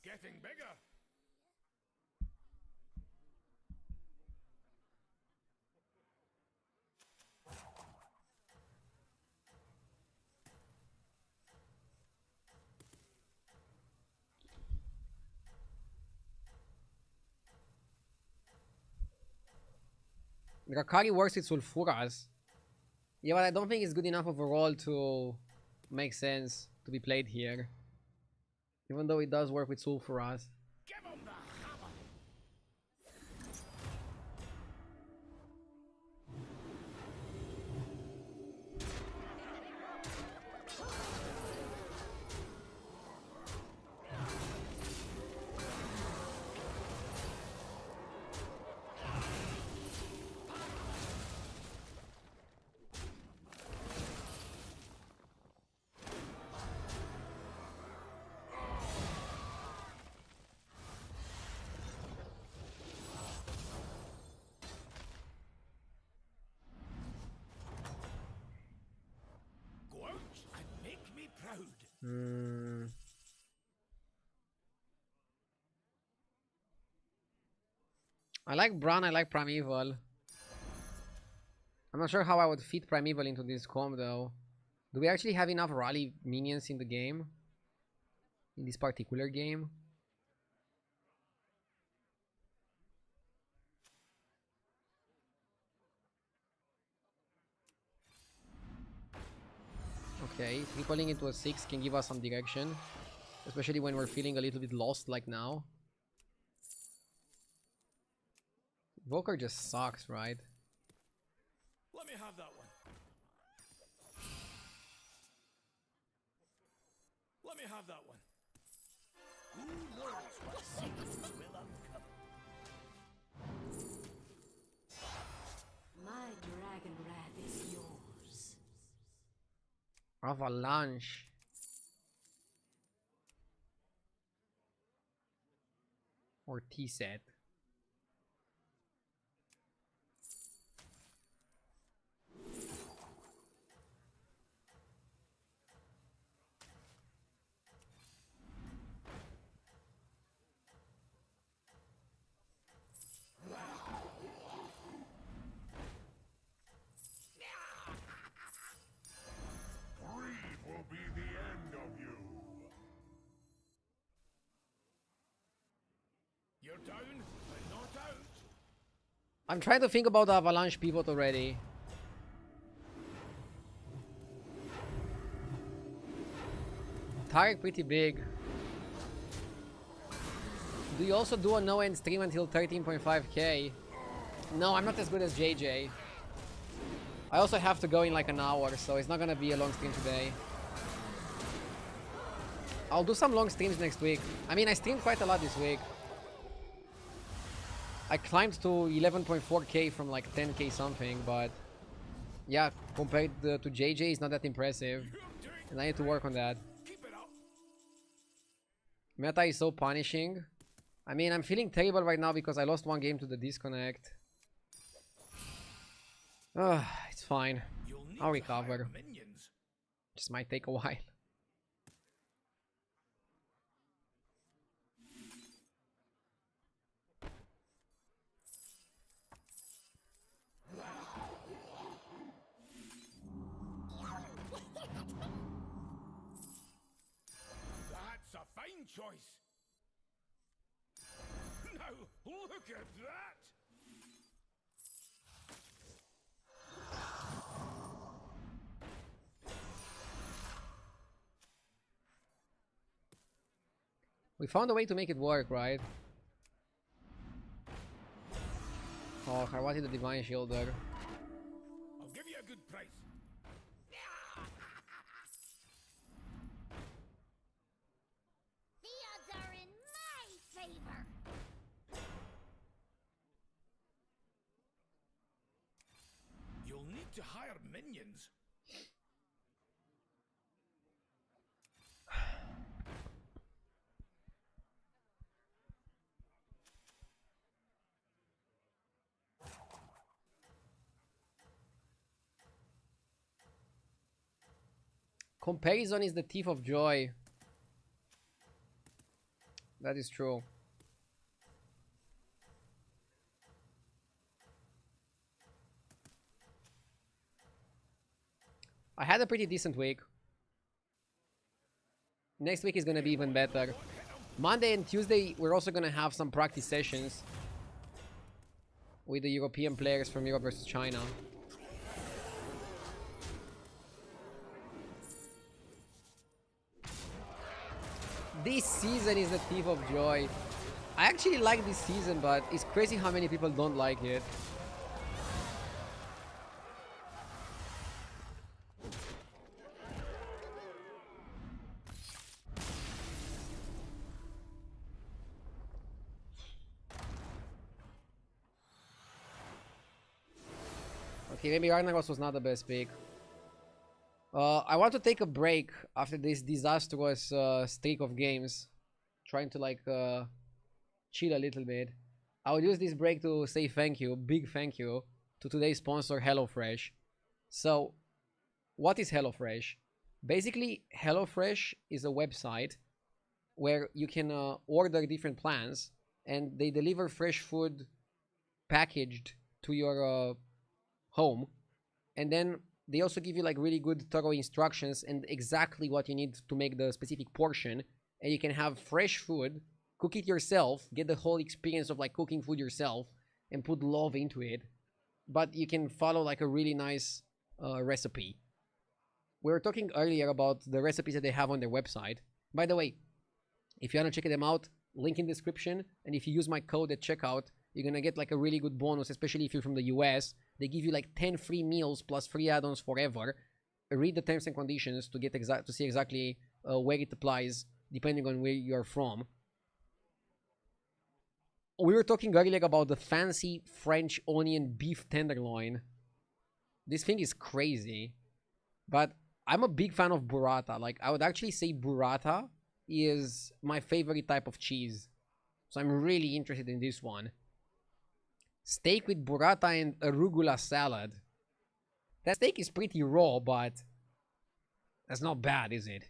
Speaker 8: Getting bigger.
Speaker 1: Rakari works with Sulfuras. Yeah, but I don't think it's good enough of a role to make sense to be played here. Even though it does work with Sulfuras.
Speaker 8: Give him the hammer. Go out and make me proud.
Speaker 1: I like Bran, I like Primeval. I'm not sure how I would fit Primeval into this comp though. Do we actually have enough rally minions in the game? In this particular game? Okay, tripling into a 6 can give us some direction. Especially when we're feeling a little bit lost like now. Volker just sucks, right?
Speaker 8: Let me have that one. Let me have that one. Who knows what secrets will uncover?
Speaker 7: My dragon wrath is yours.
Speaker 1: Avalanche. Or T-set.
Speaker 3: Greed will be the end of you.
Speaker 8: You're down and not out.
Speaker 1: I'm trying to think about the Avalanche pivot already. Tarek pretty big. Do you also do a no-end stream until 13.5k? No, I'm not as good as JJ. I also have to go in like an hour, so it's not gonna be a long stream today. I'll do some long streams next week. I mean, I streamed quite a lot this week. I climbed to 11.4k from like 10k something, but yeah, compared to JJ, it's not that impressive. And I need to work on that.
Speaker 8: Keep it up.
Speaker 1: Meta is so punishing. I mean, I'm feeling terrible right now because I lost one game to the disconnect. It's fine.
Speaker 2: You'll need
Speaker 1: I'll
Speaker 2: to hire
Speaker 1: recover.
Speaker 2: minions.
Speaker 1: Just might take a while.
Speaker 3: That's a fine choice. Now, look at that!
Speaker 1: We found a way to make it work, right? Oh, I wanted the Divine Shield there.
Speaker 3: I'll give you a good price.
Speaker 6: The odds are in my favor.
Speaker 2: You'll need to hire minions.
Speaker 1: Comparison is the thief of joy. That is true. I had a pretty decent week. Next week is gonna be even better. Monday and Tuesday, we're also gonna have some practice sessions with the European players from Europe versus China. This season is the thief of joy. I actually like this season, but it's crazy how many people don't like it. Okay, maybe Ragnaros was not the best pick. I want to take a break after this disastrous streak of games. Trying to like chill a little bit. I will use this break to say thank you, big thank you, to today's sponsor HelloFresh. So, what is HelloFresh? Basically, HelloFresh is a website where you can order different plans and they deliver fresh food packaged to your home, and then they also give you like really good thorough instructions and exactly what you need to make the specific portion, and you can have fresh food, cook it yourself, get the whole experience of like cooking food yourself and put love into it, but you can follow like a really nice recipe. We were talking earlier about the recipes that they have on their website. By the way, if you want to check them out, link in description, and if you use my code at checkout, you're gonna get like a really good bonus, especially if you're from the US. They give you like 10 free meals plus free add-ons forever. Read the terms and conditions to get to see exactly where it applies, depending on where you are from. We were talking earlier about the fancy French onion beef tenderloin. This thing is crazy, but I'm a big fan of burrata. Like, I would actually say burrata is my favorite type of cheese. So I'm really interested in this one. Steak with burrata and arugula salad. That steak is pretty raw, but that's not bad, is it?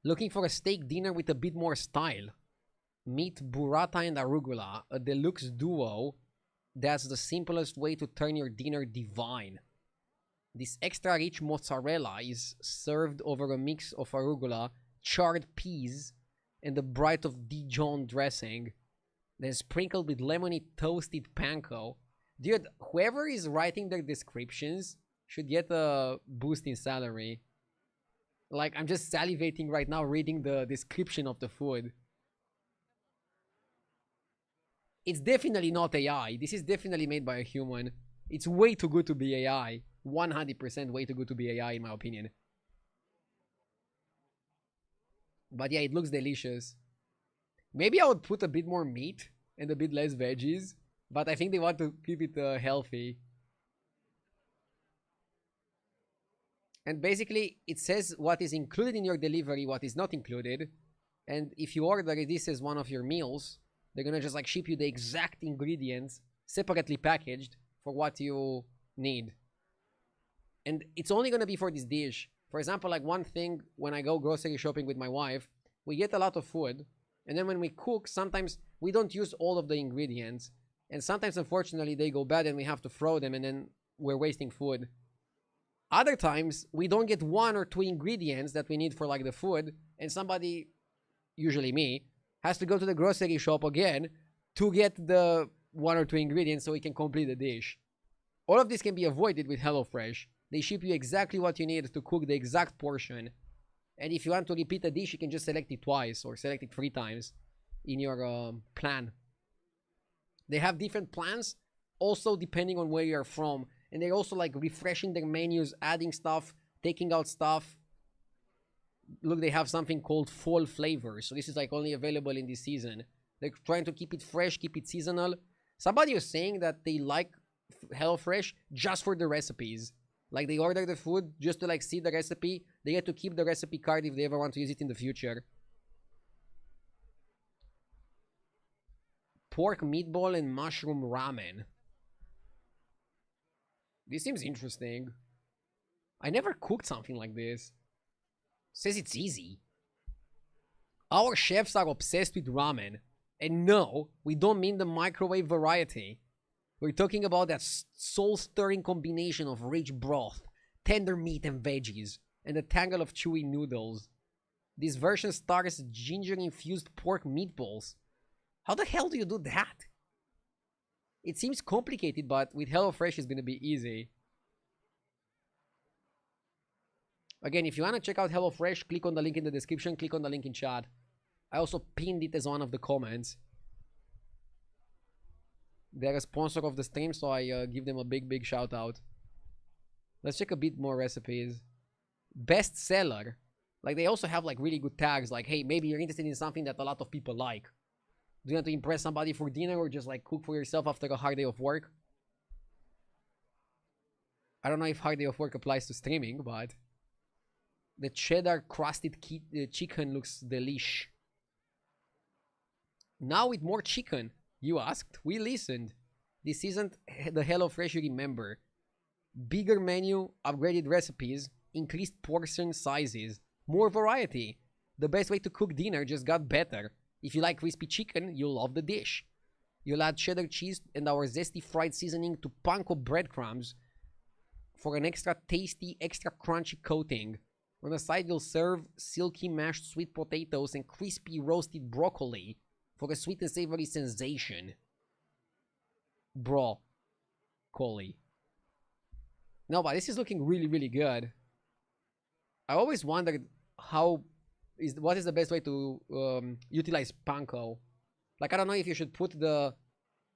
Speaker 1: Looking for a steak dinner with a bit more style? Meet burrata and arugula, a deluxe duo that's the simplest way to turn your dinner divine. This extra rich mozzarella is served over a mix of arugula, charred peas, and a bright of Dijon dressing, then sprinkled with lemony toasted panko. Dude, whoever is writing their descriptions should get a boost in salary. Like, I'm just salivating right now reading the description of the food. It's definitely not AI. This is definitely made by a human. It's way too good to be AI. 100% way too good to be AI, in my opinion. But yeah, it looks delicious. Maybe I would put a bit more meat and a bit less veggies, but I think they want to keep it healthy. And basically, it says what is included in your delivery, what is not included. And if you order this as one of your meals, they're gonna just like ship you the exact ingredients separately packaged for what you need. And it's only going to be for this dish. For example, like one thing, when I go grocery shopping with my wife, we get a lot of food. And then when we cook, sometimes we don't use all of the ingredients. And sometimes, unfortunately, they go bad and we have to throw them and then we're wasting food. Other times, we don't get 1 or 2 ingredients that we need for like the food. And somebody, usually me, has to go to the grocery shop again to get the 1 or 2 ingredients so we can complete the dish. All of this can be avoided with HelloFresh. They ship you exactly what you need to cook the exact portion. And if you want to repeat a dish, you can just select it twice or select it 3 times in your plan. They have different plans, also depending on where you're from. And they're also like refreshing their menus, adding stuff, taking out stuff. Look, they have something called fall flavor. So this is like only available in this season. They're trying to keep it fresh, keep it seasonal. Somebody was saying that they like HelloFresh just for the recipes. Like they order the food just to like see the recipe. They get to keep the recipe card if they ever want to use it in the future. Pork meatball and mushroom ramen. This seems interesting. I never cooked something like this. Says it's easy. Our chefs are obsessed with ramen. And no, we don't mean the microwave variety. We're talking about that soul-stirring combination of rich broth, tender meat and veggies, and a tangle of chewy noodles. This version stars ginger-infused pork meatballs. How the hell do you do that? It seems complicated, but with HelloFresh it's gonna be easy. Again, if you wanna check out HelloFresh, click on the link in the description, click on the link in chat. I also pinned it as one of the comments. They're a sponsor of the stream, so I give them a big shout out. Let's check a bit more recipes. Bestseller. Like they also have like really good tags like, hey, maybe you're interested in something that a lot of people like. Do you want to impress somebody for dinner or just like cook for yourself after a hard day of work? I don't know if hard day of work applies to streaming, but the cheddar crusted chicken looks delish. Now with more chicken. You asked, we listened. This isn't the HelloFresh you remember. Bigger menu, upgraded recipes, increased portion sizes, more variety. The best way to cook dinner just got better. If you like crispy chicken, you'll love the dish. You'll add cheddar cheese and our zesty fried seasoning to panko breadcrumbs for an extra tasty, extra crunchy coating. On the side, you'll serve silky mashed sweet potatoes and crispy roasted broccoli for a sweet and savory sensation. Broccoli. No, but this is looking really good. I always wondered what is the best way to utilize panko. Like, I don't know if you should put the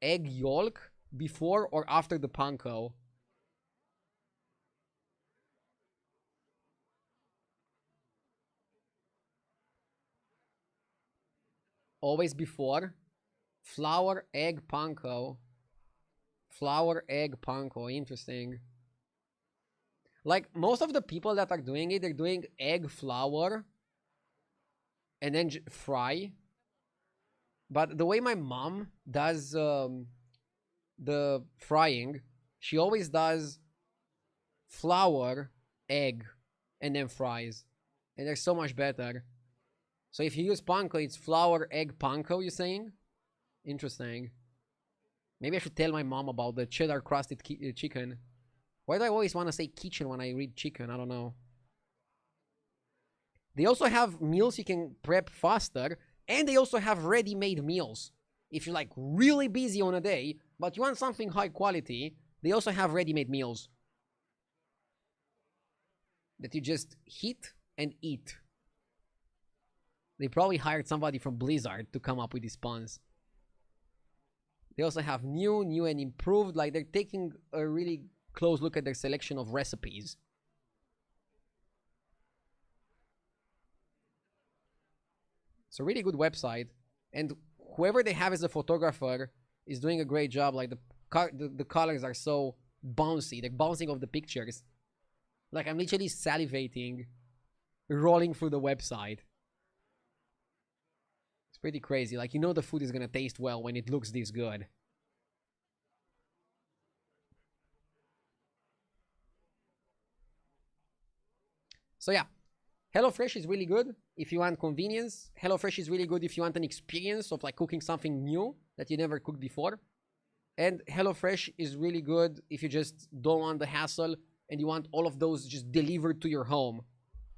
Speaker 1: egg yolk before or after the panko. Always before. Flour, egg, panko. Flour, egg, panko. Interesting. Like, most of the people that are doing it, they're doing egg, flour, and then fry. But the way my mom does the frying, she always does flour, egg, and then fries. And they're so much better. So if you use panko, it's flour, egg, panko, you're saying? Interesting. Maybe I should tell my mom about the cheddar crusted chicken. Why do I always want to say kitchen when I read chicken? I don't know. They also have meals you can prep faster. And they also have ready-made meals. If you're like really busy on a day, but you want something high quality, they also have ready-made meals that you just heat and eat. They probably hired somebody from Blizzard to come up with these puns. They also have new and improved. Like, they're taking a really close look at their selection of recipes. It's a really good website. And whoever they have as a photographer is doing a great job. Like, the colors are so bouncy. They're bouncing off the pictures. Like, I'm literally salivating, rolling through the website. Pretty crazy. Like, you know the food is gonna taste well when it looks this good. So yeah, HelloFresh is really good if you want convenience. HelloFresh is really good if you want an experience of like cooking something new that you never cooked before. And HelloFresh is really good if you just don't want the hassle and you want all of those just delivered to your home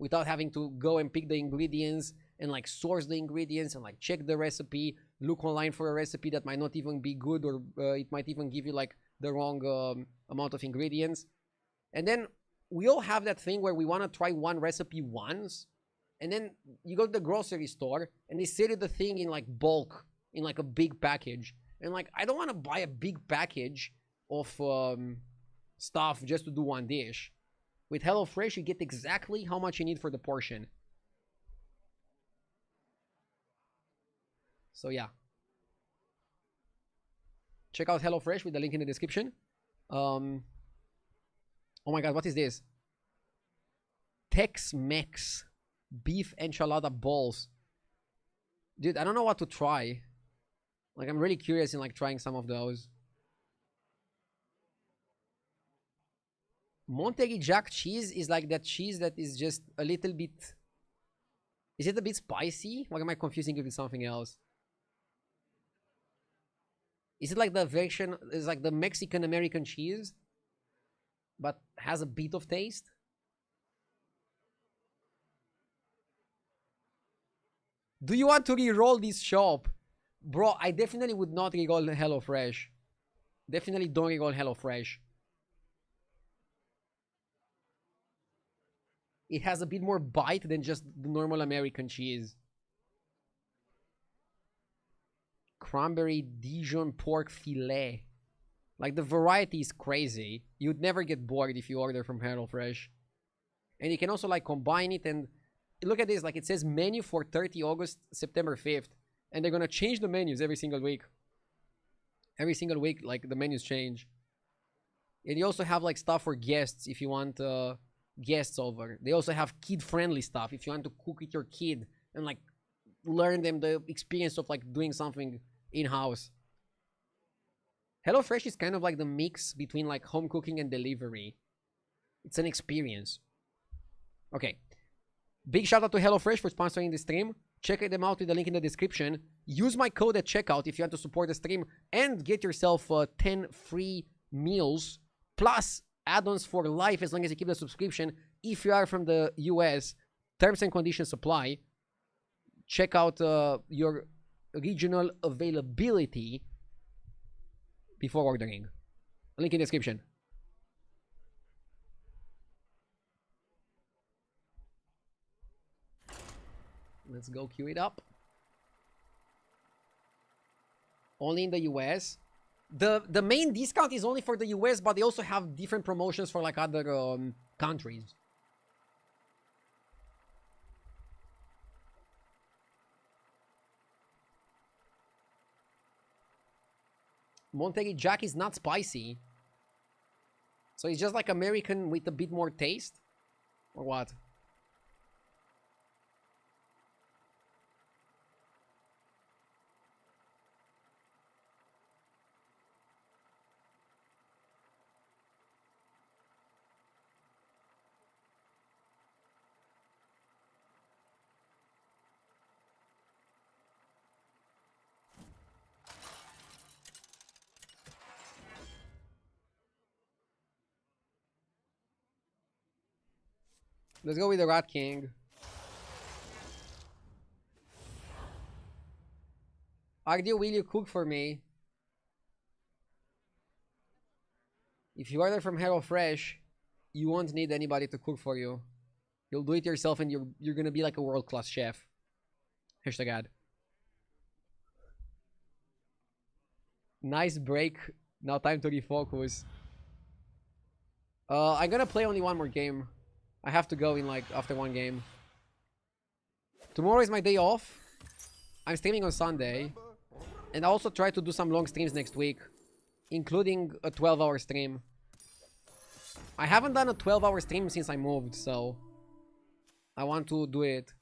Speaker 1: without having to go and pick the ingredients and like source the ingredients and like check the recipe, look online for a recipe that might not even be good, or it might even give you like the wrong amount of ingredients. And then we all have that thing where we want to try one recipe once, and then you go to the grocery store and they sell you the thing in like bulk, in like a big package. And like, I don't want to buy a big package of stuff just to do one dish. With HelloFresh, you get exactly how much you need for the portion. So yeah. Check out HelloFresh with the link in the description. Oh my god, what is this? Tex-Mex beef enchilada balls. Dude, I don't know what to try. Like, I'm really curious in like trying some of those. Monterey Jack cheese is like that cheese that is just a little bit... Is it a bit spicy? Or am I confusing it with something else? Is it like the version... It's like the Mexican-American cheese, but has a bit of taste? Do you want to re-roll this shop? Bro, I definitely would not re-roll HelloFresh. Definitely don't re-roll HelloFresh. It has a bit more bite than just the normal American cheese. Cranberry Dijon pork filet. Like, the variety is crazy. You'd never get bored if you order from HelloFresh. And you can also like combine it, and look at this, like it says menu for 30 August, September 5th. And they're gonna change the menus every single week. Every single week, like, the menus change. And you also have like stuff for guests if you want guests over. They also have kid-friendly stuff if you want to cook with your kid and like learn them the experience of like doing something in-house. HelloFresh is kind of like the mix between like home cooking and delivery. It's an experience. Okay. Big shout out to HelloFresh for sponsoring the stream. Check them out with the link in the description. Use my code at checkout if you want to support the stream and get yourself 10 free meals plus add-ons for life as long as you keep the subscription. If you are from the US, terms and conditions apply. Check out your regional availability before ordering. Link in the description. Let's go queue it up. Only in the US. The main discount is only for the US, but they also have different promotions for like other countries. Monterey Jack is not spicy. So it's just like American with a bit more taste? Or what? Let's go with the Rat King. Ardio, will you cook for me? If you order from HelloFresh, you won't need anybody to cook for you. You'll do it yourself and you're gonna be like a world-class chef. Hashtag ad. Nice break. Now time to refocus. I'm gonna play only one more game. I have to go in like after one game. Tomorrow is my day off. I'm streaming on Sunday. And I also try to do some long streams next week, including a 12-hour stream. I haven't done a 12-hour stream since I moved, so I want to do it.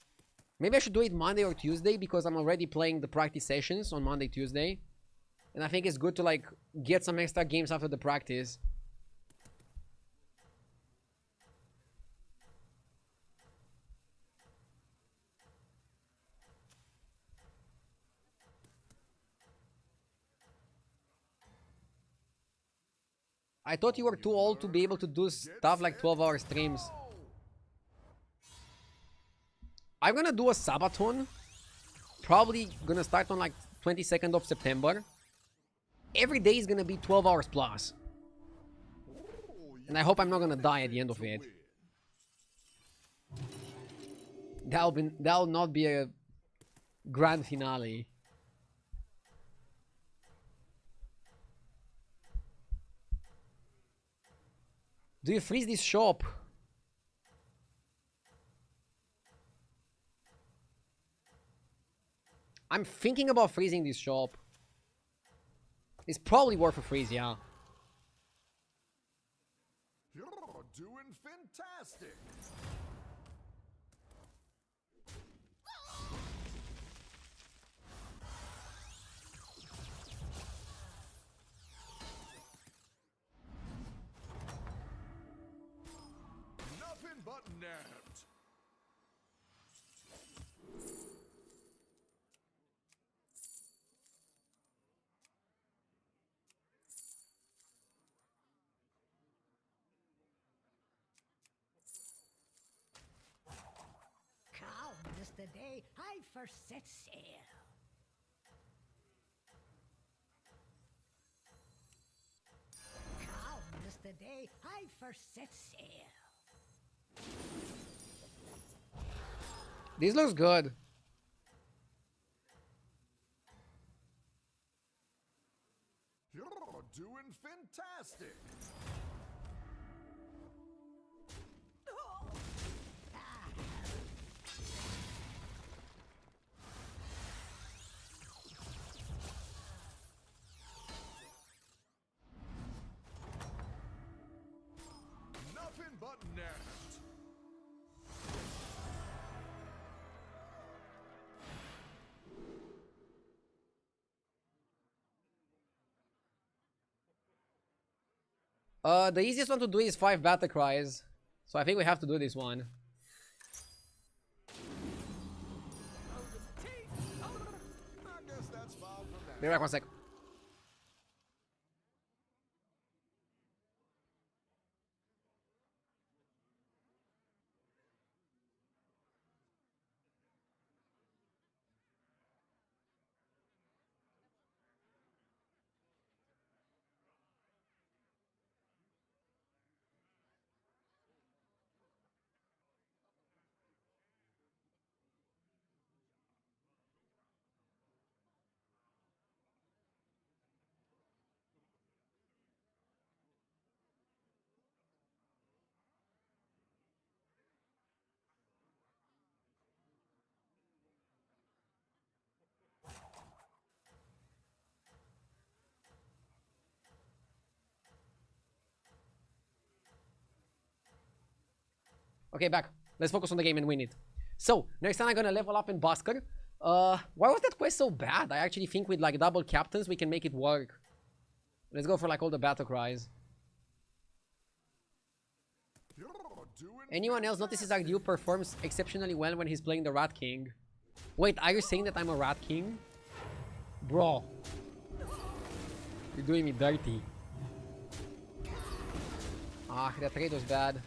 Speaker 1: Maybe I should do it Monday or Tuesday because I'm already playing the practice sessions on Monday, Tuesday. And I think it's good to like get some extra games after the practice. I thought you were too old to be able to do stuff like 12-hour streams. I'm gonna do a Sabaton. Probably gonna start on like 22nd of September. Every day is gonna be 12 hours plus. And I hope I'm not gonna die at the end of it. That'll not be a grand finale. Do you freeze this shop? I'm thinking about freezing this shop. It's probably worth a freeze, yeah.
Speaker 5: You're doing fantastic. Nothing but net.
Speaker 6: Come is the day I first set sail. Come is the day I first set sail.
Speaker 1: This looks good.
Speaker 5: You're doing fantastic. Nothing but net.
Speaker 1: The easiest one to do is 5 battle cries. So I think we have to do this one.
Speaker 5: I guess that's fine for now.
Speaker 1: Be back 1 sec. Okay, back. Let's focus on the game and win it. So, next time I'm gonna level up in Busker. Why was that quest so bad? I actually think with like double captains we can make it work. Let's go for like all the battle cries.
Speaker 5: You're doing
Speaker 1: Anyone else notices Ardew performs exceptionally well when he's playing the Rat King? Wait, are you saying that I'm a Rat King? Bro. You're doing me dirty. Ah, that trade was bad.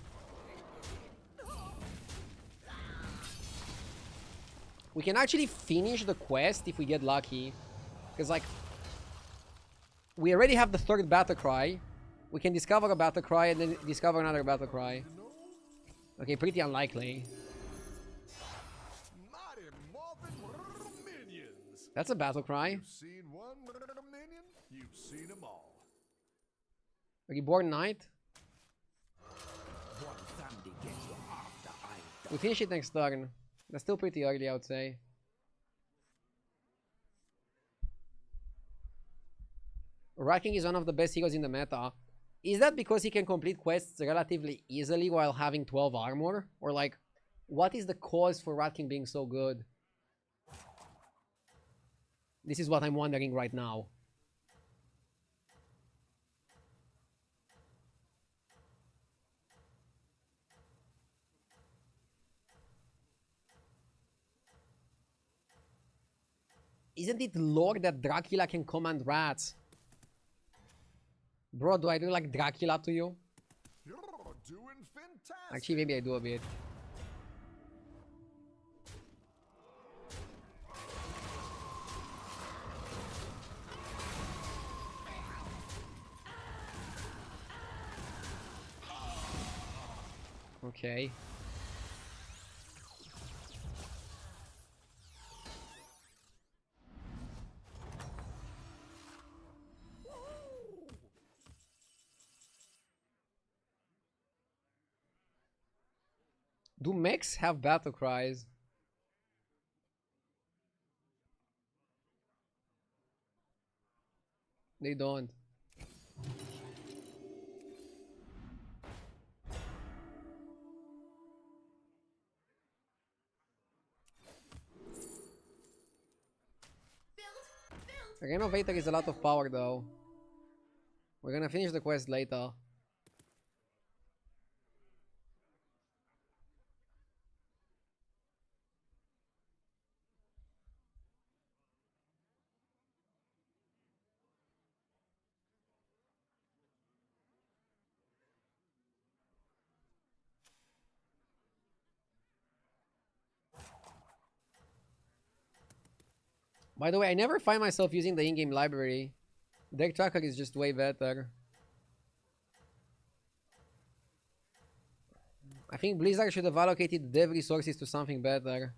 Speaker 1: We can actually finish the quest if we get lucky. Because, like, we already have the 3rd battle cry. We can discover a battle cry and then discover another battle cry. Okay, pretty unlikely.
Speaker 5: Mighty Morphin minions.
Speaker 1: That's a battle cry.
Speaker 5: You've seen one minion, you've seen them all.
Speaker 1: Reborn Knight.
Speaker 2: One family gets you after I'm
Speaker 1: We finish it next turn. That's still pretty early, I would say. Rat King is one of the best heroes in the meta. Is that because he can complete quests relatively easily while having 12 armor? Or like, what is the cause for Rat King being so good? This is what I'm wondering right now. Isn't it lore that Dracula can command rats? Bro, do I do like Dracula to you?
Speaker 5: You're doing fantastic.
Speaker 1: Actually, maybe I do a bit. Okay. Do mechs have battle cries? They don't. Renovator is a lot of power though. We're gonna finish the quest later. By the way, I never find myself using the in-game library. Deck tracker is just way better. I think Blizzard should have allocated dev resources to something better.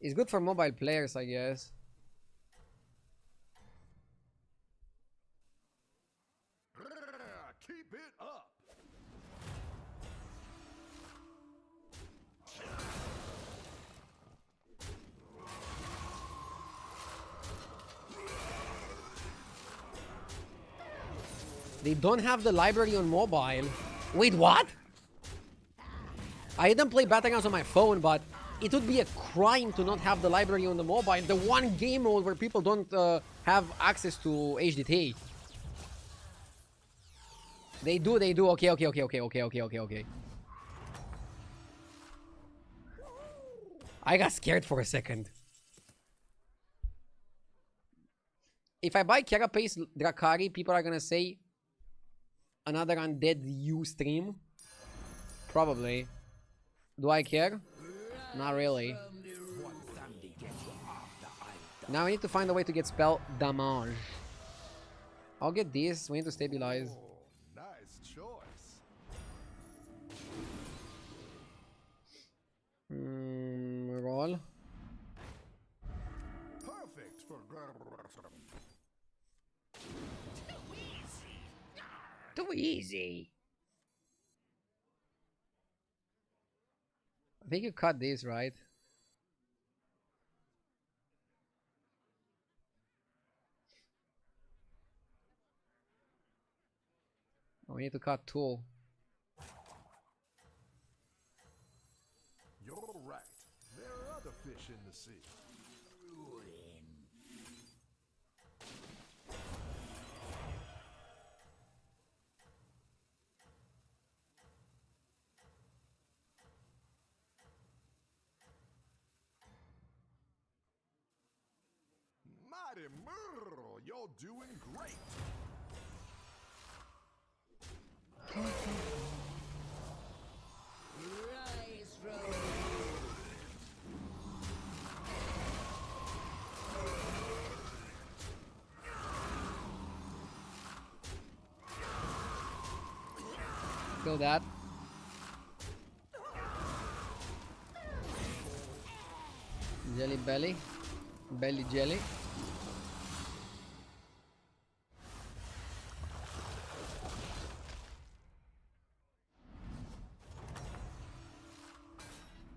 Speaker 1: It's good for mobile players, I guess.
Speaker 5: Keep it up.
Speaker 1: They don't have the library on mobile. Wait, what? I didn't play battlegrounds on my phone, but it would be a crime to not have the library on the mobile. The one game mode where people don't have access to HDT. They do. Okay. I got scared for a second. If I buy Carapace Drakari, people are gonna say another undead you stream. Probably. Do I care? Not really. Now I need to find a way to get spell damage. I'll get this. We need to stabilize.
Speaker 5: Oh, nice choice.
Speaker 1: Roll.
Speaker 5: Perfect for
Speaker 1: Too easy. I think you cut this, right? Oh, we need to cut two.
Speaker 5: You're right. There are other fish in the sea. Mighty Merle, you're doing great.
Speaker 6: Rise from
Speaker 1: Kill that. Jelly belly. Belly jelly.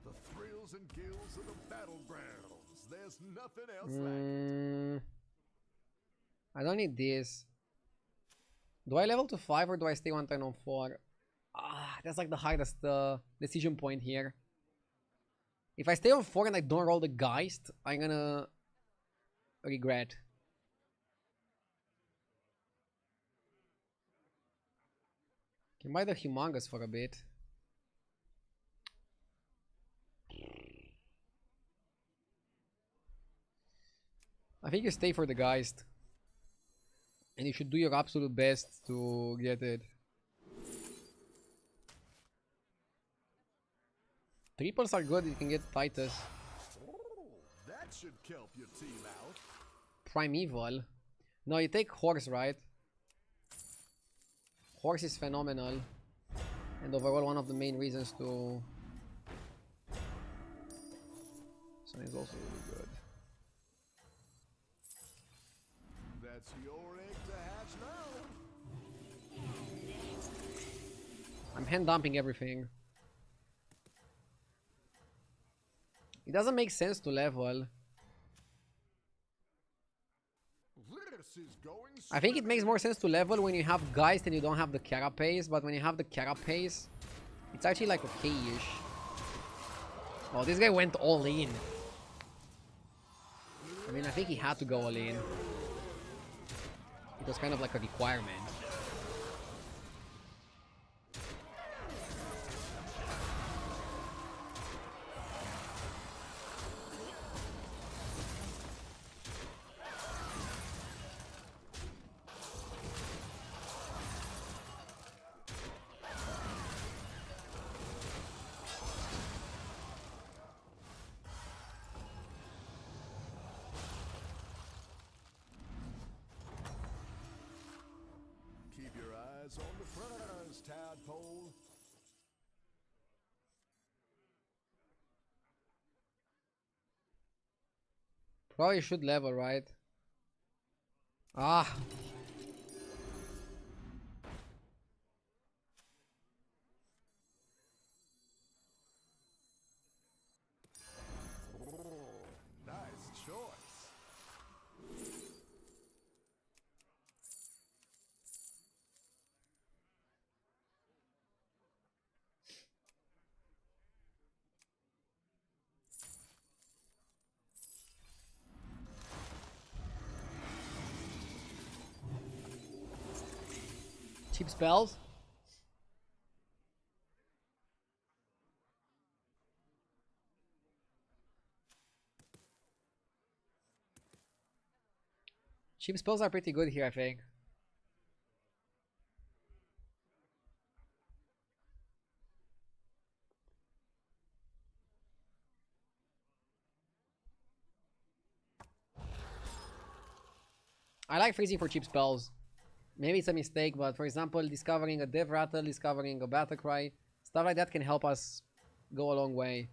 Speaker 5: The thrills and gills of the battlegrounds. There's nothing else like it.
Speaker 1: I don't need this. Do I level to 5 or do I stay one turn on 4? Ah, that's like the hardest decision point here. If I stay on 4 and I don't roll the Geist, I'm gonna regret. Can buy the Humongous for a bit. I think you stay for the Geist. And you should do your absolute best to get it. Triples are good, you can get Titus.
Speaker 5: That should help your team out.
Speaker 1: Primeval. No, you take Horse, right? Horse is phenomenal. And overall one of the main reasons to... Sun is also really good.
Speaker 5: That's your egg to hatch now.
Speaker 1: I'm hand dumping everything. It doesn't make sense to level.
Speaker 5: This is going
Speaker 1: I think it makes more sense to level when you have Geist and you don't have the Carapace, but when you have the Carapace, it's actually like okay-ish. Oh, this guy went all in. I mean, I think he had to go all in. It was kind of like a requirement.
Speaker 5: Keep your eyes on the prize, tadpole.
Speaker 1: Probably should level, right? Ah!
Speaker 5: Nice choice.
Speaker 1: Cheap spells? Cheap spells are pretty good here, I think. I like freezing for cheap spells. Maybe it's a mistake, but for example, discovering a Dev Rattle, discovering a Battle Cry, stuff like that can help us go a long way.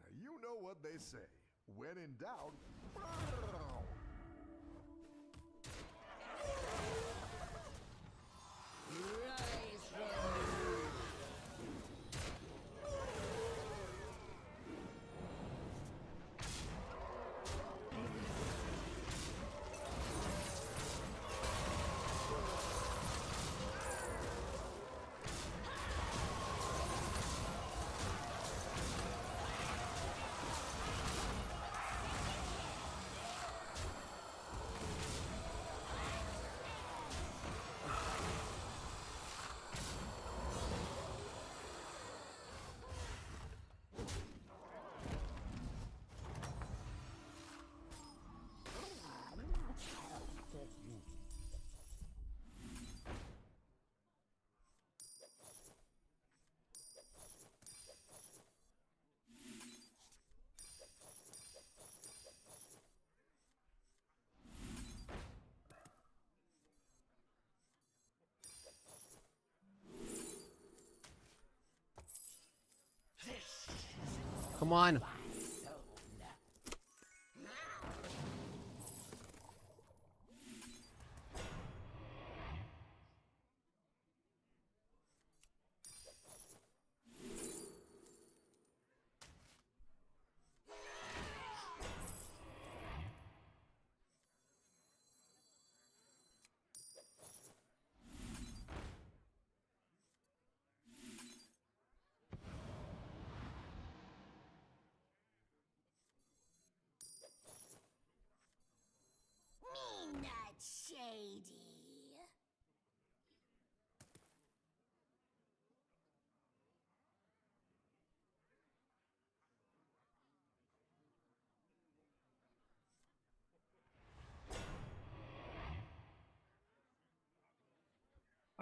Speaker 5: Now you know what they say. When in doubt,
Speaker 1: Come on.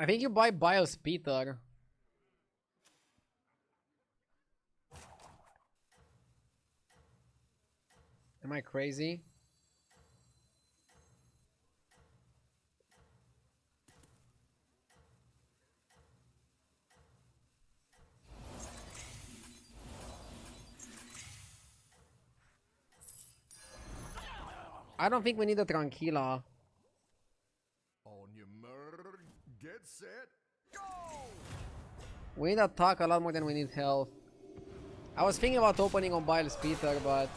Speaker 1: I think you buy Bios Peter. Am I crazy? I don't think we need a Tranquila.
Speaker 5: On your murder, get set, go!
Speaker 1: We need attack a lot more than we need health. I was thinking about opening on Biles Peter, but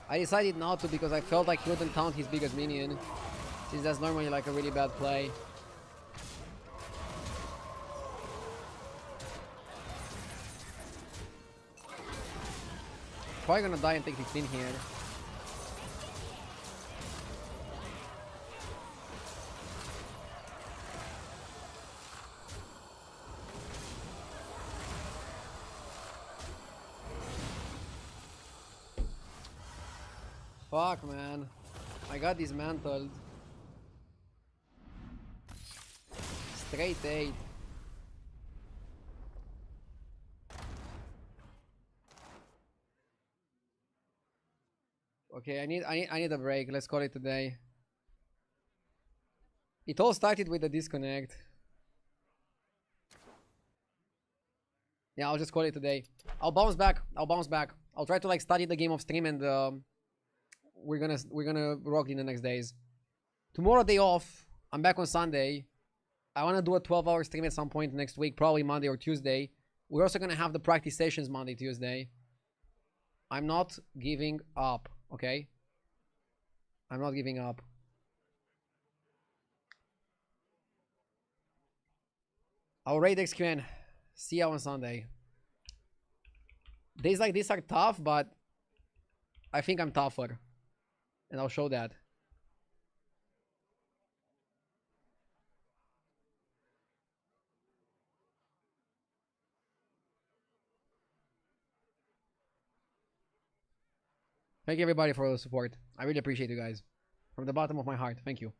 Speaker 1: I decided not to because I felt like he wouldn't count his biggest minion, since that's normally like a really bad play. Probably gonna die and take 15 here. Fuck, man. I got dismantled. Straight 8. Okay, I need a break. Let's call it today. It all started with the disconnect. Yeah, I'll just call it today. I'll bounce back. I'll try to like study the game of stream and we're gonna rock in the next days. Tomorrow day off. I'm back on Sunday. I wanna do a 12-hour stream at some point next week, probably Monday or Tuesday. We're also gonna have the practice sessions Monday, Tuesday. I'm not giving up, okay? I'm not giving up. I'll raid XQN. See you on Sunday. Days like this are tough, but I think I'm tougher. And I'll show that. Thank you everybody for the support. I really appreciate you guys. From the bottom of my heart. Thank you.